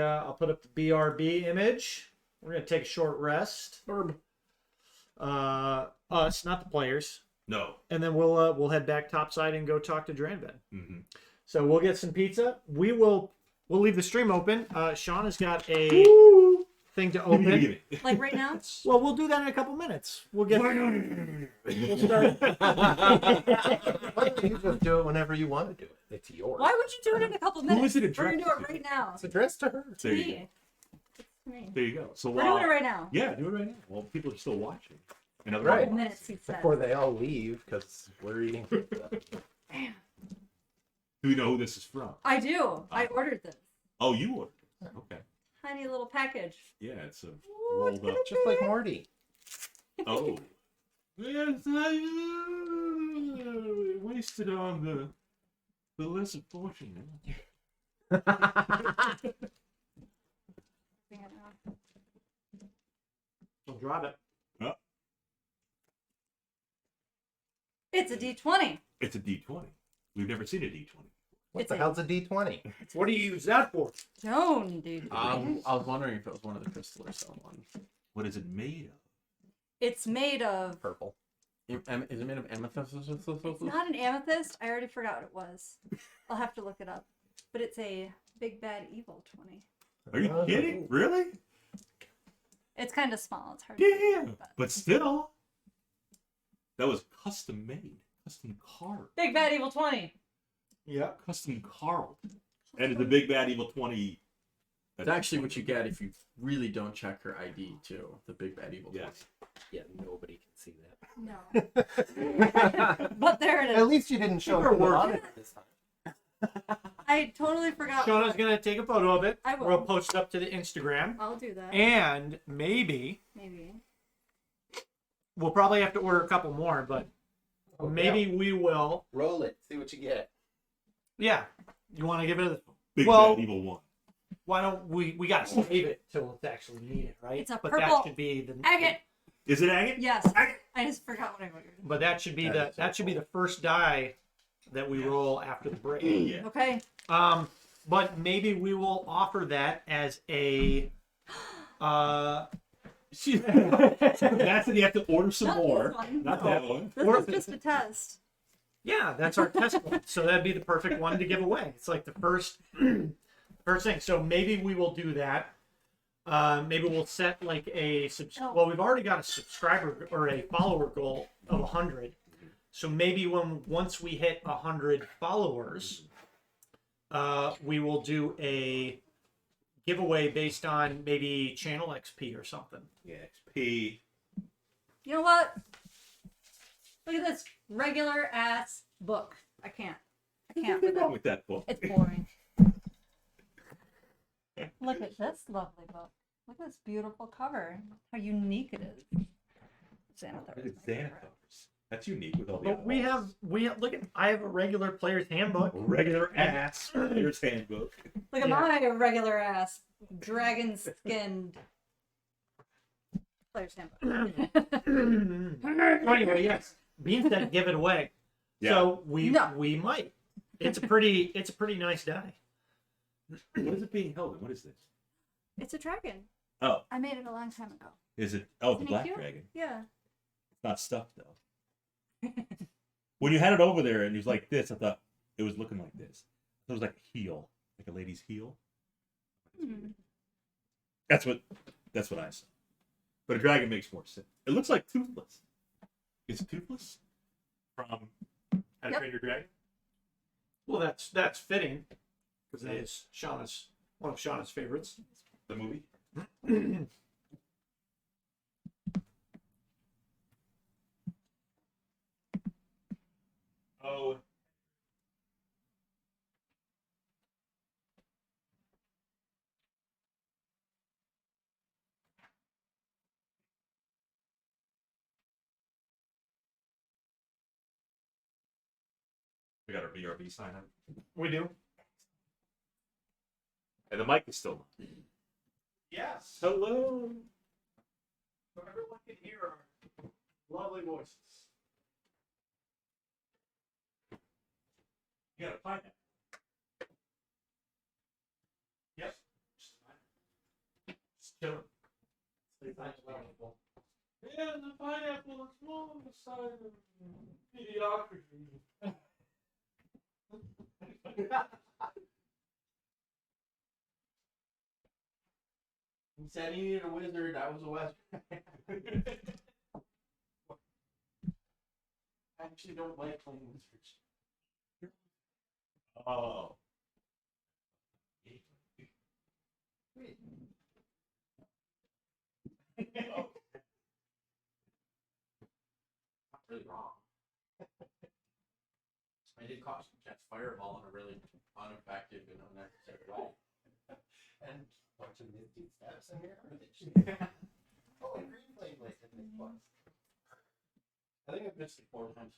Speaker 2: BRB image. We're gonna take a short rest. Us, not the players,
Speaker 1: No.
Speaker 2: and then we'll head back topside and go talk to Dranved.
Speaker 1: Mm-hmm.
Speaker 2: So we'll get some pizza. We'll leave the stream open. Sean has got a thing to open.
Speaker 1: Give me.
Speaker 3: Like right now?
Speaker 2: Well, we'll do that in a couple minutes. We'll get. We'll start.
Speaker 4: Why don't you just do it whenever you want to do it? It's yours.
Speaker 3: Why would you do it in a couple minutes?
Speaker 1: is it
Speaker 3: We're gonna do
Speaker 1: addressed
Speaker 3: it
Speaker 1: to?
Speaker 3: right now.
Speaker 4: It's addressed to her.
Speaker 1: There you go.
Speaker 3: Me. It's me.
Speaker 1: There you go. So
Speaker 3: We're
Speaker 1: while,
Speaker 3: doing it right now.
Speaker 1: yeah, do it right now. Well, people are still watching. In other
Speaker 4: Right.
Speaker 3: Couple minutes, he said.
Speaker 4: Before they all leave, because we're eating pizza.
Speaker 3: Damn.
Speaker 1: Do we know who this is from?
Speaker 3: I do. I ordered this
Speaker 1: Oh, you ordered it. Okay.
Speaker 3: tiny little package.
Speaker 1: Yeah, it's a rolled up.
Speaker 4: Just like Morty.
Speaker 1: Oh. Yes, I placed it on the less fortunate.
Speaker 2: I'll drop it.
Speaker 3: It's a D20.
Speaker 1: It's a D20. We've never seen a D20.
Speaker 4: What
Speaker 3: It's
Speaker 4: the
Speaker 3: a-
Speaker 4: hell's a D20?
Speaker 2: What do you use that for?
Speaker 3: Don't D20.
Speaker 5: I was wondering if it was one of the crystal or someone.
Speaker 1: What is it made of?
Speaker 3: It's made of.
Speaker 4: Purple.
Speaker 5: Is it made of amethyst?
Speaker 3: It's not an amethyst. I already forgot what it was. I'll have to look it up. But it's a big bad evil 20.
Speaker 1: Are you kidding? Really?
Speaker 3: It's kind of small. It's hard.
Speaker 1: Damn.
Speaker 3: To
Speaker 1: But still, that was custom made, custom carved,
Speaker 3: Big bad evil 20.
Speaker 2: Yeah.
Speaker 1: custom carved. And the big bad evil 20.
Speaker 5: It's actually what you get if you really don't check her ID too. The big bad evil.
Speaker 1: Yes.
Speaker 4: Yeah, nobody can see that.
Speaker 3: No. But there it
Speaker 4: At
Speaker 3: is.
Speaker 4: least you didn't show
Speaker 2: Her
Speaker 4: it
Speaker 2: work.
Speaker 4: on it this time.
Speaker 3: I totally forgot.
Speaker 2: Shauna's gonna take a photo of it.
Speaker 3: I will.
Speaker 2: We'll post it up to the Instagram,
Speaker 3: I'll do that.
Speaker 2: and maybe
Speaker 3: Maybe.
Speaker 2: we'll probably have to order a couple more, but maybe we will.
Speaker 4: Roll it. See what you get.
Speaker 2: Yeah. You want to give it a?
Speaker 1: Big
Speaker 2: Well-
Speaker 1: bad evil 1.
Speaker 2: Why don't we gotta save it till it's actually needed, right?
Speaker 3: It's a
Speaker 2: but
Speaker 3: purple
Speaker 2: that should be the
Speaker 3: Agate.
Speaker 1: Is it agate?
Speaker 3: Yes. I just forgot what I ordered.
Speaker 2: But that should be that should be the first die that we roll after the break.
Speaker 1: Yeah.
Speaker 3: Okay.
Speaker 2: But maybe we will offer that as a
Speaker 1: That's it. You have to order some
Speaker 3: Not
Speaker 1: more.
Speaker 3: this one.
Speaker 1: Not
Speaker 2: No.
Speaker 1: that one.
Speaker 3: This
Speaker 2: Or-
Speaker 3: is just a test.
Speaker 2: yeah, that's our test one. So that'd be the perfect one to give away. It's like the first thing. So maybe we will do that. Maybe we'll set like a well, we've already got a subscriber or a follower goal of 100. So maybe once we hit 100 followers, we will do a giveaway based on maybe channel XP or something.
Speaker 1: Yeah, XP.
Speaker 3: You know what? Look at this regular ass book. I can't with
Speaker 1: What's wrong
Speaker 3: it.
Speaker 1: with that book?
Speaker 3: It's boring. Look at this lovely book. Look at this beautiful cover. How unique it is. Xanathar is my favorite.
Speaker 1: Xanathars. That's unique with all the
Speaker 2: But
Speaker 1: other
Speaker 2: we
Speaker 1: ones.
Speaker 2: have look at I have a regular player's handbook.
Speaker 1: regular ass player's handbook.
Speaker 3: Look at
Speaker 2: Yeah.
Speaker 3: my regular ass dragon skinned player's handbook.
Speaker 2: Anyway, yes. Bean said give it away.
Speaker 1: Yeah.
Speaker 2: So we
Speaker 3: No.
Speaker 2: we might. It's a pretty nice die.
Speaker 1: What is it being held in? What is this?
Speaker 3: It's a dragon.
Speaker 1: Oh,
Speaker 3: I made it a long time ago.
Speaker 1: is it? Oh, the
Speaker 3: Isn't it
Speaker 1: black
Speaker 3: cute?
Speaker 1: dragon.
Speaker 3: Yeah.
Speaker 1: It's not stuffed though. When you had it over there and it was like this, I thought it was looking like this. It was like a heel, like a lady's heel.
Speaker 3: Hmm.
Speaker 1: That's what I saw. But a dragon makes more sense. It looks like Toothless. Is it Toothless from How to
Speaker 3: Yep.
Speaker 1: Train Your Dragon?
Speaker 2: Well, that's fitting because that is one of Shauna's favorites.
Speaker 1: The movie. Oh. We got our BRB sign up.
Speaker 2: We do.
Speaker 1: And the mic is still on.
Speaker 2: Yes.
Speaker 1: Hello.
Speaker 2: So everyone can hear our lovely voices.
Speaker 1: You got a pineapple.
Speaker 2: Yep. Just chilling. Pineapple.
Speaker 6: Yeah, the pineapple is more on the side of mediocrity.
Speaker 5: He said he needed a wizard. I was a wizard. I actually don't like playing wizards.
Speaker 1: Oh.
Speaker 5: Not really wrong. I did cast fireball in a really unaffected and unnecessary way.
Speaker 4: And bunch of misty steps in here. Oh, and green flame blade in this box.
Speaker 5: I think I've missed it 4 times.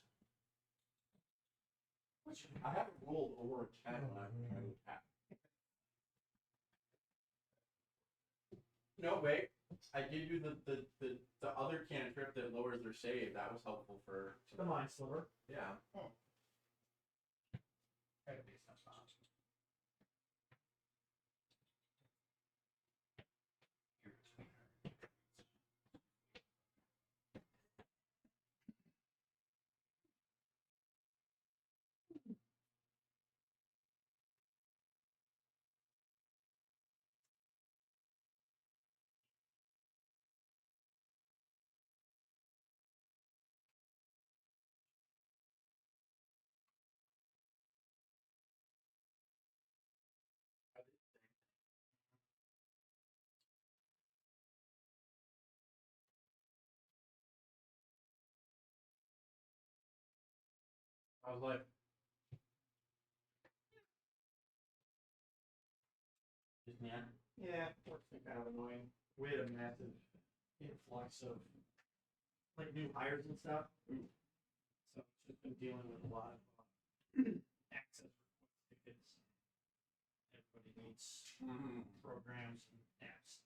Speaker 5: Which I haven't rolled over a 10 when I've tried to attack. No, wait. I gave you the other cantrip that lowers their save. That was helpful for.
Speaker 2: The Mind Sliver.
Speaker 5: Yeah. I was like, just man.
Speaker 2: Yeah, work's been kind of annoying. We had a massive influx of like new hires and stuff. So it's just been dealing with a lot of access request tickets. Everybody needs programs and apps.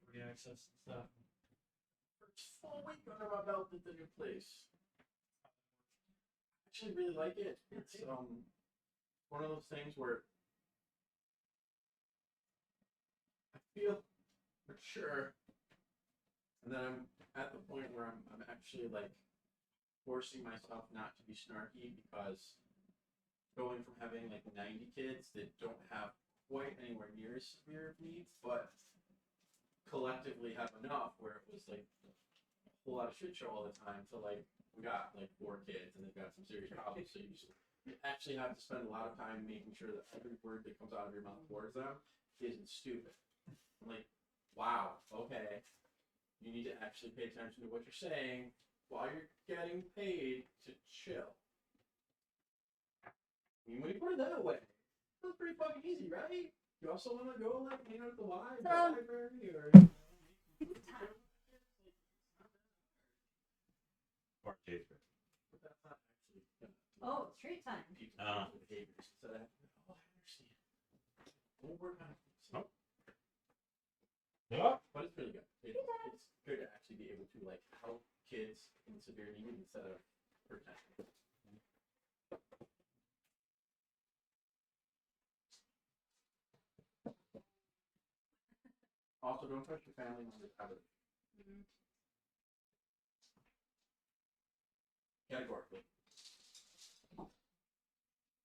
Speaker 2: Free access and stuff.
Speaker 5: First full week under my belt at the new place. I actually really like it. It's one of those things where I feel mature, and then I'm at the point where I'm actually like forcing myself not to be snarky, because going from having like 90 kids that don't have quite anywhere near as severe needs, but collectively have enough where it was like a whole lot of shit show all the time, to like we got like 4 kids and they've got some serious problems, so you actually have to spend a lot of time making sure that every word that comes out of your mouth towards them isn't stupid. I'm like, wow, okay, you need to actually pay attention to what you're saying while you're getting paid to chill. I mean, when you put it that way, that's pretty fucking easy, right? You also want to go like hang out at the library or.
Speaker 1: Or Jason.
Speaker 5: But that's not actually gonna
Speaker 3: Oh, treat time.
Speaker 5: people's behaviors. So that, oh, I understand. We'll work on it. So,
Speaker 1: Yeah.
Speaker 5: but it's really good. It's good to actually be able to like help kids in severe need instead of protecting. Also, don't trust your family members ever. Categorically.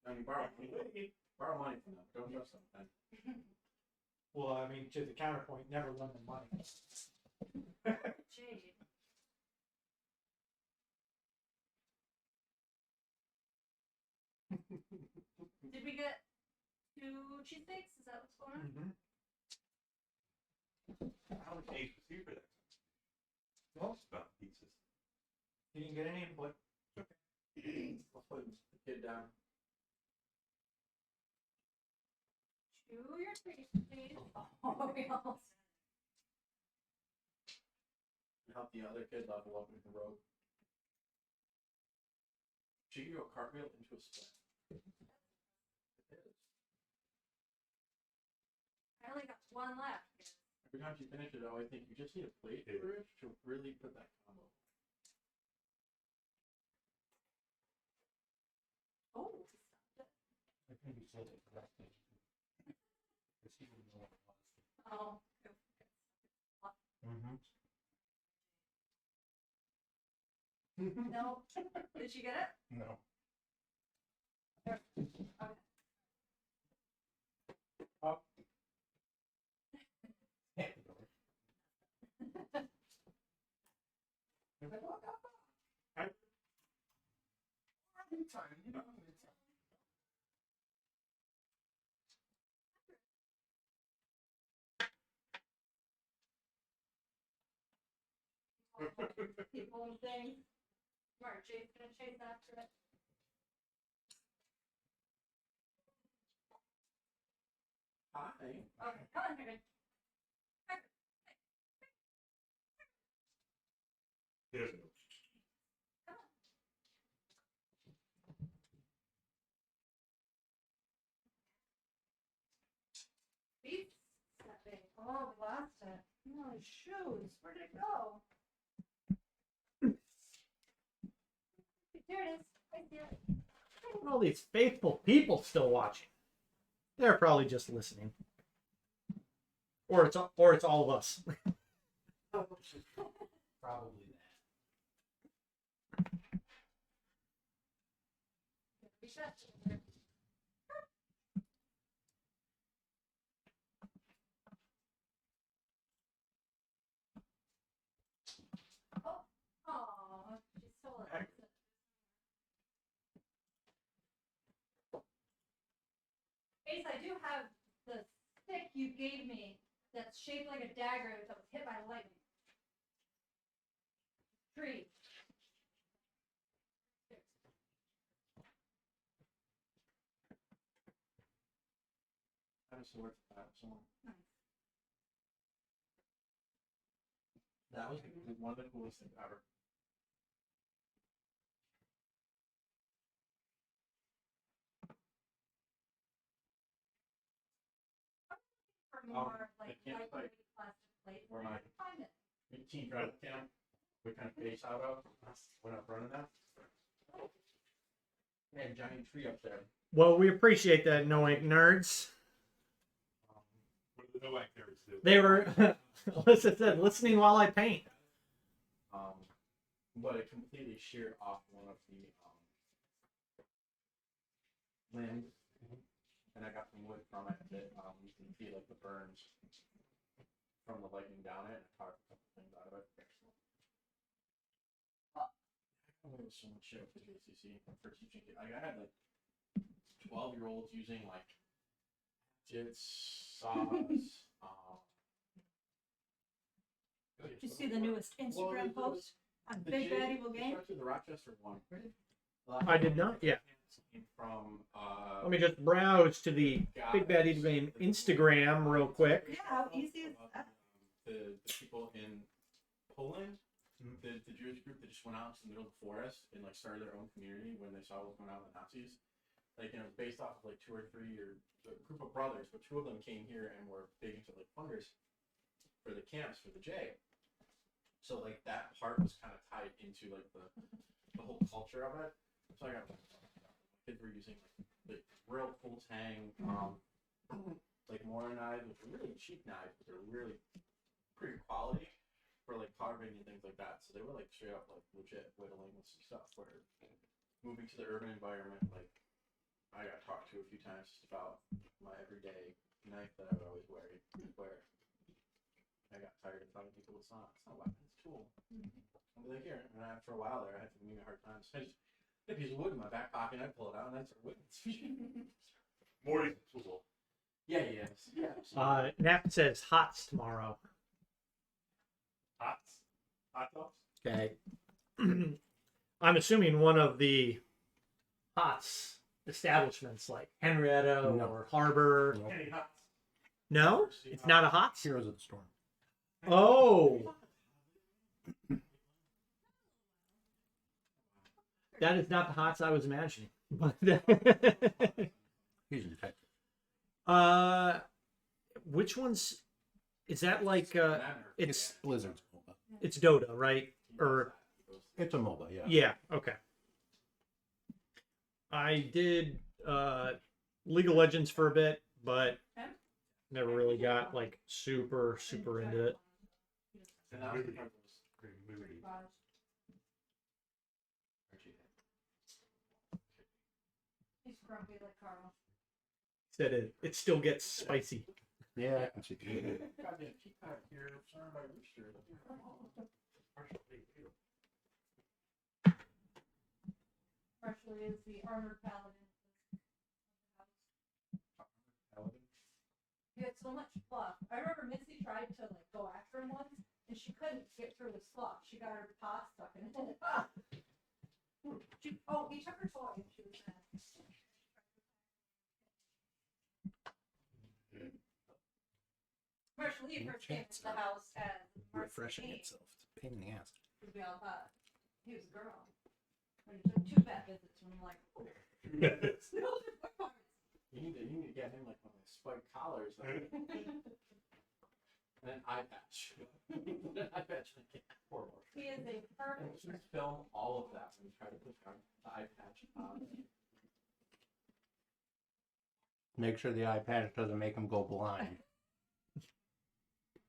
Speaker 5: I mean, borrow money from them. Don't trust them, man.
Speaker 2: Well, I mean, to the counterpoint, never lend them money.
Speaker 3: Jade. Did we get 2 cheesesteaks? Is that what's going on?
Speaker 1: How much age was he for that?
Speaker 2: Well,
Speaker 1: It's about pizzas.
Speaker 2: you didn't get any input.
Speaker 5: Let's put the kid down.
Speaker 3: Chew your face, please. Oh, we almost.
Speaker 5: And help the other kid level up with the rope. She can do a cartwheel into a split. It is.
Speaker 3: I only got 1 left.
Speaker 5: Every time she finishes, I always think you just need a plate for it to really put that combo.
Speaker 3: Oh,
Speaker 2: I think you said it correctly. Because he didn't know what it was.
Speaker 3: oh. No. Did she get it?
Speaker 4: No.
Speaker 3: Okay. People and things. Smart, Jade's gonna chase after it.
Speaker 5: Hi.
Speaker 3: Okay, come on, Hagrid.
Speaker 1: He doesn't know.
Speaker 3: Oh, we lost it. Oh, his shoes. Where did it go? There it is. Right there.
Speaker 2: And all these faithful people still watching. They're probably just listening. Or it's all of us.
Speaker 5: Probably
Speaker 3: Reset. Oh, she stole it. Ace, I do have the stick you gave me that's shaped like a dagger that was hit by lightning. Tree.
Speaker 5: I have a sword for that somewhere.
Speaker 3: Nice.
Speaker 5: That was one of the coolest things ever.
Speaker 3: For more
Speaker 5: I
Speaker 3: like
Speaker 5: can't
Speaker 3: lightweight plastic plate.
Speaker 5: Where
Speaker 3: Where
Speaker 5: am I?
Speaker 3: can I find it?
Speaker 5: Team drive camp. We kind of base out of. We're not running that. Yeah, giant tree up there.
Speaker 2: Well, we appreciate that, knowing nerds.
Speaker 1: What do the no actors do?
Speaker 2: They were, Alyssa said, listening while I paint.
Speaker 5: But it completely sheared off one of the limbs, and I got some wood from it that you can see like the burns from the lightning down it, and I carved a couple things out of it. There was so much shit with the JCC for teaching it. Like I had like 12-year-olds using like jits, saws.
Speaker 3: Did you see the newest Instagram post on Big Bad Evil Game?
Speaker 5: Especially the Rochester one.
Speaker 2: I did not yet.
Speaker 5: From
Speaker 2: Let me just browse to the Big Bad Evil Game Instagram real quick.
Speaker 3: Yeah, how easy is that?
Speaker 5: The people in Poland, the Jewish group that just went out to the middle of the forest and like started their own community when they saw what was going on with the Nazis. Like, you know, based off of like 2 or 3 or a group of brothers, but 2 of them came here and were big into like funders for the camps for the J. So like that part was kind of tied into like the whole culture of it. So I got kids were using like real full tang like Mora knives, which are really cheap knives, but they're really pretty quality for like carving and things like that. So they were like straight up like legit whittling with some stuff. Where moving to the urban environment, like I got talked to a few times just about my everyday knife that I would always wear. Where I got tired of telling people it's not a weapon, it's a tool. I'll be like, here, and after a while there, I had to give me a hard time. So I just had a piece of wood in my back pocket, and I pull it out, and I start whipping.
Speaker 1: Morty's a tool.
Speaker 5: Yeah.
Speaker 2: Nap says hots tomorrow.
Speaker 1: Hot dogs?
Speaker 2: Okay. I'm assuming one of the hots establishments like Henrietta
Speaker 4: No.
Speaker 2: or Harbor.
Speaker 4: No.
Speaker 1: Any hots?
Speaker 2: No? It's not a hots?
Speaker 4: Heroes of the Storm.
Speaker 2: Oh. That is not the hots I was imagining. But
Speaker 4: He's a detective.
Speaker 2: which one's is that like it's
Speaker 4: Blizzard's MOBA.
Speaker 2: it's Dota, right? Or
Speaker 4: It's a MOBA, yeah.
Speaker 2: yeah, okay. I did League of Legends for a bit, but never really got like super into it.
Speaker 5: And that was the part that was
Speaker 3: He's grumpy like Carl.
Speaker 2: Said it still gets spicy.
Speaker 4: Yeah, I can see.
Speaker 5: goddamn peacock here, surrounded by rooster.
Speaker 3: Partially is the armored paladin. He had so much fluff. I remember Missy tried to like go after him once, and she couldn't get through his fluff. She got her paw stuck in it. He took her toy and she was mad. Commercial Lee first came into the house as
Speaker 4: Refreshing itself. It's a pain in the ass.
Speaker 3: because we all thought he was a girl. And he took 2 vet visits, and I'm like, oh, no, they're boy parts.
Speaker 5: You need to get him like one of those spiked collars. Like. And an eye patch. An eye patch. Poor Lord.
Speaker 3: He is a perfect.
Speaker 5: Just film all of that when you try to put the eye patch on.
Speaker 4: Make sure the eye patch doesn't make him go blind.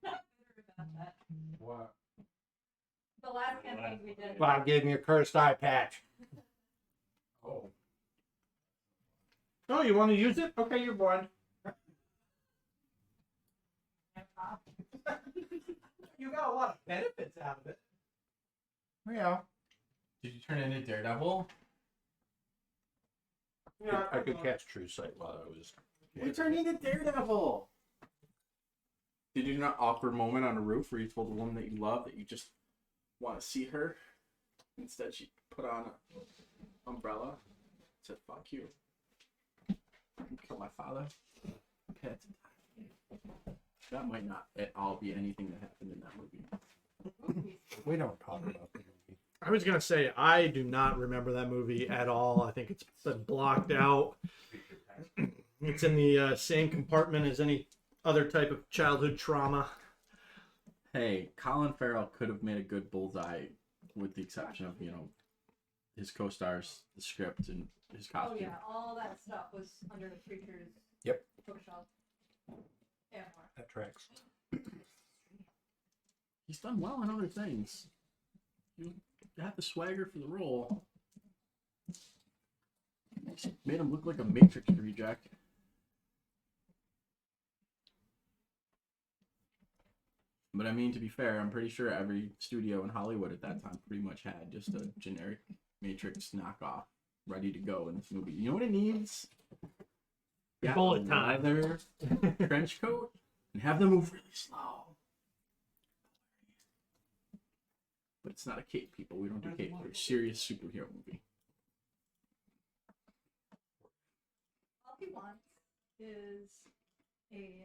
Speaker 3: About that.
Speaker 4: What?
Speaker 3: The last campaign we did.
Speaker 4: Bob gave me a cursed eye patch.
Speaker 5: Oh.
Speaker 2: Oh, you want to use it? Okay, you're blind. You got a lot of benefits out of it.
Speaker 4: Yeah.
Speaker 5: Did you turn into Daredevil?
Speaker 2: Yeah,
Speaker 4: I could catch true sight while I was.
Speaker 5: We turned into Daredevil. Did you do an awkward moment on a roof where you told a woman that you love that you just want to see her? Instead, she put on an umbrella. Said, "Fuck you. Kill my father." Pet. That might not at all be anything that happened in that movie.
Speaker 4: We don't talk about the movie.
Speaker 2: I was gonna say I do not remember that movie at all. I think it's been blocked out. It's in the same compartment as any other type of childhood trauma.
Speaker 5: Hey, Colin Farrell could have made a good Bullseye, with the exception of his co-stars, the script, and his
Speaker 3: Oh
Speaker 5: costume.
Speaker 3: yeah, all that stuff was under the creature's
Speaker 4: Yep.
Speaker 3: bookshelf. Yeah, more.
Speaker 4: That tracks.
Speaker 5: He's done well in other things. You got the swagger for the role. Made him look like a Matrix reject. But I mean, to be fair, I'm pretty sure every studio in Hollywood at that time pretty much had just a generic Matrix knockoff ready to go in this movie. You know what it needs? Yeah,
Speaker 2: Bullet
Speaker 5: a
Speaker 2: time.
Speaker 5: leather trench coat and have them move really slow. But it's not a cape, people. We don't do cape. We're a serious superhero movie.
Speaker 3: All he wants is a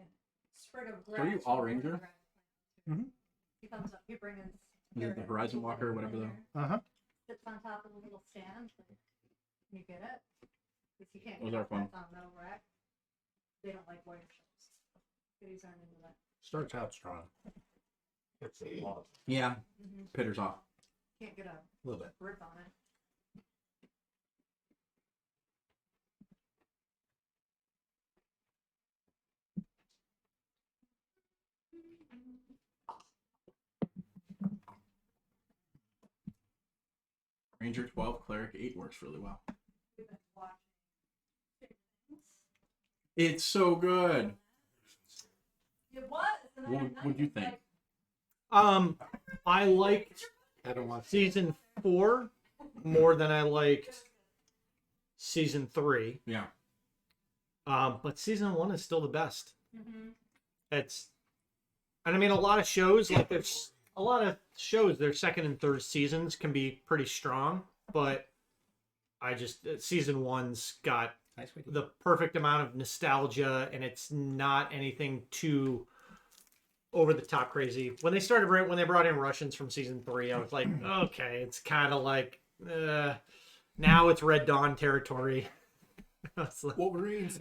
Speaker 3: sprig of grass.
Speaker 5: Are you all Ranger?
Speaker 4: Mhm.
Speaker 3: He comes up, he brings
Speaker 5: The Horizon Walker or whatever though.
Speaker 4: Uh huh.
Speaker 3: sits on top of a little stand. You get it? Because you can't
Speaker 5: Those
Speaker 3: get
Speaker 5: are
Speaker 3: it
Speaker 5: fun.
Speaker 3: that's on a metal rack. They don't like wire shelves. Goodies aren't into that.
Speaker 4: Starts out strong.
Speaker 1: It's a lot.
Speaker 5: Yeah.
Speaker 3: Mm-hmm.
Speaker 5: Pitter's off.
Speaker 3: Can't get a
Speaker 4: A little bit.
Speaker 3: grip on it.
Speaker 5: Ranger 12, Cleric 8 works really well.
Speaker 3: We've been watching things.
Speaker 5: It's so good.
Speaker 3: It was. And then
Speaker 5: What
Speaker 3: at night
Speaker 5: would you
Speaker 3: it's
Speaker 5: think?
Speaker 3: like,
Speaker 2: I liked
Speaker 4: I don't want
Speaker 2: season 4 more than I liked season 3.
Speaker 5: Yeah.
Speaker 2: But season 1 is still the best.
Speaker 3: mhm.
Speaker 2: It's, and I mean, a lot of shows, like there's a lot of shows, their second and third seasons can be pretty strong, but I just, season 1's got
Speaker 4: Nice sweetie.
Speaker 2: the perfect amount of nostalgia, and it's not anything too over the top crazy. When they brought in Russians from season 3, I was like, okay, it's kind of like, now it's Red Dawn territory. I was like,
Speaker 4: Wolverines.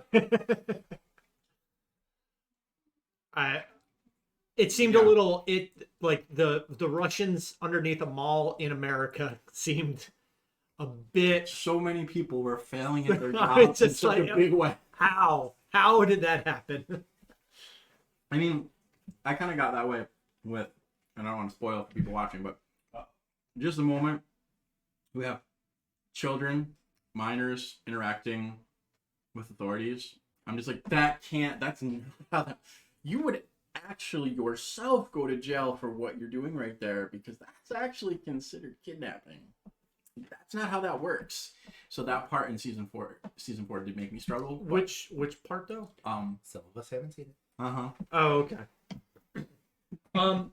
Speaker 2: it seemed
Speaker 5: Yeah.
Speaker 2: a little like the Russians underneath a mall in America seemed a bit.
Speaker 5: So many people were failing at their
Speaker 2: It's
Speaker 5: jobs in
Speaker 2: just
Speaker 5: such
Speaker 2: like-
Speaker 5: a big way.
Speaker 2: How did that happen?
Speaker 5: I mean, I kind of got that way with, and I don't want to spoil it for people watching, but just the moment we have children, minors interacting with authorities, I'm just like, that's not how that, you would actually yourself go to jail for what you're doing right there, because that's actually considered kidnapping. That's not how that works. So that part in season four did make me struggle.
Speaker 2: Which part though?
Speaker 4: Some of us haven't seen it.
Speaker 5: Uh-huh.
Speaker 2: Oh, okay.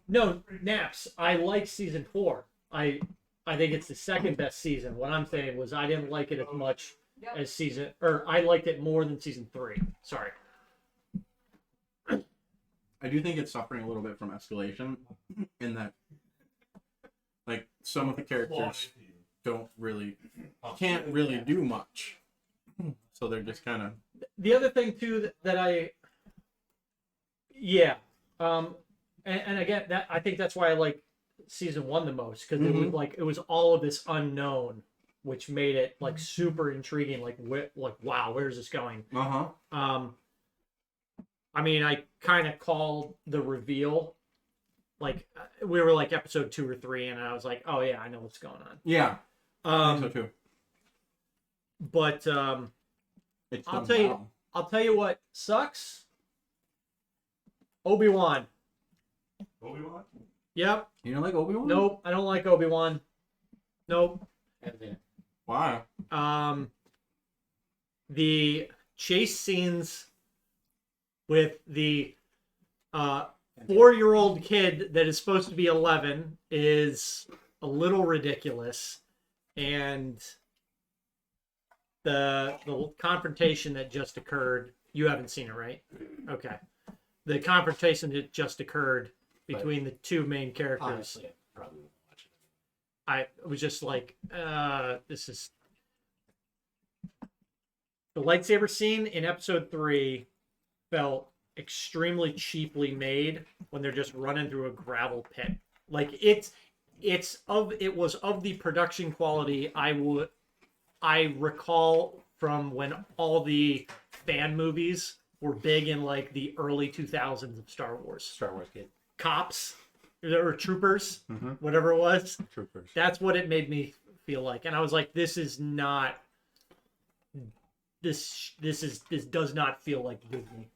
Speaker 2: No, Naps. I like season 4. I think it's the second best season. What I'm saying was I didn't like it as much as I liked it more than season 3. Sorry.
Speaker 5: I do think it's suffering a little bit from escalation in that, like, some of the characters can't really do much. So they're just kind of...
Speaker 2: The other thing too that and again, that I think that's why I like season 1 the most, because it was like it was all of this unknown, which made it like super intriguing. Like wow, where's this going? I mean, I kind of called the reveal. Like we were like episode 2 or 3, and I was like, oh yeah, I know what's going on.
Speaker 5: Yeah, I think so too.
Speaker 2: But
Speaker 5: It's
Speaker 2: I'll
Speaker 5: done
Speaker 2: tell you,
Speaker 5: well.
Speaker 2: I'll tell you what sucks. Obi-Wan.
Speaker 1: Obi-Wan?
Speaker 2: Yep.
Speaker 5: You don't like Obi-Wan?
Speaker 2: Nope. I don't like Obi-Wan. Nope.
Speaker 5: Why?
Speaker 2: The chase scenes with the 4-year-old kid that is supposed to be 11 is a little ridiculous, and the confrontation that just occurred. You haven't seen it, right? Okay. The confrontation that just occurred between the two main characters.
Speaker 4: Honestly, I probably won't watch it.
Speaker 2: I was just like, this is the lightsaber scene in episode 3 felt extremely cheaply made when they're just running through a gravel pit. Like it was of the production quality I recall from when all the fan movies were big in like the early 2000s of Star Wars.
Speaker 4: Star Wars kid.
Speaker 2: Cops, or troopers, whatever it was.
Speaker 5: Troopers.
Speaker 2: That's what it made me feel like, and I was like, this is not. This does not feel like Disney.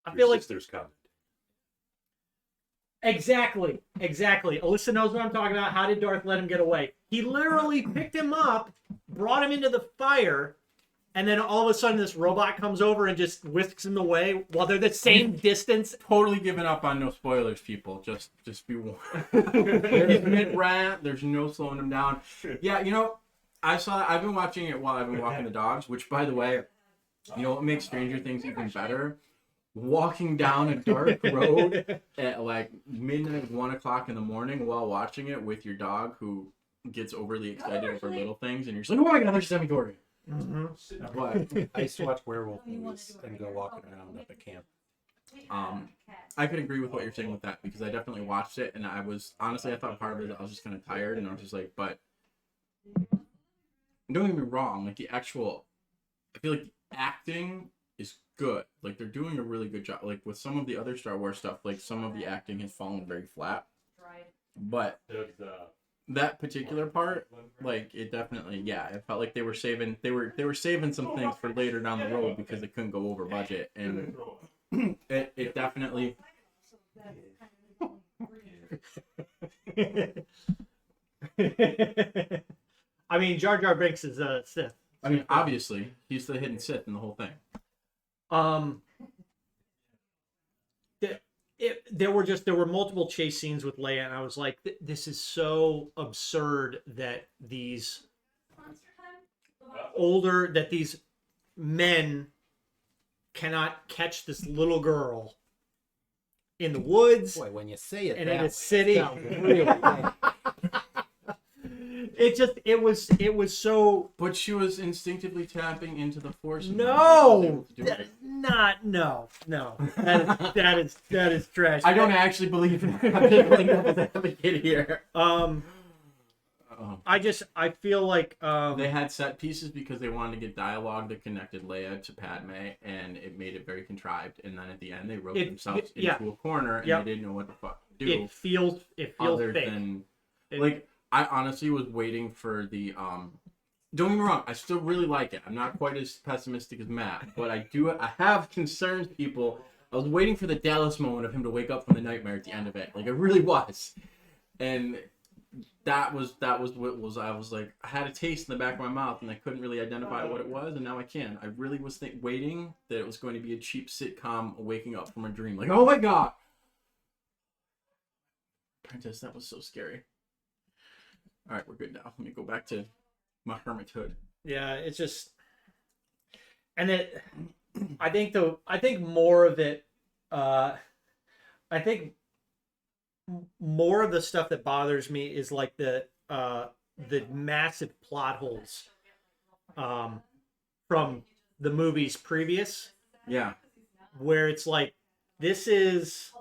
Speaker 2: I feel like
Speaker 1: sister's coming.
Speaker 2: exactly. Alyssa knows what I'm talking about. How did Darth let him get away? He literally picked him up, brought him into the fire, and then all of a sudden this robot comes over and just whisks him away while they're the same distance.
Speaker 5: Totally giving up on no spoilers, people. Just be warned. He's mid-rant. There's no slowing him down. Yeah, you know, I've been watching it while I've been walking the dogs, which, by the way, you know what makes Stranger Things even better? Walking down a dark road at like midnight, 1 o'clock in the morning while watching it with your dog who gets overly excited over little things, and you're just like, oh my god, there's Semi-Dory.
Speaker 4: But I used to watch werewolf movies and go walking around up at camp.
Speaker 5: I could agree with what you're saying with that, because I definitely watched it, and I thought part of it I was just kind of tired, and I was just like, but don't get me wrong, like I feel like the acting is good. Like they're doing a really good job. Like with some of the other Star Wars stuff, like some of the acting has fallen very flat. But that particular part, like it definitely, yeah, it felt like they were saving some things for later down the road because they couldn't go over budget, and it definitely.
Speaker 2: I mean, Jar Jar Binks is a Sith.
Speaker 5: I mean, obviously, he's the hidden Sith in the whole thing.
Speaker 2: There were multiple chase scenes with Leia, and I was like, this is so absurd that these men cannot catch this little girl in the woods.
Speaker 4: Boy, when you say it
Speaker 2: and
Speaker 4: that
Speaker 2: in
Speaker 4: way,
Speaker 2: a city.
Speaker 4: it sounds really bad.
Speaker 2: It was so.
Speaker 5: But she was instinctively tapping into the Force.
Speaker 2: No, that is trash.
Speaker 5: I don't actually believe in that. I'm just playing devil's advocate here.
Speaker 2: I feel like
Speaker 5: they had set pieces because they wanted to get dialogue that connected Leia to Padme, and it made it very contrived. And then at the end, they wrote themselves into a corner, and they didn't know what the fuck to do.
Speaker 2: It feels
Speaker 5: other
Speaker 2: fake.
Speaker 5: Than like. I honestly was waiting for the don't get me wrong, I still really like it. I'm not quite as pessimistic as Matt, but I have concerns, people. I was waiting for the Dallas moment of him to wake up from the nightmare at the end of it. Like I really was. And that was what was I was like, I had a taste in the back of my mouth and I couldn't really identify what it was, and now I can. I really was waiting that it was going to be a cheap sitcom waking up from a dream. Like, oh my god. Apprentice, that was so scary. All right, we're good now. Let me go back to my hermithood.
Speaker 2: Yeah, it's just, and then I think more of it. I think more of the stuff that bothers me is like the massive plot holes from the movies previous.
Speaker 5: Yeah,
Speaker 2: where it's like This is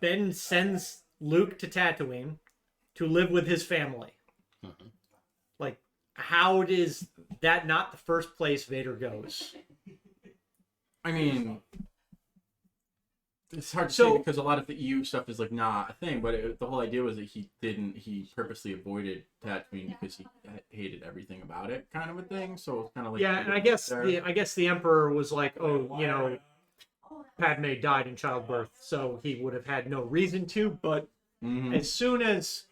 Speaker 2: Ben sends Luke to Tatooine to live with his family.
Speaker 4: Mhm.
Speaker 2: Like, how is that not the first place Vader goes?
Speaker 5: I mean, it's hard to
Speaker 2: So-
Speaker 5: say because a lot of the EU stuff is like not a thing, but the whole idea was that he purposely avoided Tatooine because he hated everything about it, kind of a thing. So it's kind of like
Speaker 2: Yeah, and I guess the Emperor was like, oh, you know, Padme died in childbirth, so he would have had no reason to. But
Speaker 5: Mhm.
Speaker 2: as soon as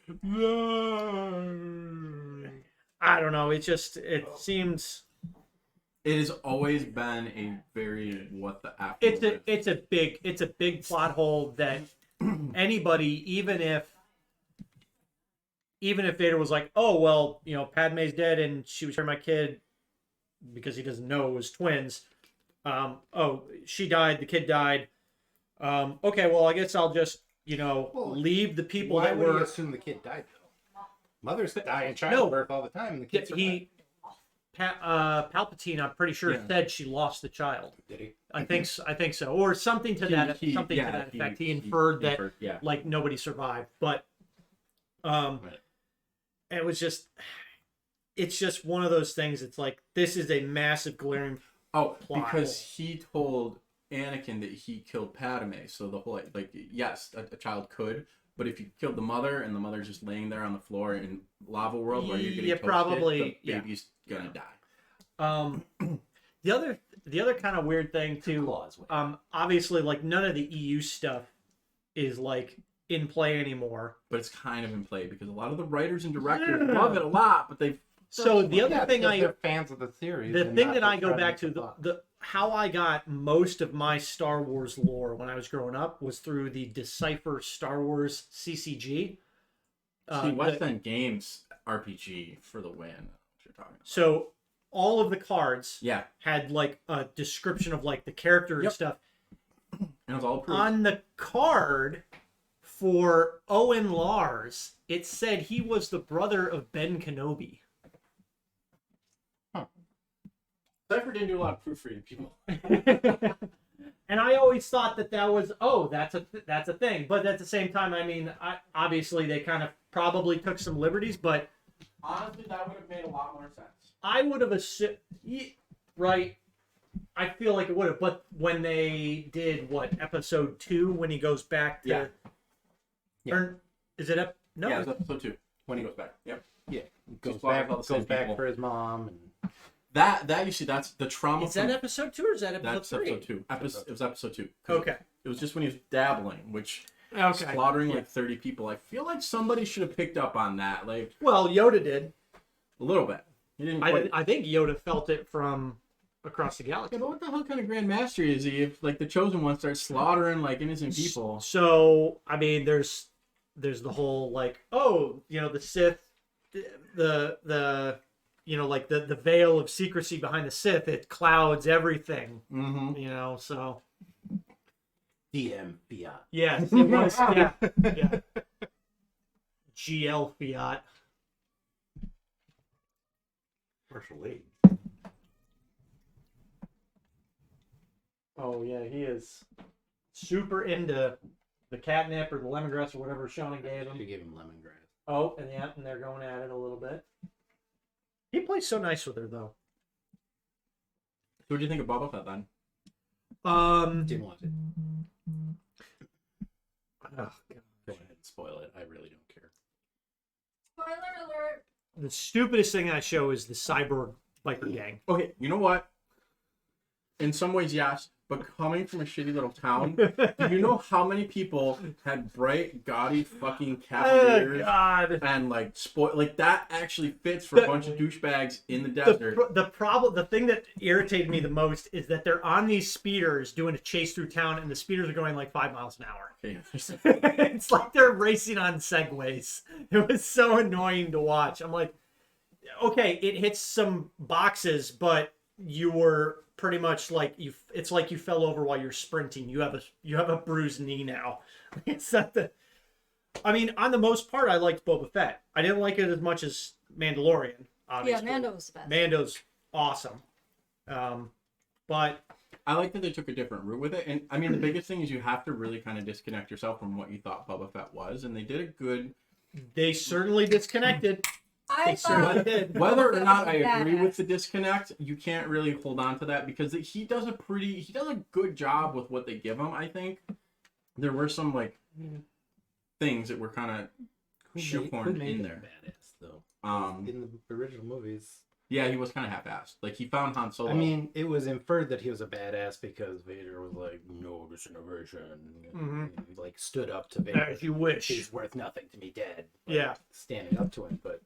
Speaker 2: I don't know, it seems
Speaker 5: It has always been a very what the F.
Speaker 2: it's a big plot hole that anybody, even if Vader was like, oh well, you know, Padme's dead and she was my kid because he doesn't know it was twins. Oh, she died, the kid died. Okay, well, I guess I'll just, you know, leave the people
Speaker 4: Why
Speaker 2: that
Speaker 4: would
Speaker 2: were.
Speaker 4: you assume the kid died though? Mothers die in childbirth all the time, and the kids
Speaker 2: Palpatine, I'm pretty sure, said she lost the child.
Speaker 4: Did he?
Speaker 2: I think so, or something to that effect. He inferred that like nobody survived, but it was just, it's just one of those things. It's like this is a massive glaring.
Speaker 5: Oh,
Speaker 2: plot
Speaker 5: because
Speaker 2: hole.
Speaker 5: he told Anakin that he killed Padme. So the whole like yes, a child could, but if you killed the mother and the mother's just laying there on the floor in lava world where you're getting toasted,
Speaker 2: probably,
Speaker 5: the baby's gonna die.
Speaker 2: The other kind of weird thing too. Obviously, like none of the EU stuff is like in play anymore.
Speaker 5: But it's kind of in play because a lot of the writers and directors love it a lot, but they.
Speaker 2: So the other
Speaker 4: Yeah,
Speaker 2: thing
Speaker 4: because they're fans of the series.
Speaker 2: the
Speaker 4: and
Speaker 2: thing
Speaker 4: not
Speaker 2: that I
Speaker 4: just
Speaker 2: go
Speaker 4: trying
Speaker 2: back
Speaker 4: to
Speaker 2: to,
Speaker 4: make a buck.
Speaker 2: the how I got most of my Star Wars lore when I was growing up was through the Decipher Star Wars CCG.
Speaker 5: See, West End Games RPG for the win. What you're talking about.
Speaker 2: So all of the cards
Speaker 5: Yeah,
Speaker 2: had like a description of like the character and
Speaker 5: Yep.
Speaker 2: stuff.
Speaker 5: and it was all approved.
Speaker 2: On the card for Owen Lars, it said he was the brother of Ben Kenobi.
Speaker 5: Cypher didn't do a lot of proofreading, people.
Speaker 2: And I always thought that was, oh, that's a thing. But at the same time, I mean, obviously they kind of probably took some liberties, but
Speaker 5: Honestly, that would have made a lot more sense.
Speaker 2: I would have assumed, right? I feel like it would have. But when they did episode 2, when he goes back to, or is it no?
Speaker 5: Yeah, it was episode 2 when he goes back. Yep.
Speaker 4: Yeah, goes
Speaker 5: Just like
Speaker 4: back,
Speaker 5: all the same
Speaker 4: goes back
Speaker 5: people.
Speaker 4: for his mom, and
Speaker 5: That you see, that's the trauma.
Speaker 2: Is that episode 2 or is that episode
Speaker 5: That's
Speaker 2: 3?
Speaker 5: episode 2. It was episode 2.
Speaker 2: Okay.
Speaker 5: It was just when he was dabbling, which
Speaker 2: Okay.
Speaker 5: slaughtering like 30 people. I feel like somebody should have picked up on that, like
Speaker 2: Well, Yoda did.
Speaker 5: a little bit. He didn't quite.
Speaker 2: I think Yoda felt it from across the
Speaker 5: Yeah,
Speaker 2: galaxy.
Speaker 5: but what the hell kind of Grand Master is he if like the Chosen One starts slaughtering like innocent people?
Speaker 2: So I mean, there's the whole like, oh, you know, the Sith, the you know, like the veil of secrecy behind the Sith, it clouds everything.
Speaker 5: Mm-hmm.
Speaker 2: You know, so
Speaker 4: DM Fiat.
Speaker 2: yes, it was yeah. GL Fiat.
Speaker 1: Commercial aid.
Speaker 2: Oh yeah, he is super into the catnip or the lemongrass or whatever Shonen gave him.
Speaker 4: She gave him lemongrass.
Speaker 2: Oh, and they're going at it a little bit. He plays so nice with her though.
Speaker 5: So what do you think of Boba Fett then?
Speaker 4: Didn't watch it.
Speaker 2: Oh, God.
Speaker 4: Go ahead and spoil it. I really don't care.
Speaker 3: Spoiler alert.
Speaker 2: The stupidest thing I show is the cyborg biker gang.
Speaker 5: Okay, you know what? In some ways, yes. But coming from a shitty little town, do you know how many people had bright, gaudy fucking
Speaker 2: Oh
Speaker 5: cavaliers
Speaker 2: God!
Speaker 5: and like like that actually fits for a bunch of douchebags in the desert.
Speaker 2: The thing that irritated me the most is that they're on these speeders doing a chase through town, and the speeders are going like 5 miles an hour.
Speaker 5: Okay.
Speaker 2: It's like they're racing on segways. It was so annoying to watch. I'm like, okay, it hits some boxes, but you were pretty much like it's like you fell over while you're sprinting. You have a bruised knee now. It's not the. I mean, on the most part, I liked Boba Fett. I didn't like it as much as Mandalorian. Obviously.
Speaker 3: Yeah, Mando was the best.
Speaker 2: Mando's awesome. But
Speaker 5: I like that they took a different route with it. And I mean, the biggest thing is you have to really kind of disconnect yourself from what you thought Boba Fett was. And they did a good.
Speaker 2: They certainly disconnected.
Speaker 3: I
Speaker 2: They certainly
Speaker 3: thought
Speaker 2: did.
Speaker 5: Whether or not I
Speaker 3: Badass.
Speaker 5: agree with the disconnect, you can't really hold on to that because he does a good job with what they give him. I think there were some like things that were kind of shoehorned in there.
Speaker 4: Badass though.
Speaker 5: In
Speaker 4: In the original movies.
Speaker 5: Yeah, he was kind of half-assed. Like he found Han Solo.
Speaker 4: I mean, it was inferred that he was a badass because Vader was like, "No disintegration,"
Speaker 2: Mhm.
Speaker 4: and he, like stood up to Vader.
Speaker 2: As you wish.
Speaker 4: He's worth nothing to me dead.
Speaker 2: Yeah.
Speaker 4: Standing up to him, but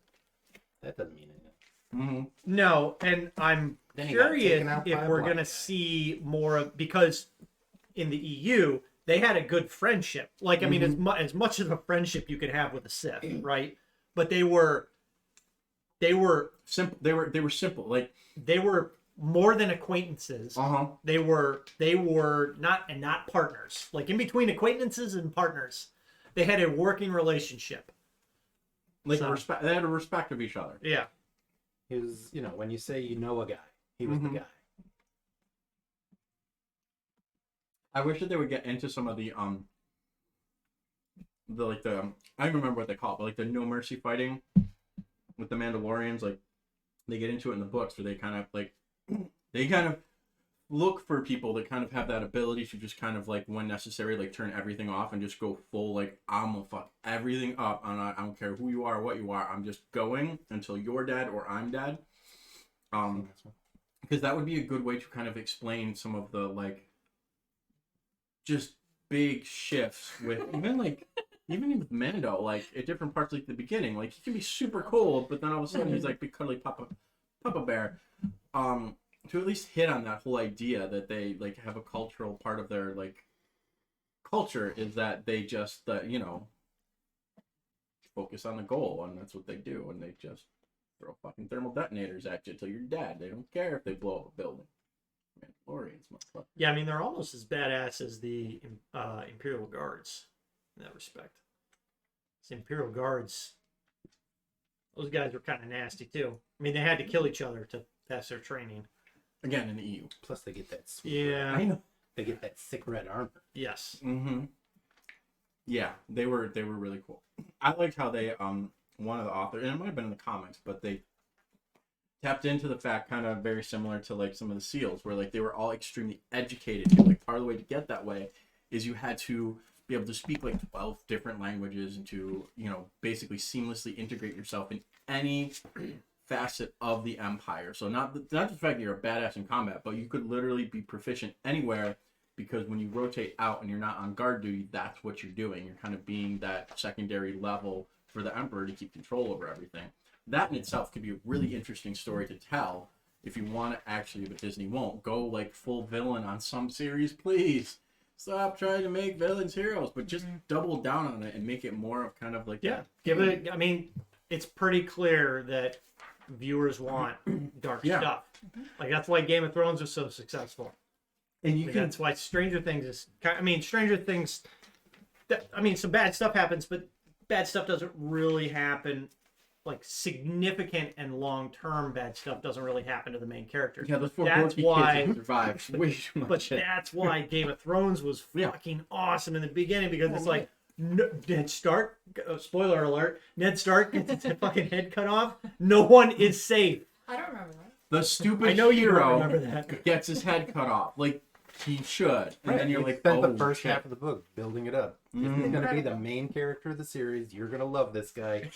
Speaker 4: that doesn't mean anything.
Speaker 2: No, and I'm
Speaker 4: Then he got
Speaker 2: curious
Speaker 4: taken out
Speaker 2: if
Speaker 4: by a
Speaker 2: we're
Speaker 4: black
Speaker 2: going to
Speaker 4: guy.
Speaker 2: see more of, because in the EU they had a good friendship. Like, I mean, as much of a friendship you could have with a Sith, right? But they were
Speaker 5: simple. They were simple. Like
Speaker 2: more than acquaintances.
Speaker 5: uh-huh.
Speaker 2: They were not partners. Like in between acquaintances and partners, they had a working relationship.
Speaker 5: Like
Speaker 2: So-
Speaker 5: respect. They had a respect of each other.
Speaker 2: Yeah.
Speaker 4: He was, when you say you know a guy, he was the
Speaker 5: Mhm.
Speaker 4: guy.
Speaker 5: I wish that they would get into some of the I don't remember what they call it, but like the no mercy fighting with the Mandalorians. Like they get into it in the books where they kind of look for people that kind of have that ability to just kind of like when necessary like turn everything off and just go full like I'm gonna fuck everything up and I don't care who you are or what you are, I'm just going until you're dead or I'm dead. Because that would be a good way to kind of explain some of the like just big shifts with even with Mando, like at different parts, like the beginning, like he can be super cold, but then all of a sudden he's like big cuddly Papa Bear. To at least hit on that whole idea that they like have a cultural part of their like culture is that they just focus on the goal, and that's what they do, and they just throw fucking thermal detonators at you till you're dead. They don't care if they blow up a building. Mandalorians, motherfucker.
Speaker 2: Yeah, I mean, they're almost as badass as the Imperial Guards in that respect. The Imperial Guards, those guys were kind of nasty too. I mean, they had to kill each other to pass their training.
Speaker 5: Again, in the EU.
Speaker 4: Plus, they get that. Sweet
Speaker 2: Yeah.
Speaker 5: I know.
Speaker 4: They get that sick red armor.
Speaker 2: Yes.
Speaker 5: Mm-hmm. Yeah, they were really cool. I liked how they one of the authors, and it might have been in the comics, but they tapped into the fact kind of very similar to like some of the SEALs, where like they were all extremely educated. And, like part of the way to get that way is you had to be able to speak like 12 different languages and to basically seamlessly integrate yourself in any facet of the Empire. So not the fact that you're a badass in combat, but you could literally be proficient anywhere, because when you rotate out and you're not on guard duty, that's what you're doing. You're kind of being that secondary level for the Emperor to keep control over everything. That in itself could be a really interesting story to tell if you want to actually, but Disney won't. Go like full villain on some series, please. Stop trying to make villains heroes, but just double down on it and make it more of kind of like
Speaker 2: Yeah. Give it. I mean, it's pretty clear that viewers want dark stuff. Like that's why Game of Thrones was so successful.
Speaker 5: And you can.
Speaker 2: That's why Stranger Things is. I mean, Stranger Things. Some bad stuff happens, but bad stuff doesn't really happen. Like significant and long-term bad stuff doesn't really happen to the main character.
Speaker 5: Yeah, those four
Speaker 2: That's
Speaker 5: dorky
Speaker 2: why-
Speaker 5: kids that survived way too much.
Speaker 2: But
Speaker 5: shit.
Speaker 2: that's why Game of Thrones was
Speaker 5: Yeah.
Speaker 2: fucking awesome in the beginning, because it's like Ned Stark. Spoiler alert: Ned Stark gets his fucking head cut off. No one is safe.
Speaker 3: I don't remember that.
Speaker 5: The stupid
Speaker 2: I know you don't
Speaker 5: hero
Speaker 2: remember that.
Speaker 5: gets his head cut off. Like he should, and then you're
Speaker 4: You
Speaker 5: like,
Speaker 4: spent
Speaker 5: oh
Speaker 4: the first
Speaker 5: shit.
Speaker 4: half of the book building it up. If
Speaker 5: Mhm.
Speaker 4: he's gonna be the main character of the series, you're gonna love this guy.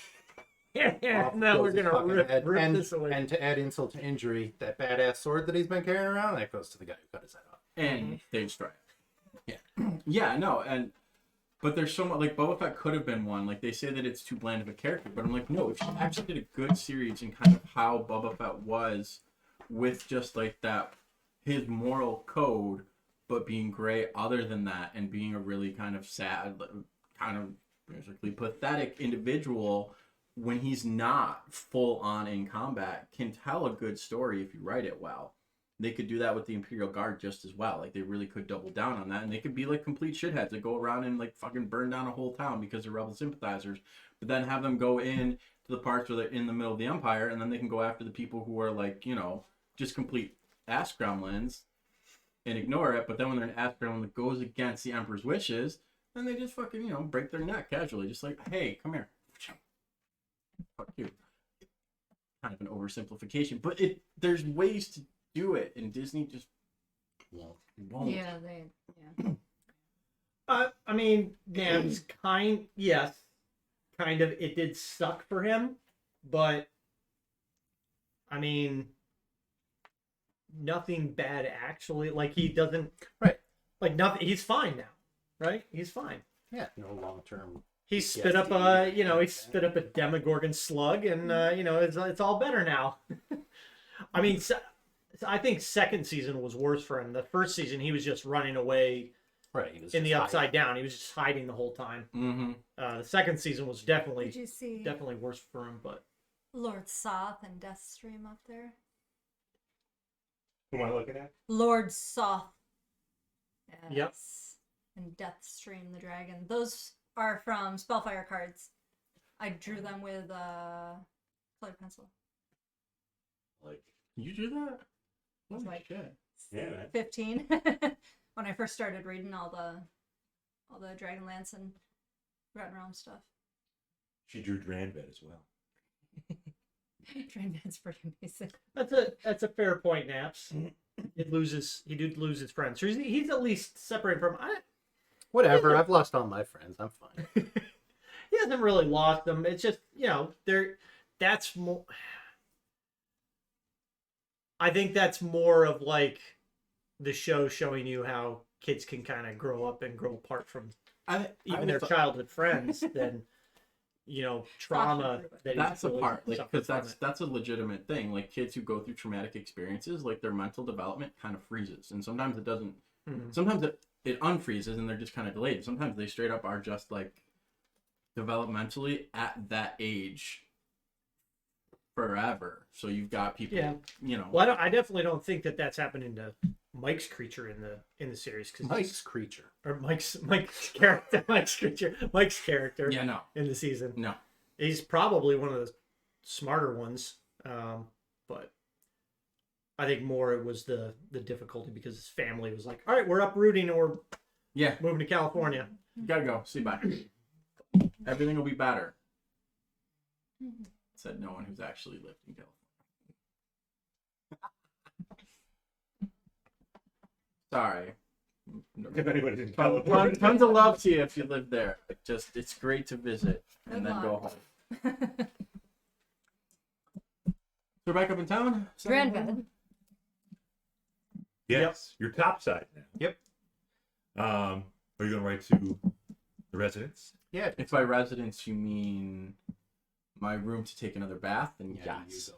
Speaker 4: Off
Speaker 2: Now we're
Speaker 4: goes his
Speaker 2: gonna
Speaker 4: fucking
Speaker 2: rip
Speaker 4: head.
Speaker 2: this away.
Speaker 4: And to add insult to injury, that badass sword that he's been carrying around, that goes to the guy who cut his head off.
Speaker 5: And they destroy it. Yeah, no, but there's so much, like Boba Fett could have been one. Like they say that it's too bland of a character, but I'm like, no, if you actually did a good series and kind of how Boba Fett was with just like that, his moral code, but being gray other than that, and being a really kind of sad, kind of basically pathetic individual when he's not full on in combat, can tell a good story if you write it well. They could do that with the Imperial Guard just as well. Like they really could double down on that, and they could be like complete shitheads that go around and like fucking burn down a whole town because they're rebel sympathizers, but then have them go in to the parts where they're in the middle of the Empire, and then they can go after the people who are like, just complete ass gremlins, and ignore it. But then when they're in Ascent that goes against the Emperor's wishes, then they just fucking, break their neck casually. Just like, hey, come here. Fuck you. Kind of an oversimplification, but there's ways to do it, and Disney just won't.
Speaker 3: Yeah,
Speaker 2: I mean, yeah, it's kind of. It did suck for him, but I mean, nothing bad actually. Like he doesn't like nothing. He's fine now, right? He's fine.
Speaker 4: Yeah, no long term.
Speaker 2: He spit up he spit up a Demogorgon slug, and it's all better now. I mean, I think second season was worse for him. The first season, he was just running away.
Speaker 4: Right, he was
Speaker 2: in the
Speaker 4: just
Speaker 2: Upside
Speaker 4: hiding.
Speaker 2: Down. He was just hiding the whole time.
Speaker 5: Mm-hmm.
Speaker 2: The second season was
Speaker 3: Did you see
Speaker 2: definitely worse for him, but
Speaker 3: Lord Soth and Deathstream up there?
Speaker 1: Who am I looking at?
Speaker 3: Lord Soth.
Speaker 2: Yep.
Speaker 3: Yes. And Deathstream the dragon. Those are from Spellfire cards. I drew them with colored pencil.
Speaker 1: Like,
Speaker 5: You do that? Holy
Speaker 3: Like-
Speaker 5: shit.
Speaker 1: yeah, man.
Speaker 3: 15. When I first started reading all the Dragonlance and Forgotten Realms stuff.
Speaker 1: She drew Dranved as well.
Speaker 3: Dragonlance's pretty amazing.
Speaker 2: that's a fair point, Naps. He did lose his friends. So he's at least separated from.
Speaker 4: Whatever. I've lost all my friends. I'm fine.
Speaker 2: He hasn't really lost them. It's just that's more. I think that's more of like the show showing you how kids can kind of grow up and grow apart from even their childhood friends than trauma that
Speaker 5: That's the
Speaker 2: really
Speaker 5: part, like,
Speaker 2: suffered
Speaker 5: because
Speaker 2: from it.
Speaker 5: that's a legitimate thing. Like kids who go through traumatic experiences, like their mental development kind of freezes, and sometimes it doesn't.
Speaker 2: Mhm.
Speaker 5: Sometimes it unfreezes, and they're just kind of delayed. Sometimes they straight up are just like developmentally at that age forever. So you've got people,
Speaker 2: Yeah. Well, I definitely don't think that that's happening to Mike's creature in the series because
Speaker 4: Mike's creature.
Speaker 2: or Mike's character, Mike's character
Speaker 5: Yeah, no,
Speaker 2: in the season.
Speaker 5: no.
Speaker 2: He's probably one of the smarter ones, but I think more it was the difficulty because his family was like, "All right, we're uprooting and we're
Speaker 5: Yeah,
Speaker 2: moving to California."
Speaker 5: you gotta go. See, bye. Everything will be better. Said no one who's actually lived in California. Sorry.
Speaker 1: If anybody's in California.
Speaker 5: Tons of love to you if you live there. It's great to visit and
Speaker 3: Good
Speaker 5: then go
Speaker 3: luck.
Speaker 5: home. So we're back up in town?
Speaker 3: Dranved.
Speaker 1: Yes, you're topside now.
Speaker 2: Yep.
Speaker 1: Are you going right to the residence?
Speaker 4: Yeah.
Speaker 5: If by residence you mean my room to take another bath, then yeah,
Speaker 4: Yes.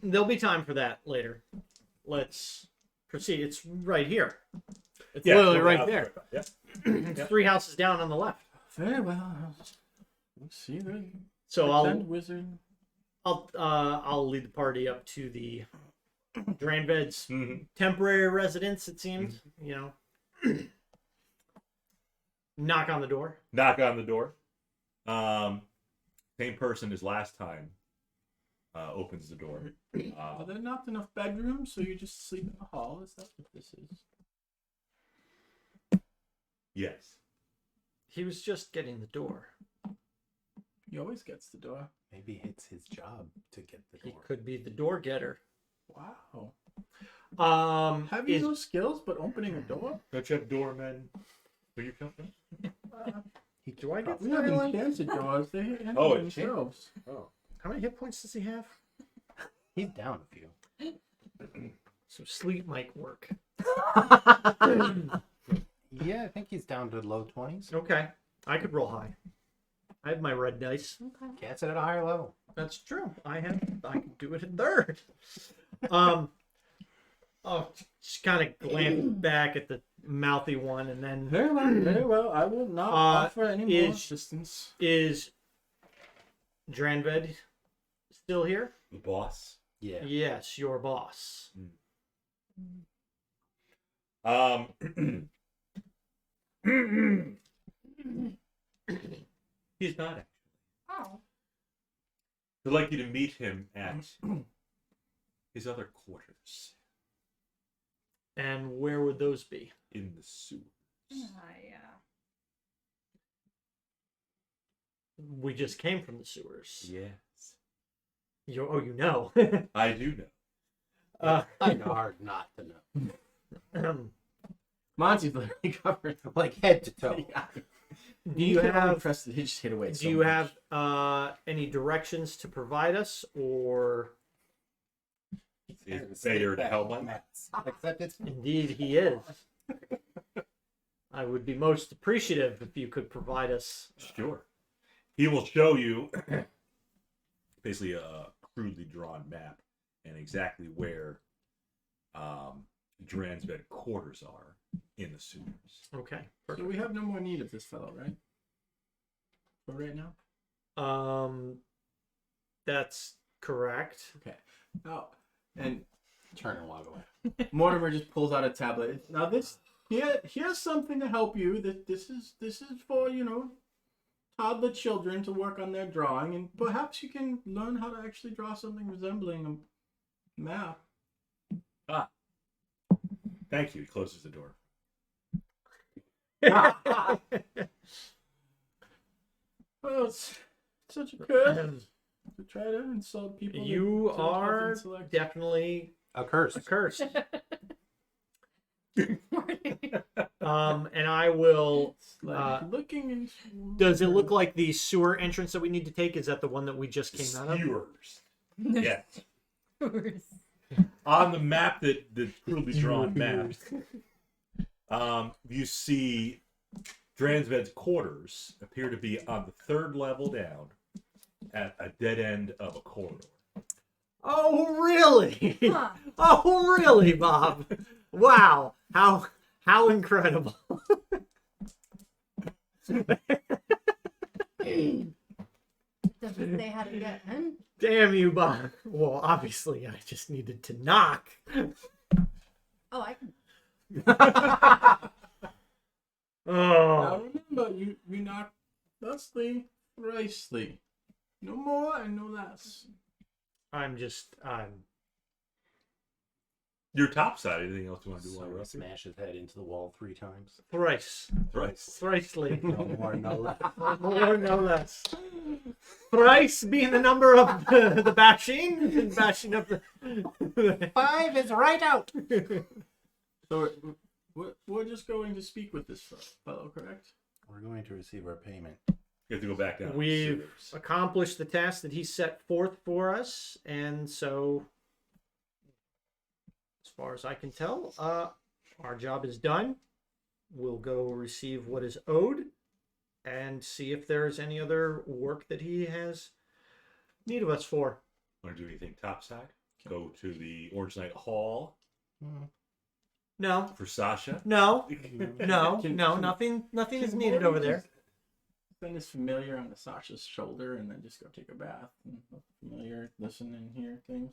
Speaker 2: There'll be time for that later. Let's proceed. It's right here. It's
Speaker 1: Yeah,
Speaker 2: literally
Speaker 1: we're
Speaker 2: right
Speaker 1: out
Speaker 2: there.
Speaker 1: Yeah.
Speaker 2: It's 3 houses down on the left.
Speaker 5: Very well. We'll see then.
Speaker 2: So
Speaker 5: Ascent, Wizard.
Speaker 2: I'll lead the party up to the Dranved's
Speaker 1: Mm-hmm.
Speaker 2: temporary residence. It seems, knock on the door.
Speaker 1: Knock on the door. Same person as last time opens the door.
Speaker 5: Are there not enough bedrooms, so you just sleep in the hall? Is that what this is?
Speaker 1: Yes.
Speaker 2: He was just getting the door.
Speaker 5: He always gets the door.
Speaker 4: Maybe it's his job to get the
Speaker 2: He
Speaker 4: door.
Speaker 2: could be the door getter.
Speaker 5: Wow.
Speaker 2: Have
Speaker 5: Having those skills, but opening a door?
Speaker 1: Don't you have doormen for your company?
Speaker 2: Do I get
Speaker 5: We have
Speaker 2: Thailand?
Speaker 5: enchanted doors. They handle
Speaker 1: Oh,
Speaker 5: themselves.
Speaker 1: Oh.
Speaker 2: How many hit points does he have?
Speaker 4: He's down a few.
Speaker 2: So sleep might work.
Speaker 4: Yeah, I think he's down to low 20s.
Speaker 2: Okay, I could roll high. I have my red dice.
Speaker 4: Gets it at a higher level.
Speaker 2: That's true. I can do it in third. Just kind of glance back at the mouthy one, and then
Speaker 5: Very well, very well. I will not offer any more
Speaker 2: is-
Speaker 5: assistance.
Speaker 2: is Dranved still here?
Speaker 1: The boss.
Speaker 4: Yeah.
Speaker 2: Yes, your boss.
Speaker 1: He's not actually.
Speaker 3: Oh.
Speaker 1: I'd like you to meet him at his other quarters.
Speaker 2: And where would those be?
Speaker 1: In the sewers.
Speaker 3: Yeah.
Speaker 2: We just came from the sewers.
Speaker 1: Yes.
Speaker 2: You know.
Speaker 1: I do know.
Speaker 4: Kind of hard not to know.
Speaker 5: Monty's literally covered.
Speaker 4: Like head to toe.
Speaker 5: Yeah.
Speaker 2: Do you have
Speaker 5: He just hit away.
Speaker 2: Do you have any directions to provide us, or
Speaker 1: Is Bayer to help us?
Speaker 4: Except it's
Speaker 2: indeed he is? I would be most appreciative if you could provide us.
Speaker 1: Sure. He will show you basically a crudely drawn map and exactly where Dranved quarters are in the sewers.
Speaker 2: Okay.
Speaker 5: So we have no more need of this fellow, right? For right now.
Speaker 2: That's correct.
Speaker 5: Okay. Now, and
Speaker 4: turn and walk away.
Speaker 5: Mortimer just pulls out a tablet. Now here's something to help you. This is for, toddler children to work on their drawing, and perhaps you can learn how to actually draw something resembling a map.
Speaker 1: Thank you. He closes the door.
Speaker 5: Well, it's such a curse to try to insult people.
Speaker 2: You
Speaker 5: that
Speaker 2: are
Speaker 5: have intellect.
Speaker 2: definitely
Speaker 4: A curse.
Speaker 2: cursed. And I will.
Speaker 5: It's like looking into.
Speaker 2: Does it look like the sewer entrance that we need to take? Is that the one that we just came out of?
Speaker 1: Skewers. Yes. On the map the crudely drawn map, you see Dranved's quarters appear to be on the third level down at a dead end of a corridor.
Speaker 2: Oh, really?
Speaker 3: Huh.
Speaker 2: Oh, really, Bob? Wow. How incredible.
Speaker 3: Doesn't say how to get in.
Speaker 2: Damn you, Bob. Well, obviously, I just needed to knock.
Speaker 3: Oh, I can.
Speaker 2: Oh.
Speaker 5: Now remember, you knock thusly, thricely. No more and no less.
Speaker 2: I'm
Speaker 1: Your top side. Anything else you want to do
Speaker 4: So
Speaker 1: while we're
Speaker 4: he
Speaker 1: up here?
Speaker 4: smash his head into the wall 3 times.
Speaker 2: thrice.
Speaker 1: Thrice.
Speaker 2: Thricely.
Speaker 4: No more, no less.
Speaker 2: More, no less. Thrice being the number of the bashing. Bashing up the...
Speaker 4: 5 is right out.
Speaker 5: So we're just going to speak with this fellow, correct?
Speaker 4: We're going to receive our payment.
Speaker 1: You have to go back down. to the
Speaker 2: We've
Speaker 1: sewers.
Speaker 2: accomplished the task that he set forth for us, and so, as far as I can tell, our job is done. We'll go receive what is owed, and see if there's any other work that he has need of us for.
Speaker 1: Want to do anything topside? Go to the Orange Knight Hall
Speaker 2: No,
Speaker 1: for Sasha.
Speaker 2: no,
Speaker 5: Can-
Speaker 2: nothing is
Speaker 5: Can
Speaker 2: needed
Speaker 5: Morty
Speaker 2: over there.
Speaker 5: just Send his familiar on Sasha's shoulder and then just go take a bath. And let the familiar listen and hear things.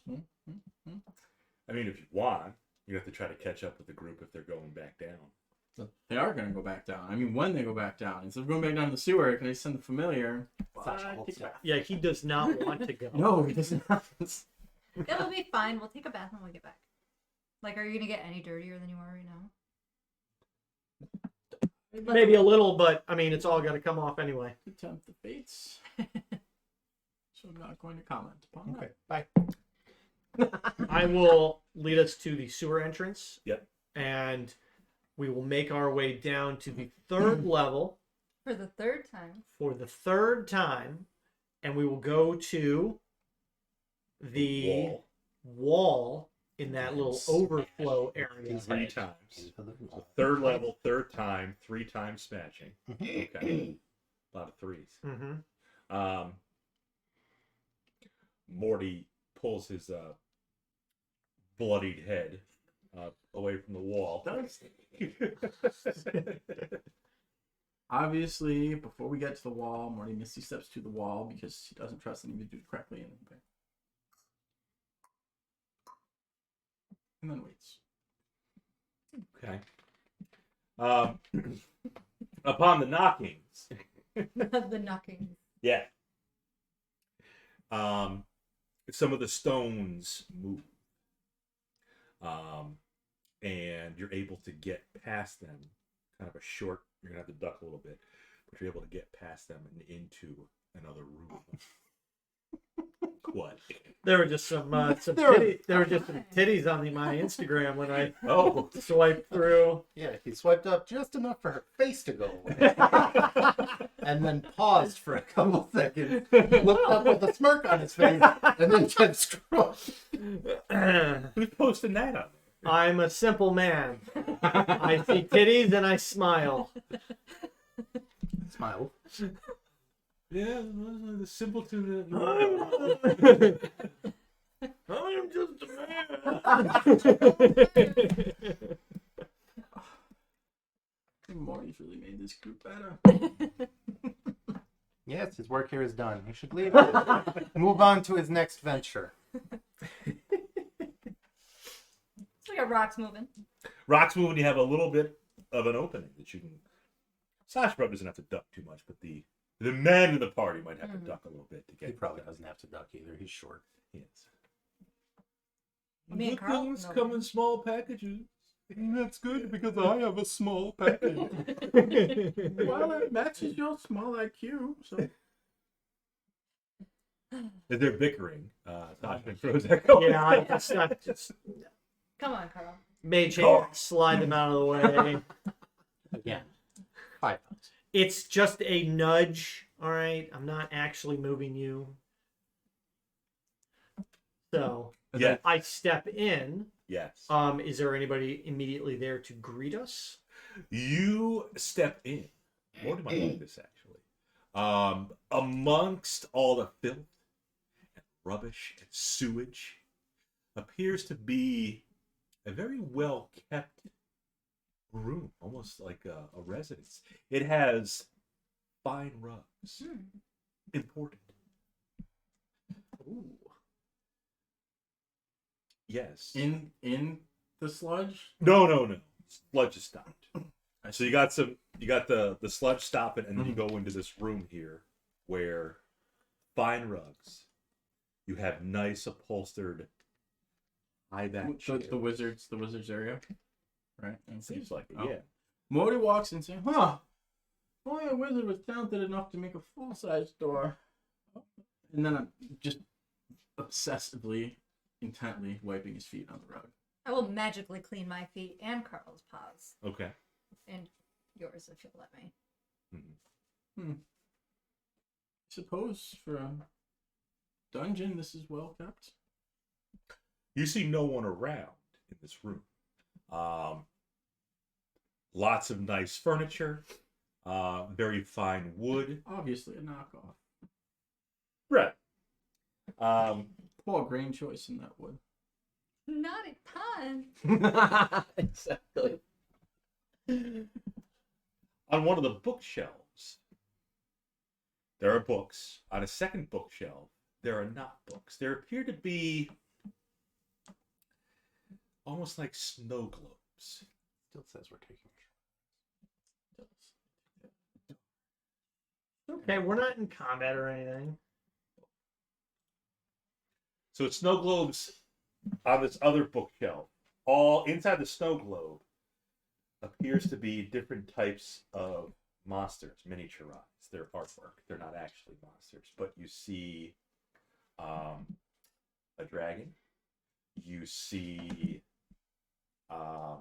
Speaker 1: I mean, if you want, you have to try to catch up with the group if they're going back down.
Speaker 5: They are going to go back down. I mean, when they go back down. Instead of going back down the sewer, can I send the familiar?
Speaker 4: Sasha holds
Speaker 5: Take a
Speaker 4: back.
Speaker 5: bath.
Speaker 2: Yeah, he does not want to go.
Speaker 5: No, he doesn't.
Speaker 3: It'll be fine. We'll take a bath when we get back. Like, are you gonna get any dirtier than you are right now?
Speaker 2: Maybe a little, but I mean, it's all got to come off anyway.
Speaker 5: To tempt the fates. So I'm not going to comment upon
Speaker 4: Okay,
Speaker 5: that.
Speaker 4: bye.
Speaker 2: I will lead us to the sewer entrance.
Speaker 1: Yep.
Speaker 2: And we will make our way down to the third level
Speaker 3: For the third time.
Speaker 2: for the third time. And we will go to the wall in that little overflow area.
Speaker 1: 3 times.
Speaker 4: Into the
Speaker 1: So
Speaker 4: wall.
Speaker 1: third level, third time, 3 times smashing. Okay. A lot of 3s.
Speaker 2: Mm-hmm.
Speaker 1: Morty pulls his bloodied head away from the wall.
Speaker 5: Obviously, before we get to the wall, Morty Misty steps to the wall because he doesn't trust them to do it correctly. And then waits.
Speaker 1: Okay. Upon the knockings,
Speaker 3: The knocking.
Speaker 1: yeah. Some of the stones move. and you're able to get past them. Kind of a short. You're gonna have to duck a little bit, but you're able to get past them and into another room. What?
Speaker 2: There were just some
Speaker 4: There
Speaker 2: there were just some titties on my Instagram when I
Speaker 1: Oh,
Speaker 2: swiped through.
Speaker 4: Yeah, he swiped up just enough for her face to go away. And then paused for a couple seconds, looked up with a smirk on his face, and then said, scroll.
Speaker 1: who's posting that on there?
Speaker 2: I'm a simple man. I see titties and I smile.
Speaker 4: Smile.
Speaker 1: Yeah, the simpleton.
Speaker 2: I'm just a man.
Speaker 5: I think Morty's really made this group better.
Speaker 4: Yes, his work here is done. He should leave. Move on to his next venture.
Speaker 3: So we got rocks moving.
Speaker 1: Rocks moving. You have a little bit of an opening that you can. Sasha probably doesn't have to duck too much, but the man in the party might have to duck a little bit to get.
Speaker 4: He probably doesn't have to duck either. He's short.
Speaker 1: Yes.
Speaker 3: Me and
Speaker 1: Good
Speaker 3: Carl
Speaker 1: things
Speaker 3: know.
Speaker 1: come in small packages.
Speaker 4: That's good because I have a small package.
Speaker 5: Well, it matches your small IQ, so.
Speaker 1: As they're bickering, Sasha throws Echo.
Speaker 2: Yeah, I just
Speaker 3: Come on, Carl.
Speaker 2: mage hand, slide them out of the way.
Speaker 4: Again. 5 pounds.
Speaker 2: It's just a nudge, all right? I'm not actually moving you. So
Speaker 1: Yeah.
Speaker 2: I step in.
Speaker 1: Yes.
Speaker 2: Is there anybody immediately there to greet us?
Speaker 1: You step in. Morty might like this actually. Amongst all the filth and rubbish and sewage appears to be a very well kept room, almost like a residence. It has fine rugs, imported. Ooh. Yes.
Speaker 5: In the sludge?
Speaker 1: No. Sludge is stopped. So you got the sludge stopping, and then you go into this room here where fine rugs. You have nice upholstered high back chairs.
Speaker 5: The wizards area, right?
Speaker 1: Seems like it,
Speaker 5: Oh.
Speaker 1: yeah.
Speaker 5: Morty walks in and says, "Huh? Only a wizard was talented enough to make a full-size door." And then I'm just obsessively, intently wiping his feet on the rug.
Speaker 3: I will magically clean my feet and Carl's paws.
Speaker 1: Okay.
Speaker 3: And yours, if you'll let me.
Speaker 1: Mm-hmm.
Speaker 5: Suppose for a dungeon, this is well kept.
Speaker 1: You see no one around in this room. Lots of nice furniture, very fine wood.
Speaker 5: Obviously a knockoff.
Speaker 1: Right.
Speaker 5: Poor grain choice in that wood.
Speaker 3: Not a pun.
Speaker 2: Exactly.
Speaker 1: On one of the bookshelves, there are books. On a second bookshelf, there are not books. There appear to be almost like snow globes.
Speaker 4: Still says we're taking
Speaker 2: Okay, we're not in combat or anything.
Speaker 1: So it's snow globes on this other bookshelf. All inside the snow globe appears to be different types of monsters, miniaturized. They're artwork. They're not actually monsters. But you see a dragon. You see a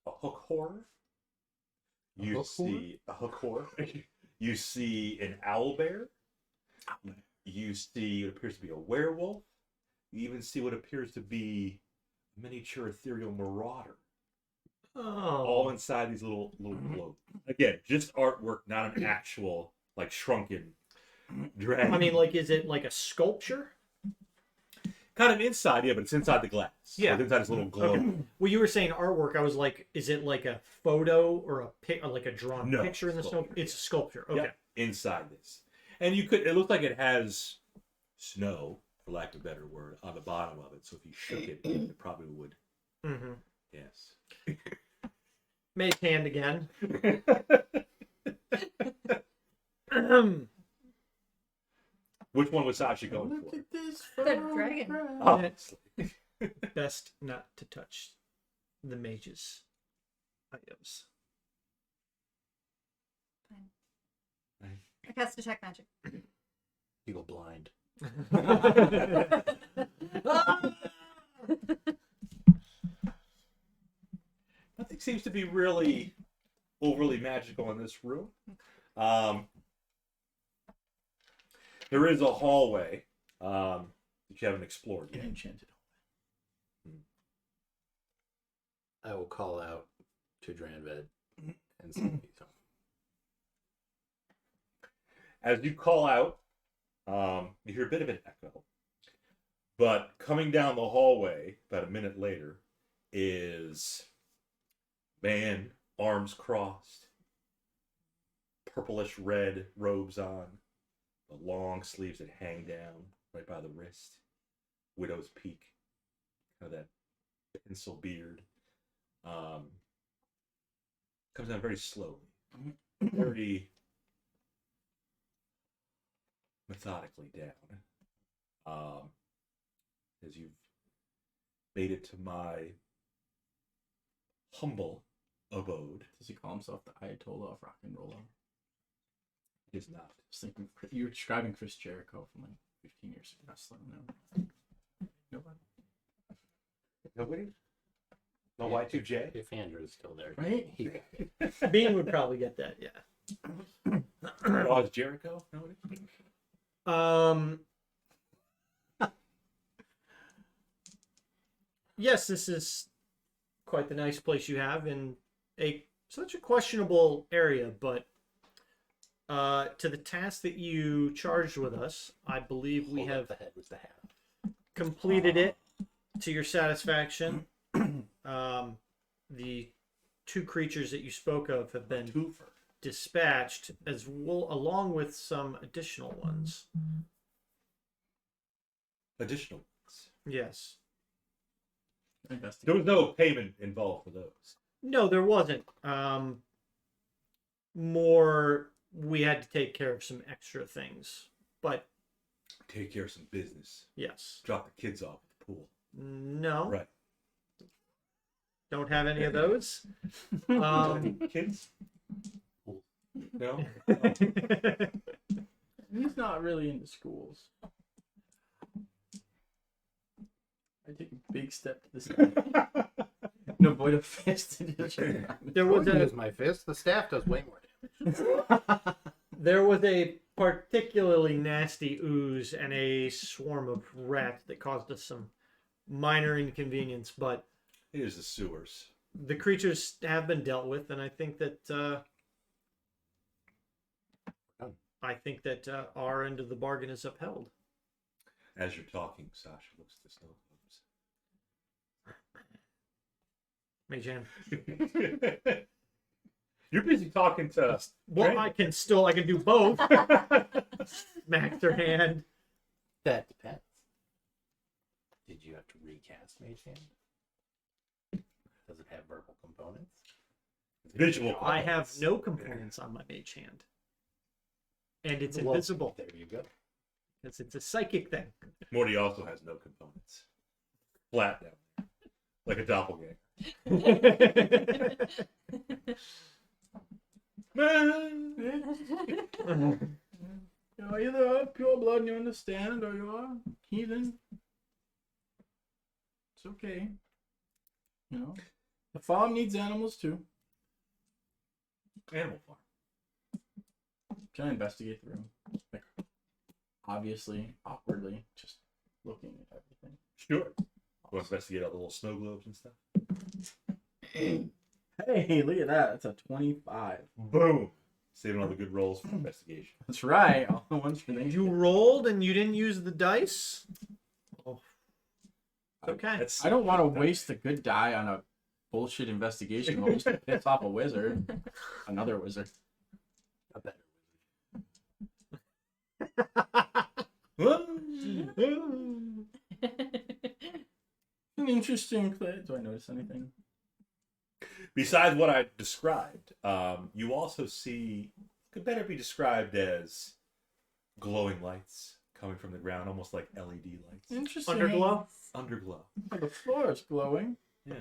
Speaker 1: hook horror. You see a hook horror. You see an owl bear. You see what appears to be a werewolf. You even see what appears to be a miniature ethereal marauder.
Speaker 2: Oh.
Speaker 1: All inside these little globes. Again, just artwork, not an actual like shrunken dragon.
Speaker 2: I mean, like, is it like a sculpture?
Speaker 1: kind of inside, yeah, but it's inside the glass.
Speaker 2: Yeah.
Speaker 1: It's inside this little globe.
Speaker 2: Okay. Well, you were saying artwork. I was like, is it like a photo or like a drawn
Speaker 1: No,
Speaker 2: picture in the snow?
Speaker 1: sculpture,
Speaker 2: It's a sculpture. Okay.
Speaker 1: Yep, inside this. And you could, it looks like it has snow, for lack of a better word, on the bottom of it. So if you shook it, it probably would.
Speaker 2: Mm-hmm.
Speaker 1: Yes.
Speaker 2: Mage hand again.
Speaker 1: Which one was Sasha going
Speaker 5: Look
Speaker 1: for?
Speaker 5: at this
Speaker 3: The dragon.
Speaker 1: Obviously.
Speaker 2: Best not to touch the mage's items.
Speaker 3: I cast detect magic.
Speaker 4: You go blind.
Speaker 1: Nothing seems to be really overly magical in this room. There is a hallway that you haven't explored
Speaker 5: An
Speaker 1: yet.
Speaker 5: enchanted.
Speaker 4: I will call out to Dranved and see if he's home.
Speaker 1: As you call out, you hear a bit of an echo. But coming down the hallway, about a minute later, is man, arms crossed, purplish red robes on, the long sleeves that hang down right by the wrist, widow's peak, kind of that pencil beard. Comes down very slowly, very methodically down. As you've made it to my humble abode.
Speaker 5: Does he call himself the Ayatollah of rock and roll?
Speaker 1: It is not.
Speaker 5: I was thinking you were describing Chris Jericho from like 15 years ago. Wrestling. No. Nobody.
Speaker 1: Nobody? No Y2J?
Speaker 4: If Andrew's still there.
Speaker 5: Right?
Speaker 2: Bean would probably get that, yeah.
Speaker 1: Oh, it's Jericho? Nobody?
Speaker 2: Yes, this is quite the nice place you have in such a questionable area, but to the task that you charged with us, I believe we
Speaker 4: Hold up
Speaker 2: have
Speaker 4: the head with the hat.
Speaker 2: completed it to your satisfaction. The two creatures that you spoke of have been
Speaker 1: Twofer.
Speaker 2: dispatched, as well, along with some additional ones.
Speaker 1: Additional ones.
Speaker 2: Yes.
Speaker 1: There was no payment involved for those.
Speaker 2: No, there wasn't. More, we had to take care of some extra things, but
Speaker 1: Take care of some business.
Speaker 2: yes.
Speaker 1: Drop the kids off at the pool.
Speaker 2: No,
Speaker 1: Right.
Speaker 2: don't have any of those.
Speaker 1: Kids? No?
Speaker 5: He's not really into schools. I take a big step to the side. And avoid a fist.
Speaker 2: There was
Speaker 4: Use my fist. The staff does way more damage.
Speaker 2: There was a particularly nasty ooze and a swarm of rats that caused us some minor inconvenience, but
Speaker 1: Here's the sewers.
Speaker 2: the creatures have been dealt with, and I think that our end of the bargain is upheld.
Speaker 1: As you're talking, Sasha looks at the snow
Speaker 2: Mage hand.
Speaker 1: globes. You're busy talking to us.
Speaker 2: Well, I can do both. Smack her hand.
Speaker 4: That depends. Did you have to recast Mage Hand? Does it have verbal components?
Speaker 1: Visual.
Speaker 2: I have no components on my mage hand. And it's
Speaker 4: Well,
Speaker 2: invisible.
Speaker 4: There you go.
Speaker 2: Because it's a psychic thing.
Speaker 1: Morty also has no components. Flat down there. Like a doppelganger.
Speaker 5: You're either pure blood and you understand, or you're heathen. It's okay. You know, the farm needs animals too.
Speaker 1: Animal farm.
Speaker 5: Can I investigate the room? Like, obviously, awkwardly, just looking at everything.
Speaker 1: Sure. We'll investigate all the little snow globes and stuff.
Speaker 5: Hey, look at that. That's a 25.
Speaker 1: Boom. Saving all the good rolls for investigation.
Speaker 5: That's right. All the ones for
Speaker 2: You rolled and you didn't use the dice? Oh. Okay.
Speaker 1: That's
Speaker 5: I don't want to waste a good die on a bullshit investigation roll just to piss off a wizard. Another wizard.
Speaker 4: A better.
Speaker 5: An interesting play. Do I notice anything?
Speaker 1: Besides what I described, you also see, could better be described as glowing lights coming from the ground, almost like LED lights.
Speaker 5: Interesting.
Speaker 2: Underglow?
Speaker 1: Underglow.
Speaker 5: The floor is glowing.
Speaker 1: Yeah.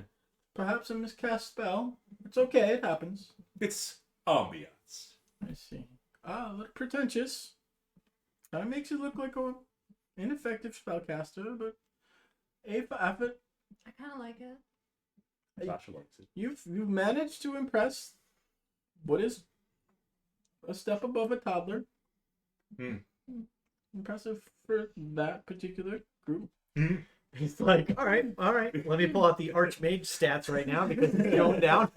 Speaker 5: Perhaps a miscast spell. It's okay, it happens.
Speaker 1: It's ambiance.
Speaker 5: I see. A little pretentious. That makes you look like a ineffective spellcaster, but A for effort.
Speaker 3: I kind of like it.
Speaker 1: Sasha likes it.
Speaker 5: You've managed to impress what is a step above a toddler. Impressive for that particular group.
Speaker 2: He's like, all right. Let me pull out the Archmage stats right now because it's going down.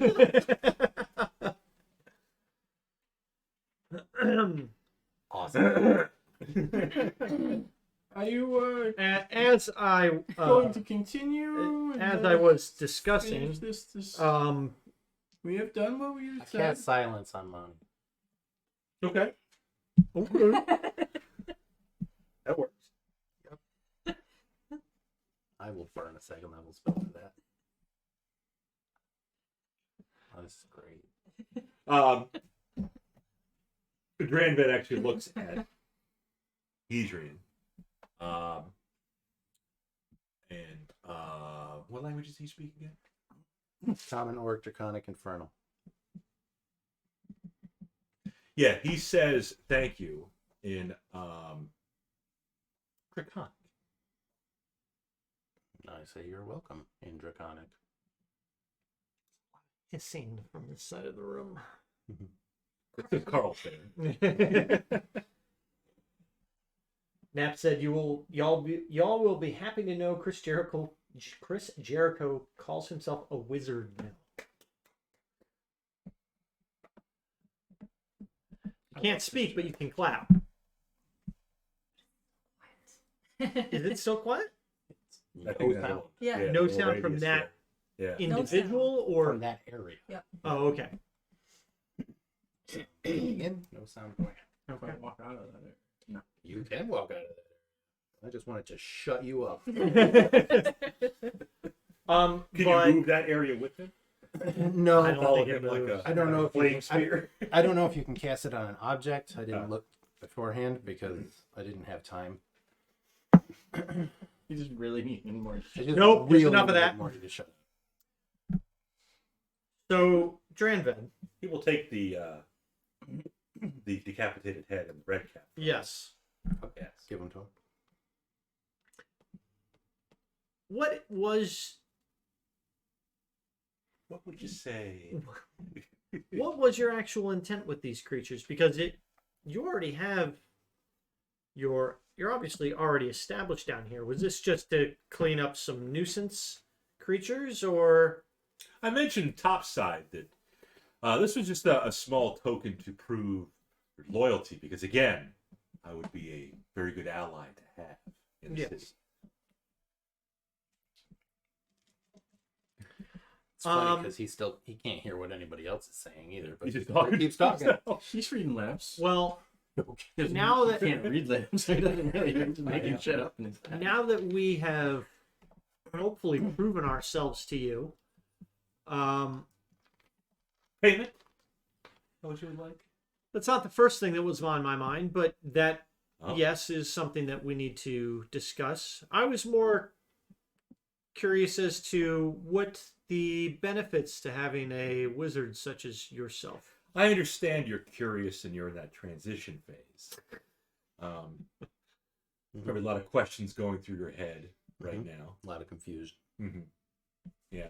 Speaker 4: Awesome.
Speaker 5: Are you
Speaker 2: As I
Speaker 5: going to continue?
Speaker 2: as I was
Speaker 5: finish
Speaker 2: discussing,
Speaker 5: this. We have done what we
Speaker 4: I
Speaker 5: said.
Speaker 4: cast silence on Monty.
Speaker 1: Okay. That works.
Speaker 4: I will burn a second level spell for that. Oh, this is great.
Speaker 1: Dranved actually looks at Adrian. What language does he speak again?
Speaker 4: Common, Orc, Draconic, Infernal.
Speaker 1: Yeah, he says thank you in Draconic.
Speaker 4: I say you're welcome in Draconic.
Speaker 2: hissing from the side of the room.
Speaker 1: It's a Carl thing.
Speaker 2: Nap said, y'all will be happy to know Chris Jericho calls himself a wizard now. You can't speak, but you can clap. Is it still quiet?
Speaker 1: I think that'll-
Speaker 3: Yeah.
Speaker 2: No
Speaker 1: little
Speaker 2: sound from
Speaker 1: radius
Speaker 2: that
Speaker 1: there. Yeah.
Speaker 2: individual or
Speaker 4: From that area.
Speaker 2: oh, okay.
Speaker 4: Again, no sound going.
Speaker 5: If I walk out of that.
Speaker 4: You can walk out of there. I just wanted to shut you up.
Speaker 1: Can
Speaker 2: But
Speaker 1: you move that area with him?
Speaker 4: No,
Speaker 2: I don't
Speaker 1: Follow
Speaker 2: think it
Speaker 1: him like
Speaker 2: moves.
Speaker 1: a
Speaker 4: I don't know if
Speaker 1: flame
Speaker 4: you,
Speaker 1: spear.
Speaker 4: I don't know if you can cast it on an object. I didn't
Speaker 1: Oh.
Speaker 4: look beforehand because I didn't have time.
Speaker 5: You just really need more.
Speaker 4: I just
Speaker 2: Nope, there's enough of
Speaker 4: need
Speaker 2: that.
Speaker 4: More to shut
Speaker 2: so Dranved,
Speaker 1: He will take the decapitated head and the red cap.
Speaker 2: yes.
Speaker 4: up.
Speaker 1: Yes.
Speaker 4: Give them to him.
Speaker 2: What was
Speaker 1: What would you say?
Speaker 2: what was your actual intent with these creatures? Because you already have you're obviously already established down here. Was this just to clean up some nuisance creatures, or
Speaker 1: I mentioned topside that this was just a small token to prove loyalty, because again, I would be a very good ally to have in the
Speaker 2: Yes.
Speaker 1: city.
Speaker 4: It's funny because he can't hear what anybody else is saying either. But
Speaker 1: He's just
Speaker 4: he
Speaker 1: talking
Speaker 4: keeps talking.
Speaker 5: He's reading lips.
Speaker 2: well,
Speaker 5: Because
Speaker 2: now
Speaker 5: he
Speaker 2: that-
Speaker 5: can't read lips, so he doesn't really he's just making shit up in his head.
Speaker 2: now that we have hopefully proven ourselves to you,
Speaker 1: Payment? What you would like?
Speaker 2: that's not the first thing that was on my mind, but that
Speaker 1: Oh.
Speaker 2: yes is something that we need to discuss. I was more curious as to what the benefits to having a wizard such as yourself.
Speaker 1: I understand you're curious and you're in that transition phase. Probably a lot of questions going through your head right
Speaker 4: Mhm.
Speaker 1: now.
Speaker 4: A lot of confusion.
Speaker 1: Mm-hmm. Yeah.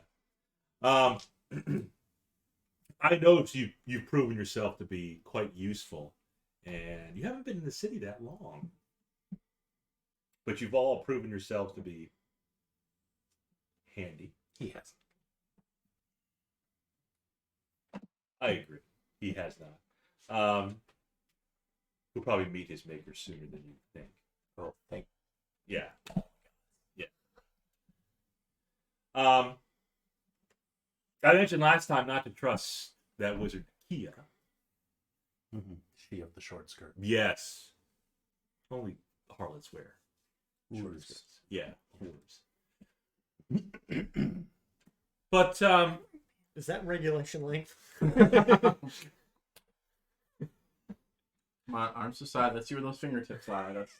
Speaker 1: I know you've proven yourself to be quite useful, and you haven't been in the city that long. But you've all proven yourselves to be handy.
Speaker 4: He has.
Speaker 1: I agree. He has not. He'll probably meet his maker sooner than you think.
Speaker 4: Oh, thank.
Speaker 1: Yeah. Yeah. I mentioned last time not to trust that wizard Kia.
Speaker 4: Mm-hmm. She of the short skirt.
Speaker 1: Yes. Only harlots wear short
Speaker 4: Heurs.
Speaker 1: skirts. Yeah, Heurs. But
Speaker 2: Is that regulation length?
Speaker 5: My arms aside. Let's see where those fingertips are. That's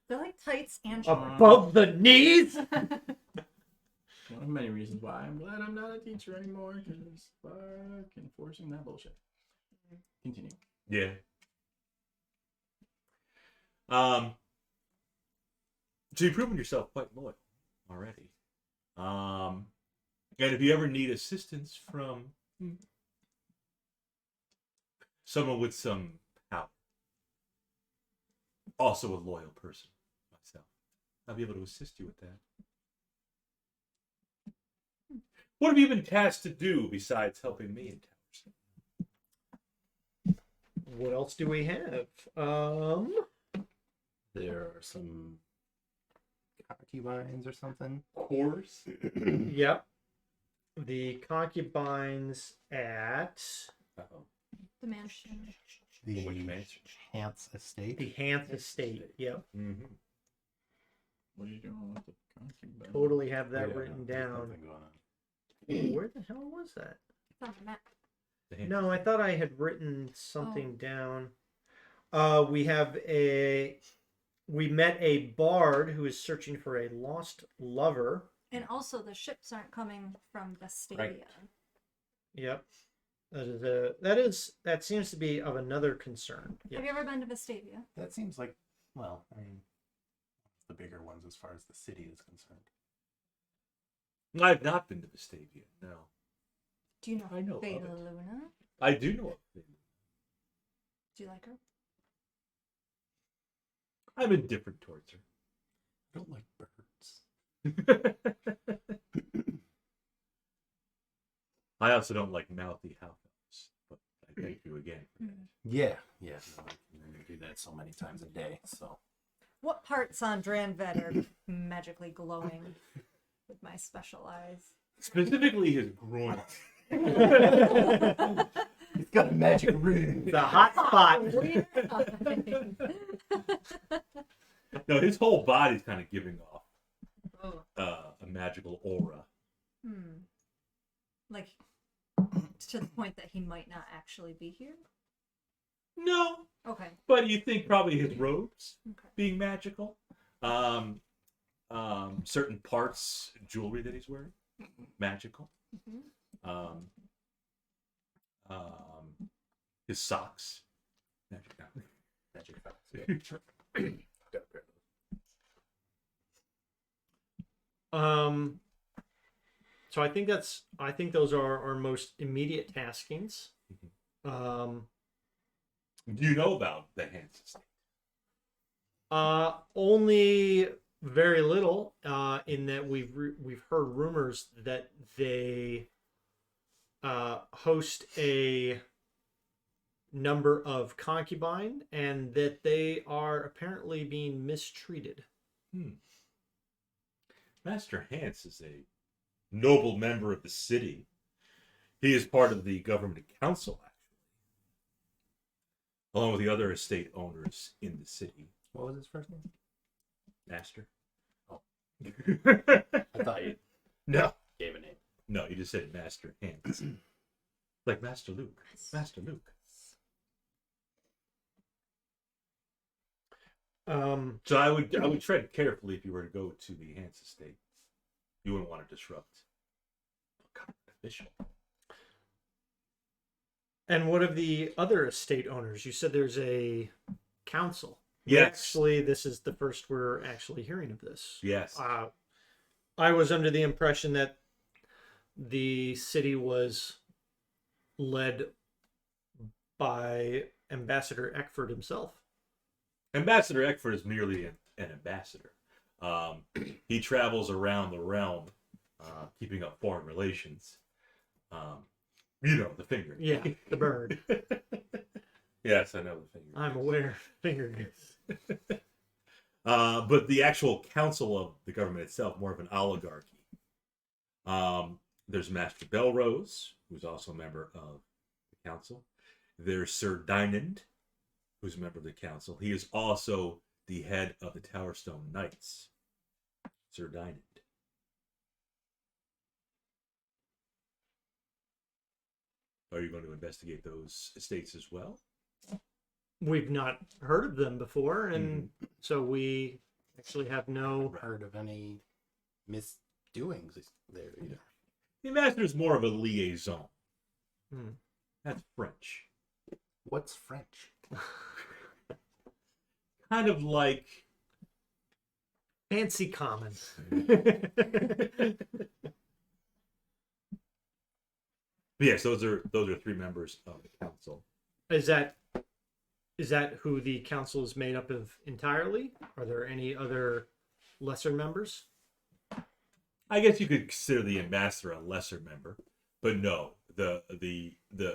Speaker 3: They're like tights and shorts.
Speaker 2: Above the knees?
Speaker 5: one many reasons why I'm glad I'm not a teacher anymore, because fuck enforcing that bullshit. Continue.
Speaker 1: Yeah. So you've proven yourself quite loyal already. And if you ever need assistance from someone with some power, also a loyal person myself, I'll be able to assist you with that. What have you been tasked to do besides helping me in Towerstone?
Speaker 2: What else do we have?
Speaker 4: There are some concubines or something.
Speaker 1: Heurs?
Speaker 2: Yep. The concubines at
Speaker 1: Uh-oh.
Speaker 3: The mansion.
Speaker 4: The
Speaker 1: Which mansion?
Speaker 4: Hants estate.
Speaker 2: the Hants estate. Yep.
Speaker 1: Mm-hmm.
Speaker 5: What are you doing with the concubine?
Speaker 2: Totally have
Speaker 4: Oh,
Speaker 2: that
Speaker 4: yeah,
Speaker 2: written
Speaker 4: there's
Speaker 2: down.
Speaker 4: something going on.
Speaker 2: Where the hell was that?
Speaker 3: It's on the map.
Speaker 2: No, I thought I had written something down. We met a bard who is searching for a lost lover.
Speaker 3: And also, the ships aren't coming from Vestavia.
Speaker 2: Yep. That seems to be of another concern. Yep.
Speaker 3: Have you ever been to Vestavia?
Speaker 4: That seems like, well, I mean, the bigger ones as far as the city is concerned.
Speaker 1: I've not been to Vestavia, no.
Speaker 3: Do you know,
Speaker 1: I know of
Speaker 3: Beta
Speaker 1: it.
Speaker 3: Luna?
Speaker 1: I do know of it.
Speaker 3: Do you like her?
Speaker 1: I'm indifferent towards
Speaker 4: I don't like birds.
Speaker 1: her. I also don't like mouthy half elves, but I thank you again for that.
Speaker 4: Yeah. No, I can do that so many times a day, so.
Speaker 3: What parts on Dranved are magically glowing with my special eyes?
Speaker 1: Specifically his groin.
Speaker 4: He's got a magic rune.
Speaker 2: The hot spot.
Speaker 1: No, his whole body's kind of giving off
Speaker 3: Oh.
Speaker 1: a magical aura.
Speaker 3: Like, to the point that he might not actually be here?
Speaker 1: No,
Speaker 3: Okay.
Speaker 1: but you think probably his robes
Speaker 3: Okay.
Speaker 1: being magical. Certain parts, jewelry that he's wearing, magical.
Speaker 3: Mhm.
Speaker 1: His socks, magical.
Speaker 4: Magic fox. Yeah. Got a pair of those.
Speaker 2: So I think those are our most immediate taskings.
Speaker 1: Do you know about the Hans estate?
Speaker 2: Only very little. In that we've heard rumors that they host a number of concubine and that they are apparently being mistreated.
Speaker 1: Master Hans is a noble member of the city. He is part of the government council, actually, along with the other estate owners in the city.
Speaker 4: What was his first name?
Speaker 1: Master?
Speaker 4: Oh. I thought you
Speaker 1: No.
Speaker 4: gave a name.
Speaker 1: No, you just said Master Hans. Like Master Luke. Master Luke. So I would tread carefully if you were to go to the Hans estate. You wouldn't want to disrupt a government official.
Speaker 2: And what of the other estate owners? You said there's a council.
Speaker 1: Yes.
Speaker 2: Actually, this is the first we're actually hearing of this.
Speaker 1: Yes.
Speaker 2: I was under the impression that the city was led by Ambassador Eckford himself.
Speaker 1: Ambassador Eckford is merely an ambassador. He travels around the realm, keeping up foreign relations. You know, the finger.
Speaker 2: Yeah, the bird.
Speaker 1: Yes, I know the finger.
Speaker 2: I'm aware. Finger goose.
Speaker 1: But the actual council of the government itself, more of an oligarchy. There's Master Belrose, who's also a member of the council. There's Sir Dynand, who's a member of the council. He is also the head of the Towerstone Knights. Sir Dynand. Are you going to investigate those estates as well?
Speaker 2: We've not heard of them before, and so we actually have no.
Speaker 4: Heard of any doings there. You know.
Speaker 1: The ambassador is more of a liaison.
Speaker 2: Hmm.
Speaker 1: That's French.
Speaker 4: What's French?
Speaker 1: Kind of like
Speaker 2: Fancy common.
Speaker 1: yes, those are 3 members of the council.
Speaker 2: Is that who the council is made up of entirely? Are there any other lesser members?
Speaker 1: I guess you could consider the ambassador a lesser member, but no, the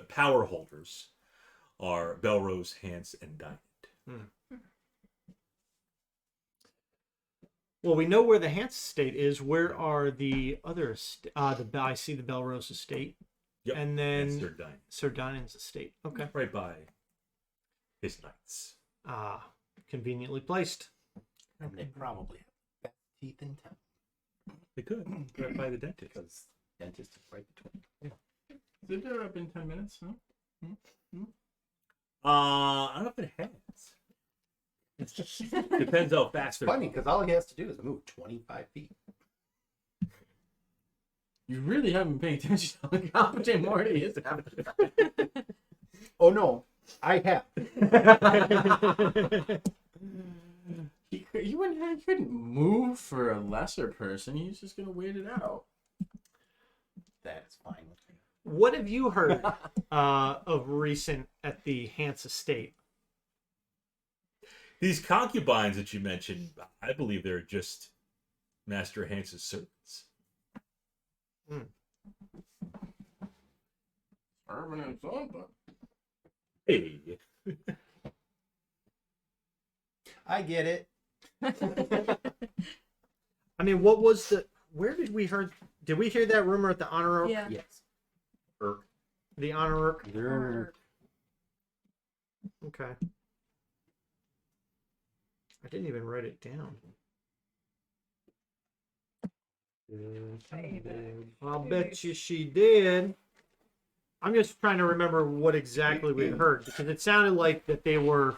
Speaker 1: power holders are Belrose, Hans, and Diamond.
Speaker 2: Well, we know where the Hans estate is. Where are the other? I see the Belrose estate,
Speaker 1: Yep.
Speaker 2: and then
Speaker 1: Sir Diamond,
Speaker 2: Sir Dinan's estate. Okay.
Speaker 1: right by his knights.
Speaker 2: Ah, conveniently placed.
Speaker 4: And they probably have the best teeth in town
Speaker 1: They could right by the dentist.
Speaker 4: because dentist is right between.
Speaker 5: Has it been 10 minutes? Huh?
Speaker 1: I don't know if it has. Depends how fast they're
Speaker 4: Funny because all he has to do is move 25 feet.
Speaker 5: You really haven't paid attention to how competent Morty is.
Speaker 4: Oh no, I have.
Speaker 5: You couldn't move for a lesser person. He's just gonna wait it out.
Speaker 4: That's fine with me.
Speaker 2: What have you heard of recent at the Hans estate?
Speaker 1: These concubines that you mentioned, I believe they're just Master Hans's servants.
Speaker 5: Urban and something.
Speaker 1: Hey,
Speaker 4: I get it.
Speaker 2: I mean, what was the? Where did we heard? Did we hear that rumor at the Honor Oak?
Speaker 3: Yeah.
Speaker 4: Yes.
Speaker 2: The Honor Oak. Okay. I didn't even write it down. I'll bet you she did. I'm just trying to remember what exactly we heard because it sounded like that they were.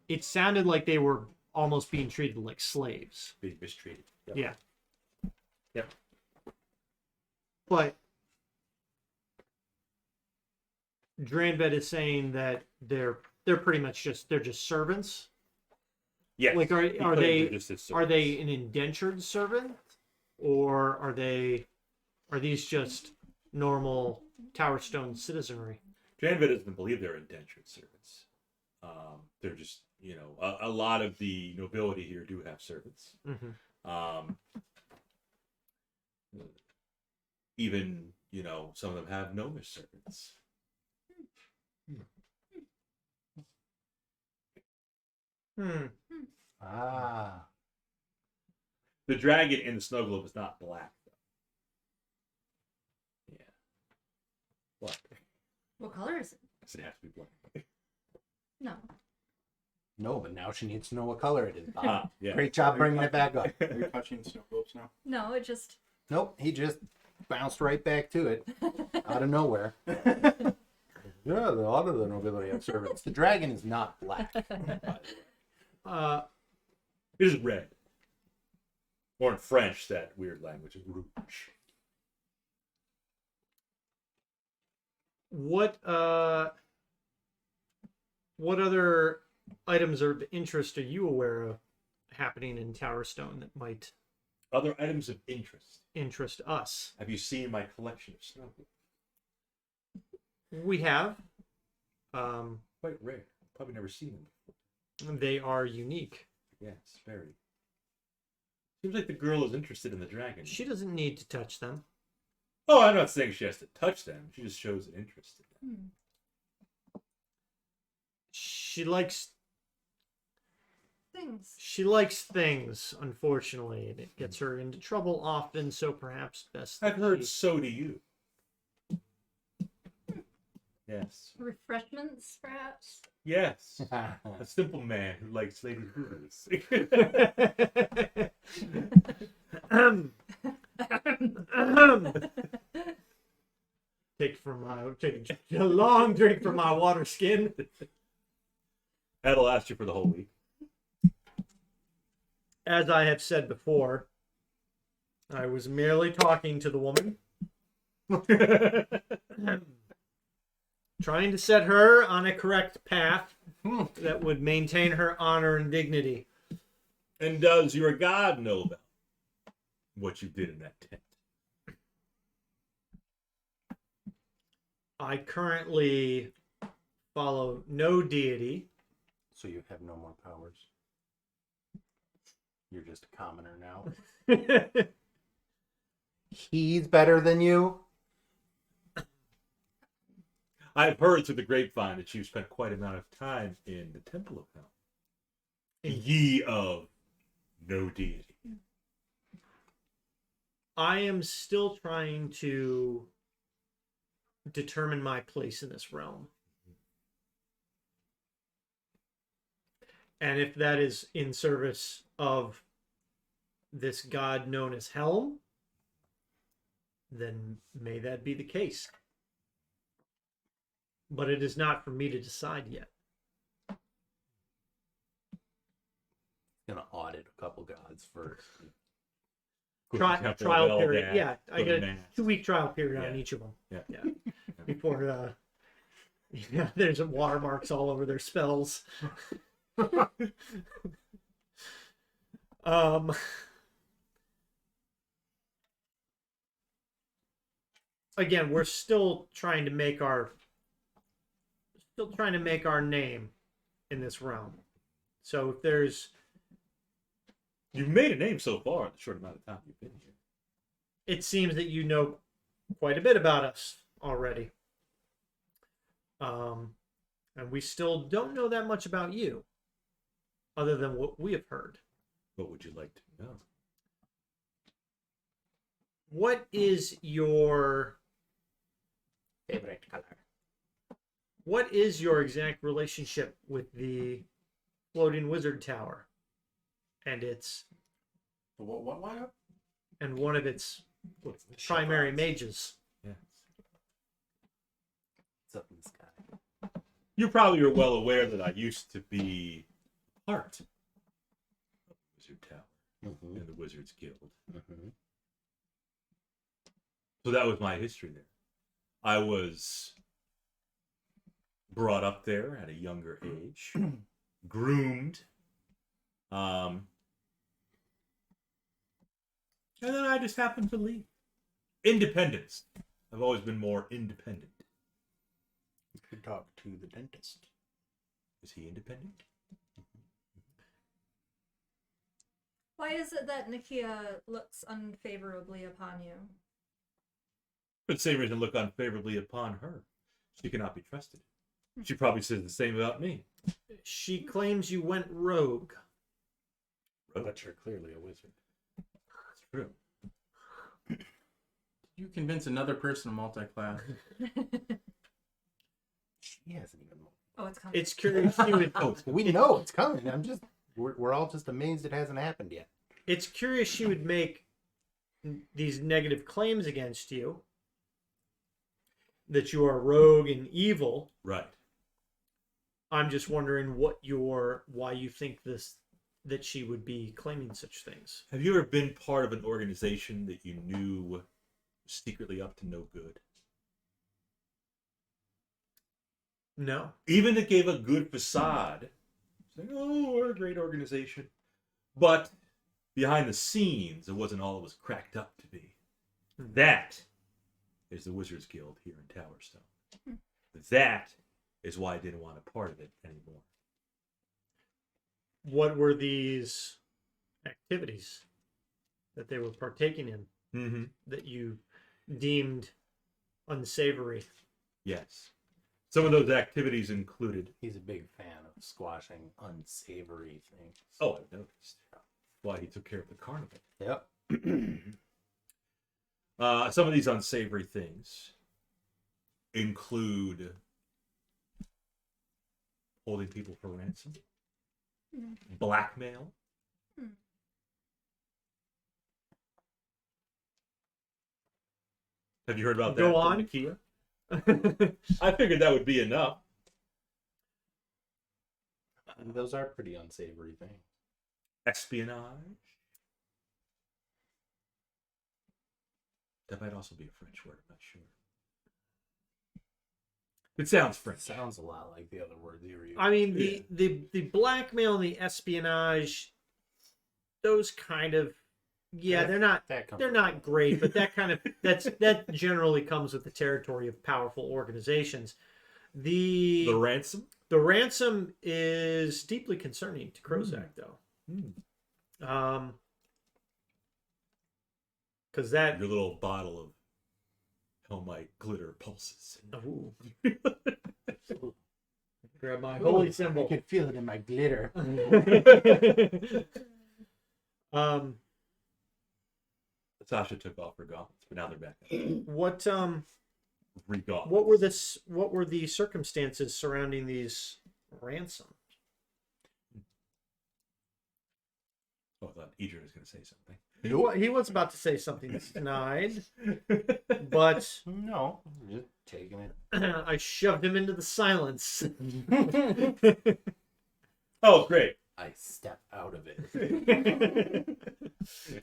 Speaker 2: It sounded like they were almost being treated like slaves.
Speaker 1: being mistreated. Yep.
Speaker 2: Yeah.
Speaker 1: Yep.
Speaker 2: But Dranved is saying that they're pretty much just servants.
Speaker 1: Yes.
Speaker 2: Like are
Speaker 1: because
Speaker 2: they
Speaker 1: they're just his
Speaker 2: are
Speaker 1: servants.
Speaker 2: they an indentured servant or are these just normal Towerstone citizenry?
Speaker 1: Dranved doesn't believe they're indentured servants. They're just, a lot of the nobility here do have servants.
Speaker 2: Mm-hmm.
Speaker 1: Even, some of them have gnomish servants.
Speaker 4: Ah.
Speaker 1: The dragon in the snow globe is not black, though. Yeah. Black.
Speaker 3: What color is it?
Speaker 1: Does it have to be black?
Speaker 3: No.
Speaker 4: No, but now she needs to know what color it is.
Speaker 1: Ah, yeah.
Speaker 4: Great job bringing it back up.
Speaker 5: Are you touching snow globes now?
Speaker 3: No, it just.
Speaker 4: Nope, he just bounced right back to it out of nowhere. Yeah, a lot of the nobility have servants. The dragon is not black.
Speaker 2: Uh,
Speaker 1: It is red. Or in French, that weird language, rouge.
Speaker 2: what other items of interest are you aware of happening in Towerstone that might
Speaker 1: Other items of interest.
Speaker 2: interest us?
Speaker 1: Have you seen my collection of snow globes?
Speaker 2: We have.
Speaker 1: Quite rare. Probably never seen them before.
Speaker 2: They are unique.
Speaker 1: Yes, very. Seems like the girl is interested in the dragon.
Speaker 2: She doesn't need to touch them.
Speaker 1: Oh, I'm not saying she has to touch them. She just shows an interest in them.
Speaker 2: She likes
Speaker 3: Things.
Speaker 2: unfortunately, and it gets her into trouble often, so perhaps best
Speaker 1: I've
Speaker 2: that
Speaker 1: heard
Speaker 2: she-
Speaker 1: so do you. Yes.
Speaker 3: Refreshments, perhaps?
Speaker 1: Yes. A simple man who likes Lady Hooters.
Speaker 2: Take a long drink from my water skin.
Speaker 1: That'll last you for the whole week.
Speaker 2: as I have said before, I was merely talking to the woman, trying to set her on a correct path that would maintain her honor and dignity.
Speaker 1: And does your god know about what you did in that tent?
Speaker 2: I currently follow no deity.
Speaker 4: So you have no more powers. You're just a commoner now. He's better than you.
Speaker 1: I've heard through the grapevine that you've spent quite an amount of time in the Temple of Hell. Ye of no deity.
Speaker 2: I am still trying to determine my place in this realm. And if that is in service of this god known as Helm, then may that be the case. But it is not for me to decide yet.
Speaker 4: Gonna audit a couple gods first.
Speaker 2: Trial period. Yeah, I get a
Speaker 1: Mass.
Speaker 2: 2-week trial period on
Speaker 1: Yeah.
Speaker 2: each of them.
Speaker 1: Yeah.
Speaker 2: Before there's watermarks all over their spells. Again, we're still trying to make our name in this realm. So if there's,
Speaker 1: You've made a name so far in the short amount of time you've been here.
Speaker 2: it seems that you know quite a bit about us already. And we still don't know that much about you, other than what we have heard.
Speaker 1: What would you like to know?
Speaker 2: What is your
Speaker 4: Favorite color.
Speaker 2: What is your exact relationship with the floating wizard tower and its
Speaker 5: What?
Speaker 2: and one of its primary mages?
Speaker 1: Yeah.
Speaker 4: It's up in the sky.
Speaker 1: You probably are well aware that I used to be part of the Wizard Tower
Speaker 4: Mm-hmm.
Speaker 1: and the Wizards Guild.
Speaker 4: Mm-hmm.
Speaker 1: So that was my history there. I was brought up there at a younger age, groomed, and then I just happened to leave. Independence. I've always been more independent.
Speaker 4: You could talk to the dentist.
Speaker 1: Is he independent?
Speaker 3: Why is it that Nikia looks unfavorably upon you?
Speaker 1: For the same reason, look unfavorably upon her. She cannot be trusted. She probably says the same about me.
Speaker 2: She claims you went rogue.
Speaker 4: But you're clearly a wizard.
Speaker 1: It's true.
Speaker 5: You convince another person to multi-class.
Speaker 4: She hasn't even.
Speaker 3: Oh, it's coming.
Speaker 2: It's curious she would.
Speaker 4: We know it's coming. We're all just amazed it hasn't happened yet.
Speaker 2: It's curious she would make these negative claims against you. That you are rogue and evil.
Speaker 1: Right.
Speaker 2: I'm just wondering why you think that she would be claiming such things.
Speaker 1: Have you ever been part of an organization that you knew was secretly up to no good?
Speaker 2: No.
Speaker 1: Even that gave a good facade. Saying, oh, we're a great organization. But behind the scenes, it wasn't all it was cracked up to be. That is the Wizards Guild here in Towerstone. That is why I didn't want a part of it anymore.
Speaker 2: What were these activities that they were partaking in
Speaker 1: Mm-hmm.
Speaker 2: that you deemed unsavory?
Speaker 1: Yes. Some of those activities included...
Speaker 4: He's a big fan of squashing unsavory things.
Speaker 1: Oh, I've noticed. Why he took care of the carnival.
Speaker 4: Yep.
Speaker 1: Some of these unsavory things include holding people for ransom, blackmail, have you heard about that?
Speaker 2: Go
Speaker 1: from
Speaker 2: on.
Speaker 1: Nikia? I figured that would be enough.
Speaker 4: Those are pretty unsavory things.
Speaker 1: espionage. That might also be a French word. I'm not sure. It sounds French.
Speaker 4: Sounds a lot like the other word you were using.
Speaker 2: I mean, the blackmail and the espionage, those kind of, yeah, they're not great, but that kind of that generally comes with the territory of powerful organizations. The ransom is deeply concerning to Krozak, though. Because that
Speaker 1: your little bottle of Helmite glitter pulses.
Speaker 2: Ooh. Grab my holy symbol.
Speaker 4: I can feel it in my glitter.
Speaker 1: Sasha took off her gauntlets, but now they're back.
Speaker 2: What
Speaker 1: Re-gauntlets.
Speaker 2: what were the circumstances surrounding these ransom?
Speaker 1: Oh, I thought Adrian was going to say something.
Speaker 2: He was about to say something snide, but
Speaker 4: No, I'm just taking it.
Speaker 2: I shoved him into the silence.
Speaker 1: Oh, great.
Speaker 4: I step out of it.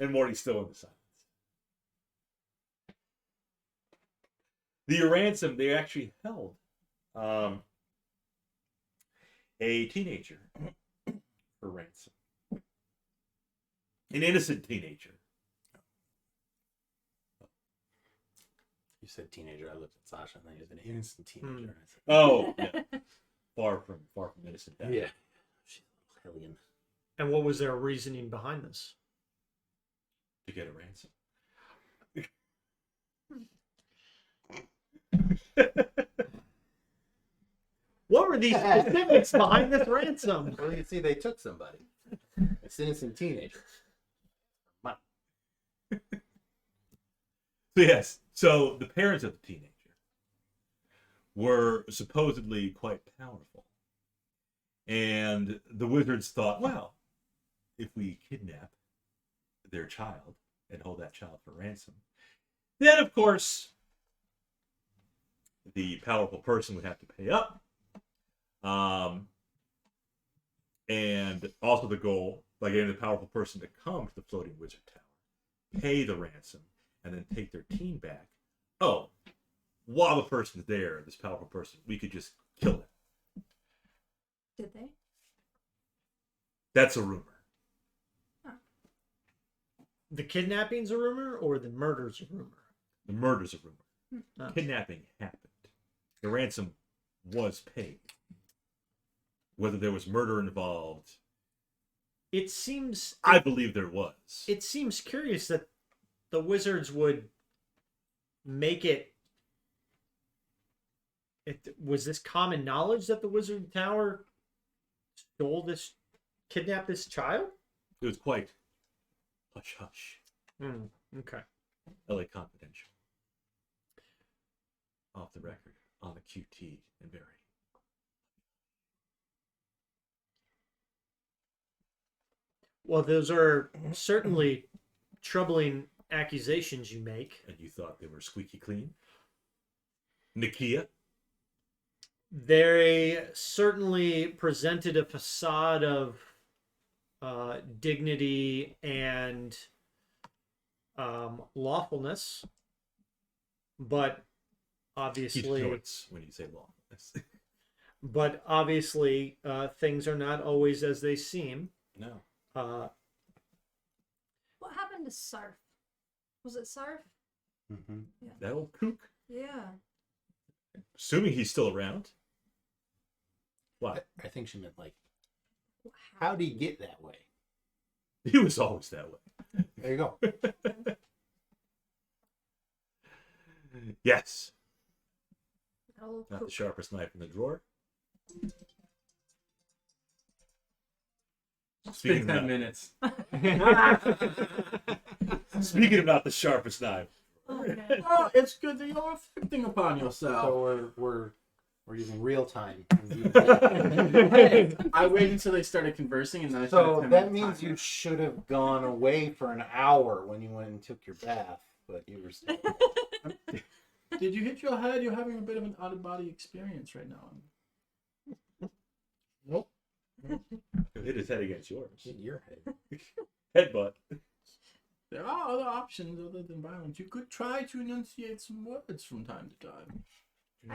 Speaker 1: And Morty's still in the silence. The ransom, they actually held a teenager for ransom. An innocent teenager.
Speaker 4: You said teenager. I looked at Sasha and then you said innocent teenager. I said,
Speaker 1: Oh, yeah. Far from innocent. That.
Speaker 4: yeah. She's a little hellion.
Speaker 2: And what was their reasoning behind this?
Speaker 1: To get a ransom.
Speaker 2: What were these specifics behind this ransom?
Speaker 4: Well, you see, they took somebody. It's innocent teenager.
Speaker 1: Yes. So the parents of the teenager were supposedly quite powerful. And the wizards thought, well, if we kidnap their child and hold that child for ransom, then, of course, the powerful person would have to pay up. And also the goal, by getting the powerful person to come to the floating wizard tower, pay the ransom, and then take their teen back. Oh, while the person's there, this powerful person, we could just kill them.
Speaker 3: Did they?
Speaker 1: That's a rumor.
Speaker 2: The kidnapping's a rumor, or the murder's a rumor?
Speaker 1: The murder's a rumor.
Speaker 2: Oh.
Speaker 1: Kidnapping happened. The ransom was paid. Whether there was murder involved,
Speaker 2: It seems.
Speaker 1: I believe there was.
Speaker 2: It seems curious that the wizards would make it. Was this common knowledge that the wizard tower kidnapped this child?
Speaker 1: It was quite hush hush.
Speaker 2: Okay.
Speaker 1: LA Confidential. Off the record, on the QT, and very.
Speaker 2: Well, those are certainly troubling accusations you make.
Speaker 1: And you thought they were squeaky clean? Nikia?
Speaker 2: They certainly presented a facade of dignity and lawfulness, but obviously,
Speaker 1: Keep joints when you say lawfulness.
Speaker 2: but obviously, things are not always as they seem.
Speaker 1: No.
Speaker 3: What happened to Sarf? Was it Sarf?
Speaker 4: Mm-hmm.
Speaker 1: That old kook?
Speaker 3: Yeah.
Speaker 1: Assuming he's still around. What?
Speaker 4: I think she meant, like, how'd he get that way?
Speaker 1: He was always that way.
Speaker 4: There you go.
Speaker 1: Yes.
Speaker 3: Oh,
Speaker 1: Not the sharpest knife in the drawer.
Speaker 5: It's been 10
Speaker 1: of
Speaker 5: minutes.
Speaker 1: Speaking of not the sharpest knife.
Speaker 3: okay.
Speaker 5: Oh, it's good that you're reflecting upon yourself.
Speaker 4: So we're using real time.
Speaker 5: I waited until they started conversing, and then I started
Speaker 4: So
Speaker 5: 10
Speaker 4: that
Speaker 5: minutes
Speaker 4: means you
Speaker 5: timer.
Speaker 4: should have gone away for an hour when you went and took your bath, but you were still.
Speaker 5: Did you hit your head? You're having a bit of an out-of-body experience right now.
Speaker 4: Nope.
Speaker 1: Hit his head against yours.
Speaker 4: Hit your head.
Speaker 1: Headbutt.
Speaker 5: There are other options other than violence. You could try to enunciate some words from time to time.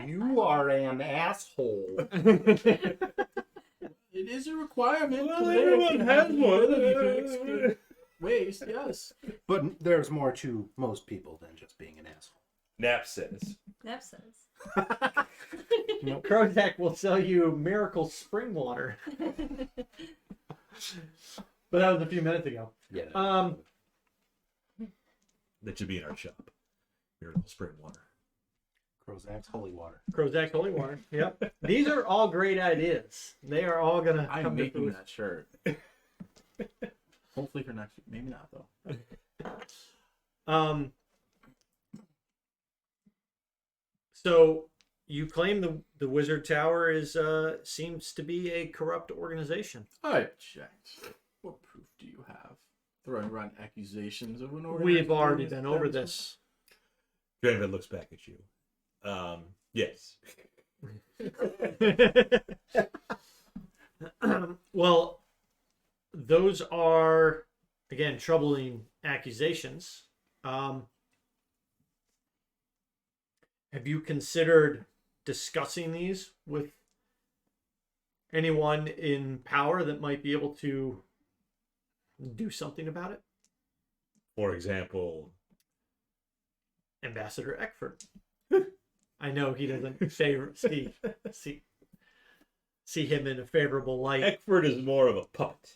Speaker 4: You are an asshole.
Speaker 5: It is a requirement.
Speaker 1: Well,
Speaker 5: to
Speaker 1: everyone
Speaker 5: have
Speaker 1: has
Speaker 5: the
Speaker 1: one.
Speaker 5: ability to escape waste, yes.
Speaker 4: But there's more to most people than just being an asshole.
Speaker 1: Nap says.
Speaker 3: That says.
Speaker 2: Krozak will sell you miracle spring water. But that was a few minutes ago.
Speaker 4: Yeah.
Speaker 1: That should be in our shop. Miracle spring water.
Speaker 4: Krozak's holy water.
Speaker 2: Krozak holy water. Yep. These are all great ideas. They are all gonna
Speaker 5: I'm
Speaker 2: come to
Speaker 5: making
Speaker 2: fruition.
Speaker 5: that shirt. Hopefully for next week. Maybe not though.
Speaker 2: So you claim the Wizard Tower is seems to be a corrupt organization.
Speaker 5: I object. What proof do you have? Throwing around accusations of an organization.
Speaker 2: We've already been over this.
Speaker 1: Dranved looks back at you. Yes.
Speaker 2: Well, those are again troubling accusations. Have you considered discussing these with anyone in power that might be able to do something about it?
Speaker 1: For example,
Speaker 2: Ambassador Eckford. I know he doesn't see him in a favorable light.
Speaker 1: Eckford is more of a puppet.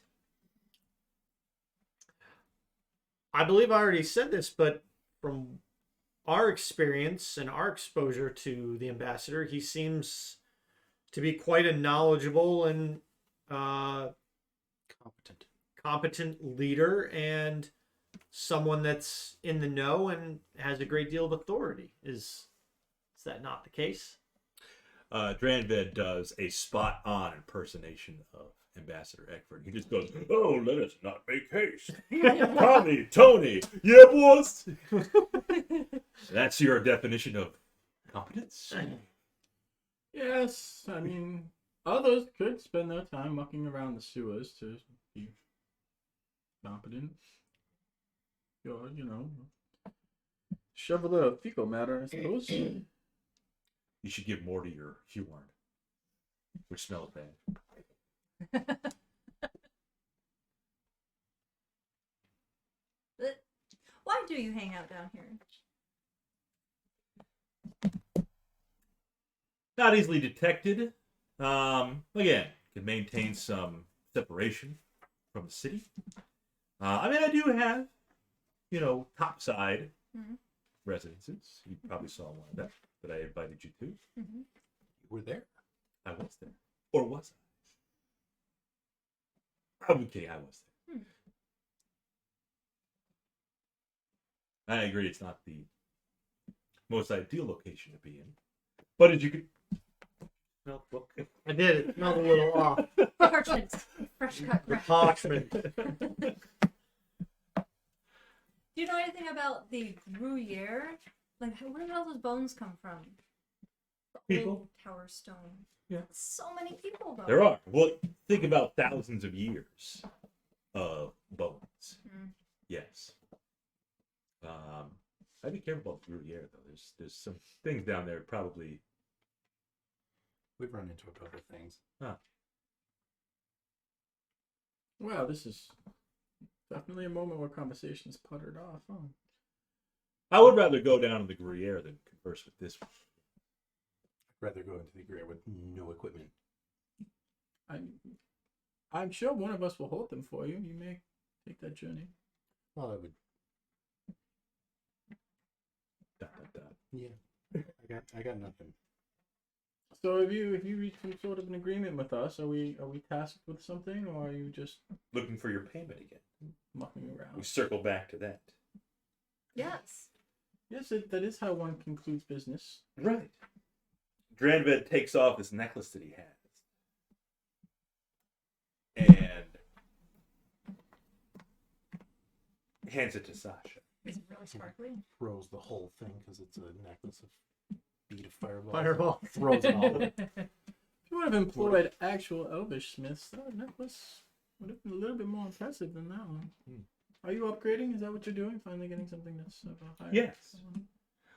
Speaker 2: I believe I already said this, but from our experience and our exposure to the ambassador, he seems to be quite a knowledgeable and competent leader and someone that's in the know and has a great deal of authority. Is that not the case?
Speaker 1: Dranved does a spot-on impersonation of Ambassador Eckford. He just goes, "Oh, let us not make haste. Tommy, Tony, yeah, boss." That's your definition of competence?
Speaker 5: Yes, I mean, others could spend their time mucking around the sewers to be competent. Or, shovel the fecal matter, I suppose.
Speaker 1: You should give more to your Huorn, which smells bad.
Speaker 3: Why do you hang out down here?
Speaker 1: Not easily detected. Again, can maintain some separation from the city. I do have, topside residences. You probably saw one of them that I invited you to.
Speaker 3: Mm-hmm.
Speaker 4: You were there.
Speaker 1: I was there. Or was I? I'm kidding, I was there. I agree it's not the most ideal location to be in. But as you could... No, well,
Speaker 2: I did. It smelled a little off.
Speaker 3: Parchment. Fresh cut
Speaker 2: The
Speaker 3: grass.
Speaker 2: parchment.
Speaker 3: Do you know anything about the Gruyere? Like, where did all those bones come from?
Speaker 1: people.
Speaker 3: Old Towerstone.
Speaker 1: Yeah.
Speaker 3: So many people, though.
Speaker 1: There are. Well, think about thousands of years of bones.
Speaker 3: Mm.
Speaker 1: Yes. I'd be careful about Gruyere, though. There's some things down there probably.
Speaker 4: We've run into a couple of things.
Speaker 5: Wow, this is definitely a moment where conversations puttered off, huh?
Speaker 1: I would rather go down to the Gruyere than converse with this one.
Speaker 4: I'd rather go into the Gruyere with no equipment.
Speaker 5: I'm sure one of us will hold them for you. You may take that journey.
Speaker 4: Well, I would.
Speaker 1: Dot, dot, dot.
Speaker 4: Yeah. I got nothing.
Speaker 5: So have you reached some sort of an agreement with us? Are we tasked with something, or are you just
Speaker 1: Looking for your payment again.
Speaker 5: mucking around?
Speaker 1: We circle back to that.
Speaker 3: Yes.
Speaker 5: Yes, that is how one concludes business.
Speaker 1: Right. Dranved takes off his necklace that he has. And hands it to Sasha.
Speaker 3: Is it really sparkly?
Speaker 4: Throws the whole thing because it's a necklace of bead of fireball.
Speaker 2: Fireball.
Speaker 4: Throws it all.
Speaker 5: If you would have employed actual elvish smiths, that necklace A little bit more impressive than that one.
Speaker 1: Hmm.
Speaker 5: Are you upgrading? Is that what you're doing? Finally getting something that's of a higher...
Speaker 1: Yes.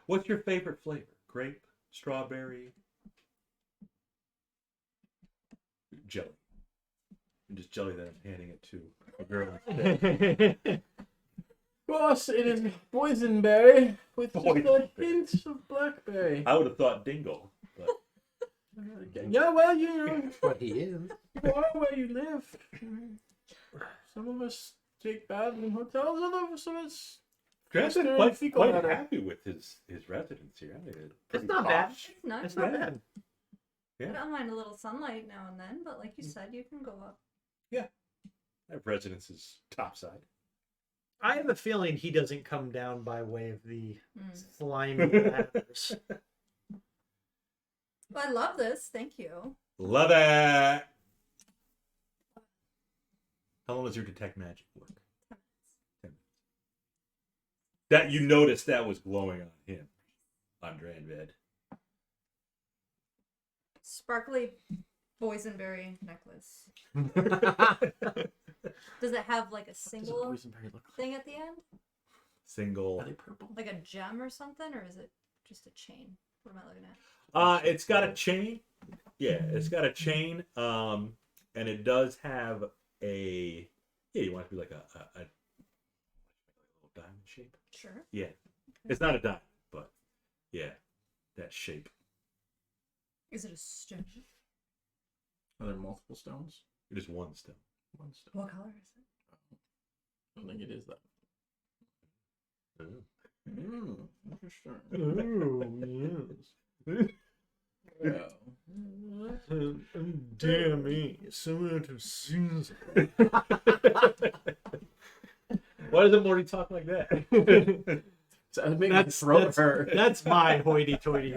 Speaker 1: What's your favorite flavor? Grape, strawberry, jelly. Just jelly that I'm handing it to a girl.
Speaker 5: Of course, it is boysenberry with just a
Speaker 1: Boysenberry.
Speaker 5: hint of blackberry.
Speaker 1: I would have thought dingle, but
Speaker 5: Yeah, well, you know,
Speaker 4: That's what he is.
Speaker 5: you are where you live. Some of us take baths in hotels, others of us...
Speaker 1: Grant's
Speaker 5: Just
Speaker 1: been
Speaker 5: very
Speaker 1: quite
Speaker 5: fecal matter.
Speaker 1: happy with his residence here. I mean,
Speaker 2: It's
Speaker 1: pretty
Speaker 2: not bad.
Speaker 1: posh.
Speaker 3: It's nice.
Speaker 2: It's not bad.
Speaker 1: Yeah.
Speaker 3: I don't mind a little sunlight now and then, but like you said, you can go up.
Speaker 1: I have residences topside.
Speaker 2: I have a feeling he doesn't come down by way of the
Speaker 3: Mm.
Speaker 2: slimy ladders.
Speaker 3: Well, I love this. Thank you.
Speaker 1: Love it. How long does your detect magic work? 10 minutes. That you noticed that was glowing on him, on Dranved.
Speaker 3: Sparkly boysenberry necklace. Does it have like a
Speaker 5: Does a
Speaker 3: single
Speaker 5: boysenberry look
Speaker 3: thing at the end?
Speaker 1: Single.
Speaker 5: Are they purple?
Speaker 3: Like a gem or something? Or is it just a chain? What am I looking at?
Speaker 1: It's got a chain. Yeah, it's got a chain. And it does have a. Yeah, you want it to be like a little diamond shape.
Speaker 3: Sure.
Speaker 1: Yeah, it's not a diamond, but yeah, that shape.
Speaker 3: Is it a stone?
Speaker 5: Are there multiple stones?
Speaker 1: It is one stone.
Speaker 5: One stone.
Speaker 3: What color is it?
Speaker 5: I don't think it is that.
Speaker 1: Oh.
Speaker 5: Interesting.
Speaker 2: Oh, yes. Damn me. Someone to seize.
Speaker 1: Why doesn't Morty talk like that?
Speaker 5: So I make my throat hurt.
Speaker 2: That's my hoity-toity.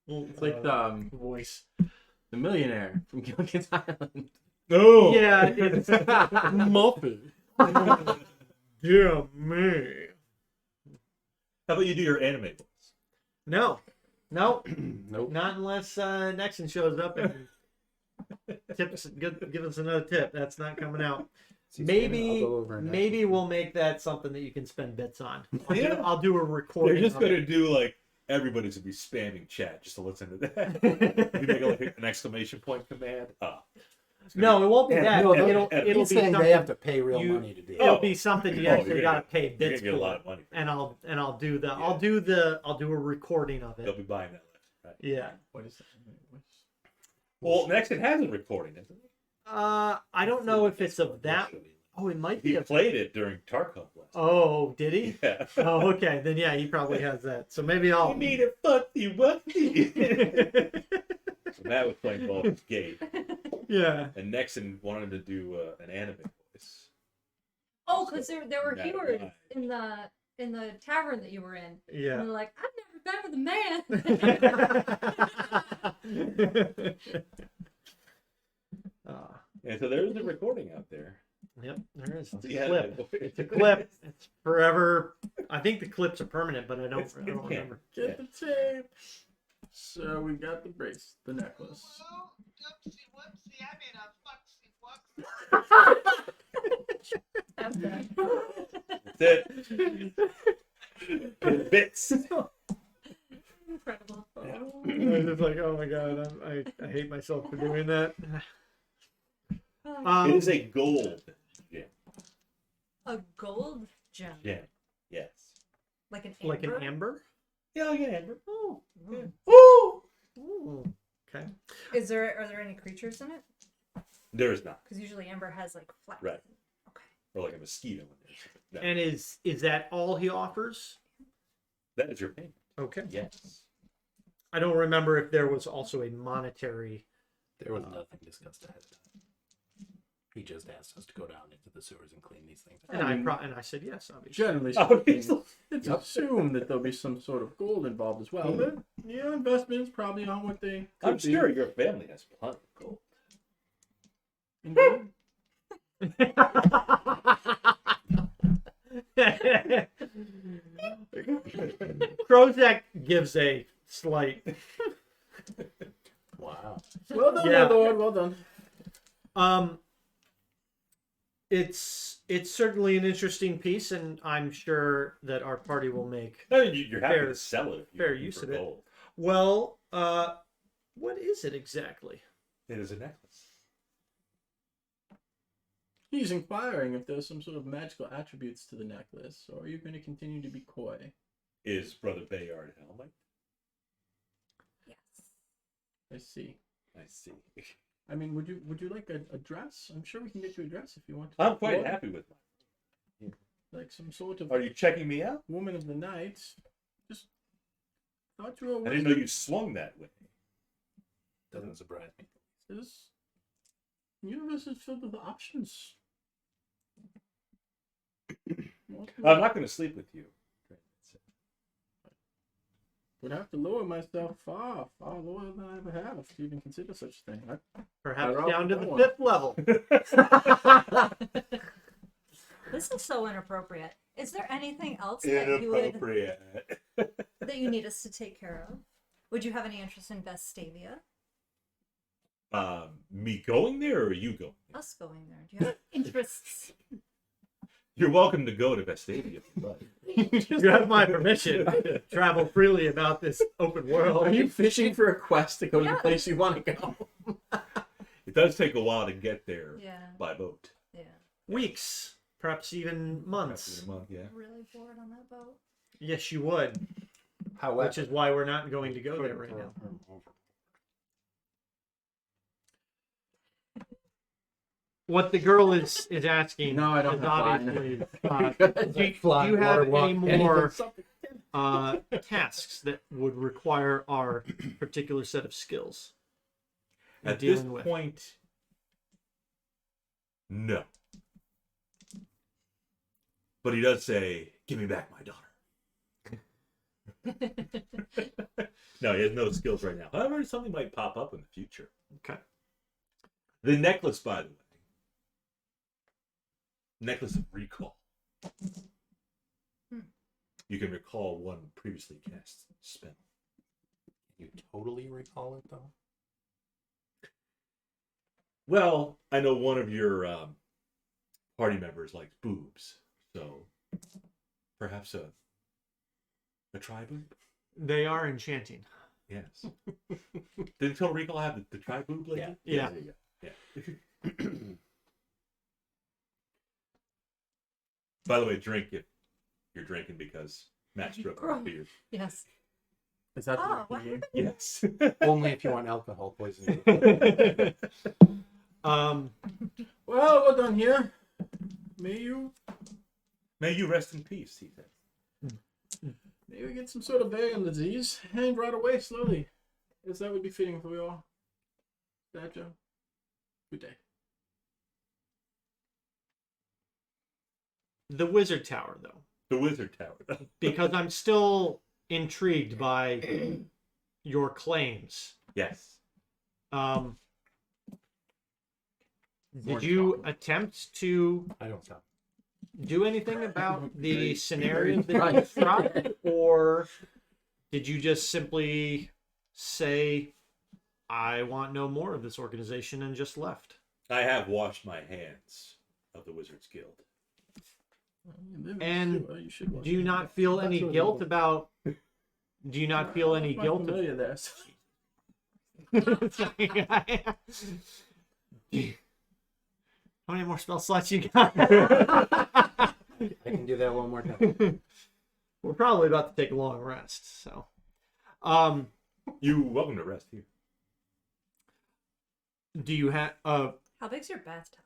Speaker 5: It's like the voice, the millionaire from Gilligan's Island.
Speaker 1: No.
Speaker 2: Yeah, it's Muffy. Damn me.
Speaker 1: How about you do your anime voice?
Speaker 2: No. Nope.
Speaker 5: Nope.
Speaker 2: Not unless Nexon shows up and give us another tip. That's not coming out. Maybe we'll make that something that you can spend bits on. I'll do a recording.
Speaker 1: They're just
Speaker 2: of
Speaker 1: gonna
Speaker 2: it.
Speaker 1: do like everybody's gonna be spamming chat just to listen to that. You make like an exclamation point command.
Speaker 2: No, it won't be that.
Speaker 4: no,
Speaker 2: It'll
Speaker 1: he's
Speaker 2: be
Speaker 4: He's saying
Speaker 2: something.
Speaker 4: they have to pay real
Speaker 2: you-
Speaker 4: money to do.
Speaker 2: It'll be something you
Speaker 1: you're
Speaker 2: actually
Speaker 1: gonna
Speaker 2: gotta pay
Speaker 1: You're
Speaker 2: bits
Speaker 1: gonna get a lot
Speaker 2: for.
Speaker 1: of money. For
Speaker 2: And I'll do the
Speaker 1: Yeah.
Speaker 2: I'll do a recording of
Speaker 1: They'll
Speaker 2: it.
Speaker 1: be buying that left. Right.
Speaker 2: Yeah.
Speaker 5: What is that?
Speaker 1: Well, next it has a recording, isn't it?
Speaker 2: I don't know if it's of that. Oh, it might be.
Speaker 1: He played it during Tarkov last.
Speaker 2: Oh, did he?
Speaker 1: Yeah.
Speaker 2: Oh, okay. Then yeah, he probably has that. So maybe I'll.
Speaker 1: You need a fucky wucky. So Matt was playing Baldur's Gate,
Speaker 2: Yeah.
Speaker 1: and Nexon wanted to do an anime voice.
Speaker 3: Oh, because there were
Speaker 1: Not
Speaker 3: Heurs
Speaker 1: alive.
Speaker 3: in the tavern that you were in. And
Speaker 2: Yeah.
Speaker 3: they're like, I've never been with a man.
Speaker 1: And so there's a recording out there.
Speaker 2: Yep, there is. It's a
Speaker 1: Yeah,
Speaker 2: clip. It's a clip. It's forever. I think the clips are permanent, but I don't remember.
Speaker 5: Get the tape. So we got the brace, the necklace.
Speaker 6: Oopsie whoopsie, I made a fucksy whoopsie.
Speaker 3: Have that.
Speaker 1: That's it. Bits.
Speaker 3: Incredible.
Speaker 2: I was just like, oh my god, I hate myself for doing that.
Speaker 1: It is a gold gem.
Speaker 3: A gold gem.
Speaker 1: Yeah. Yes.
Speaker 3: Like an
Speaker 2: Like
Speaker 3: amber?
Speaker 2: an amber?
Speaker 1: Yeah, yeah, Amber.
Speaker 2: Oh.
Speaker 1: Yeah.
Speaker 2: Ooh. Okay.
Speaker 3: Are there any creatures in it?
Speaker 1: There is not.
Speaker 3: Because usually amber has like flax.
Speaker 1: Right.
Speaker 3: Okay.
Speaker 1: Or like a mosquito in there. No.
Speaker 2: And is that all he offers?
Speaker 1: That is your payment.
Speaker 2: Okay.
Speaker 1: Yes.
Speaker 2: I don't remember if there was also a monetary.
Speaker 4: There was nothing discussed ahead of time. He just asked us to go down into the sewers and clean these things.
Speaker 2: And I said yes, obviously.
Speaker 5: Generally
Speaker 1: Oh,
Speaker 5: speaking, it's assumed that there'll be some sort of gold involved as well. But investments probably aren't what they could
Speaker 1: I'm sure your family has plenty of gold.
Speaker 5: Indeed.
Speaker 2: Krozak gives a slight.
Speaker 4: Wow.
Speaker 5: Well done,
Speaker 2: Yeah.
Speaker 5: my lord. Well done.
Speaker 2: It's certainly an interesting piece, and I'm sure that our party will make.
Speaker 1: I mean, you're happy
Speaker 2: Fair-
Speaker 1: to sell it. If you're
Speaker 2: fair
Speaker 1: looking
Speaker 2: use
Speaker 1: for
Speaker 2: of it.
Speaker 1: gold.
Speaker 2: Well, what is it exactly?
Speaker 1: It is a necklace.
Speaker 5: He's inquiring if there's some sort of magical attributes to the necklace, or are you going to continue to be coy?
Speaker 1: Is Brother Bayard helmet?
Speaker 3: Yes.
Speaker 5: I see.
Speaker 1: I see.
Speaker 5: I mean, would you like a dress? I'm sure we can get you a dress if you want.
Speaker 1: I'm quite
Speaker 5: Coy.
Speaker 1: happy with mine.
Speaker 5: Like some sort of
Speaker 1: Are you checking me out?
Speaker 5: woman of the night. Just thought you were.
Speaker 1: I didn't know you swung that way.
Speaker 4: Doesn't surprise me.
Speaker 5: This universe is filled with options.
Speaker 1: I'm not going to sleep with you.
Speaker 5: Would have to lower myself far lower than I ever have to even consider such a thing.
Speaker 2: Perhaps
Speaker 5: I'd
Speaker 2: down to
Speaker 5: rather
Speaker 2: the
Speaker 5: go
Speaker 2: 5th level.
Speaker 3: This is so inappropriate. Is there anything else that
Speaker 1: Inappropriate.
Speaker 3: that you need us to take care of? Would you have any interest in Vestavia?
Speaker 1: Me going there, or are you going there?
Speaker 3: Us going there? Do you have interests?
Speaker 1: You're welcome to go to Vestavia if you like.
Speaker 2: You have my permission to travel freely about this open world.
Speaker 5: Are you fishing for a quest to go to
Speaker 3: Yeah.
Speaker 5: the place you want to go?
Speaker 1: It does take a while to get there
Speaker 3: Yeah.
Speaker 1: by boat.
Speaker 3: Yeah.
Speaker 2: Weeks, perhaps even months.
Speaker 1: After a month, yeah.
Speaker 3: Really bored on that boat.
Speaker 2: Yes, you would.
Speaker 4: However,
Speaker 2: Which is why we're not going to go there right now. What the girl is asking
Speaker 5: No, I don't
Speaker 2: is
Speaker 5: have flying.
Speaker 2: obviously, do you
Speaker 4: Flying,
Speaker 2: have
Speaker 4: water walk,
Speaker 2: any more
Speaker 4: anything.
Speaker 2: tasks that would require our particular set of skills in
Speaker 1: At this
Speaker 2: dealing with?
Speaker 1: point, no. But he does say, "Give me back my daughter." No, he has no skills right now. However, something might pop up in the future.
Speaker 2: Okay.
Speaker 1: The necklace, by the way. Necklace of recall. You can recall one previously cast spell.
Speaker 4: You totally recall it though.
Speaker 1: Well, I know one of your party members likes boobs, so perhaps a tri-boob?
Speaker 2: They are enchanting.
Speaker 1: Yes. Did Total Recall have the tri-boob lady?
Speaker 2: Yeah.
Speaker 1: There you go. Yeah. By the way, drink if you're drinking because Matt struck
Speaker 3: Gross.
Speaker 1: on beer.
Speaker 3: Yes.
Speaker 5: Is that
Speaker 3: Oh,
Speaker 5: the game?
Speaker 1: Yes.
Speaker 4: Only if you want alcohol poisoning.
Speaker 2: Um,
Speaker 5: Well, we're done here. May you
Speaker 1: rest in peace, he said.
Speaker 5: maybe get some sort of variant disease and rot away slowly. As that would be fitting for your stature. Good day.
Speaker 2: the Wizard Tower, though,
Speaker 1: The Wizard Tower.
Speaker 2: because I'm still intrigued by your claims.
Speaker 1: Yes.
Speaker 2: Did you attempt to
Speaker 4: I don't stop.
Speaker 2: do anything about the scenarios that you tried, or did you just simply say, "I want no more of this organization," and just left?
Speaker 1: I have washed my hands of the Wizards Guild.
Speaker 2: And
Speaker 5: You should
Speaker 2: Do you not feel any guilt about? Do you not feel any guilt?
Speaker 5: Familiar there.
Speaker 2: How many more spell slots you got?
Speaker 4: I can do that one more time.
Speaker 2: We're probably about to take a long rest, so.
Speaker 1: You're welcome to rest here.
Speaker 2: Do you have?
Speaker 3: How big's your bathtub?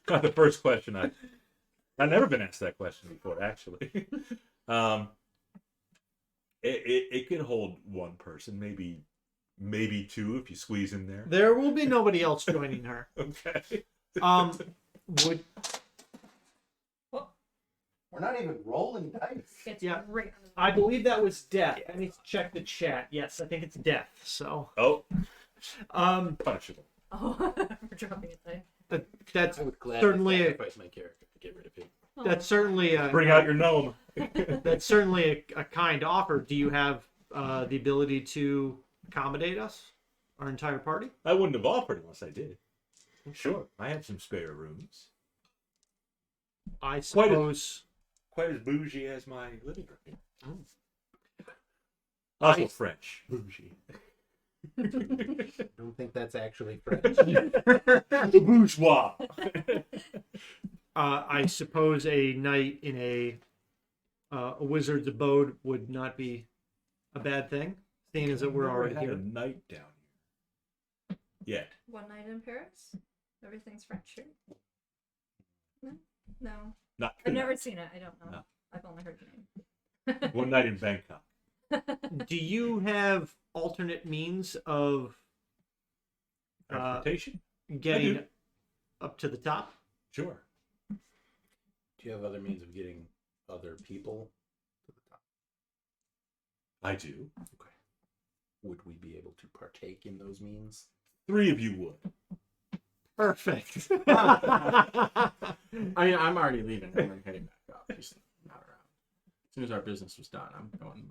Speaker 1: Not the first question I've never been asked that question before, actually. It could hold one person, maybe two if you squeeze in there.
Speaker 2: There will be nobody else joining her.
Speaker 1: Okay.
Speaker 2: Would
Speaker 4: We're not even rolling dice.
Speaker 3: It's
Speaker 2: Yeah.
Speaker 3: right under the
Speaker 2: I believe that was death? I need to check the chat. Yes, I think it's death. So,
Speaker 1: Oh,
Speaker 2: um,
Speaker 1: punishable.
Speaker 3: Oh, we're dropping it there.
Speaker 2: that's
Speaker 4: I would gladly
Speaker 2: certainly
Speaker 4: sacrifice my character to get rid of him.
Speaker 2: that's certainly a
Speaker 1: Bring out your gnome.
Speaker 2: that's certainly a kind offer. Do you have the ability to accommodate us, our entire party?
Speaker 1: I wouldn't have offered unless I did. Sure, I have some spare rooms.
Speaker 2: I
Speaker 1: Quite a-
Speaker 2: suppose.
Speaker 1: Quite as bougie as my living room here.
Speaker 2: I-
Speaker 1: Also French. Bougie.
Speaker 4: I don't think that's actually French.
Speaker 1: The bourgeois.
Speaker 2: I suppose a night in a wizard's abode would not be a bad thing, seeing as that we're
Speaker 1: Never
Speaker 2: already
Speaker 1: had
Speaker 2: here.
Speaker 1: a night down here. Yet.
Speaker 3: One night in Paris. Everything's French here. No,
Speaker 1: Not
Speaker 3: I've never seen it. I don't know.
Speaker 1: No.
Speaker 3: I've only heard the name.
Speaker 1: one night in Bangkok.
Speaker 2: Do you have alternate means of
Speaker 1: Transportation?
Speaker 2: getting
Speaker 1: do.
Speaker 2: up to the top?
Speaker 1: Sure.
Speaker 4: Do you have other means of getting other people to the top?
Speaker 1: I do.
Speaker 4: Okay. Would we be able to partake in those means?
Speaker 1: 3 of you would.
Speaker 2: Perfect.
Speaker 5: I mean, I'm already leaving. I'm heading back up. He's not around. As soon as our business was done, I'm going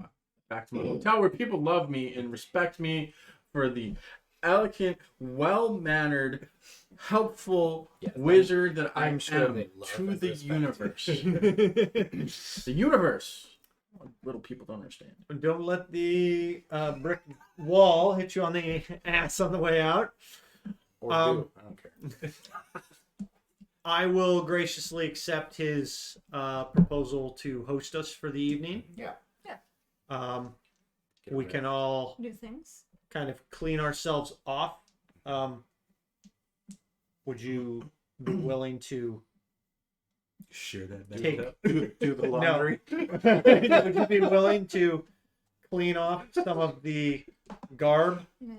Speaker 5: back to my hotel where people love me and respect me for the elegant, well-mannered, helpful
Speaker 4: Yes,
Speaker 5: wizard that I
Speaker 4: I'm sure
Speaker 5: am
Speaker 4: they love
Speaker 5: to
Speaker 4: and
Speaker 5: the
Speaker 4: respect
Speaker 5: universe. The universe. Little people don't understand.
Speaker 2: Don't let the brick wall hit you on the ass on the way out.
Speaker 4: Or do? I don't care.
Speaker 2: I will graciously accept his proposal to host us for the evening.
Speaker 4: Yeah. Get
Speaker 2: We
Speaker 4: rid
Speaker 2: can
Speaker 4: of-
Speaker 2: all
Speaker 3: New things.
Speaker 2: kind of clean ourselves off. Would you be willing to
Speaker 1: Share that
Speaker 2: take?
Speaker 4: do the laundry.
Speaker 2: Would you be willing to clean off some of the garb?
Speaker 3: Yes.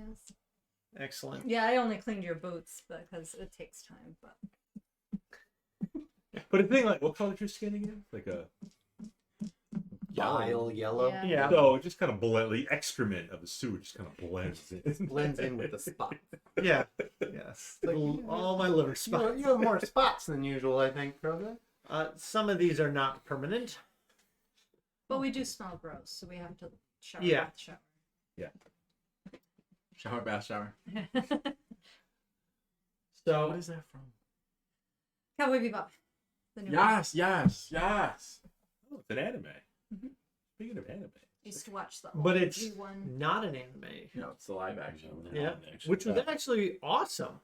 Speaker 2: Excellent.
Speaker 3: Yeah, I only cleaned your boots because it takes time. But
Speaker 1: But the thing, like, what color is your skin again? Like a
Speaker 4: Bile yellow.
Speaker 3: Yeah.
Speaker 2: Yeah.
Speaker 1: So it just kind of the excrement of the sewer just kind of blends in.
Speaker 4: Blends in with the spot.
Speaker 2: Yeah. Yes. All my liver spots.
Speaker 4: You have more spots than usual, I think, Kroga.
Speaker 2: Some of these are not permanent.
Speaker 3: we do smell gross, so we have to shower.
Speaker 2: Yeah.
Speaker 3: with shower.
Speaker 5: Shower, bath, shower.
Speaker 2: So
Speaker 5: What is that from?
Speaker 3: Cowboy Bebop. The new one.
Speaker 5: Yes, yes, yes.
Speaker 1: Oh, it's an anime.
Speaker 3: Mhm.
Speaker 1: Speaking of anime.
Speaker 3: I used to watch the
Speaker 2: But
Speaker 3: old
Speaker 2: it's
Speaker 3: one.
Speaker 2: not an anime.
Speaker 5: No, it's the live action.
Speaker 2: Yeah. Which was actually awesome.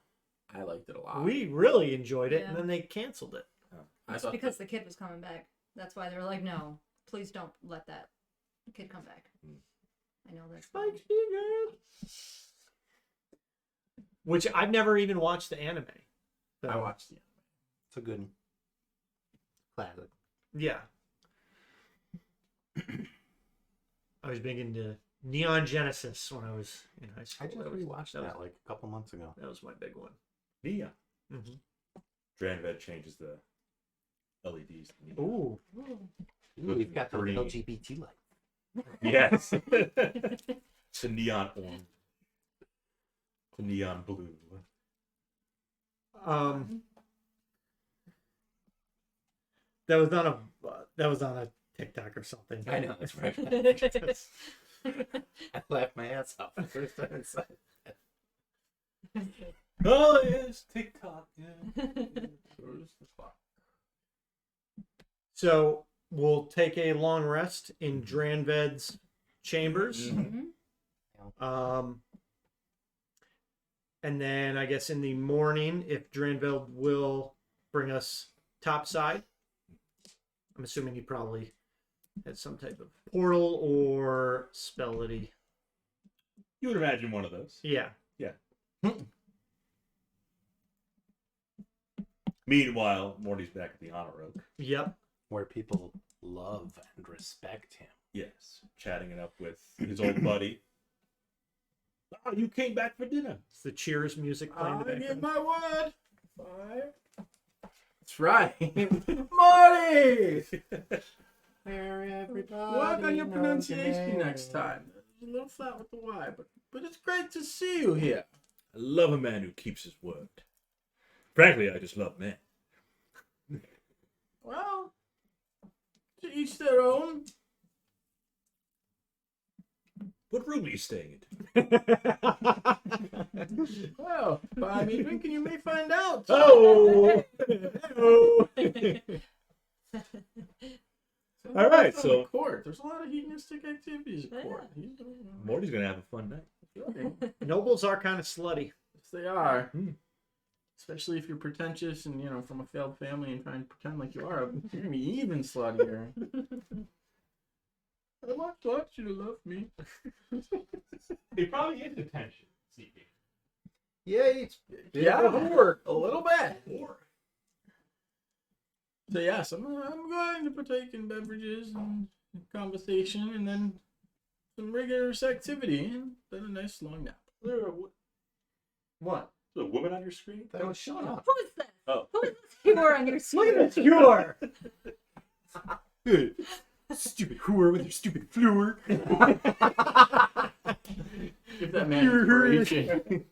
Speaker 5: I liked it a lot.
Speaker 2: We really enjoyed it,
Speaker 3: Yeah.
Speaker 2: and then they canceled it.
Speaker 5: I
Speaker 3: It's
Speaker 5: thought
Speaker 3: because the kid was coming back. That's why they were like, no, please don't let that kid come back. I know that's
Speaker 2: Spike Spiegel. Which I've never even watched the anime. So,
Speaker 5: I watched it.
Speaker 4: It's a good classic.
Speaker 2: Yeah. I was big into Neon Genesis when I was in high
Speaker 4: I
Speaker 2: school.
Speaker 4: just
Speaker 2: That was-
Speaker 4: rewatched
Speaker 2: that
Speaker 4: that
Speaker 2: was-
Speaker 4: like a couple months ago.
Speaker 2: That was my big one.
Speaker 1: Neon.
Speaker 2: Mm-hmm.
Speaker 1: Dranved changes the LEDs. to neon.
Speaker 2: Ooh.
Speaker 4: Ooh, we've got the
Speaker 1: Green.
Speaker 4: LGBT light.
Speaker 1: Yes. It's a neon orange. It's a neon blue.
Speaker 2: That was on a TikTok or something.
Speaker 4: I know, that's right. I laughed my ass off the first time I saw it.
Speaker 1: Oh, yes, TikTok. Yeah.
Speaker 5: Where's the clock?
Speaker 2: So we'll take a long rest in Dranved's chambers.
Speaker 3: Mhm.
Speaker 2: And then I guess in the morning, if Dranved will bring us topside, I'm assuming he probably had some type of portal or spellity.
Speaker 1: You would imagine one of those.
Speaker 2: Yeah.
Speaker 1: Meanwhile, Morty's back at the Honor Oak.
Speaker 2: Yep.
Speaker 4: Where people love and respect him.
Speaker 1: Yes, chatting it up with his old buddy. Oh, you came back for dinner.
Speaker 2: It's the Cheers music playing in the
Speaker 5: I give
Speaker 2: background.
Speaker 5: my word. 5. That's right. Marty!
Speaker 4: Where everybody
Speaker 5: Work on your
Speaker 4: knows
Speaker 5: pronunciation
Speaker 4: name.
Speaker 5: next time. It's a little flat with the Y, but it's great to see you here.
Speaker 1: I love a man who keeps his word. Frankly, I just love men.
Speaker 5: Well, to each their own.
Speaker 1: What room are you staying in?
Speaker 5: Well, buy me a drink and you may find out.
Speaker 1: Oh! All right,
Speaker 5: It's on
Speaker 1: so
Speaker 5: the court. There's a lot of hedonistic activities at court.
Speaker 1: Morty's gonna have a fun night.
Speaker 2: Nobles are kind of slutty.
Speaker 5: Yes, they are.
Speaker 1: Hmm.
Speaker 5: Especially if you're pretentious and, from a failed family and trying to pretend like you are. You're going to be even sluttier. I want you to love me.
Speaker 1: He probably is attention seeking.
Speaker 4: Yeah,
Speaker 5: Yeah, a little bit. So yes, I'm going to partake in beverages and conversation and then some rigorous activity and then a nice long nap.
Speaker 4: What?
Speaker 1: Is there a woman on your screen?
Speaker 4: Oh, shut up.
Speaker 3: Who is this?
Speaker 1: Oh.
Speaker 3: Who is this viewer on your screen?
Speaker 2: Sure.
Speaker 4: Stupid whore with your stupid Fleur.
Speaker 5: Give that man inspiration.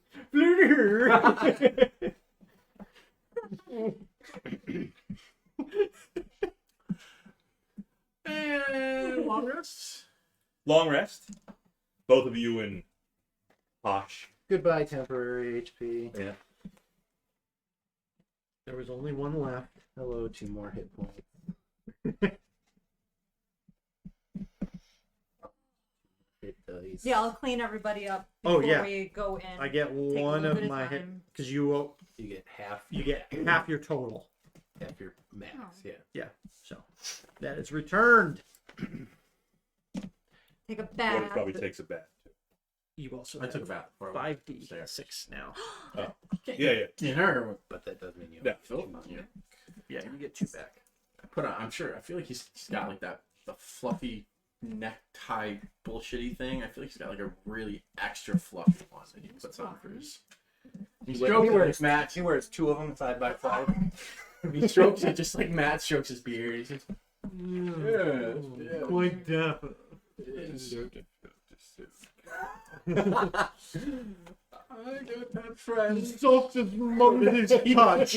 Speaker 5: And long rest.
Speaker 1: Long rest. Both of you in posh.
Speaker 4: Goodbye, temporary HP.
Speaker 1: Yeah.
Speaker 2: There was only one left.
Speaker 4: Hello, 2 more hit points. Hit dice.
Speaker 3: Yeah, I'll clean everybody up
Speaker 2: Oh,
Speaker 3: before
Speaker 2: yeah.
Speaker 3: we go in.
Speaker 2: I get
Speaker 3: Take a
Speaker 2: one
Speaker 3: little
Speaker 2: of
Speaker 3: bit
Speaker 2: my hit
Speaker 3: time.
Speaker 2: because you
Speaker 4: You get
Speaker 2: half your total.
Speaker 4: half your max.
Speaker 3: Oh.
Speaker 4: Yeah.
Speaker 2: Yeah. So that is returned.
Speaker 3: Take a
Speaker 1: Morty
Speaker 3: bath.
Speaker 1: probably takes a bath.
Speaker 2: You also
Speaker 5: I took a
Speaker 2: have
Speaker 5: bath before I went
Speaker 2: 5d
Speaker 5: upstairs.
Speaker 2: 6 now.
Speaker 1: Yeah.
Speaker 5: Dinner.
Speaker 4: But that does mean you
Speaker 1: Yeah.
Speaker 4: have two more.
Speaker 5: Yeah.
Speaker 2: Yeah, you get 2 back.
Speaker 5: I put on. I feel like he's got like the fluffy necktie bullshitty thing. I feel like he's got like a really extra fluffy one that he puts on for his. He strokes it like Matt.
Speaker 4: He wears 2 of them side by side.
Speaker 5: He strokes it just like Matt strokes his beard. He's just, yeah.
Speaker 2: Quite deaf.
Speaker 5: I don't have friends.
Speaker 2: Soft as Moses touch.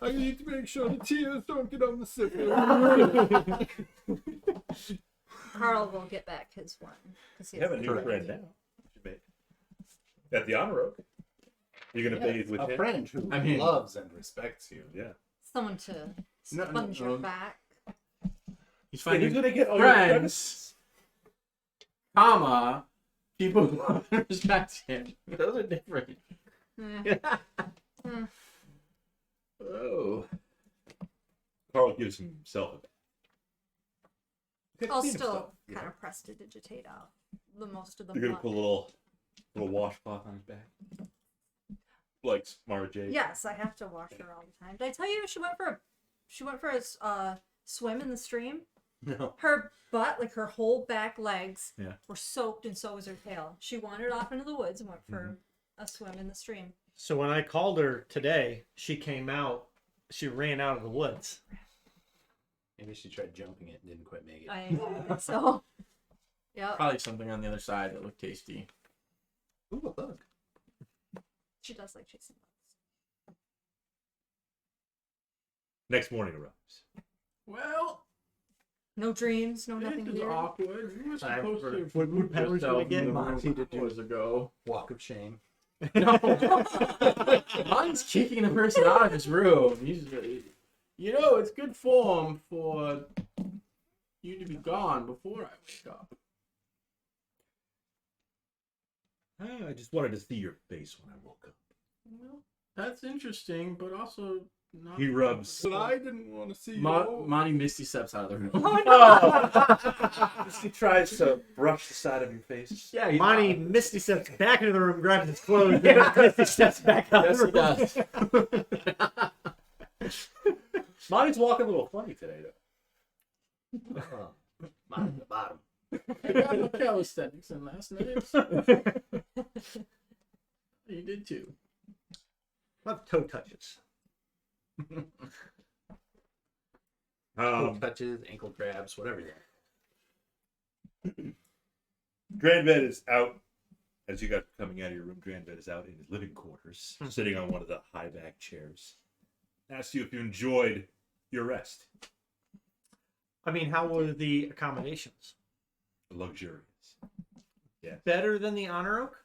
Speaker 4: I need to make sure the tears don't get on the slipper.
Speaker 3: Carl will get back his one. 'Cause he
Speaker 1: You have a
Speaker 3: has
Speaker 1: new
Speaker 3: the
Speaker 1: friend now. At the honor oak. You're gonna bathe with
Speaker 4: a
Speaker 1: him.
Speaker 4: friend who
Speaker 5: I mean-
Speaker 4: loves and respects you.
Speaker 1: Yeah.
Speaker 3: Someone to
Speaker 5: No,
Speaker 3: sponge
Speaker 5: no.
Speaker 3: your back.
Speaker 5: He's
Speaker 1: Yeah, he's
Speaker 5: finding
Speaker 1: gonna get all your
Speaker 5: friends, comma, people who respect him. Those are different. Oh.
Speaker 1: Carl gives himself a bath.
Speaker 3: I'll
Speaker 1: Clean
Speaker 3: still
Speaker 1: himself.
Speaker 3: kind of prestidigitate out the most of the
Speaker 1: You're gonna
Speaker 3: muck.
Speaker 1: put a little washcloth on his back. Like Mara Jade.
Speaker 3: Yes, I have to wash her all the time. Did I tell you she went for a swim in the stream?
Speaker 4: No.
Speaker 3: Her butt, like her whole back legs,
Speaker 1: Yeah.
Speaker 3: were soaked, and so was her tail. She wandered off into the woods and went for a swim in the stream.
Speaker 2: So when I called her today, she came out. She ran out of the woods.
Speaker 4: Maybe she tried jumping it and didn't quite make it.
Speaker 3: So, yeah,
Speaker 5: Probably something on the other side that looked tasty.
Speaker 4: Ooh, a bug.
Speaker 3: she does like chasing bugs.
Speaker 1: Next morning arrives.
Speaker 5: Well,
Speaker 3: No dreams, no
Speaker 5: this
Speaker 3: nothing
Speaker 5: is
Speaker 3: weird.
Speaker 5: awkward. You were
Speaker 2: Time
Speaker 5: supposed
Speaker 2: for-
Speaker 5: to have
Speaker 2: what
Speaker 5: moved
Speaker 2: Pepper's
Speaker 5: yourself
Speaker 2: gonna get
Speaker 5: in the
Speaker 4: Monty
Speaker 5: room
Speaker 4: to do.
Speaker 5: hours ago.
Speaker 4: Walk of shame.
Speaker 5: No. Mine's kicking the person out of his room. He's, it's good form for you to be gone before I wake up.
Speaker 1: I just wanted to see your face when I woke up.
Speaker 5: Well, that's interesting, but also not.
Speaker 1: He rubs.
Speaker 4: But I didn't want to see
Speaker 5: Monty misty steps out of the room.
Speaker 1: He tries to brush the side of your face.
Speaker 5: Yeah, he's
Speaker 2: Monty Misty steps back into the room, grabs his clothes, and Misty steps back out
Speaker 5: Yes,
Speaker 2: the
Speaker 5: he
Speaker 2: room.
Speaker 5: does.
Speaker 1: Monty's walking a little funny today, though.
Speaker 4: Mine at the bottom.
Speaker 5: I got my calisthenics in last night. You did too.
Speaker 2: Love toe touches.
Speaker 4: Touches, ankle grabs, whatever you want.
Speaker 1: Dranved is out. As you guys are coming out of your room, Dranved is out in his living quarters, sitting on one of the high back chairs. Asks you if you enjoyed your rest.
Speaker 2: I mean, how were the accommodations?
Speaker 1: Luxurious. Yes.
Speaker 2: Better than the Honor Oak?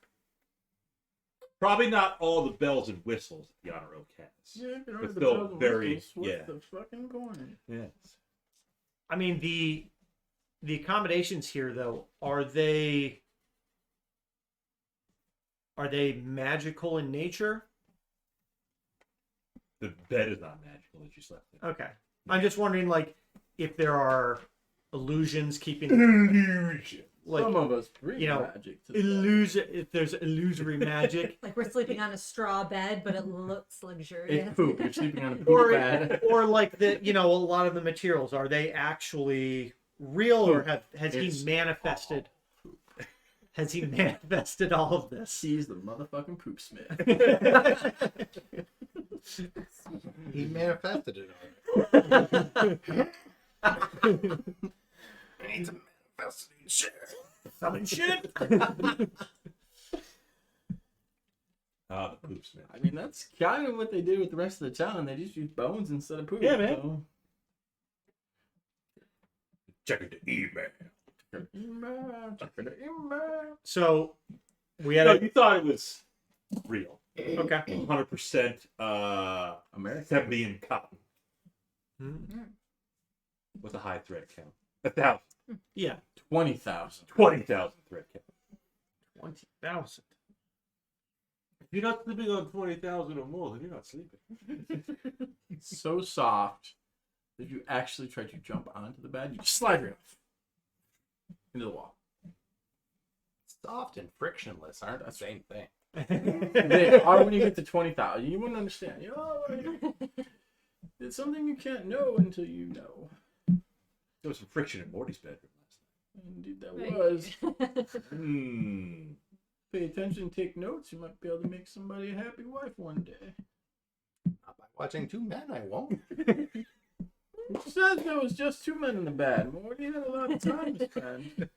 Speaker 1: Probably not all the bells and whistles the Honor Oak has.
Speaker 5: Yeah, if you don't
Speaker 1: But
Speaker 5: have the
Speaker 1: still
Speaker 5: bells and
Speaker 1: very-
Speaker 5: whistles, what's
Speaker 1: yeah.
Speaker 5: the fucking point?
Speaker 1: Yes.
Speaker 2: I mean, the accommodations here, though, are they magical in nature?
Speaker 1: The bed is not magical that you slept in.
Speaker 2: Okay. I'm just wondering, like, if there are illusions keeping,
Speaker 1: Illusion.
Speaker 2: like,
Speaker 5: Some of us bring
Speaker 2: you know,
Speaker 5: magic to the
Speaker 2: if there's illusory magic,
Speaker 3: Like we're sleeping on a straw bed, but it looks luxurious.
Speaker 5: It's poop. You're sleeping on a poop
Speaker 2: or
Speaker 5: bed.
Speaker 2: or like a lot of the materials, are they actually real, or has he
Speaker 5: It's
Speaker 2: manifested? Has he manifested all of this?
Speaker 5: He's the motherfucking poop smith.
Speaker 4: He manifested it
Speaker 5: I need to manifest shit.
Speaker 2: Summon shit.
Speaker 1: Ah, the poop smith.
Speaker 5: I mean, that's kind of what they did with the rest of the town. They just used bones instead of poop.
Speaker 1: Yeah, man.
Speaker 5: So.
Speaker 1: Check the email.
Speaker 2: So we had
Speaker 1: No,
Speaker 2: a
Speaker 1: you thought it was real.
Speaker 2: okay.
Speaker 1: 100%
Speaker 5: American.
Speaker 1: 70 in cotton. What's a high thread count? 1,000.
Speaker 2: Yeah,
Speaker 5: 20,000.
Speaker 1: 20,000 thread count.
Speaker 2: 20,000.
Speaker 1: If you're not sleeping on 20,000 or more, then you're not sleeping.
Speaker 5: So soft that if you actually try to jump onto the bed, you just slide right off into the wall.
Speaker 4: soft and frictionless aren't the same thing.
Speaker 5: They are when you get to 20,000. You wouldn't understand. It's something you can't know until you know.
Speaker 1: There was some friction in Morty's bedroom last
Speaker 5: Indeed, that
Speaker 3: Right.
Speaker 5: was.
Speaker 1: night.
Speaker 5: Pay attention, take notes. You might be able to make somebody a happy wife one day.
Speaker 4: Not by watching two men, I won't.
Speaker 5: Who says there was just two men in the bed? Morty had a lot of time to spend.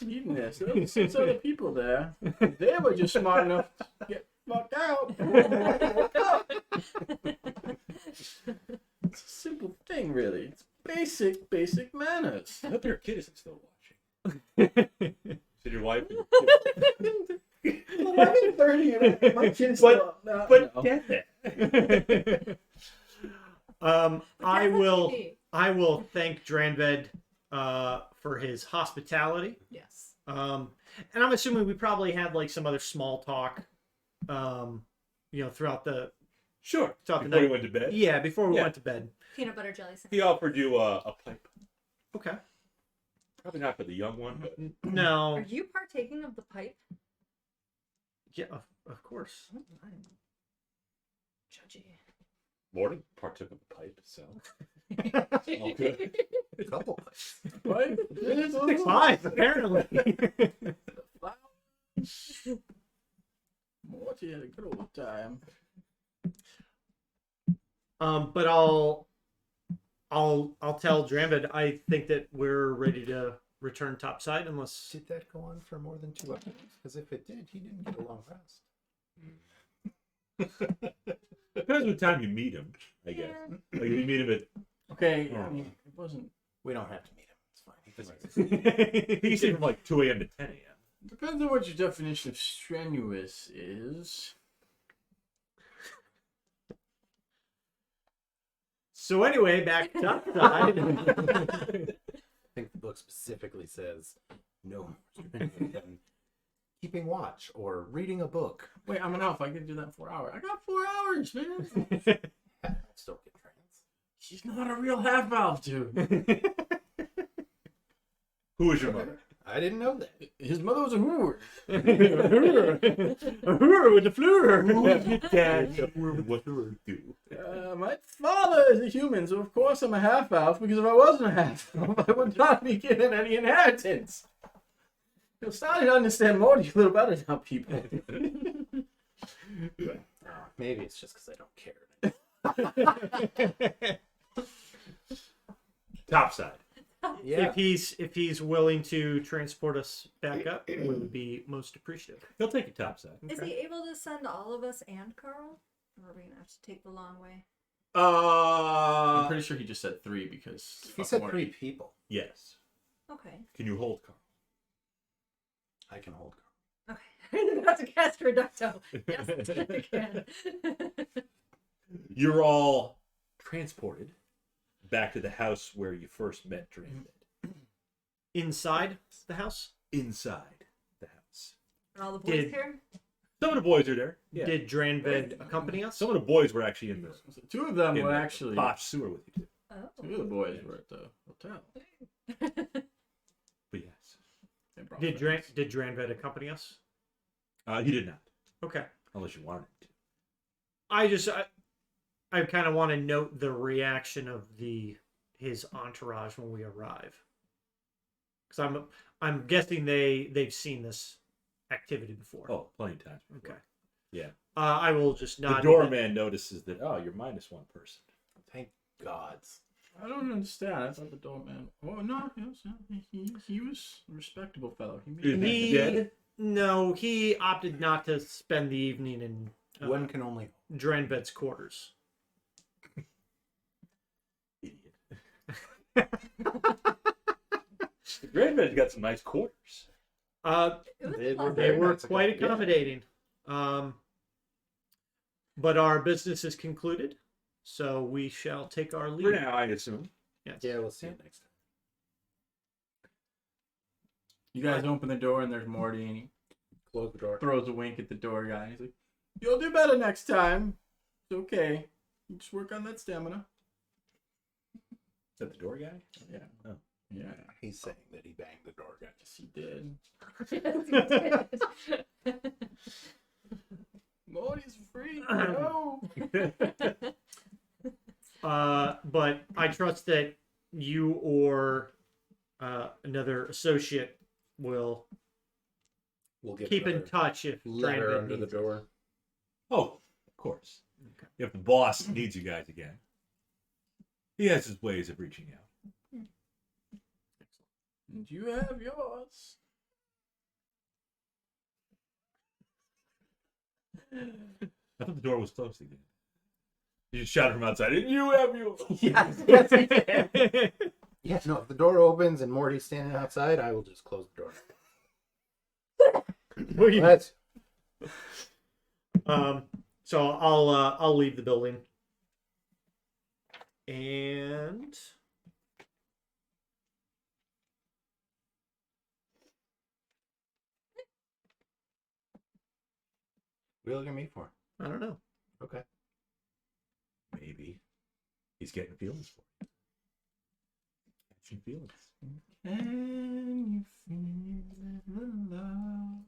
Speaker 5: Eating this. There was 6 other people there. They were just smart enough to get fucked out. It's a simple thing, really. It's basic manners.
Speaker 1: I hope your kid isn't still watching. Said your wife.
Speaker 5: I'm 30 and my kid's
Speaker 1: But-
Speaker 5: still up. No,
Speaker 1: But
Speaker 5: no.
Speaker 1: get that.
Speaker 2: I
Speaker 3: That's
Speaker 2: will
Speaker 3: TV.
Speaker 2: thank Dranved for his hospitality.
Speaker 3: Yes.
Speaker 2: And I'm assuming we probably had like some other small talk, throughout the
Speaker 1: Sure.
Speaker 2: Throughout the
Speaker 1: Before you
Speaker 2: night.
Speaker 1: went to bed.
Speaker 2: yeah before we
Speaker 1: Yeah.
Speaker 2: went to bed.
Speaker 3: Peanut butter jelly sandwich.
Speaker 1: He offered you a pipe.
Speaker 2: Okay.
Speaker 1: Probably not for the young one, but
Speaker 2: No.
Speaker 3: Are you partaking of the pipe?
Speaker 2: Yeah, of course.
Speaker 3: Judgy.
Speaker 1: Morty partook of the pipe, so all good.
Speaker 4: A couple places.
Speaker 5: Right?
Speaker 2: 6'5", apparently.
Speaker 5: Morty had a good old time.
Speaker 2: But I'll tell Dranved I think that we're ready to return topside unless
Speaker 4: Did that go on for more than 2 hours? Because if it did, he didn't get a long rest.
Speaker 1: Depends what time you meet him, I guess. Like if you meet him at
Speaker 5: Okay, I mean, it wasn't.
Speaker 4: We don't have to meet him. It's fine.
Speaker 1: he can stay from like 2 a.m. to 10 a.m.
Speaker 5: Depends on what your definition of strenuous is.
Speaker 2: So anyway, back topside.
Speaker 4: I think the book specifically says no more strenuous than keeping watch or reading a book.
Speaker 5: Wait, I'm an elf. I can do that in 4 hours. I got 4 hours, man.
Speaker 4: Still get trans.
Speaker 5: She's not a real half elf, dude.
Speaker 1: Who is your mother?
Speaker 4: I didn't know that.
Speaker 5: His mother was a whore.
Speaker 2: A hooer with the Fleurs.
Speaker 1: Dad, what do we do?
Speaker 5: My father is a human, so of course I'm a half elf. Because if I wasn't a half elf, I would not be given any inheritance. You're starting to understand Morty a little better now, people.
Speaker 4: Maybe it's just because I don't care.
Speaker 1: Topside.
Speaker 2: If he's willing to transport us back up, we would be most appreciative.
Speaker 1: He'll take you topside.
Speaker 3: Is he able to send all of us and Carl? Or are we gonna have to take the long way?
Speaker 5: I'm pretty sure he just said 3 because
Speaker 4: He said
Speaker 5: fuck
Speaker 4: 3
Speaker 5: Morty.
Speaker 4: people.
Speaker 1: Yes.
Speaker 3: Okay.
Speaker 1: Can you hold Carl?
Speaker 4: I can hold.
Speaker 3: Okay. I'm about to cast Reducto. Yes, I can.
Speaker 1: You're all transported back to the house where you first met Dranved.
Speaker 2: Inside the house?
Speaker 1: Inside the house.
Speaker 3: Are all the boys
Speaker 2: Did-
Speaker 3: here?
Speaker 1: Some of the boys are there. Yeah.
Speaker 2: Did Dranved accompany us?
Speaker 1: Some of the boys were actually in the,
Speaker 5: Two of them
Speaker 1: in
Speaker 5: were
Speaker 1: the
Speaker 5: actually.
Speaker 1: botched sewer with you too.
Speaker 3: Oh.
Speaker 5: Two of the boys were at the hotel.
Speaker 1: But yes.
Speaker 5: They brought
Speaker 2: Did
Speaker 5: friends.
Speaker 2: Dranved accompany us?
Speaker 1: He did not.
Speaker 2: Okay.
Speaker 1: Unless you wanted him to.
Speaker 2: I kind of want to note the reaction of his entourage when we arrive, because I'm guessing they've seen this activity before.
Speaker 1: Oh, plenty of times before.
Speaker 2: Okay.
Speaker 1: Yeah.
Speaker 2: I will just
Speaker 1: The
Speaker 2: nod.
Speaker 1: doorman notices that, oh, you're minus one person.
Speaker 4: Thank gods.
Speaker 5: I don't understand. I thought the doorman. Oh no, he was a respectable fellow. He made
Speaker 1: He dead?
Speaker 2: No, he opted not to spend the evening in
Speaker 4: One can only.
Speaker 2: Dranved's quarters.
Speaker 1: Idiot. Dranved's got some nice quarters.
Speaker 3: It was
Speaker 4: They were
Speaker 3: pleasant.
Speaker 2: They
Speaker 4: Very
Speaker 2: were
Speaker 4: nice
Speaker 2: quite
Speaker 4: again, yeah.
Speaker 2: accommodating. But our business is concluded, so we shall take our leave.
Speaker 1: For now, I assume.
Speaker 2: Yes.
Speaker 4: Yeah, we'll see you next time.
Speaker 5: You guys open the door and there's Morty and he
Speaker 4: Close the door.
Speaker 5: throws a wink at the door guy. He's like, "You'll do better next time. It's okay. You just work on that stamina."
Speaker 1: Is that the door guy?
Speaker 5: Yeah.
Speaker 1: Oh.
Speaker 5: Yeah.
Speaker 4: He's saying that he banged the door, guys.
Speaker 5: Yes, he did.
Speaker 3: Yes, you did.
Speaker 5: Morty's free. No.
Speaker 2: But I trust that you or another associate will
Speaker 4: We'll get
Speaker 2: keep in
Speaker 4: another
Speaker 2: touch if
Speaker 4: letter
Speaker 2: Dranved
Speaker 4: under the
Speaker 2: needs us.
Speaker 4: door.
Speaker 1: Oh, of course.
Speaker 2: Okay.
Speaker 1: If the boss needs you guys again, he has his ways of reaching out.
Speaker 5: And you have yours.
Speaker 1: I thought the door was closed again. You just shouted from outside, and you have yours.
Speaker 4: Yes, yes, he did. Yeah, no, if the door opens and Morty's standing outside, I will just close the door. Let's.
Speaker 2: So I'll leave the building. And
Speaker 4: What are you looking at me for?
Speaker 2: I don't know.
Speaker 4: Okay.
Speaker 1: Maybe he's getting feelings for you. Catching feelings.
Speaker 5: Can you feel the love?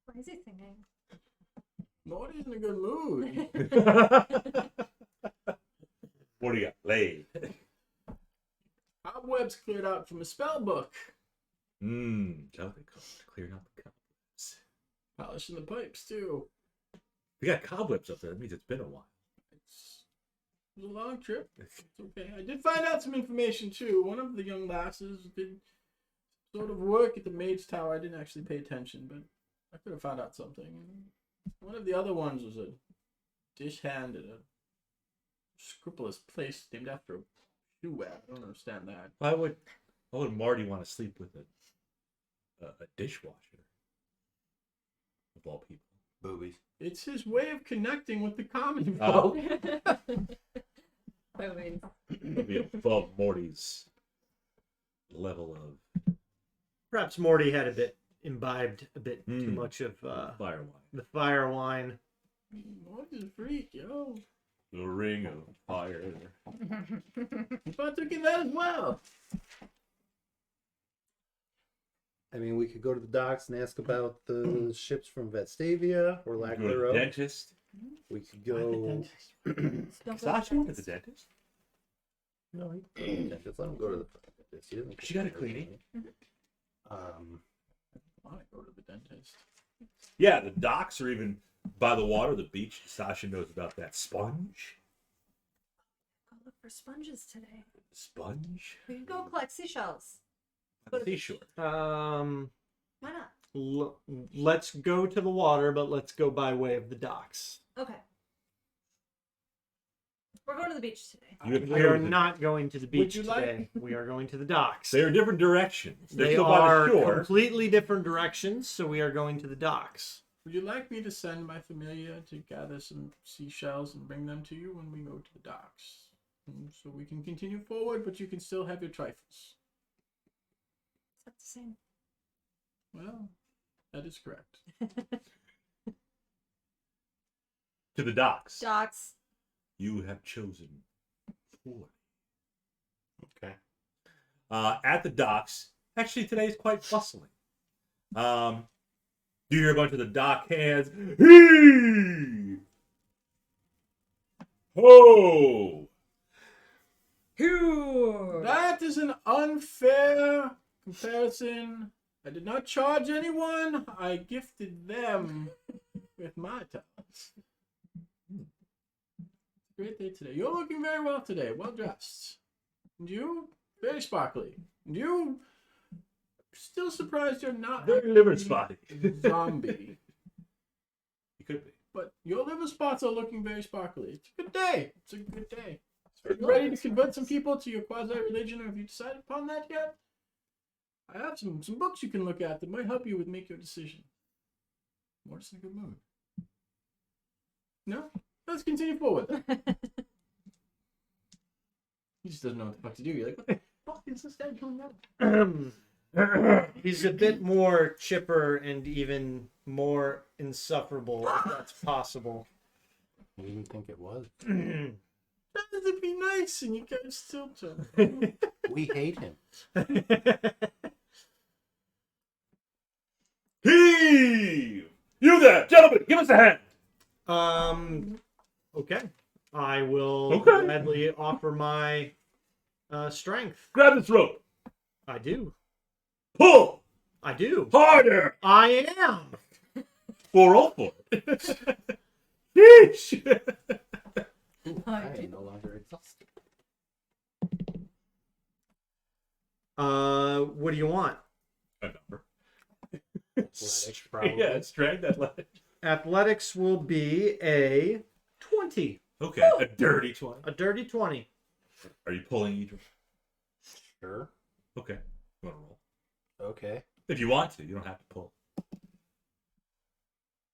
Speaker 3: Why is he singing?
Speaker 5: Morty's in a good mood.
Speaker 1: What do you got? Laid.
Speaker 5: Cobwebs cleared out from a spell book.
Speaker 1: So they call it clearing out the cobwebs.
Speaker 5: Polishing the pipes too.
Speaker 1: We got cobwebs up there. That means it's been a while.
Speaker 5: It was a long trip. It's okay. I did find out some information too. One of the young lasses did sort of work at the Mage Tower. I didn't actually pay attention, but I could have found out something. One of the other ones was a dish hand at a scrupulous place named after a shoe web. I don't understand that.
Speaker 1: Why would Marty want to sleep with a dishwasher? Of all people.
Speaker 4: Boobies.
Speaker 5: It's his way of connecting with the common
Speaker 1: Oh.
Speaker 5: folk.
Speaker 3: I mean,
Speaker 1: It'll be above Morty's level of
Speaker 2: Perhaps Morty had imbibed a bit too
Speaker 1: Mm.
Speaker 2: much of
Speaker 1: fire wine.
Speaker 2: the fire wine.
Speaker 5: Morty's a freak, yo.
Speaker 1: The ring of fire.
Speaker 5: I partook in that as well.
Speaker 4: I mean, we could go to the docks and ask about the ships from Vestavia or lack
Speaker 1: Go to the
Speaker 4: thereof.
Speaker 1: dentist.
Speaker 4: We could go.
Speaker 1: Sasha went to the dentist.
Speaker 4: No, he dentist. Let him go to the dentist. He doesn't
Speaker 1: She got a cleaning.
Speaker 5: I want to go to the dentist.
Speaker 1: Yeah, the docks are even by the water, the beach. Sasha knows about that sponge.
Speaker 3: go look for sponges today.
Speaker 1: Sponge?
Speaker 3: We can go collect seashells.
Speaker 1: On the seashore.
Speaker 3: Why not?
Speaker 2: Let's go to the water, but let's go by way of the docks.
Speaker 3: Okay. We're going to the beach today.
Speaker 1: You have
Speaker 2: We are
Speaker 1: cleared the-
Speaker 2: not going to the beach
Speaker 5: you like-
Speaker 2: today. We are going to the docks.
Speaker 1: They are different directions. They're
Speaker 2: They
Speaker 1: still by
Speaker 2: are
Speaker 1: the shore.
Speaker 2: completely different directions, so we are going to the docks.
Speaker 5: Would you like me to send my familia to gather some seashells and bring them to you when we go to the docks? So we can continue forward, but you can still have your trifles.
Speaker 3: That's the same.
Speaker 5: Well, that is correct.
Speaker 1: To the docks.
Speaker 3: Docs.
Speaker 1: You have chosen 4.
Speaker 4: Okay.
Speaker 1: At the docks, actually today is quite bustling. You hear a bunch of the dock hands. Hee! Ho!
Speaker 5: That is an unfair comparison. I did not charge anyone. I gifted them with my talents. Great day today. You're looking very well today. Well dressed. And you? Very sparkly. And you? Still surprised you're not
Speaker 1: Very liver
Speaker 5: actually
Speaker 1: spotty.
Speaker 5: a zombie.
Speaker 1: You could be.
Speaker 5: But your liver spots are looking very sparkly. It's a good day. It's a good day. Are you ready to convert some people to your quasi-religion, or have you decided upon that yet? I have some books you can look at that might help you with make your decision. Mortis in a good mood. No? Let's continue forward then. He just doesn't know what the fuck to do. You're like, what the fuck is this guy doing now?
Speaker 2: He's a bit more chipper and even more insufferable, if that's possible.
Speaker 4: I didn't think it was.
Speaker 5: That would be nice, and you guys still talk.
Speaker 4: We hate him.
Speaker 1: Heave! You there, gentlemen, give us a hand.
Speaker 2: Okay. I will
Speaker 1: Okay.
Speaker 2: gladly offer my strength.
Speaker 1: Grab this rope.
Speaker 2: I do.
Speaker 1: Pull
Speaker 2: I do.
Speaker 1: harder.
Speaker 2: I am.
Speaker 1: For all for it. Yeesh.
Speaker 4: I am no longer exhausted.
Speaker 2: What do you want?
Speaker 1: A number.
Speaker 4: Athletics, probably.
Speaker 1: Yeah, strength, athletic.
Speaker 2: Athletics will be a 20.
Speaker 1: Okay, a dirty 20.
Speaker 2: A dirty 20.
Speaker 1: Are you pulling each one?
Speaker 4: Sure.
Speaker 1: Okay. You want to roll?
Speaker 4: Okay.
Speaker 1: If you want to, you don't have to pull.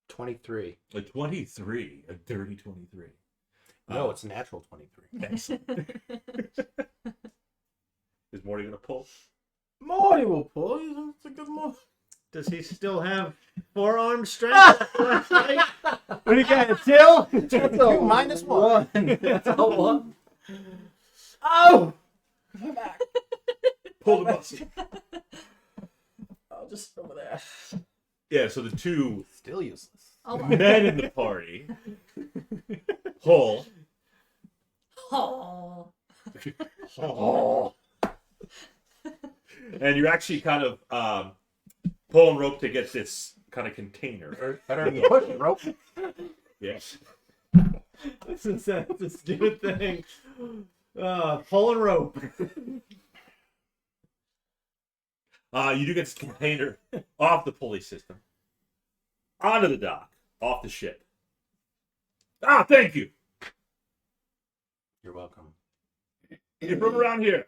Speaker 4: 23.
Speaker 1: A 23. A dirty 23.
Speaker 4: No, it's a natural 23.
Speaker 1: Excellent. Is Morty going to pull?
Speaker 5: Morty will pull. It's a good move.
Speaker 2: Does he still have forearm strength? What do you got, a till?
Speaker 4: You minus one.
Speaker 2: That's a one. Oh!
Speaker 1: Pull the muscle.
Speaker 5: I'll just over there.
Speaker 1: Yeah, so the two
Speaker 4: Still useless.
Speaker 3: Oh,
Speaker 1: men in the party pull.
Speaker 3: oh.
Speaker 1: Oh. And you're actually kind of pulling rope to get this kind of container.
Speaker 4: Better be pushing rope.
Speaker 1: Yes.
Speaker 2: Since that's a stupid thing. Pulling rope.
Speaker 1: You do get this container off the pulley system, onto the dock, off the ship. Ah, thank you.
Speaker 4: You're welcome.
Speaker 1: You're from around here.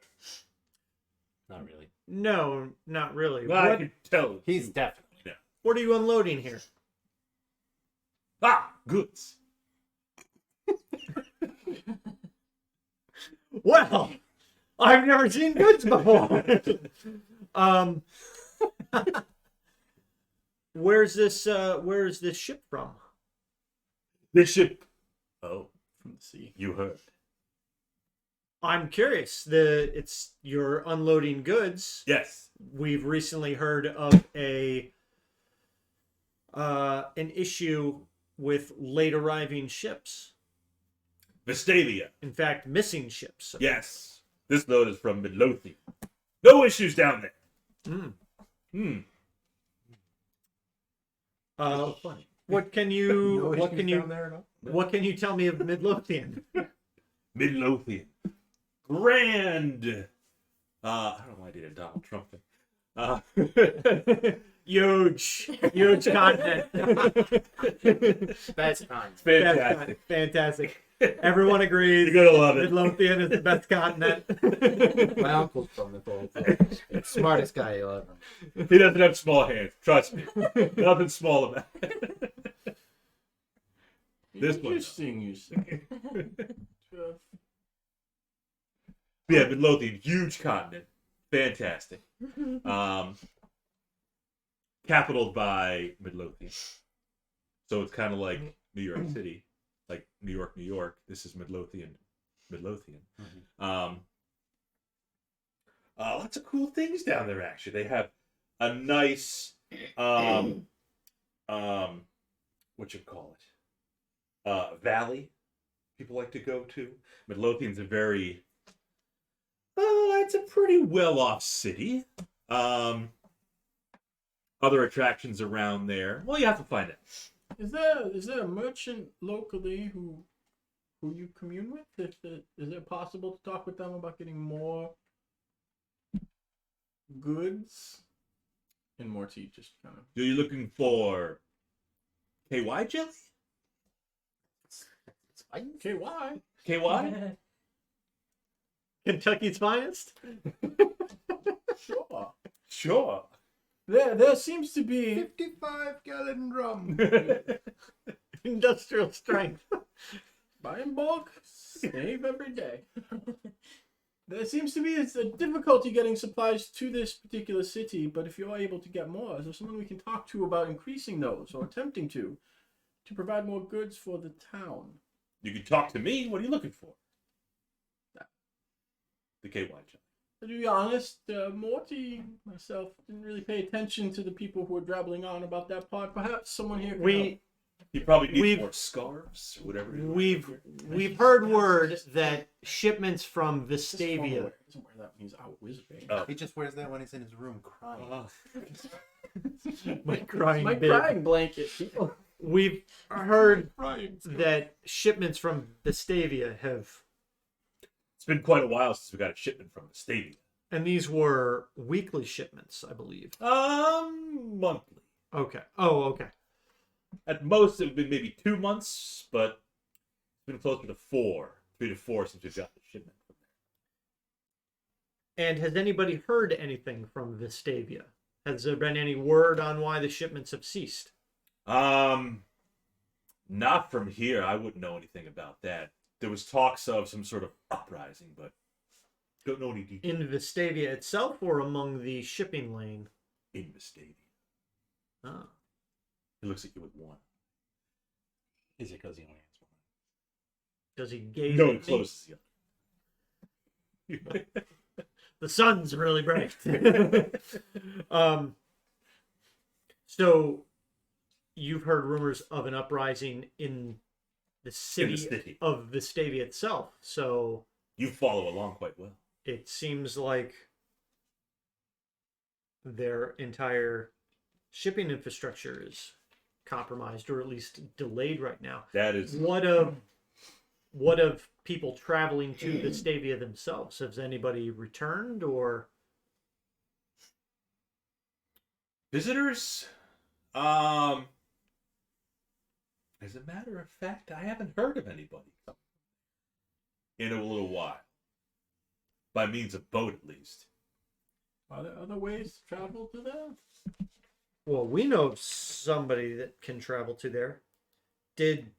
Speaker 4: Not really.
Speaker 2: No, not really.
Speaker 1: I
Speaker 2: What,
Speaker 1: can tell.
Speaker 4: He's definitely.
Speaker 2: what are you unloading here?
Speaker 1: Ah, goods.
Speaker 2: Well, I've never seen goods before. Where's this ship from?
Speaker 1: This ship. Oh,
Speaker 5: From the sea.
Speaker 1: you heard.
Speaker 2: I'm curious. You're unloading goods.
Speaker 1: Yes.
Speaker 2: We've recently heard of an issue with late arriving ships.
Speaker 1: Vestavia.
Speaker 2: In fact, missing ships.
Speaker 1: Yes. This load is from Midlothian. No issues down there.
Speaker 2: Mm.
Speaker 1: Hmm.
Speaker 2: Funny. What can you
Speaker 4: No issues down there at all?
Speaker 2: what can you tell me of Midlothian?
Speaker 1: Midlothian. Grand. I don't know why I did a Donald Trump thing.
Speaker 2: Huge continent.
Speaker 4: That's fine.
Speaker 1: Fantastic.
Speaker 2: Fantastic. Everyone agrees.
Speaker 1: You're gonna love it.
Speaker 2: Midlothian is the best continent.
Speaker 4: My uncle's from the Philippines. Smartest guy you'll ever meet.
Speaker 1: He doesn't have small hands. Trust me. Nothing small about it. This one, though.
Speaker 5: Interesting, you say.
Speaker 1: Yeah, Midlothian, huge continent. Fantastic. Capitaled by Midlothian. So it's kind of like New York City. Like New York, New York. This is Midlothian. Lots of cool things down there, actually. They have a nice, what you call it? Valley people like to go to. Midlothian's a very... it's a pretty well-off city. Other attractions around there. Well, you have to find it.
Speaker 5: Is there a merchant locally who you commune with? Is it possible to talk with them about getting more goods? And Morty just kind of...
Speaker 1: Are you looking for KY jelly?
Speaker 5: KY?
Speaker 1: KY?
Speaker 2: Kentucky's finest.
Speaker 5: Sure.
Speaker 1: Sure.
Speaker 5: There seems to be
Speaker 4: 55-gallon drum.
Speaker 2: Industrial strength.
Speaker 5: buy in bulk, save every day. There seems to be a difficulty getting supplies to this particular city, but if you're able to get more, is there someone we can talk to about increasing those or attempting to provide more goods for the town?
Speaker 1: You can talk to me. What are you looking for? The KY jelly.
Speaker 5: To be honest, Morty, myself, didn't really pay attention to the people who were drabbling on about that part. Perhaps someone here can help.
Speaker 1: You probably need more scarves or whatever.
Speaker 2: We've heard word that shipments from Vestavia.
Speaker 5: Doesn't wear that when he's out wizarding.
Speaker 1: Oh.
Speaker 4: He just wears that when he's in his room crying.
Speaker 2: My crying
Speaker 5: My
Speaker 2: bib.
Speaker 5: crying blanket. People.
Speaker 2: We've heard that shipments from Vestavia have,
Speaker 1: It's been quite a while since we got a shipment from the stadium.
Speaker 2: and these were weekly shipments, I believe.
Speaker 1: Monthly.
Speaker 2: Okay. Oh, okay.
Speaker 1: At most, it would be maybe 2 months, but it's been closer to 3 to 4 since we've got the shipment from there.
Speaker 2: And has anybody heard anything from Vestavia? Has there been any word on why the shipments have ceased?
Speaker 1: Not from here. I wouldn't know anything about that. There was talks of some sort of uprising, but don't know any details.
Speaker 2: In Vestavia itself or among the shipping lane?
Speaker 1: In the stadium.
Speaker 2: Ah.
Speaker 1: He looks at you with one.
Speaker 4: Is it because he only has one?
Speaker 2: Does he gaze
Speaker 1: No,
Speaker 2: at
Speaker 1: he
Speaker 2: me?
Speaker 1: closes the other.
Speaker 2: The sun's really bright. So you've heard rumors of an uprising in the city of Vestavia itself. So
Speaker 1: You follow along quite well.
Speaker 2: it seems like their entire shipping infrastructure is compromised, or at least delayed right now.
Speaker 1: That is
Speaker 2: What of people traveling to Vestavia themselves? Has anybody returned, or
Speaker 1: visitors. As a matter of fact, I haven't heard of anybody in a little while. By means of boat, at least.
Speaker 5: Are there other ways to travel to there?
Speaker 2: well, we know of somebody that can travel to there. Did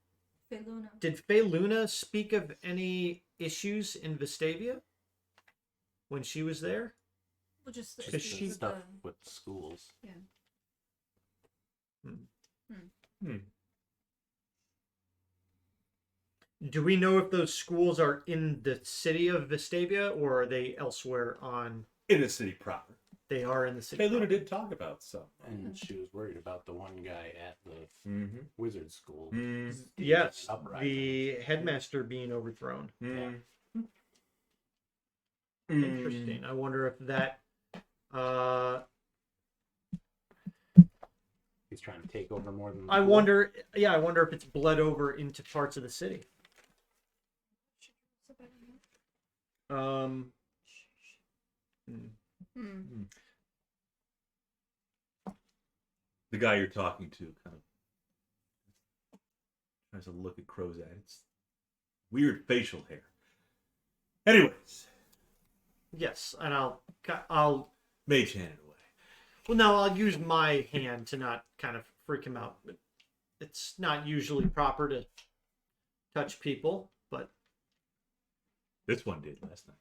Speaker 2: Faye Luna speak of any issues in Vestavia when she was there?
Speaker 3: Well, just the
Speaker 2: Because
Speaker 3: issues
Speaker 2: she-
Speaker 3: with
Speaker 4: Stuff
Speaker 3: the-
Speaker 4: with schools.
Speaker 2: Do we know if those schools are in the city of Vestavia, or are they elsewhere on?
Speaker 1: In the city proper.
Speaker 2: They are in the city.
Speaker 1: Hey, Luna did talk about some.
Speaker 4: And she was worried about the one guy at the
Speaker 1: Mm-hmm.
Speaker 4: wizard school.
Speaker 2: Yes,
Speaker 4: Uprising.
Speaker 2: the headmaster being overthrown. Interesting. I wonder if that.
Speaker 4: He's trying to take over more than.
Speaker 2: I wonder. Yeah, I wonder if it's bled over into parts of the city.
Speaker 3: Hmm.
Speaker 1: The guy you're talking to kind of tries to look at Crow's eyes. weird facial hair. Anyways,
Speaker 2: Yes, and I'll
Speaker 1: mage hand it away.
Speaker 2: well, no, I'll use my hand to not kind of freak him out. But it's not usually proper to touch people, but
Speaker 1: This one did last night.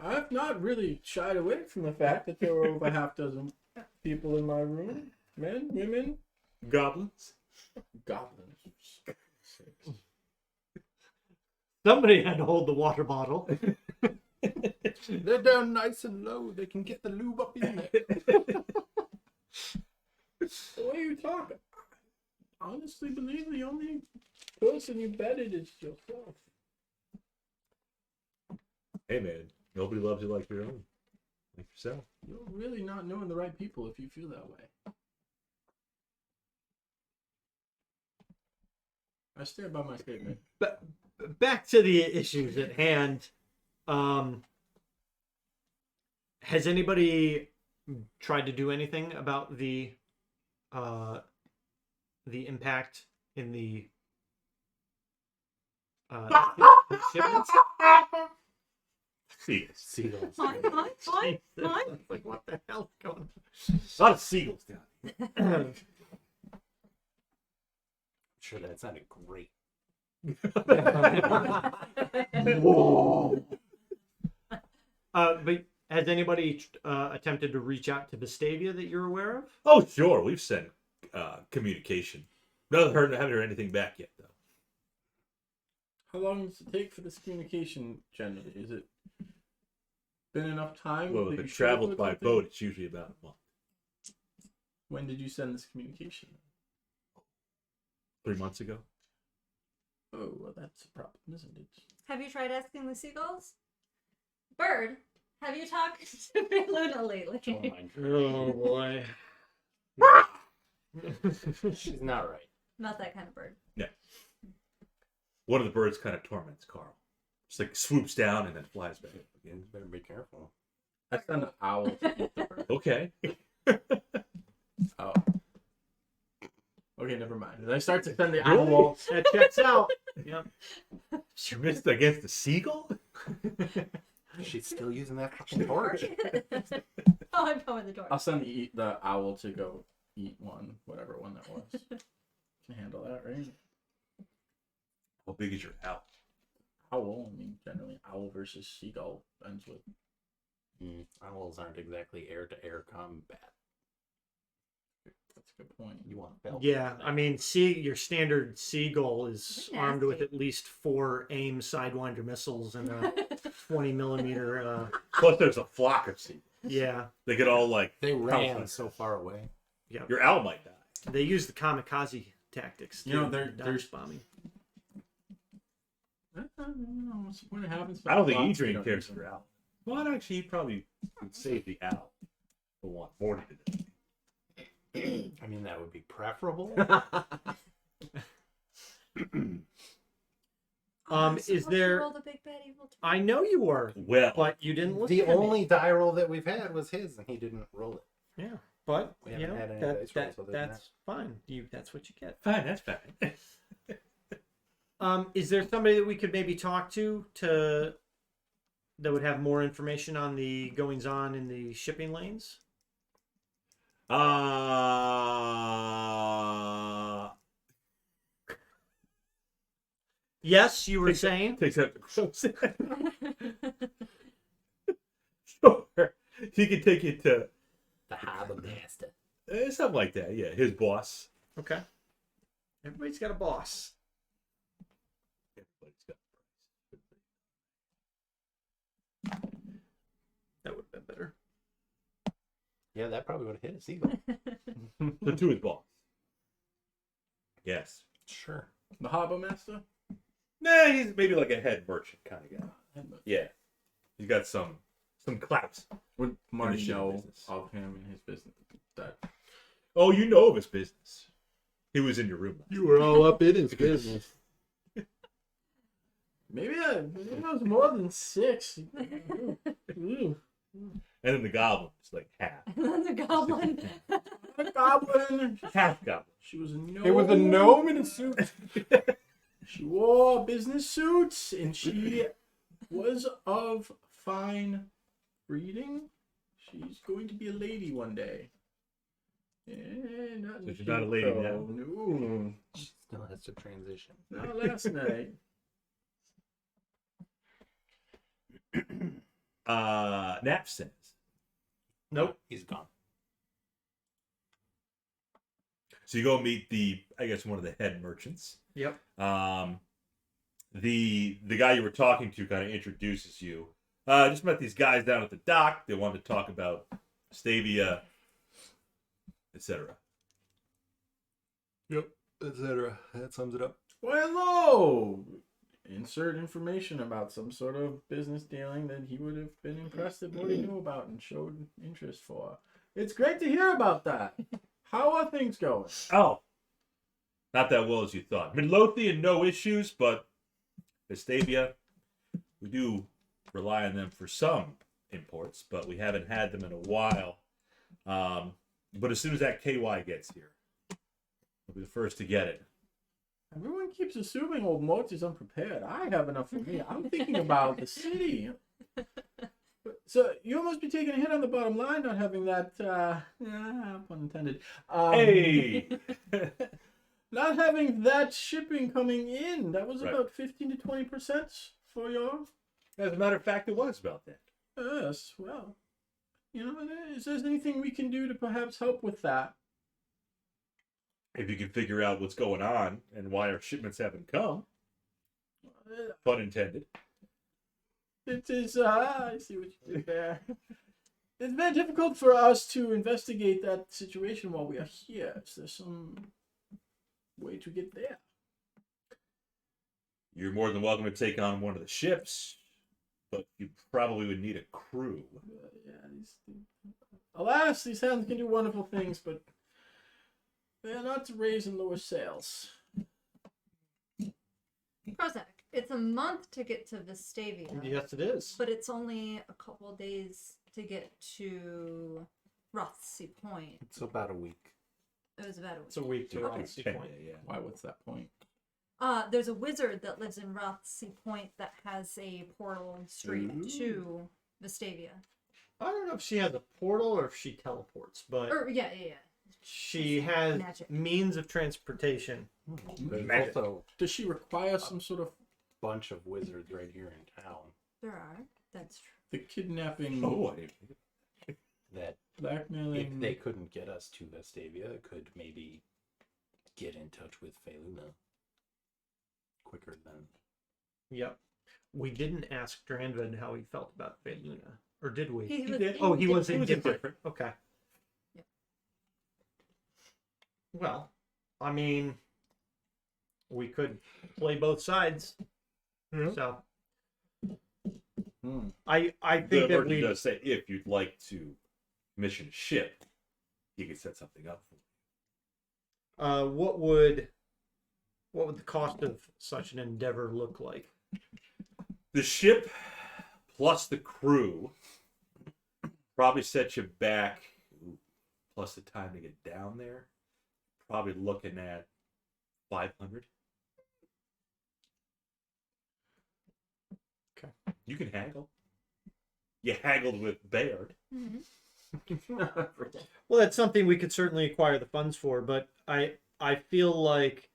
Speaker 5: I've not really shied away from the fact that there were over half dozen people in my room. Men, women,
Speaker 1: Goblins.
Speaker 5: goblins.
Speaker 2: somebody had to hold the water bottle.
Speaker 4: They're down nice and low. They can get the lube up in there.
Speaker 5: The way you talk, I honestly believe the only person you betted is yourself.
Speaker 1: Hey man, nobody loves you like your own, like yourself.
Speaker 5: You're really not knowing the right people if you feel that way. I stand by my statement.
Speaker 2: But back to the issues at hand. Has anybody tried to do anything about the impact in the shipments?
Speaker 1: Seagulls.
Speaker 3: Mine.
Speaker 2: It's like, what the hell is going on?
Speaker 1: A lot of seagulls down here.
Speaker 4: Sure, that sounded great.
Speaker 1: Whoa.
Speaker 2: But has anybody attempted to reach out to Vestavia that you're aware of?
Speaker 1: Oh, sure. We've sent communication. No, haven't heard anything back yet, though.
Speaker 5: How long does it take for this communication generally? Is it been enough time?
Speaker 1: Well,
Speaker 5: that
Speaker 1: if it
Speaker 5: you
Speaker 1: travels
Speaker 5: feel
Speaker 1: by
Speaker 5: like
Speaker 1: boat, it's usually about a month.
Speaker 5: When did you send this communication?
Speaker 1: 3 months ago.
Speaker 5: Oh, well, that's a problem, isn't it?
Speaker 3: Have you tried asking the seagulls? Bird, have you talked to Luna lately?
Speaker 2: Oh boy.
Speaker 4: She's not right.
Speaker 3: Not that kind of bird.
Speaker 1: Yeah. One of the birds kind of torments Carl. Just like swoops down and then flies back up
Speaker 4: You
Speaker 1: again.
Speaker 4: better be careful.
Speaker 5: I sent an owl to eat the bird.
Speaker 1: Okay.
Speaker 5: Oh. Okay, never mind. I start to send the
Speaker 1: Really?
Speaker 5: owl.
Speaker 2: That checks out. Yep.
Speaker 1: You missed against the seagull?
Speaker 4: She's still using that fucking torch.
Speaker 3: Oh, I'm going the door.
Speaker 5: I'll send the owl to go eat one, whatever one that was. Can handle that, right?
Speaker 1: How big is your owl?
Speaker 5: Owl, I mean, generally, owl versus seagull ends with.
Speaker 4: Owls aren't exactly air-to-air combat.
Speaker 5: That's a good point.
Speaker 4: You want a belt?
Speaker 2: Yeah, I mean, your standard seagull is
Speaker 3: Nasty.
Speaker 2: armed with at least 4 AIM Sidewinder missiles and a 20 millimeter.
Speaker 1: Plus, there's a flock of seagulls.
Speaker 2: Yeah,
Speaker 1: They get all like.
Speaker 4: They ran
Speaker 1: Powerful.
Speaker 4: so far away.
Speaker 1: Your owl might die.
Speaker 2: they use the kamikaze tactics.
Speaker 5: You know,
Speaker 2: too,
Speaker 5: there's-
Speaker 2: dive bombing.
Speaker 5: What's the point of having
Speaker 1: I don't think
Speaker 5: flocks if you
Speaker 1: Adrian
Speaker 5: don't
Speaker 1: cares
Speaker 5: use
Speaker 1: for
Speaker 5: them?
Speaker 1: owl. Well, actually, he probably would save the owl for one. Morty did it.
Speaker 4: I mean, that would be preferable.
Speaker 2: Is there?
Speaker 3: Roll the big bad evil twin.
Speaker 2: I know you were,
Speaker 1: Well,
Speaker 2: but you didn't listen
Speaker 4: The
Speaker 2: to me.
Speaker 4: only die roll that we've had was his, and he didn't roll it.
Speaker 2: Yeah, but
Speaker 4: We
Speaker 2: you
Speaker 4: haven't
Speaker 2: know
Speaker 4: had any
Speaker 2: that,
Speaker 4: dice rolls other than
Speaker 2: that's fine. That's what you get.
Speaker 1: fine, that's fine.
Speaker 2: Is there somebody that we could maybe talk to that would have more information on the goings on in the shipping lanes? Yes, you were saying.
Speaker 1: Takes out the close. Sure. He can take it to
Speaker 4: The harbor master.
Speaker 1: something like that. Yeah, his boss.
Speaker 2: Okay. Everybody's got a boss.
Speaker 1: Everybody's got
Speaker 2: That would have been better.
Speaker 4: Yeah, that probably would have hit a seagull.
Speaker 1: the to his boss. Yes.
Speaker 4: Sure.
Speaker 5: The harbor master?
Speaker 1: Nah, he's maybe like a head merchant kind of guy.
Speaker 5: Head merchant.
Speaker 1: Yeah. He's got some clout.
Speaker 5: Would Marty
Speaker 1: shipping
Speaker 5: know
Speaker 1: business.
Speaker 5: of him and his business? That
Speaker 1: Oh, you know of his business. He was in your room. last
Speaker 4: You were all up in his business.
Speaker 5: maybe that was more than 6. Ooh.
Speaker 1: And then the goblin is like half.
Speaker 3: And then the goblin.
Speaker 5: A goblin.
Speaker 1: Half goblin.
Speaker 5: She was a gnome.
Speaker 4: It was a gnome in a suit.
Speaker 5: She wore business suits, and she was of fine breeding. She's going to be a lady one day. Not
Speaker 1: So she's not a lady now?
Speaker 5: No,
Speaker 4: Still has to transition.
Speaker 5: not last night.
Speaker 1: Nap says.
Speaker 2: Nope.
Speaker 4: He's gone.
Speaker 1: So you go meet I guess one of the head merchants.
Speaker 2: Yep.
Speaker 1: The guy you were talking to kind of introduces you. Just met these guys down at the dock. They wanted to talk about Stavia, etc.
Speaker 4: Yep, etc. That sums it up.
Speaker 5: Well, hello. Insert information about some sort of business dealing that he would have been impressed at what he knew about and showed interest for. It's great to hear about that. How are things going?
Speaker 1: Oh, not that well as you thought. Midlothian, no issues, but Vestavia, we do rely on them for some imports, but we haven't had them in a while. But as soon as that KY gets here, we'll be the first to get it.
Speaker 5: Everyone keeps assuming old Mort is unprepared. I have enough for me. I'm thinking about the city. So you must be taking a hit on the bottom line, not having that, pun intended.
Speaker 1: Hey!
Speaker 5: Not having that shipping coming in. That was
Speaker 1: Right.
Speaker 5: about 15 to 20% for your...
Speaker 1: As a matter of fact, it was about that.
Speaker 5: Yes, well, is there anything we can do to perhaps help with that?
Speaker 1: If you can figure out what's going on and why our shipments haven't come,
Speaker 5: Uh,
Speaker 1: pun intended.
Speaker 5: It is, I see what you did there. It's very difficult for us to investigate that situation while we are here. Is there some way to get there?
Speaker 1: You're more than welcome to take on one of the ships, but you probably would need a crew.
Speaker 5: Alas, these hands can do wonderful things, but they are not to raise and lower sails.
Speaker 3: Prozac, it's a month to get to Vestavia.
Speaker 2: Yes, it is.
Speaker 3: But it's only a couple of days to get to Rothsea Point.
Speaker 4: It's about a week.
Speaker 3: It was about a week.
Speaker 2: It's a week to
Speaker 3: Okay.
Speaker 2: Rothsea Point.
Speaker 1: Yeah.
Speaker 5: Why, what's that point?
Speaker 3: There's a wizard that lives in Rothsea Point that has a portal straight to Vestavia.
Speaker 2: I don't know if she has a portal or if she teleports, but
Speaker 3: Or yeah.
Speaker 2: she has
Speaker 3: Magic.
Speaker 2: means of transportation.
Speaker 4: There's
Speaker 1: Magic.
Speaker 4: also
Speaker 5: Does she require some sort of
Speaker 4: a bunch of wizards right here in town
Speaker 3: There are. That's true.
Speaker 5: the kidnapping,
Speaker 1: Oh, I didn't think of
Speaker 4: that
Speaker 5: blackmailing?
Speaker 4: if they couldn't get us to Vestavia, could maybe get in touch with Feluna quicker than...
Speaker 2: Yep. We didn't ask Dranved how he felt about Feluna. Or did we?
Speaker 3: He was
Speaker 1: did.
Speaker 2: Oh, he was
Speaker 3: indifferent.
Speaker 2: indifferent. Okay.
Speaker 3: Yep.
Speaker 2: Well, I mean, we could play both sides.
Speaker 1: Yeah.
Speaker 2: So
Speaker 5: Hmm.
Speaker 2: I
Speaker 1: The
Speaker 2: think that
Speaker 1: merchant
Speaker 2: we
Speaker 1: does say if you'd like to mission a ship, he could set something up for you.
Speaker 2: what would the cost of such an endeavor look like?
Speaker 1: The ship plus the crew probably set you back, plus the time to get down there, probably looking at 500.
Speaker 2: Okay.
Speaker 1: You can haggle. You haggled with Baird.
Speaker 3: Mhm.
Speaker 2: Well, that's something we could certainly acquire the funds for, but I feel like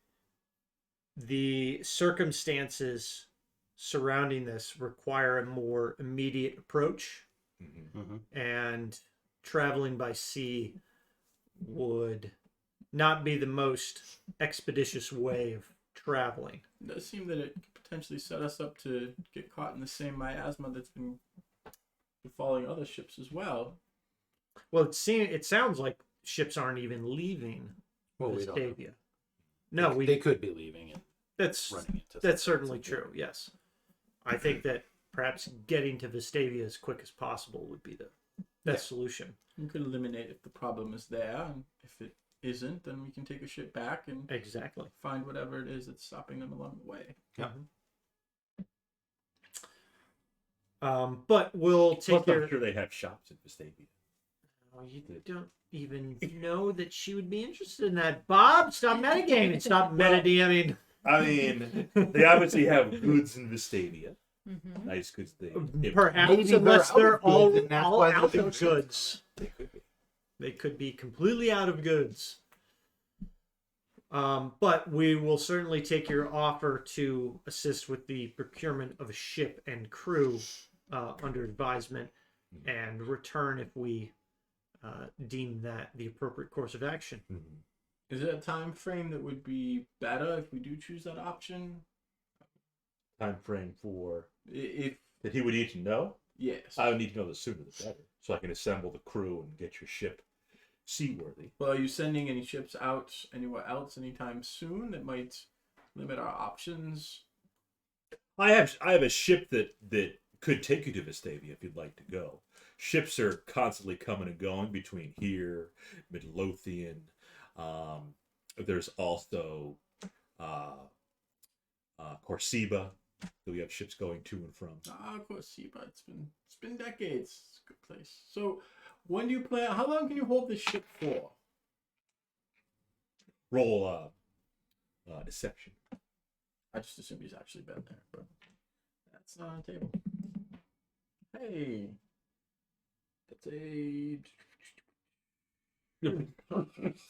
Speaker 2: the circumstances surrounding this require a more immediate approach, and traveling by sea would not be the most expeditious way of traveling.
Speaker 5: It does seem that it could potentially set us up to get caught in the same miasma that's been befalling other ships as well.
Speaker 2: Well, it sounds like ships aren't even leaving
Speaker 4: Well, we don't know.
Speaker 2: Vestavia. No,
Speaker 4: They could be leaving and
Speaker 2: that's
Speaker 4: running into
Speaker 2: that's
Speaker 4: something.
Speaker 2: certainly true. Yes, I think that perhaps getting to Vestavia as quick as possible would be the best solution.
Speaker 5: We could eliminate if the problem is there, and if it isn't, then we can take a ship back and
Speaker 2: Exactly.
Speaker 5: find whatever it is that's stopping them along the way.
Speaker 4: Yeah.
Speaker 2: But we'll take
Speaker 1: Plus, I'm
Speaker 2: your.
Speaker 1: sure they have shops in Vestavia.
Speaker 2: Oh, you don't even know that she would be interested in that. Bob, stop metagaming. Stop meta-DMing.
Speaker 1: I mean, they obviously have goods in Vestavia.
Speaker 3: Mm-hmm.
Speaker 1: Nice goods. They
Speaker 2: Perhaps,
Speaker 4: Maybe
Speaker 2: unless
Speaker 4: they're
Speaker 2: they're
Speaker 4: out of
Speaker 2: all,
Speaker 4: goods and that's
Speaker 2: all
Speaker 4: why they
Speaker 2: out
Speaker 4: don't
Speaker 2: of
Speaker 4: ship.
Speaker 2: goods. They could be completely out of goods. But we will certainly take your offer to assist with the procurement of a ship and crew under advisement and return if we deem that the appropriate course of action.
Speaker 5: Is it a time frame that would be better if we do choose that option?
Speaker 1: time frame for
Speaker 5: If
Speaker 1: that he would need to know.
Speaker 5: yes.
Speaker 1: I would need to know the sooner the better, so I can assemble the crew and get your ship seaworthy.
Speaker 5: Well, are you sending any ships out anywhere else anytime soon that might limit our options?
Speaker 1: I have a ship that could take you to Vestavia if you'd like to go. Ships are constantly coming and going between here, Midlothian. There's also Corsiba that we have ships going to and from.
Speaker 5: Of course, Seba. It's been decades. It's a good place. So, when do you plan? How long can you hold this ship for?
Speaker 1: Roll deception.
Speaker 5: I just assumed he's actually been there, but that's not on the table. Hey, that's a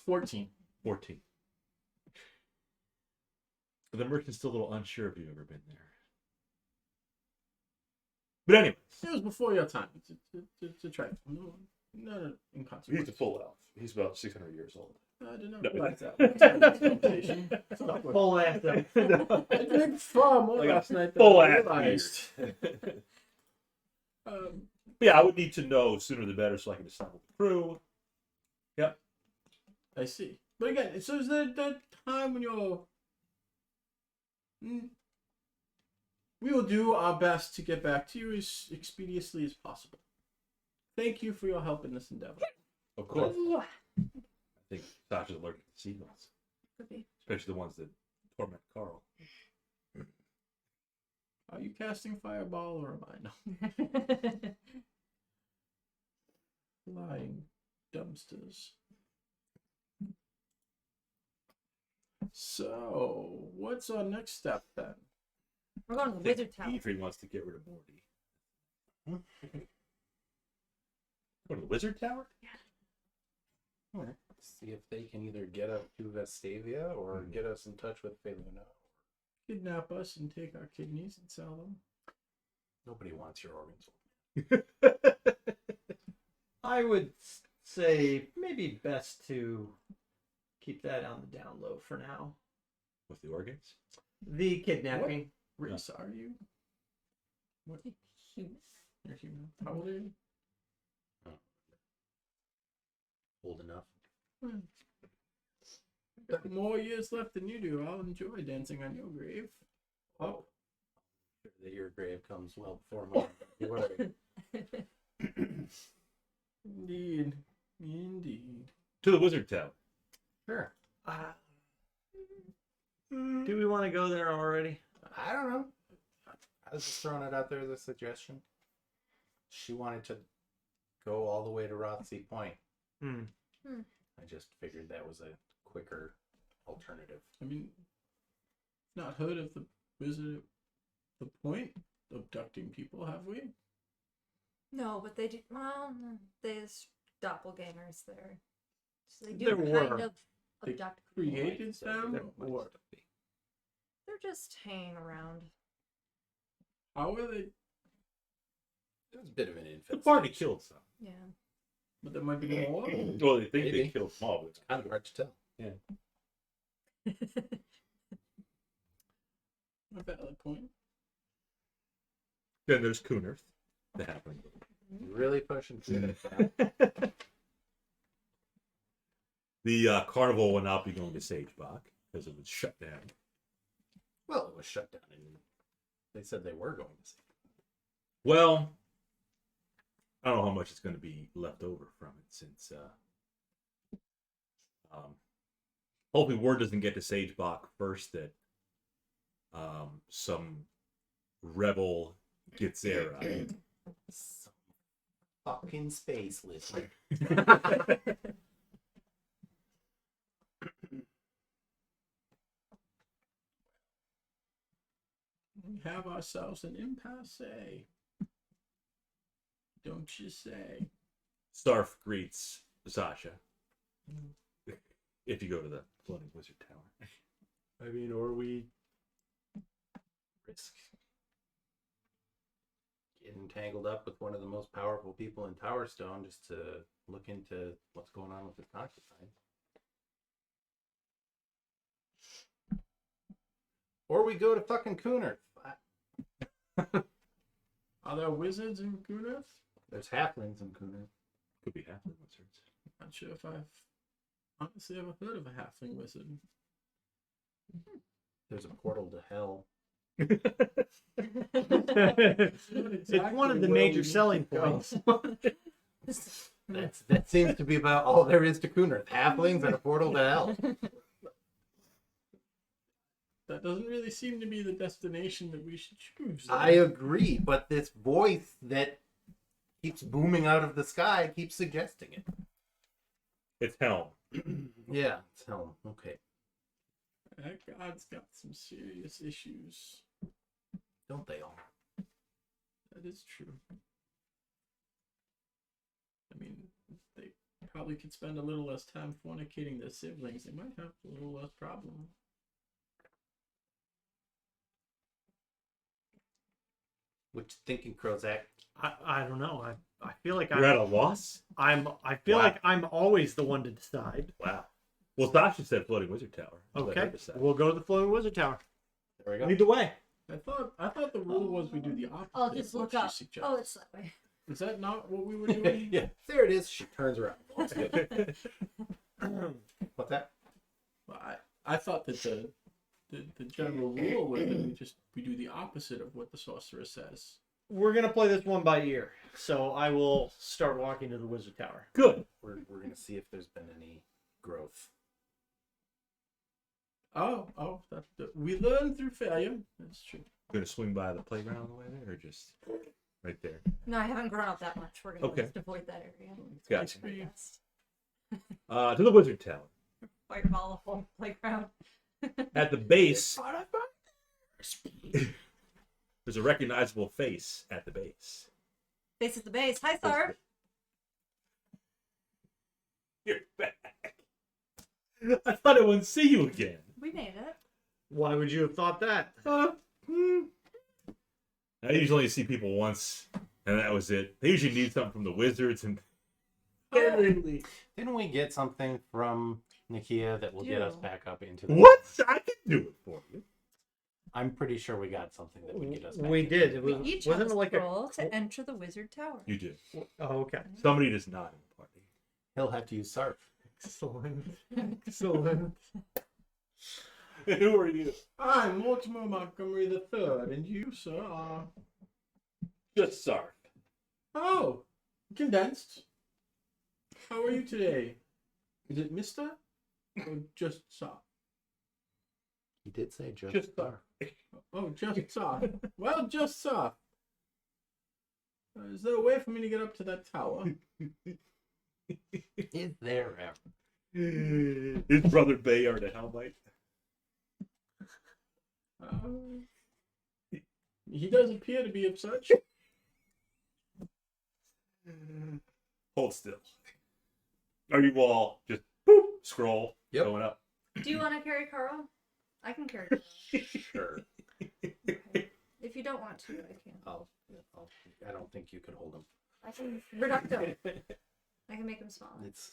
Speaker 5: 14.
Speaker 1: 14. The merchant's still a little unsure if you've ever been there. But anyways,
Speaker 5: It was before your time. It's a trifle. No, not an inconsequence.
Speaker 1: he's a full elf. He's about 600 years old.
Speaker 5: I did not
Speaker 1: No.
Speaker 5: realize that. That's an expectation.
Speaker 2: Full anthem.
Speaker 5: I drank far more
Speaker 1: Like a
Speaker 5: last night than
Speaker 1: full
Speaker 5: I
Speaker 1: ass
Speaker 5: realized.
Speaker 1: Yeah, I would need to know sooner the better so I can assemble the crew. Yep.
Speaker 5: I see. But again, so is there that time when you're... We will do our best to get back to you as expeditiously as possible. Thank you for your help in this endeavor.
Speaker 1: Of course. I think Sasha's allergic to seagulls,
Speaker 3: Could be.
Speaker 1: especially the ones that torment Carl.
Speaker 5: Are you casting fireball or am I? No. Flying dumpsters. So, what's our next step then?
Speaker 3: We're going to the Wizard Tower.
Speaker 1: Ifri wants to get rid of Morty. Go to the Wizard Tower?
Speaker 4: See if they can either get up to Vestavia or get us in touch with Feluna.
Speaker 5: Kidnap us and take our kidneys and sell them.
Speaker 4: Nobody wants your organs.
Speaker 2: I would say maybe best to keep that on the down low for now.
Speaker 1: With the organs?
Speaker 2: The kidnapping.
Speaker 5: Race, are you? What? You're human. How old are you?
Speaker 4: Old enough.
Speaker 5: Got more years left than you do. I'll enjoy dancing on your grave.
Speaker 4: Oh. Sure that your grave comes well before mine. Don't worry.
Speaker 5: Indeed. Indeed.
Speaker 1: To the Wizard Tower.
Speaker 4: Sure.
Speaker 2: Do we want to go there already?
Speaker 4: I don't know. I was just throwing it out there as a suggestion. She wanted to go all the way to Rothsea Point. I just figured that was a quicker alternative.
Speaker 5: I mean, not heard of the Wizard the Point abducting people, have we?
Speaker 3: No, but they do. Well, there's doppelgangers there. So they do
Speaker 2: There
Speaker 3: kind
Speaker 2: were.
Speaker 3: of
Speaker 5: They
Speaker 3: abduct.
Speaker 5: created them, or
Speaker 3: They're just hanging around.
Speaker 5: how are they?
Speaker 4: It was a bit of an
Speaker 1: The
Speaker 4: infiltration.
Speaker 1: party killed some.
Speaker 3: Yeah.
Speaker 5: But there might be more.
Speaker 1: Well, they think they
Speaker 4: Maybe.
Speaker 1: killed some, but it's
Speaker 4: Kind of hard to tell.
Speaker 5: A valid point.
Speaker 1: Then there's Coonerth. That happened.
Speaker 4: Really pushing through that.
Speaker 1: The carnival will not be going to Sagebach because it was shut down.
Speaker 4: Well, it was shut down, and they said they were going to see.
Speaker 1: Well, I don't know how much is going to be left over from it since hopefully word doesn't get to Sagebach first that some rebel gets there.
Speaker 4: Some fucking space lizard.
Speaker 5: We have ourselves an impasse. Don't you say?
Speaker 1: Starf greets Sasha. If you go to the floating wizard tower.
Speaker 4: I mean, or we risk getting tangled up with one of the most powerful people in Towerstone just to look into what's going on with his concubine. Or we go to fucking Cooner.
Speaker 5: Are there wizards in Kunith?
Speaker 4: There's halflings in Cooner.
Speaker 1: Could be half the wizards.
Speaker 5: Not sure if I've honestly ever heard of a halfling wizard.
Speaker 4: There's a portal to hell.
Speaker 2: It's one of the major selling points.
Speaker 4: That seems to be about all there is to Cooner. Halflings and a portal to hell.
Speaker 5: That doesn't really seem to be the destination that we should choose.
Speaker 4: I agree, but this voice that keeps booming out of the sky keeps suggesting it.
Speaker 1: It's Helm.
Speaker 4: Yeah, it's hell. Okay.
Speaker 5: That god's got some serious issues.
Speaker 4: Don't they all?
Speaker 5: That is true. I mean, they probably could spend a little less time fornicating their siblings. They might have a little less problem.
Speaker 4: What you thinking, Krozak?
Speaker 2: I don't know. I feel like
Speaker 1: You're at a loss?
Speaker 2: I feel
Speaker 1: Wow.
Speaker 2: like I'm always the one to decide.
Speaker 1: Wow. Well, Sasha said floating wizard tower. Let her
Speaker 2: Okay,
Speaker 1: decide.
Speaker 2: we'll go to the floating wizard tower.
Speaker 4: There we go.
Speaker 2: Lead the way.
Speaker 5: I thought the rule was we do the opposite.
Speaker 3: I'll
Speaker 5: of
Speaker 3: just
Speaker 5: what
Speaker 3: look
Speaker 5: she
Speaker 3: up.
Speaker 5: suggests.
Speaker 3: Oh, it's that way.
Speaker 5: Is that not what we were doing?
Speaker 4: Yeah, there it is. She turns around. What's that?
Speaker 5: Well, I thought that the general rule was that we do the opposite of what the sorcerer says.
Speaker 2: We're gonna play this one by ear, so I will start walking to the wizard tower.
Speaker 1: Good.
Speaker 4: We're gonna see if there's been any growth.
Speaker 5: Oh, we learn through failure. That's true.
Speaker 1: Going to swing by the playground on the way there, or just right there?
Speaker 3: No, I haven't grown up that much. We're gonna
Speaker 1: Okay.
Speaker 3: just avoid that area.
Speaker 1: Gotcha.
Speaker 5: for you.
Speaker 3: Yes.
Speaker 1: To the wizard tower.
Speaker 3: Fireball on playground.
Speaker 1: At the base, there's a recognizable face at the base.
Speaker 3: Base at the base. Hi, Tharp.
Speaker 1: You're back. I thought I wouldn't see you again.
Speaker 3: We made it.
Speaker 2: Why would you have thought that?
Speaker 1: I usually only see people once, and that was it. They usually need something from the wizards, and
Speaker 4: Didn't we get something from Nikia that will get us back up into the...
Speaker 1: what? I can do it for you.
Speaker 4: I'm pretty sure we got something that would get us back
Speaker 2: We
Speaker 4: into
Speaker 2: did.
Speaker 4: the-
Speaker 2: It
Speaker 3: We
Speaker 2: was,
Speaker 3: each
Speaker 2: wasn't
Speaker 3: have
Speaker 2: it
Speaker 3: a
Speaker 2: like
Speaker 3: scroll to enter the wizard tower.
Speaker 1: You do.
Speaker 2: Oh, okay.
Speaker 1: Somebody does not in the party.
Speaker 4: He'll have to use Sarf.
Speaker 2: Excellent. Excellent.
Speaker 1: Who are you?
Speaker 5: I'm Mortimer Montgomery III, and you, sir, are...
Speaker 1: Just Sark.
Speaker 5: Oh, condensed. How are you today? Is it Mr. or just Sir?
Speaker 4: He did say just,
Speaker 1: Just
Speaker 4: Sarf.
Speaker 5: Oh, just Sir. Well, just Sir. Is there a way for me to get up to that tower?
Speaker 4: Is there ever?
Speaker 1: His brother Bayard a Helmite.
Speaker 5: He does appear to be of such.
Speaker 1: Hold still. Are you all just boop, scroll
Speaker 4: Yep.
Speaker 1: going up?
Speaker 3: Do you want to carry Carl? I can carry Carl.
Speaker 4: Sure.
Speaker 3: If you don't want to, I can.
Speaker 4: I don't think you could hold him.
Speaker 3: I can reducto. I can make him smaller.
Speaker 4: It's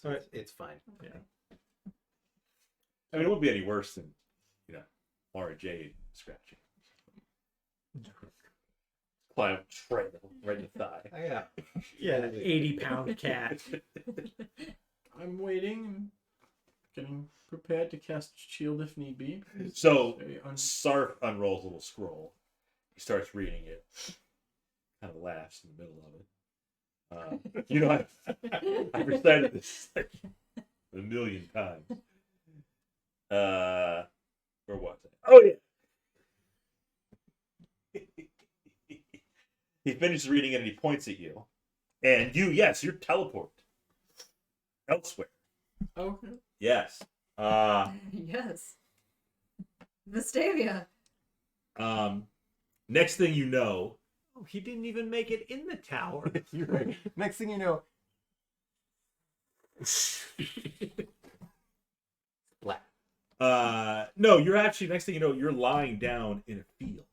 Speaker 4: fine.
Speaker 3: Okay.
Speaker 1: I mean, it won't be any worse than, Mara Jade scratching. Climb right in the thigh.
Speaker 4: Yeah.
Speaker 2: Yeah, an 80-pound cat.
Speaker 5: I'm waiting, getting prepared to cast shield if need be.
Speaker 1: So,
Speaker 5: Very
Speaker 1: Sarf unrolls a little scroll. He starts reading it. Kind of laughs in the middle of it. I've recited this like a million times. Where was it? Oh, yeah. He finishes reading it and he points at you. And you, yes, you're teleported elsewhere.
Speaker 5: Okay.
Speaker 1: Yes.
Speaker 3: Yes. Vestavia.
Speaker 1: Next thing you know,
Speaker 2: Oh, he didn't even make it in the tower.
Speaker 4: You're right. Next thing you know, black.
Speaker 1: no, you're actually, next thing you know, you're lying down in a field.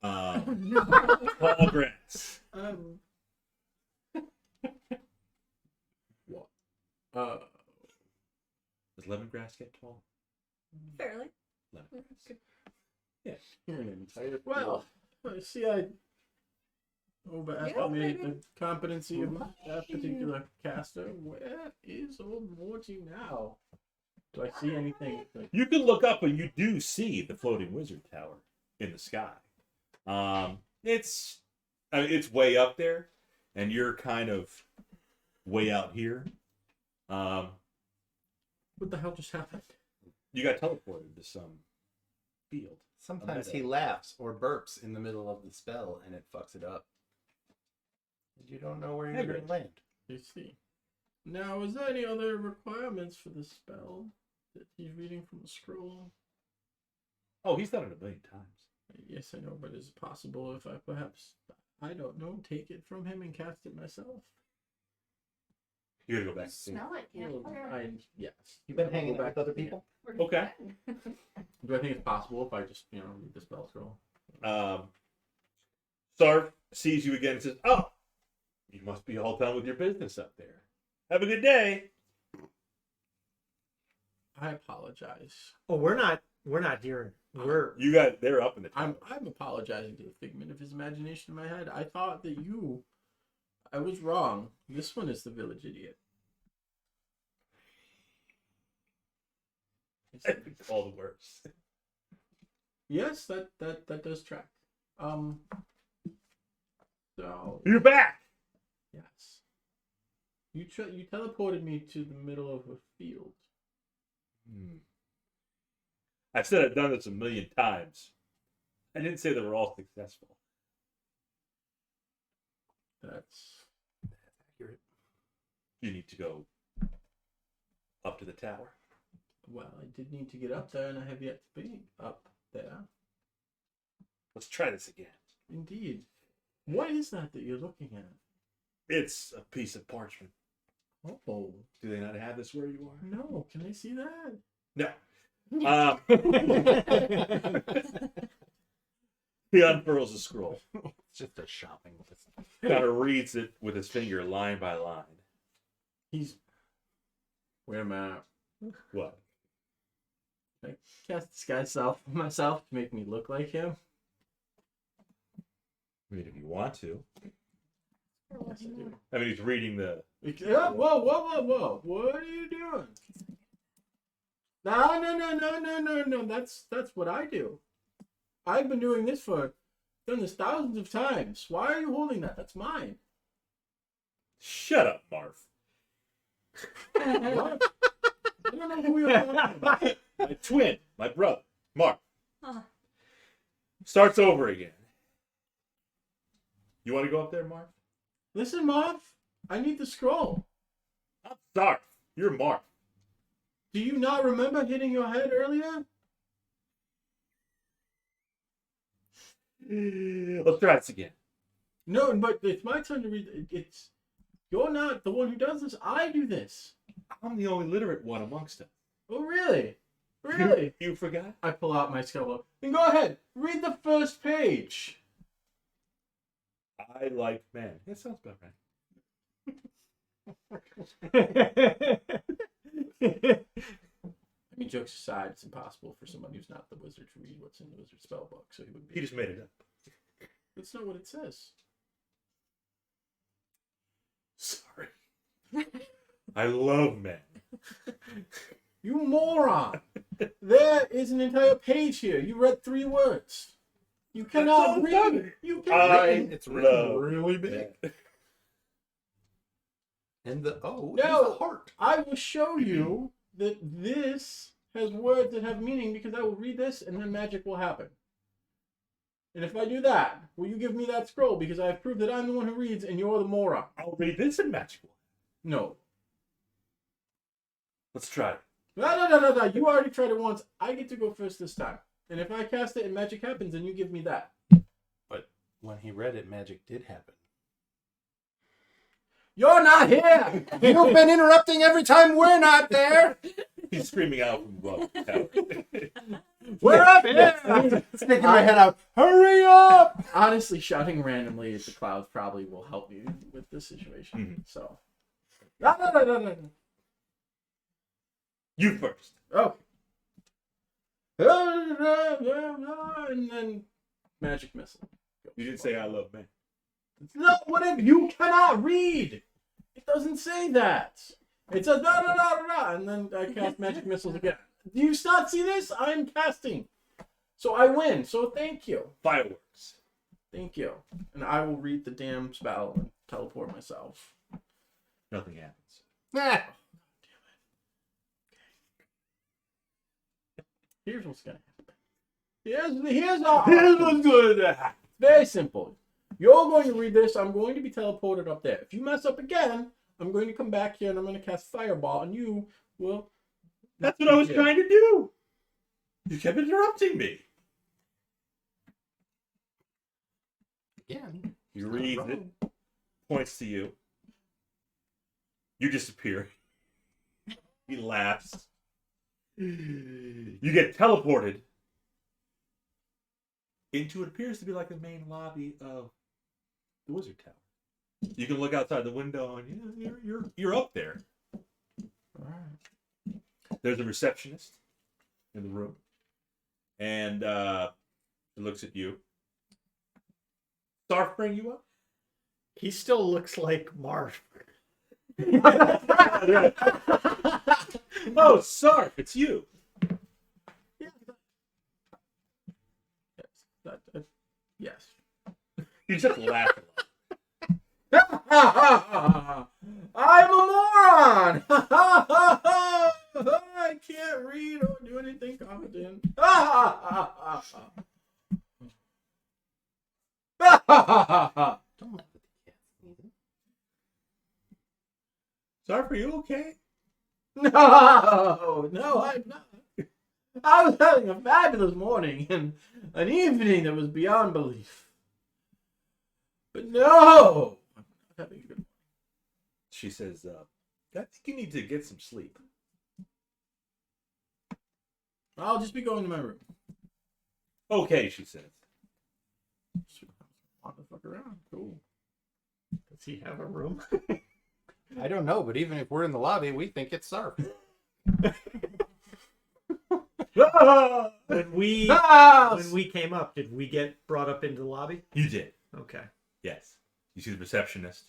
Speaker 1: Tall grass.
Speaker 5: What?
Speaker 1: Does lemongrass get tall?
Speaker 3: Fairly.
Speaker 1: Lemongrass.
Speaker 5: You're an entire. Well, I see. I overestimated the competency of that particular caster. Where is old Morty now? Do I see anything?
Speaker 1: You can look up and you do see the floating wizard tower in the sky. It's way up there, and you're kind of way out here.
Speaker 5: What the hell just happened?
Speaker 1: You got teleported to some field.
Speaker 4: Sometimes he laughs or burps in the middle of the spell and it fucks it up. And you don't know where you're going to land.
Speaker 5: You see. Now, is there any other requirements for this spell that he's reading from the scroll?
Speaker 1: Oh, he's done it a million times.
Speaker 5: Yes, I know, but is it possible if I perhaps, I don't know, take it from him and cast it myself?
Speaker 1: You gotta go back and see.
Speaker 7: Smell it, yeah.
Speaker 5: Yes.
Speaker 4: You've been hanging out with other people?
Speaker 1: Okay.
Speaker 5: Do I think it's possible if I just, read the spell scroll?
Speaker 1: Sarv sees you again and says, "Oh, you must be all done with your business up there. Have a good day."
Speaker 5: I apologize.
Speaker 2: Oh, we're not here.
Speaker 1: They're up in the tower.
Speaker 5: I'm apologizing to the figment of his imagination in my head. I thought that I was wrong. This one is the village idiot.
Speaker 1: All the worse.
Speaker 5: Yes, that does track. So
Speaker 1: You're back.
Speaker 5: yes, you teleported me to the middle of a field.
Speaker 1: I said I've done this a million times. I didn't say they were all successful.
Speaker 5: That's
Speaker 4: Accurate.
Speaker 1: You need to go up to the tower.
Speaker 5: well, I did need to get up there, and I have yet to be up there.
Speaker 1: Let's try this again.
Speaker 5: Indeed. What is that you're looking at?
Speaker 1: It's a piece of parchment.
Speaker 5: Oh
Speaker 1: Do they not have this where you are?
Speaker 5: no! Can I see that?
Speaker 1: No. He unfurls the scroll.
Speaker 4: It's just a shopping list.
Speaker 1: Kind of reads it with his finger line by line.
Speaker 5: Wait a minute.
Speaker 1: What?
Speaker 5: I cast disguise myself to make me look like him.
Speaker 1: I mean, if you want to.
Speaker 5: Yes, I do.
Speaker 1: I mean, he's reading the.
Speaker 5: Yeah, whoa! What are you doing? No! That's what I do. I've been doing this done this thousands of times. Why are you holding that? That's mine.
Speaker 1: Shut up, Marv.
Speaker 5: What? I don't know who you're talking about.
Speaker 1: My twin, my brother, Marv.
Speaker 3: Huh.
Speaker 1: Starts over again. You want to go up there, Marv?
Speaker 5: Listen, Marv. I need the scroll.
Speaker 1: I'm sorry. You're Marv.
Speaker 5: Do you not remember hitting your head earlier?
Speaker 1: Let's try this again.
Speaker 5: No, but it's my turn to read. You're not the one who does this. I do this.
Speaker 1: I'm the only literate one amongst them.
Speaker 5: Oh, really? Really?
Speaker 1: You forgot?
Speaker 5: I pull out my scroll. Then go ahead. Read the first page.
Speaker 1: I like men. That sounds about right.
Speaker 5: I mean, jokes aside, it's impossible for someone who's not the wizard to read what's in the wizard spell book. So he would be.
Speaker 1: He just made it up.
Speaker 5: That's not what it says.
Speaker 1: Sorry. I love men.
Speaker 5: You moron! There is an entire page here. You read 3 words. You cannot read. You can't.
Speaker 4: It's written
Speaker 1: love
Speaker 4: really big. And the
Speaker 5: No.
Speaker 4: it's a heart.
Speaker 5: I will show you that this has words that have meaning because I will read this and then magic will happen. And if I do that, will you give me that scroll? Because I have proved that I'm the one who reads and you're the moron.
Speaker 1: I'll read this in magical.
Speaker 5: No.
Speaker 1: Let's try it.
Speaker 5: No. You already tried it once. I get to go first this time. And if I cast it and magic happens, then you give me that.
Speaker 4: But when he read it, magic did happen.
Speaker 5: You're not here!
Speaker 4: You've been interrupting every time we're not there.
Speaker 1: He's screaming out from above the tower.
Speaker 5: We're up here!
Speaker 4: Sticking my head out. Hurry up!
Speaker 5: Honestly, shouting randomly at the clouds probably will help you with this situation.
Speaker 1: Mhm.
Speaker 5: So. No.
Speaker 1: You first.
Speaker 5: Okay. And then magic missile.
Speaker 1: You didn't say I love men.
Speaker 5: It's not what you cannot read. It doesn't say that. It says and then I cast magic missiles again. Do you not see this? I'm casting. So I win. So thank you.
Speaker 1: Fireworks.
Speaker 5: Thank you. And I will read the damn spell and teleport myself.
Speaker 1: Nothing happens.
Speaker 4: Nah.
Speaker 5: Here's what's gonna happen. Here's
Speaker 1: what's going to happen.
Speaker 5: very simple. You're going to read this. I'm going to be teleported up there. If you mess up again, I'm going to come back here and I'm going to cast Fireball, and you will.
Speaker 1: That's what I was trying to do. You kept interrupting me.
Speaker 4: Again.
Speaker 1: He reads it, points to you. You disappear. He laughs. You get teleported into what appears to be like the main lobby of the Wizard Tower. You can look outside the window and you're up there.
Speaker 5: All right.
Speaker 1: There's a receptionist in the room, and she looks at you. Sarf bring you up?
Speaker 2: He still looks like Marv.
Speaker 1: Oh, Sarf, it's you.
Speaker 5: Yes.
Speaker 1: You just laugh a lot.
Speaker 5: I'm a moron! I can't read or do anything competent.
Speaker 4: Don't laugh at the cat.
Speaker 1: Sarf, are you okay?
Speaker 5: No, I'm not. I was having a fabulous morning and an evening that was beyond belief. But no! I'm not having a good morning.
Speaker 1: She says, I think you need to get some sleep.
Speaker 5: I'll just be going to my room.
Speaker 1: Okay, she says.
Speaker 5: Want to fuck around? Cool.
Speaker 2: Does he have a room?
Speaker 4: I don't know, but even if we're in the lobby, we think it's Sarf.
Speaker 2: When we came up, did we get brought up into the lobby?
Speaker 1: You did.
Speaker 2: Okay.
Speaker 1: Yes. You see the receptionist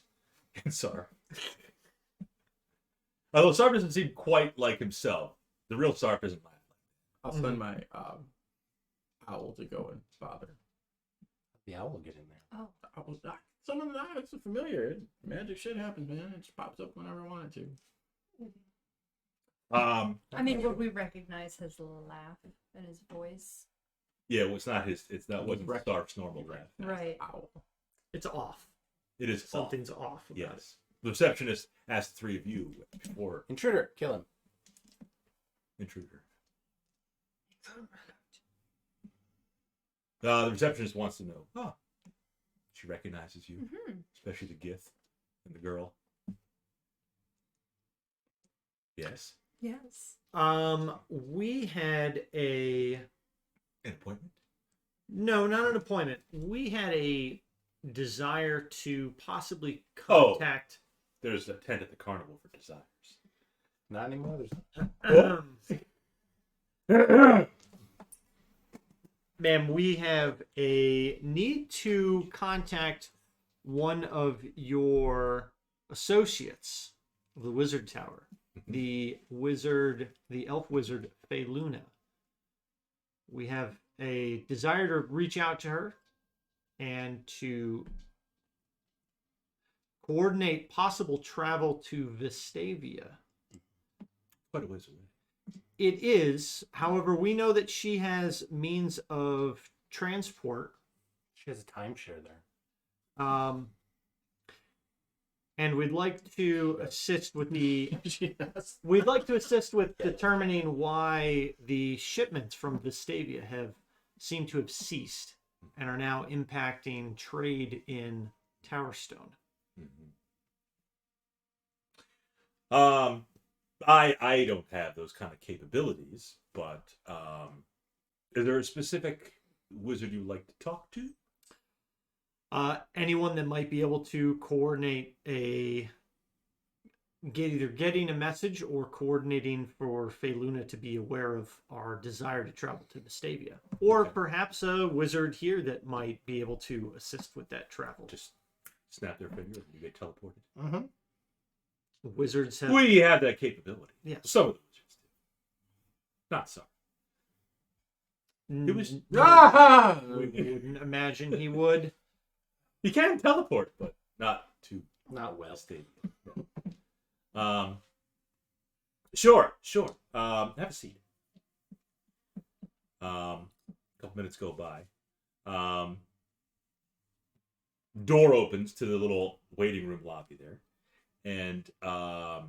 Speaker 1: and Sarf. Although Sarf doesn't seem quite like himself. The real Sarf isn't laughing.
Speaker 5: I'll send my owl to go and bother.
Speaker 4: The owl will get in there.
Speaker 3: Oh,
Speaker 5: Some of the it's familiar. Magic shit happens, man. It just pops up whenever I want it to.
Speaker 3: I mean, would we recognize his laugh and his voice?
Speaker 1: Yeah, well, it's not wasn't Sarf's normal laugh.
Speaker 3: Right.
Speaker 5: Owl.
Speaker 2: It's off.
Speaker 1: It is
Speaker 2: Something's
Speaker 1: off.
Speaker 2: off about
Speaker 1: Yes. The receptionist asked the three of you before
Speaker 4: Intruder, kill him.
Speaker 1: intruder. The receptionist wants to know. Oh, she recognizes you, especially the Gith and the girl. Yes.
Speaker 3: Yes.
Speaker 2: We had
Speaker 1: An appointment.
Speaker 2: no, not an appointment. We had a desire to possibly
Speaker 1: Oh.
Speaker 2: contact.
Speaker 1: There's a tent at the carnival for desires.
Speaker 4: Not anymore.
Speaker 2: Ma'am, we have a need to contact one of your associates of the Wizard Tower, the elf wizard Feluna. We have a desire to reach out to her and to coordinate possible travel to Vestavia.
Speaker 1: Quite a ways away.
Speaker 2: It is, however, we know that she has means of transport
Speaker 4: She has a timeshare there.
Speaker 2: And we'd like to assist with the.
Speaker 5: Yes.
Speaker 2: We'd like to assist with determining why the shipments from Vestavia seem to have ceased and are now impacting trade in Towerstone.
Speaker 1: I don't have those kind of capabilities, but is there a specific wizard you'd like to talk to?
Speaker 2: Anyone that might be able to coordinate either getting a message or coordinating for Faeluna to be aware of our desire to travel to Vestavia, or perhaps a wizard here that might be able to assist with that travel.
Speaker 1: Just snap their finger and you get teleported.
Speaker 4: Mm-hmm.
Speaker 2: Wizards have.
Speaker 1: We have that capability.
Speaker 2: Yes.
Speaker 1: Some of the wizards do. Not some. It was.
Speaker 5: Ah!
Speaker 2: We wouldn't imagine he would.
Speaker 1: He can teleport, but not to
Speaker 4: Not well.
Speaker 1: Vestavia. Yeah. Sure. Have a seat. A couple minutes go by. Door opens to the little waiting room lobby there, and a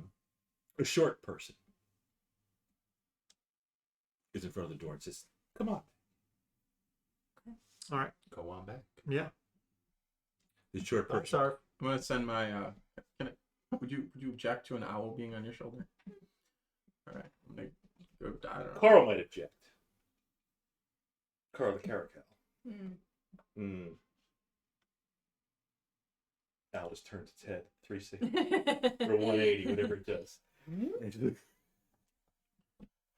Speaker 1: short person is in front of the door and says, "Come on."
Speaker 2: All right.
Speaker 4: Go on back.
Speaker 2: Yeah.
Speaker 1: The short
Speaker 4: I'm
Speaker 1: person.
Speaker 4: sorry.
Speaker 5: I'm gonna send my. Would you object to an owl being on your shoulder? All right. I'm gonna go. I don't know.
Speaker 1: Carl might object. Carl the Caracal.
Speaker 3: Hmm.
Speaker 1: Owl just turns its head 360 or 180, whatever it does.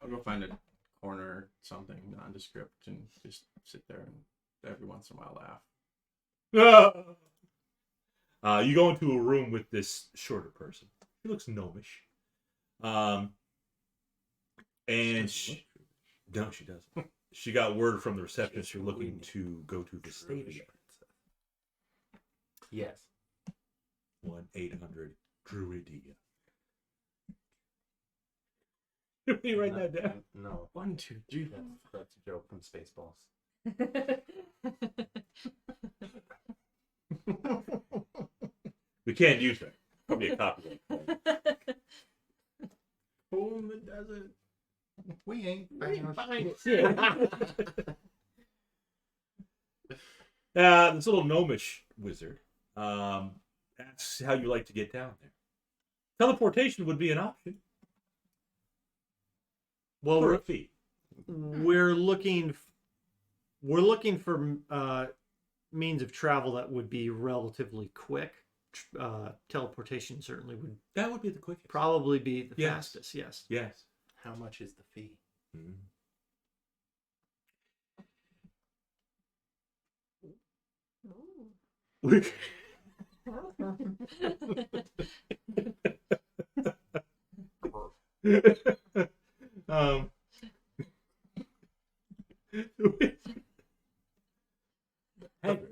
Speaker 5: I'll go find a corner, something nondescript, and just sit there and every once in a while laugh.
Speaker 1: You go into a room with this shorter person. She looks gnomish. And she doesn't. She got word from the receptionist you're looking to go to Vestavia.
Speaker 4: Yes.
Speaker 1: 1-800 Druidia. Did we write that down?
Speaker 4: No.
Speaker 5: 1, 2, 3.
Speaker 4: That's a joke from Spaceballs.
Speaker 1: We can't use that. Probably a copyright.
Speaker 5: Home the desert.
Speaker 4: We ain't fine.
Speaker 1: This little gnomish wizard. That's how you like to get down there. Teleportation would be an option.
Speaker 2: Well,
Speaker 1: For a fee.
Speaker 2: we're looking for means of travel that would be relatively quick. Teleportation certainly would
Speaker 1: That would be the quickest.
Speaker 2: probably be the
Speaker 1: Yes.
Speaker 2: fastest. Yes.
Speaker 1: Yes.
Speaker 4: How much is the fee?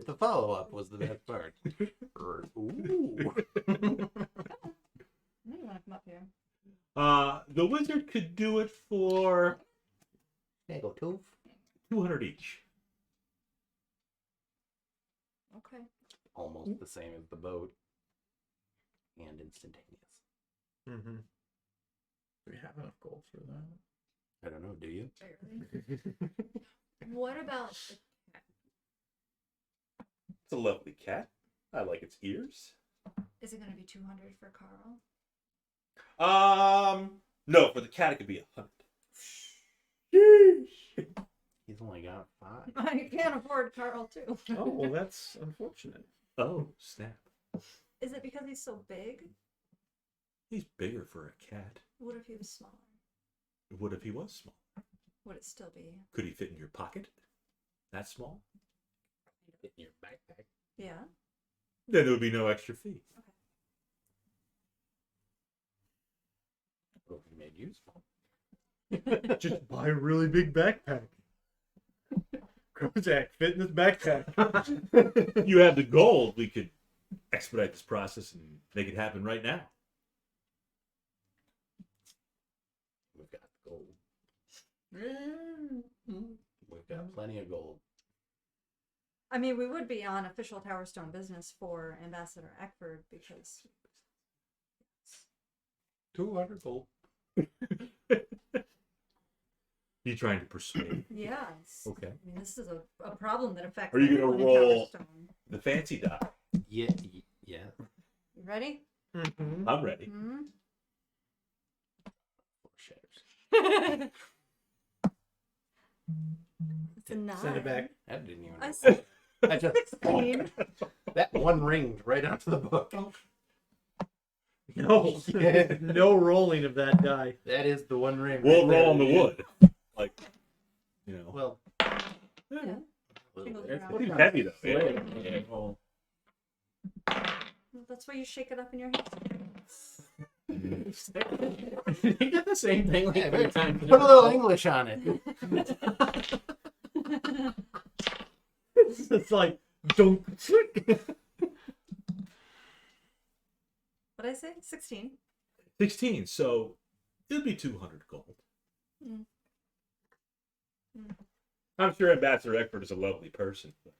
Speaker 4: The follow-up was the best part. Ooh.
Speaker 3: You want to come up here?
Speaker 1: The wizard could do it for
Speaker 4: Nagel tooth.
Speaker 1: 200 each.
Speaker 3: Okay.
Speaker 4: Almost the same as the boat. And instantaneous.
Speaker 2: Mm-hmm.
Speaker 5: Do we have enough gold for that?
Speaker 4: I don't know, do you?
Speaker 3: What about the cat?
Speaker 1: It's a lovely cat. I like its ears.
Speaker 3: Is it going to be 200 for Carl?
Speaker 1: No, for the cat it could be 100.
Speaker 4: He's only got 5.
Speaker 3: I can't afford Carl too.
Speaker 2: Oh, well, that's unfortunate.
Speaker 1: Oh, snap.
Speaker 3: Is it because he's so big?
Speaker 1: He's bigger for a cat.
Speaker 3: What if he was smaller?
Speaker 1: What if he was small?
Speaker 3: Would it still be?
Speaker 1: Could he fit in your pocket? That small?
Speaker 4: Fit in your backpack.
Speaker 3: Yeah.
Speaker 1: Then there would be no extra fee.
Speaker 4: Well, he made useful.
Speaker 2: Just buy a really big backpack. Kruzak, fit in this backpack.
Speaker 1: You have the gold. We could expedite this process and make it happen right now.
Speaker 4: We've got gold. We've got plenty of gold.
Speaker 3: I mean, we would be on official Towerstone business for Ambassador Eckford because
Speaker 4: 200 gold.
Speaker 1: You trying to persuade?
Speaker 3: yes.
Speaker 1: Okay.
Speaker 3: I mean, this is a problem that affects
Speaker 1: Are you gonna
Speaker 3: everyone in
Speaker 1: roll-
Speaker 3: Towerstone.
Speaker 1: The fancy die.
Speaker 4: Yeah. Yeah.
Speaker 3: You ready?
Speaker 2: Mm-hmm.
Speaker 1: I'm ready.
Speaker 3: Hmm?
Speaker 4: Shatters.
Speaker 3: It's a 9.
Speaker 4: Send it back. That didn't even.
Speaker 3: I said
Speaker 4: I just
Speaker 3: 16.
Speaker 4: that one ringed right onto the book.
Speaker 2: No,
Speaker 4: Yeah.
Speaker 2: no rolling of that die.
Speaker 4: That is the one ring.
Speaker 1: We'll
Speaker 4: right there.
Speaker 1: roll on the wood. Like, you know.
Speaker 4: Well,
Speaker 3: Yeah.
Speaker 4: a little
Speaker 3: Shingles
Speaker 4: bit.
Speaker 3: around.
Speaker 1: It's heavy though.
Speaker 5: Yeah. Well,
Speaker 3: Well, that's why you shake it up in your hands.
Speaker 5: you get the same thing like
Speaker 4: Yeah,
Speaker 5: every time.
Speaker 4: Put a little English on it.
Speaker 2: It's like dunk.
Speaker 3: What'd I say? 16.
Speaker 1: 16. So it'll be 200 gold.
Speaker 3: Mm. Mm.
Speaker 1: I'm sure Ambassador Eckford is a lovely person, but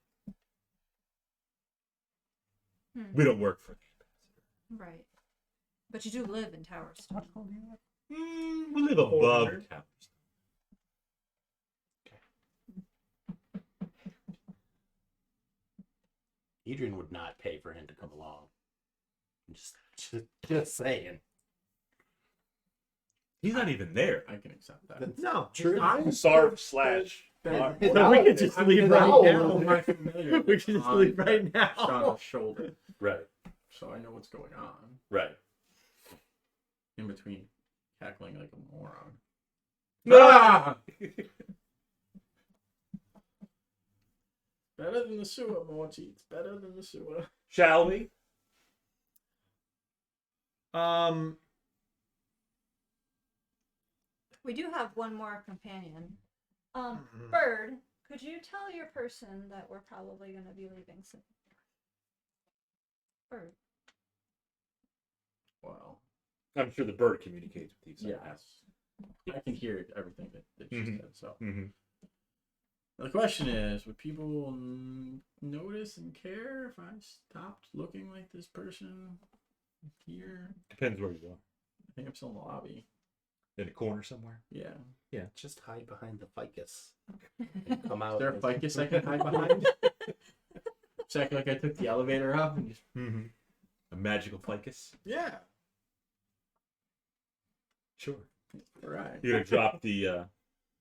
Speaker 3: Hmm.
Speaker 1: we don't work for the
Speaker 3: Right. But you do live in Towerstone.
Speaker 1: we live above the towers.
Speaker 4: Adrian would not pay for him to come along. Just saying.
Speaker 1: He's not even there.
Speaker 5: I can accept that.
Speaker 2: No,
Speaker 4: True.
Speaker 5: I'm
Speaker 1: Sarv slash.
Speaker 5: Ben-
Speaker 2: So we could just
Speaker 5: I'm
Speaker 2: leave
Speaker 5: gonna
Speaker 2: right
Speaker 5: roll
Speaker 2: now.
Speaker 5: with my familiar
Speaker 2: We can just
Speaker 5: on
Speaker 2: leave right now.
Speaker 5: Shauna's shoulder,
Speaker 1: Right.
Speaker 5: so I know what's going on
Speaker 1: Right.
Speaker 5: in between cackling like a moron.
Speaker 1: Ah!
Speaker 5: Better than the sewer, Morty. It's better than the sewer.
Speaker 1: Shall we?
Speaker 3: We do have one more companion.
Speaker 2: Mhm.
Speaker 3: Bird, could you tell your person that we're probably going to be leaving soon? Bird.
Speaker 5: Wow.
Speaker 1: I'm sure the bird communicates with you. somehow.
Speaker 5: Yes. I can hear everything that she
Speaker 1: Mhm.
Speaker 5: said. So
Speaker 1: Mhm.
Speaker 5: the question is, would people notice and care if I stopped looking like this person here?
Speaker 1: Depends where you are.
Speaker 5: I think I'm still in the lobby.
Speaker 1: In a corner somewhere.
Speaker 5: Yeah.
Speaker 4: Just hide behind the ficus. And come out.
Speaker 5: Is there a ficus I can hide behind? Check like I took the elevator up and just
Speaker 1: Mm-hmm. A magical ficus.
Speaker 5: yeah.
Speaker 1: Sure.
Speaker 5: All right.
Speaker 1: You're gonna drop the.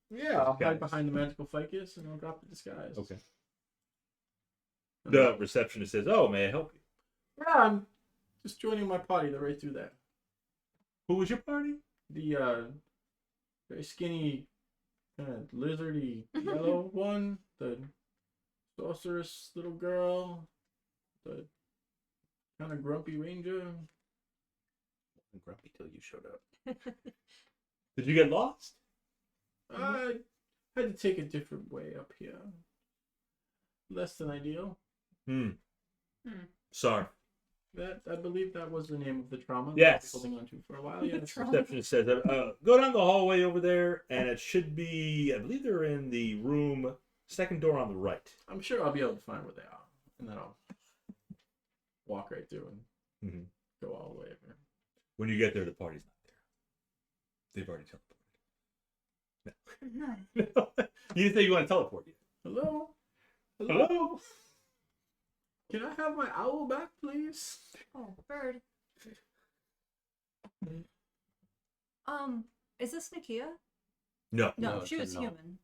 Speaker 5: Yeah, I'll hide
Speaker 1: Disguise.
Speaker 5: behind the magical ficus and I'll drop the disguise.
Speaker 1: Okay.
Speaker 5: And
Speaker 1: The receptionist says, "Oh, may I help you?
Speaker 5: yeah, I'm just joining my party. They're right through there.
Speaker 1: Who was your party?"
Speaker 5: The very skinny, kind of lizardy yellow one, the sorceress little girl, the kind of grumpy ranger.
Speaker 4: Grumpy till you showed up.
Speaker 1: Did you get lost?
Speaker 5: I had to take a different way up here. Less than ideal.
Speaker 1: Hmm.
Speaker 3: Hmm.
Speaker 1: Sorry.
Speaker 5: That I believe that was the name of the trauma.
Speaker 1: Yes.
Speaker 5: That I was holding on to for a while. Yes.
Speaker 3: Trauma.
Speaker 1: Receptionist says, "Go down the hallway over there, and it should be. I believe they're in the room, second door on the right."
Speaker 5: I'm sure I'll be able to find where they are, and then I'll walk right through and
Speaker 1: Mhm.
Speaker 5: go all the way over.
Speaker 1: When you get there, the party's not there. They've already teleported. No. You didn't say you want to teleport yet.
Speaker 5: Hello?
Speaker 1: Hello?
Speaker 5: Can I have my owl back, please?
Speaker 3: Oh, Bird. Is this Nakia?
Speaker 1: No.
Speaker 3: No,
Speaker 4: No,
Speaker 3: she
Speaker 4: it's a
Speaker 3: was
Speaker 4: gnome.
Speaker 3: human.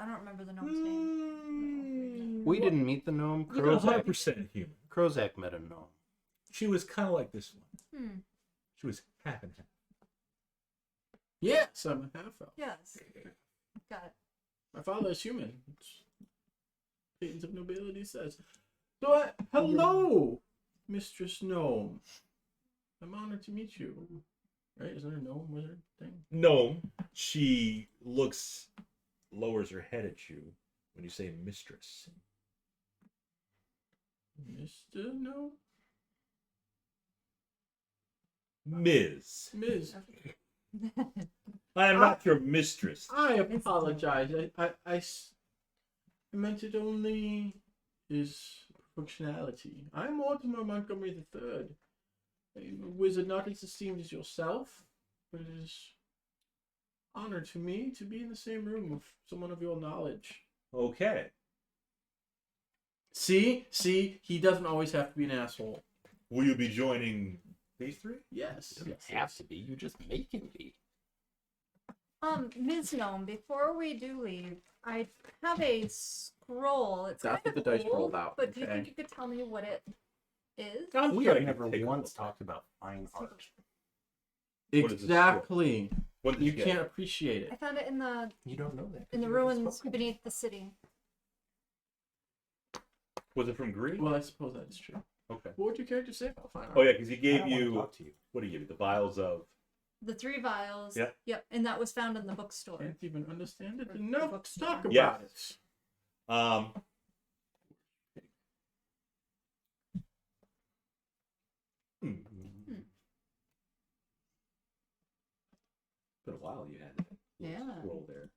Speaker 3: I don't remember the gnome's name.
Speaker 4: We didn't meet the gnome.
Speaker 1: You're
Speaker 4: Krozak,
Speaker 1: 100% human.
Speaker 4: Krozak met a gnome.
Speaker 1: She was kind of like this one.
Speaker 3: Hmm.
Speaker 1: She was half and half.
Speaker 5: Yes, I'm a half elf.
Speaker 3: Yes. Got it.
Speaker 5: My father is human. Patents of nobility says. So, hello, Mistress Gnome. I'm honored to meet you. Right? Is there a gnome wizard thing?
Speaker 1: No, she lowers her head at you when you say mistress.
Speaker 5: Mr. Gnome?
Speaker 1: Ms.
Speaker 5: Ms.
Speaker 1: I am not your mistress.
Speaker 5: I apologize. I meant it only is functionality. I'm Mortimer Montgomery III. I'm a wizard not as esteemed as yourself, but it is honor to me to be in the same room with someone of your knowledge.
Speaker 1: Okay.
Speaker 5: See, he doesn't always have to be an asshole.
Speaker 1: Will you be joining these three?
Speaker 5: Yes.
Speaker 7: Doesn't have to be. You just make it be.
Speaker 3: Ms. Gnome, before we do leave, I have a scroll. It's
Speaker 5: That's
Speaker 3: kind
Speaker 5: what
Speaker 3: of
Speaker 5: the dice
Speaker 3: old,
Speaker 5: rolled out,
Speaker 3: but do you
Speaker 5: okay?
Speaker 3: think you could tell me what it is?
Speaker 1: I'm
Speaker 7: We
Speaker 1: sure
Speaker 7: have
Speaker 1: I
Speaker 7: never
Speaker 1: can take a
Speaker 7: once
Speaker 1: look.
Speaker 7: talked about fine art.
Speaker 1: What is this
Speaker 5: Exactly.
Speaker 1: What did
Speaker 5: You
Speaker 1: get?
Speaker 5: can't appreciate
Speaker 3: I
Speaker 5: it.
Speaker 3: found it in the
Speaker 7: You don't know that.
Speaker 3: in the ruins beneath the city.
Speaker 1: Was it from Green?
Speaker 5: Well, I suppose that's true.
Speaker 1: Okay.
Speaker 5: What would your character say about fine art?
Speaker 1: Oh yeah, because he
Speaker 7: I
Speaker 1: gave
Speaker 7: don't wanna
Speaker 1: you.
Speaker 7: talk to you.
Speaker 1: What did he give you? The vials of.
Speaker 3: The 3 vials.
Speaker 1: Yeah.
Speaker 3: Yep, and that was found in the bookstore.
Speaker 5: Can't even understand it
Speaker 3: Or
Speaker 5: enough
Speaker 3: books,
Speaker 5: to talk
Speaker 3: yeah.
Speaker 5: about
Speaker 1: Yes.
Speaker 5: it.
Speaker 1: Hmm. Been a while you had that little
Speaker 3: Yeah.
Speaker 1: scroll there.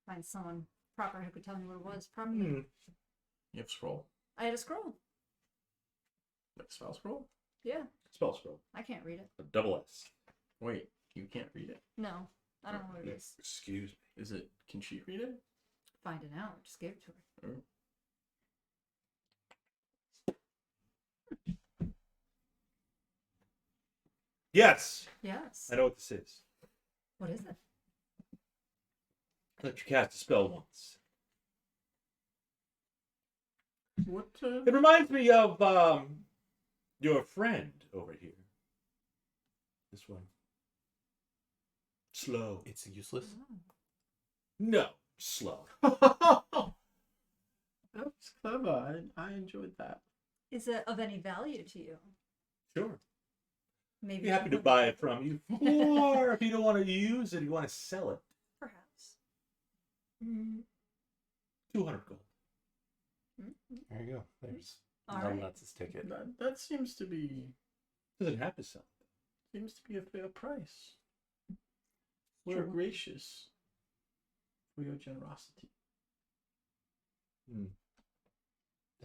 Speaker 3: Find someone proper who could tell me what it was properly.
Speaker 1: Hmm.
Speaker 5: You have scroll.
Speaker 3: I had a scroll.
Speaker 5: Like spell scroll?
Speaker 3: Yeah,
Speaker 1: Spell scroll.
Speaker 3: I can't read it.
Speaker 1: A double S.
Speaker 5: Wait, you can't read it.
Speaker 3: No, I don't know what it is.
Speaker 1: Excuse me.
Speaker 5: Is it? Can she read it?
Speaker 3: Finding out. Just gave it to her.
Speaker 1: Yes,
Speaker 3: Yes.
Speaker 1: I know what this is.
Speaker 3: What is it?
Speaker 1: Let you cast a spell once.
Speaker 5: What?
Speaker 1: It reminds me of your friend over here. This one. Slow.
Speaker 7: It's useless.
Speaker 1: No, slow.
Speaker 5: That was clever. I enjoyed that.
Speaker 3: Is it of any value to you?
Speaker 1: Sure.
Speaker 3: Maybe.
Speaker 1: Be happy to
Speaker 3: 200?
Speaker 1: buy it from you. Or if you don't want to use it, you want to sell it.
Speaker 3: Perhaps.
Speaker 1: 200 gold.
Speaker 7: There you go. There's
Speaker 3: All right.
Speaker 7: Nuts' ticket.
Speaker 5: That seems to be
Speaker 1: Doesn't have to sell it.
Speaker 5: seems to be a fair price. We're
Speaker 3: Sure.
Speaker 5: gracious for your generosity.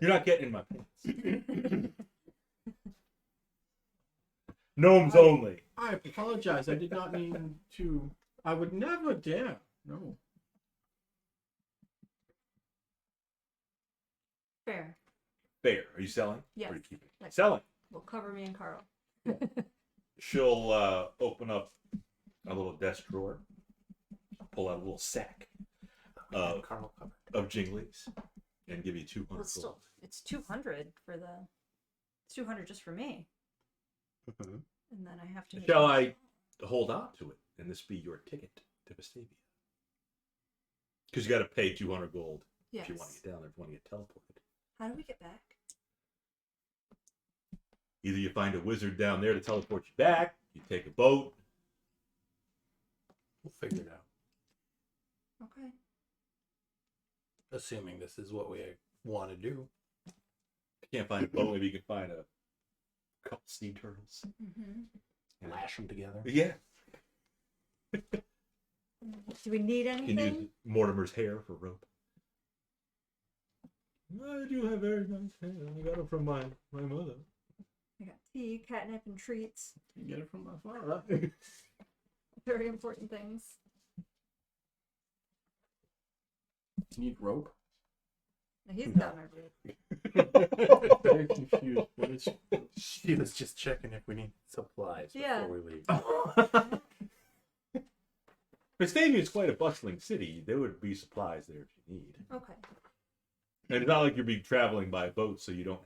Speaker 1: You're not getting in my pants. Gnomes only.
Speaker 5: I apologize. I did not mean to. I would never dare. No.
Speaker 3: Fair.
Speaker 1: Fair. Are you selling?
Speaker 3: Yes.
Speaker 1: Or are you keeping?
Speaker 3: Like-
Speaker 1: Selling.
Speaker 3: Will cover me and Carl.
Speaker 1: She'll open up a little desk drawer, pull out a little sack
Speaker 7: Carl covered.
Speaker 1: of jinglies, and give you 200
Speaker 3: Well,
Speaker 1: gold.
Speaker 3: it's still it's 200 for the. It's 200 just for me, and then I have to. make
Speaker 1: Shall
Speaker 3: it-
Speaker 1: I hold on to it, and this be your ticket to Vestavia? Because you got to pay 200 gold
Speaker 3: Yes.
Speaker 1: if you want to get down there, if you want to get teleported.
Speaker 3: How do we get back?
Speaker 1: Either you find a wizard down there to teleport you back, you take a boat.
Speaker 7: We'll figure it out.
Speaker 3: Okay.
Speaker 7: Assuming this is what we want to do.
Speaker 1: If you can't find a boat, maybe you can find a couple sea turtles.
Speaker 3: Mm-hmm.
Speaker 7: Lash them together.
Speaker 1: Yeah.
Speaker 3: Do we need
Speaker 1: You can
Speaker 3: anything?
Speaker 1: use Mortimer's hair for rope. I do have very nice hair. I got it from my mother.
Speaker 3: I got tea, catnip, and treats.
Speaker 5: You get it from my father.
Speaker 3: Very important things.
Speaker 5: You need rope.
Speaker 3: Now he's got my rope.
Speaker 5: Very confused. What is?
Speaker 7: She was just checking if we need supplies
Speaker 3: Yeah.
Speaker 7: before we leave.
Speaker 1: Vestavia is quite a bustling city. There would be supplies there if you need.
Speaker 3: Okay.
Speaker 1: And it's not like you're being traveling by boat, so you don't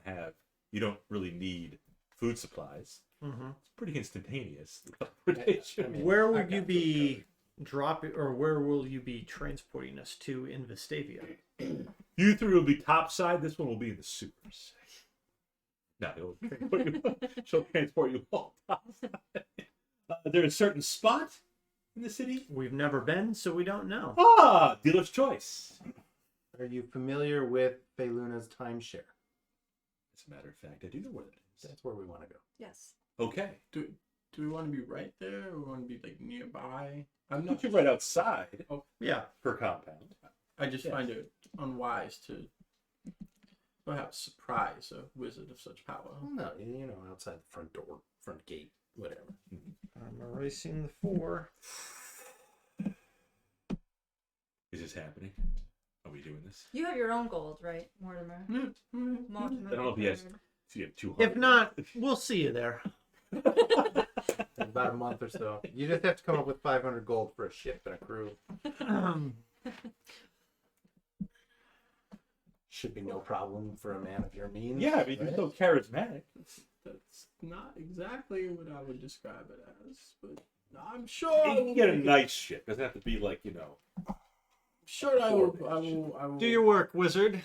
Speaker 1: really need food supplies.
Speaker 2: Mm-hmm.
Speaker 1: It's pretty instantaneous. Teleportation.
Speaker 7: I mean,
Speaker 2: Where
Speaker 7: I
Speaker 2: would you
Speaker 7: got
Speaker 2: be dropping, or where will you be transporting us to in Vestavia?
Speaker 1: You three will be topside. This one will be in the sewers. No, she'll transport you all topside. There's a certain spot in the city.
Speaker 2: We've never been, so we don't know.
Speaker 1: Ah, dealer's choice.
Speaker 4: Are you familiar with Feluna's timeshare?
Speaker 1: As a matter of fact, I do know where that is.
Speaker 7: That's where we want to go.
Speaker 3: Yes.
Speaker 1: Okay.
Speaker 5: Do we want to be right there, or we want to be like nearby? I'm
Speaker 1: I'm
Speaker 5: not
Speaker 1: not right outside
Speaker 2: Yeah.
Speaker 1: her compound.
Speaker 5: I just
Speaker 1: Yes.
Speaker 5: find it unwise to perhaps surprise a wizard of such power.
Speaker 4: Well, no, you know, outside the front door, front gate, whatever.
Speaker 2: I'm erasing the 4.
Speaker 1: Is this happening? Are we doing this?
Speaker 3: You have your own gold, right, Mortimer? Mortimer.
Speaker 1: I don't know if he has.
Speaker 3: III.
Speaker 1: If you have 200.
Speaker 2: If not, we'll see you there.
Speaker 4: In about a month or so. You just have to come up with 500 gold for a ship and a crew. Should be no problem for a man of your means.
Speaker 1: Yeah, I mean, you're
Speaker 4: right?
Speaker 1: so charismatic.
Speaker 5: That's not exactly what I would describe it as, but I'm sure
Speaker 1: You can get a nice ship. Doesn't have to be like, you know.
Speaker 5: Sure, I will
Speaker 2: Do your work, wizard.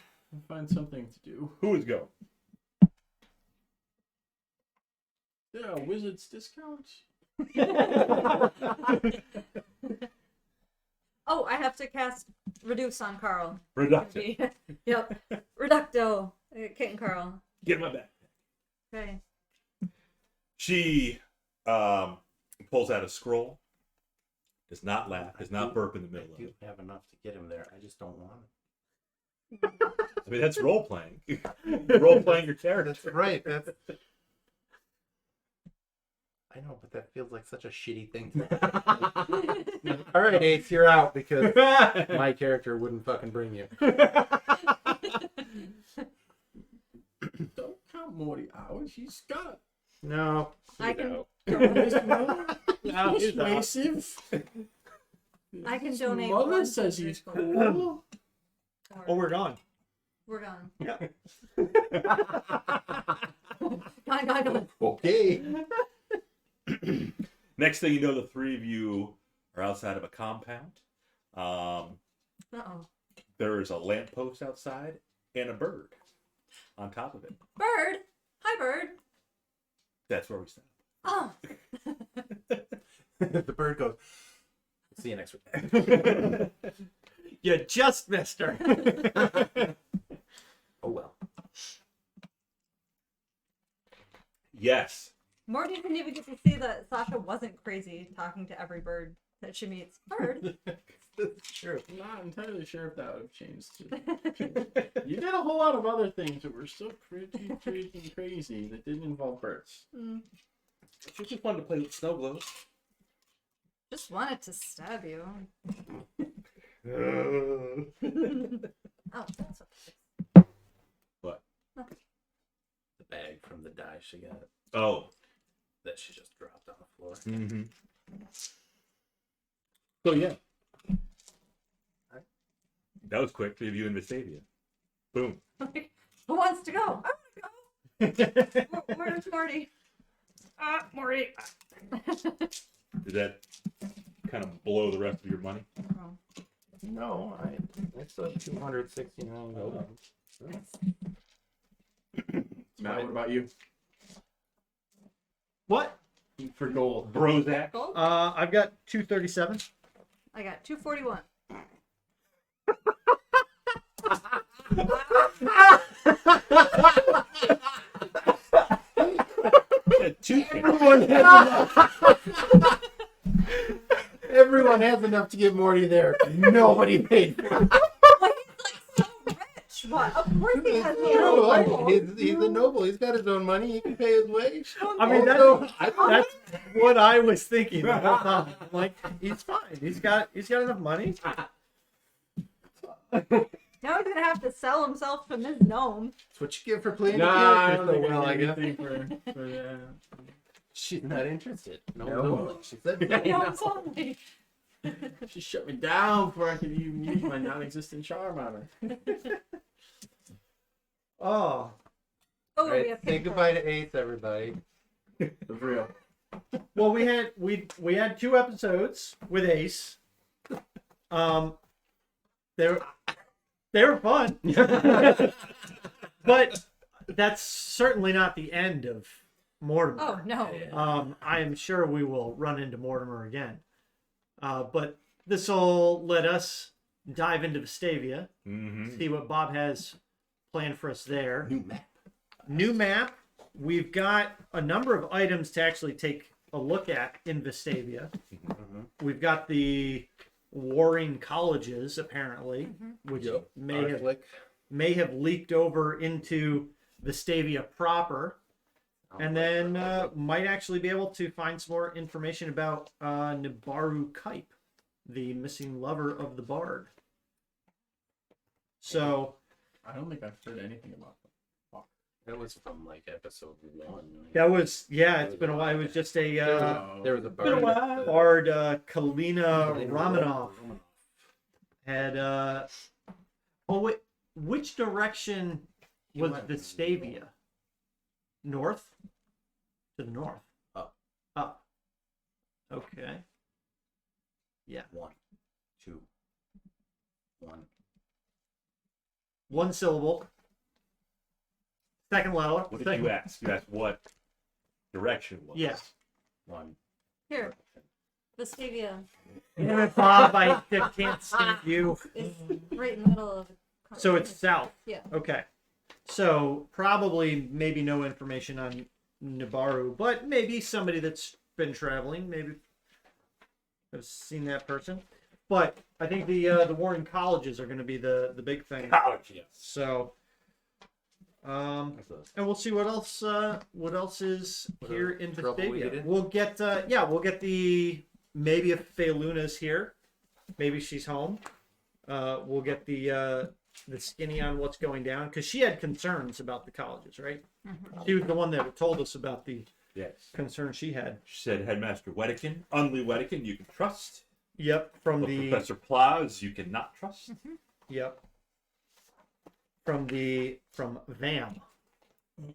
Speaker 5: find something to do.
Speaker 1: Who is go?
Speaker 5: Yeah, wizard's discount.
Speaker 3: Oh, I have to cast Reduce on Carl.
Speaker 1: Reductive.
Speaker 3: Yep. Reducto. Kit and Carl.
Speaker 1: Get in my back.
Speaker 3: Okay.
Speaker 1: She pulls out a scroll. Does not laugh. Does not burp in the middle of
Speaker 4: You
Speaker 1: it.
Speaker 4: have enough to get him there. I just don't want it.
Speaker 1: I mean, that's role playing. Role playing your character.
Speaker 4: That's right. That's. I know, but that feels like such a shitty thing. All right, Ace, you're out because my character wouldn't fucking bring you.
Speaker 5: Don't count Morty out. He's got
Speaker 4: No.
Speaker 3: I can
Speaker 5: now persuasive.
Speaker 3: I can
Speaker 5: His
Speaker 3: donate
Speaker 5: mother
Speaker 3: one
Speaker 5: says
Speaker 3: to
Speaker 5: he's
Speaker 3: the
Speaker 5: cool.
Speaker 2: Oh, we're gone.
Speaker 3: We're gone.
Speaker 2: Yeah.
Speaker 3: Gone.
Speaker 4: Okay.
Speaker 1: Next thing you know, the three of you are outside of a compound.
Speaker 3: Uh-oh.
Speaker 1: There is a lamppost outside and a bird on top of it.
Speaker 3: Bird. Hi, bird.
Speaker 1: That's where we stop.
Speaker 3: Oh.
Speaker 4: The bird goes. See you next week.
Speaker 2: You just missed her.
Speaker 4: Oh well.
Speaker 1: Yes.
Speaker 3: Morty didn't even get to see that Sasha wasn't crazy talking to every bird that she meets. Bird.
Speaker 4: That's true.
Speaker 5: I'm not entirely sure if that would have changed it. You did a whole lot of other things that were still pretty freaking crazy that didn't involve birds.
Speaker 1: She just wanted to play with snow globes.
Speaker 3: Just wanted to stab you.
Speaker 1: Uh,
Speaker 3: Oh, that's
Speaker 1: What?
Speaker 3: nothing.
Speaker 4: The bag from the die she got
Speaker 1: Oh.
Speaker 4: that she just dropped on the floor.
Speaker 1: Mm-hmm. So yeah. That was quick. 3 of you in Vestavia. Boom.
Speaker 3: Who wants to go? I want to go. Where's Morty? Morty.
Speaker 1: Did that kind of blow the rest of your money?
Speaker 3: Oh.
Speaker 4: No, I still have 269 gold.
Speaker 5: Matt, what about you?
Speaker 2: What?
Speaker 5: For gold.
Speaker 1: Brozak.
Speaker 3: Gold?
Speaker 2: I've got 237.
Speaker 3: I got 241.
Speaker 4: Everyone has enough to get Morty there. Nobody paid for it.
Speaker 3: Well, he's like so rich. What? Of course he has no
Speaker 4: He's a noble. He's got his own money. He can pay his way.
Speaker 2: I mean, that's what I was thinking the whole time. Like, he's fine. He's got enough money.
Speaker 3: Now he's gonna have to sell himself from this gnome.
Speaker 4: That's what you get for playing
Speaker 5: Nah, I
Speaker 4: the
Speaker 5: don't
Speaker 4: character
Speaker 5: think
Speaker 4: so well, I guess.
Speaker 5: anything for that.
Speaker 4: She's not interested. No.
Speaker 5: No.
Speaker 4: She said
Speaker 3: Gnomes only.
Speaker 5: She shut me down before I could even use my non-existent charm on her.
Speaker 2: Oh.
Speaker 3: Oh,
Speaker 4: All
Speaker 3: we
Speaker 4: right,
Speaker 3: have
Speaker 4: say
Speaker 3: paper.
Speaker 4: goodbye to Ace, everybody.
Speaker 5: For real.
Speaker 2: Well, we had 2 episodes with Ace. They were fun. But that's certainly not the end of Mortimer.
Speaker 3: Oh no.
Speaker 2: I am sure we will run into Mortimer again. But this will let us dive into Vestavia,
Speaker 1: Mm-hmm.
Speaker 2: see what Bob has planned for us there.
Speaker 4: New map.
Speaker 2: New map. We've got a number of items to actually take a look at in Vestavia. We've got the warring colleges, apparently, which may have leaked over into Vestavia proper, and then might actually be able to find some more information about Nibaru Kipe, the missing lover of the bard. So
Speaker 5: I don't think I've heard anything about them.
Speaker 4: That was from like episode 1. Right?
Speaker 2: that was, yeah, it's been a while. It was just a
Speaker 4: There was a
Speaker 1: Been a
Speaker 4: bard.
Speaker 2: bard, Kalina Romanov had which direction was Vestavia? North? To the north. Up. Okay. Yeah.
Speaker 4: 1, 2, 1.
Speaker 2: One syllable. Second letter.
Speaker 1: What did you ask? You asked what direction was.
Speaker 2: Yes.
Speaker 4: 1.
Speaker 3: Here, Vestavia
Speaker 2: Damn it, Bob, I can't stand you.
Speaker 3: is right in the middle of. The
Speaker 2: So it's south.
Speaker 3: Yeah.
Speaker 2: Okay. So probably maybe no information on Nibaru, but maybe somebody that's been traveling, maybe have seen that person. But I think the warring colleges are going to be the big thing.
Speaker 1: College, yes.
Speaker 2: So, and we'll see what else is here in
Speaker 4: trouble we get
Speaker 2: Vestavia.
Speaker 4: in?
Speaker 2: We'll get maybe if Feyluna's here, maybe she's home. We'll get the skinny on what's going down, because she had concerns about the colleges, right? She was the one that told us about the
Speaker 1: Yes.
Speaker 2: concerns she had.
Speaker 1: She said Headmaster Wedekin, Unli Wedekin, you can trust.
Speaker 2: Yep, from
Speaker 1: But
Speaker 2: the
Speaker 1: Professor Plaz, you cannot trust.
Speaker 2: yep from VAM.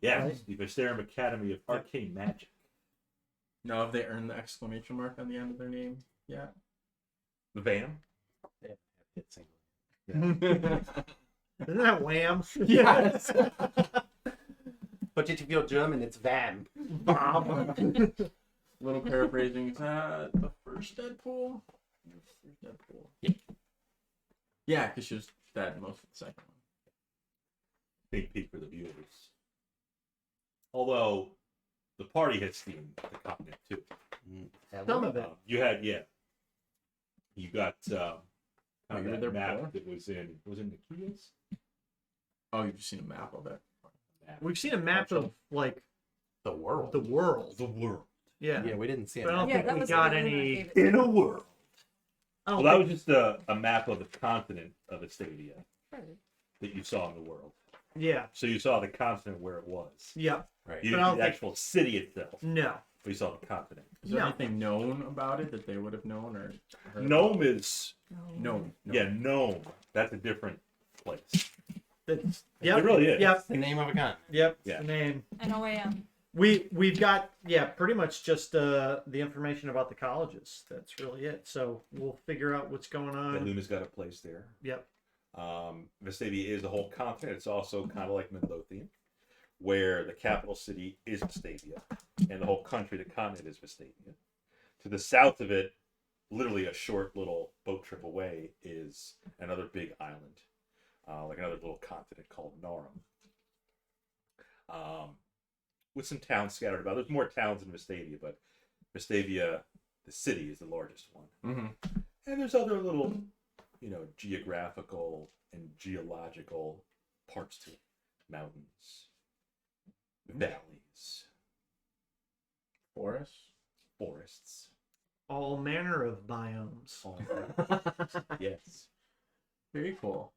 Speaker 1: Yes,
Speaker 2: Right.
Speaker 1: the Vestarum Academy of Arcane Magic.
Speaker 5: No, have they earned the exclamation mark on the end of their name yet?
Speaker 1: The VAM?
Speaker 4: Hit single.
Speaker 2: Isn't that Wham?
Speaker 5: Yes.
Speaker 4: But if you're German, it's VAM.
Speaker 2: Bob.
Speaker 5: Little paraphrasing. Is that the first Deadpool? Yeah, because she was dead most of the second one.
Speaker 1: Big peak for the viewers. Although, the party had steamed the continent too.
Speaker 2: Some of it.
Speaker 1: You had, you got
Speaker 5: Oh, you were
Speaker 1: that
Speaker 5: there
Speaker 1: map
Speaker 5: before?
Speaker 1: that was in Nikia's?
Speaker 5: Oh, you've seen a map of it.
Speaker 2: We've seen a map of like
Speaker 4: The world.
Speaker 2: the world.
Speaker 1: The world.
Speaker 2: Yeah.
Speaker 4: Yeah, we didn't see it.
Speaker 2: But I don't
Speaker 3: Yeah,
Speaker 2: think
Speaker 3: that
Speaker 2: we
Speaker 3: was
Speaker 2: got
Speaker 3: the one I
Speaker 2: any.
Speaker 3: gave it.
Speaker 1: In a world.
Speaker 2: I
Speaker 1: Well,
Speaker 2: don't
Speaker 1: that
Speaker 2: think-
Speaker 1: was just a map of the continent of Astadia that you saw in the world.
Speaker 2: Yeah.
Speaker 1: So you saw the continent where it was.
Speaker 2: Yeah.
Speaker 4: Right.
Speaker 1: You
Speaker 2: But I
Speaker 1: didn't
Speaker 2: don't
Speaker 1: see the
Speaker 2: think-
Speaker 1: actual city itself,
Speaker 2: No.
Speaker 1: but you saw the continent.
Speaker 5: Is there
Speaker 2: No.
Speaker 5: anything known about it that they would have known or heard
Speaker 1: Nome is,
Speaker 5: No.
Speaker 1: yeah, Nome. That's a different place.
Speaker 2: That's, yep.
Speaker 1: It really is.
Speaker 2: Yep.
Speaker 4: The name of a gun.
Speaker 2: Yep.
Speaker 1: Yeah.
Speaker 2: The name.
Speaker 3: NOAM.
Speaker 2: We've got pretty much just the information about the colleges. That's really it. So we'll figure out what's going
Speaker 1: The
Speaker 2: on.
Speaker 1: Luna's got a place there.
Speaker 2: Yep.
Speaker 1: Vestavia is the whole continent. It's also kind of like Midlothian, where the capital city is Vestavia, and the whole country, the continent, is Vestavia. To the south of it, literally a short little boat trip away, is another big island, like another little continent called Narum, with some towns scattered about. There's more towns in Vestavia, but Vestavia, the city, is the largest one.
Speaker 5: Mm-hmm.
Speaker 1: And there's other little, geographical and geological parts to it. Mountains, valleys,
Speaker 5: Forest.
Speaker 1: forests.
Speaker 2: All manner of biomes.
Speaker 1: All that. Yes.
Speaker 5: Very cool.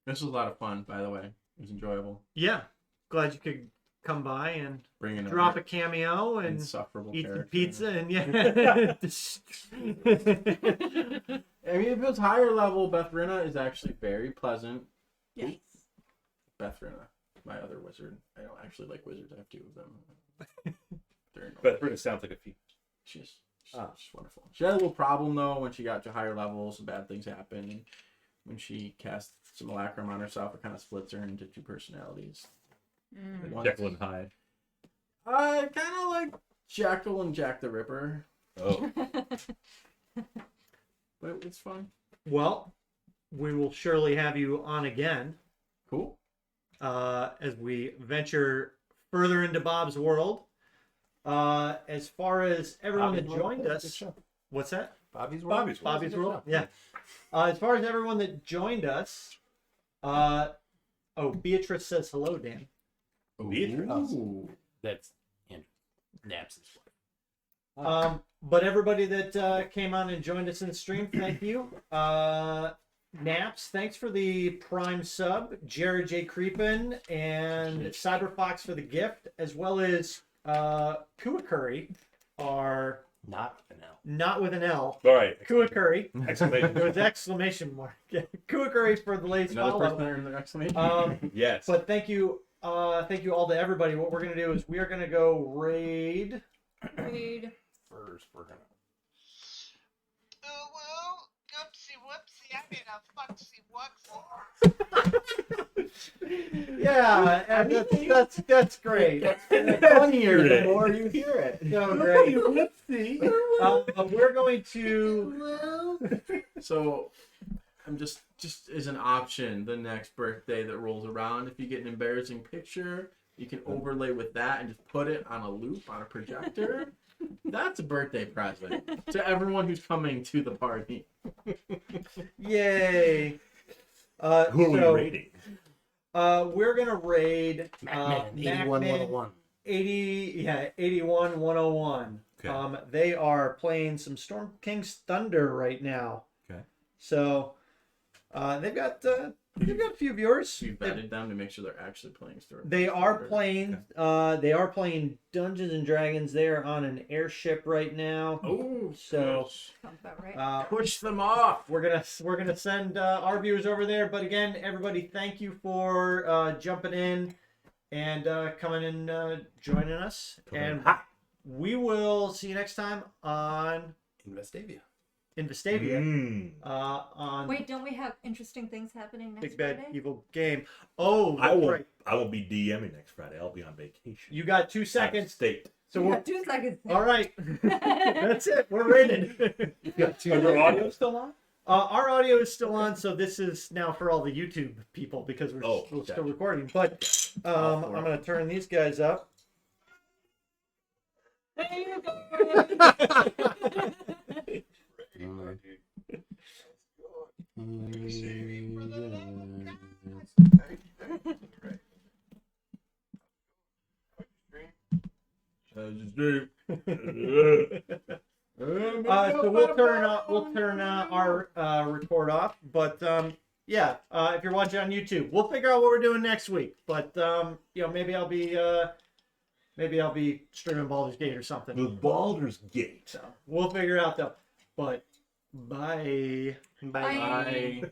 Speaker 5: This was a lot of fun, by the way. It was enjoyable.
Speaker 2: Yeah. Glad you could come by and
Speaker 5: Bringing
Speaker 2: drop a cameo and
Speaker 5: insufferable
Speaker 2: eat some
Speaker 5: character.
Speaker 2: pizza and yeah.
Speaker 5: I mean, if it was higher level, Bethrina is actually very pleasant.
Speaker 3: Yes.
Speaker 5: Bethrina, my other wizard. I don't actually like wizards. I have two of them. They're
Speaker 1: But it sounds like a feat.
Speaker 5: she's
Speaker 1: Ah.
Speaker 5: she's wonderful. She had a little problem though when she got to higher levels. Some bad things happened, and when she cast some Simulacrum on herself, it kind of splits her into two personalities. Once-
Speaker 1: Jekyll and Hyde.
Speaker 5: kind of like Jekyll and Jack the Ripper,
Speaker 1: Oh,
Speaker 5: but it's fun.
Speaker 2: Well, we will surely have you on again
Speaker 5: Cool.
Speaker 2: as we venture further into Bob's world. As far as everyone that joined us, what's that?
Speaker 4: Bobby's World.
Speaker 2: Bobby's World. Yeah. As far as everyone that joined us, Beatrice says hello, Dan.
Speaker 1: Beatrice.
Speaker 5: Ooh.
Speaker 4: That's Andrew. Naps' wife.
Speaker 2: But everybody that came on and joined us in the stream, thank you. Naps, thanks for the Prime sub. Jared J. Creepin and Cyberfox for the gift, as well as Kuakuri are
Speaker 4: Not an L.
Speaker 2: not with an L.
Speaker 1: All right.
Speaker 2: Kuakuri.
Speaker 1: Exclamation.
Speaker 2: It was exclamation mark. Kuakuri for the latest
Speaker 5: Another person
Speaker 2: follow.
Speaker 5: there in the exclamation.
Speaker 1: Yes.
Speaker 2: But thank you all to everybody. What we're gonna do is we are gonna go raid.
Speaker 3: Read.
Speaker 4: First, we're gonna.
Speaker 8: Oh, well, oopsie whoopsie, I made a fucksy wucksy.
Speaker 2: Yeah, and that's great.
Speaker 5: Funnier the more you hear it.
Speaker 2: So great.
Speaker 5: Whoopsie.
Speaker 2: We're going to.
Speaker 5: So, I'm just as an option, the next birthday that rolls around, if you get an embarrassing picture, you can overlay with that and just put it on a loop on a projector. That's a birthday present to everyone who's coming to the party.
Speaker 2: Yay!
Speaker 1: Who are we raiding?
Speaker 2: We're gonna raid
Speaker 4: Macman, 81-101.
Speaker 2: 81-101.
Speaker 1: Okay.
Speaker 2: They are playing some Storm King's Thunder right now.
Speaker 1: Okay.
Speaker 2: So they've got a few viewers.
Speaker 5: You vetted them to make sure they're actually playing Storm.
Speaker 2: They are playing. They are playing Dungeons and Dragons. They are on an airship right now.
Speaker 5: Oh,
Speaker 2: So
Speaker 3: Sounds about right.
Speaker 5: push them off.
Speaker 2: we're gonna send our viewers over there. But again, everybody, thank you for jumping in and coming and joining us. And we will see you next time on
Speaker 4: Investivia.
Speaker 2: Vestavia. On
Speaker 3: Wait, don't we have interesting things happening next
Speaker 2: Big Bad
Speaker 3: Friday?
Speaker 2: Evil Game. Oh,
Speaker 1: I
Speaker 2: that's
Speaker 1: will.
Speaker 2: right.
Speaker 1: I will be DMing next Friday. I'll be on vacation.
Speaker 2: You got 2
Speaker 1: Out of
Speaker 2: seconds.
Speaker 1: State.
Speaker 2: So
Speaker 3: We
Speaker 2: we're
Speaker 3: got 2 seconds.
Speaker 2: all right. That's it. We're rated.
Speaker 1: Are your audio still on?
Speaker 2: Our audio is still on, so this is now for all the YouTube people because we're still
Speaker 1: gotcha.
Speaker 2: recording. But I'm going to turn these guys up.
Speaker 6: Hey, you
Speaker 2: So we'll turn our record off. But if you're watching on YouTube, we'll figure out what we're doing next week. But maybe I'll be streaming Baldur's Gate or something.
Speaker 1: The Baldur's Gate.
Speaker 2: So we'll figure it out though. But bye.
Speaker 3: Bye.
Speaker 5: Bye.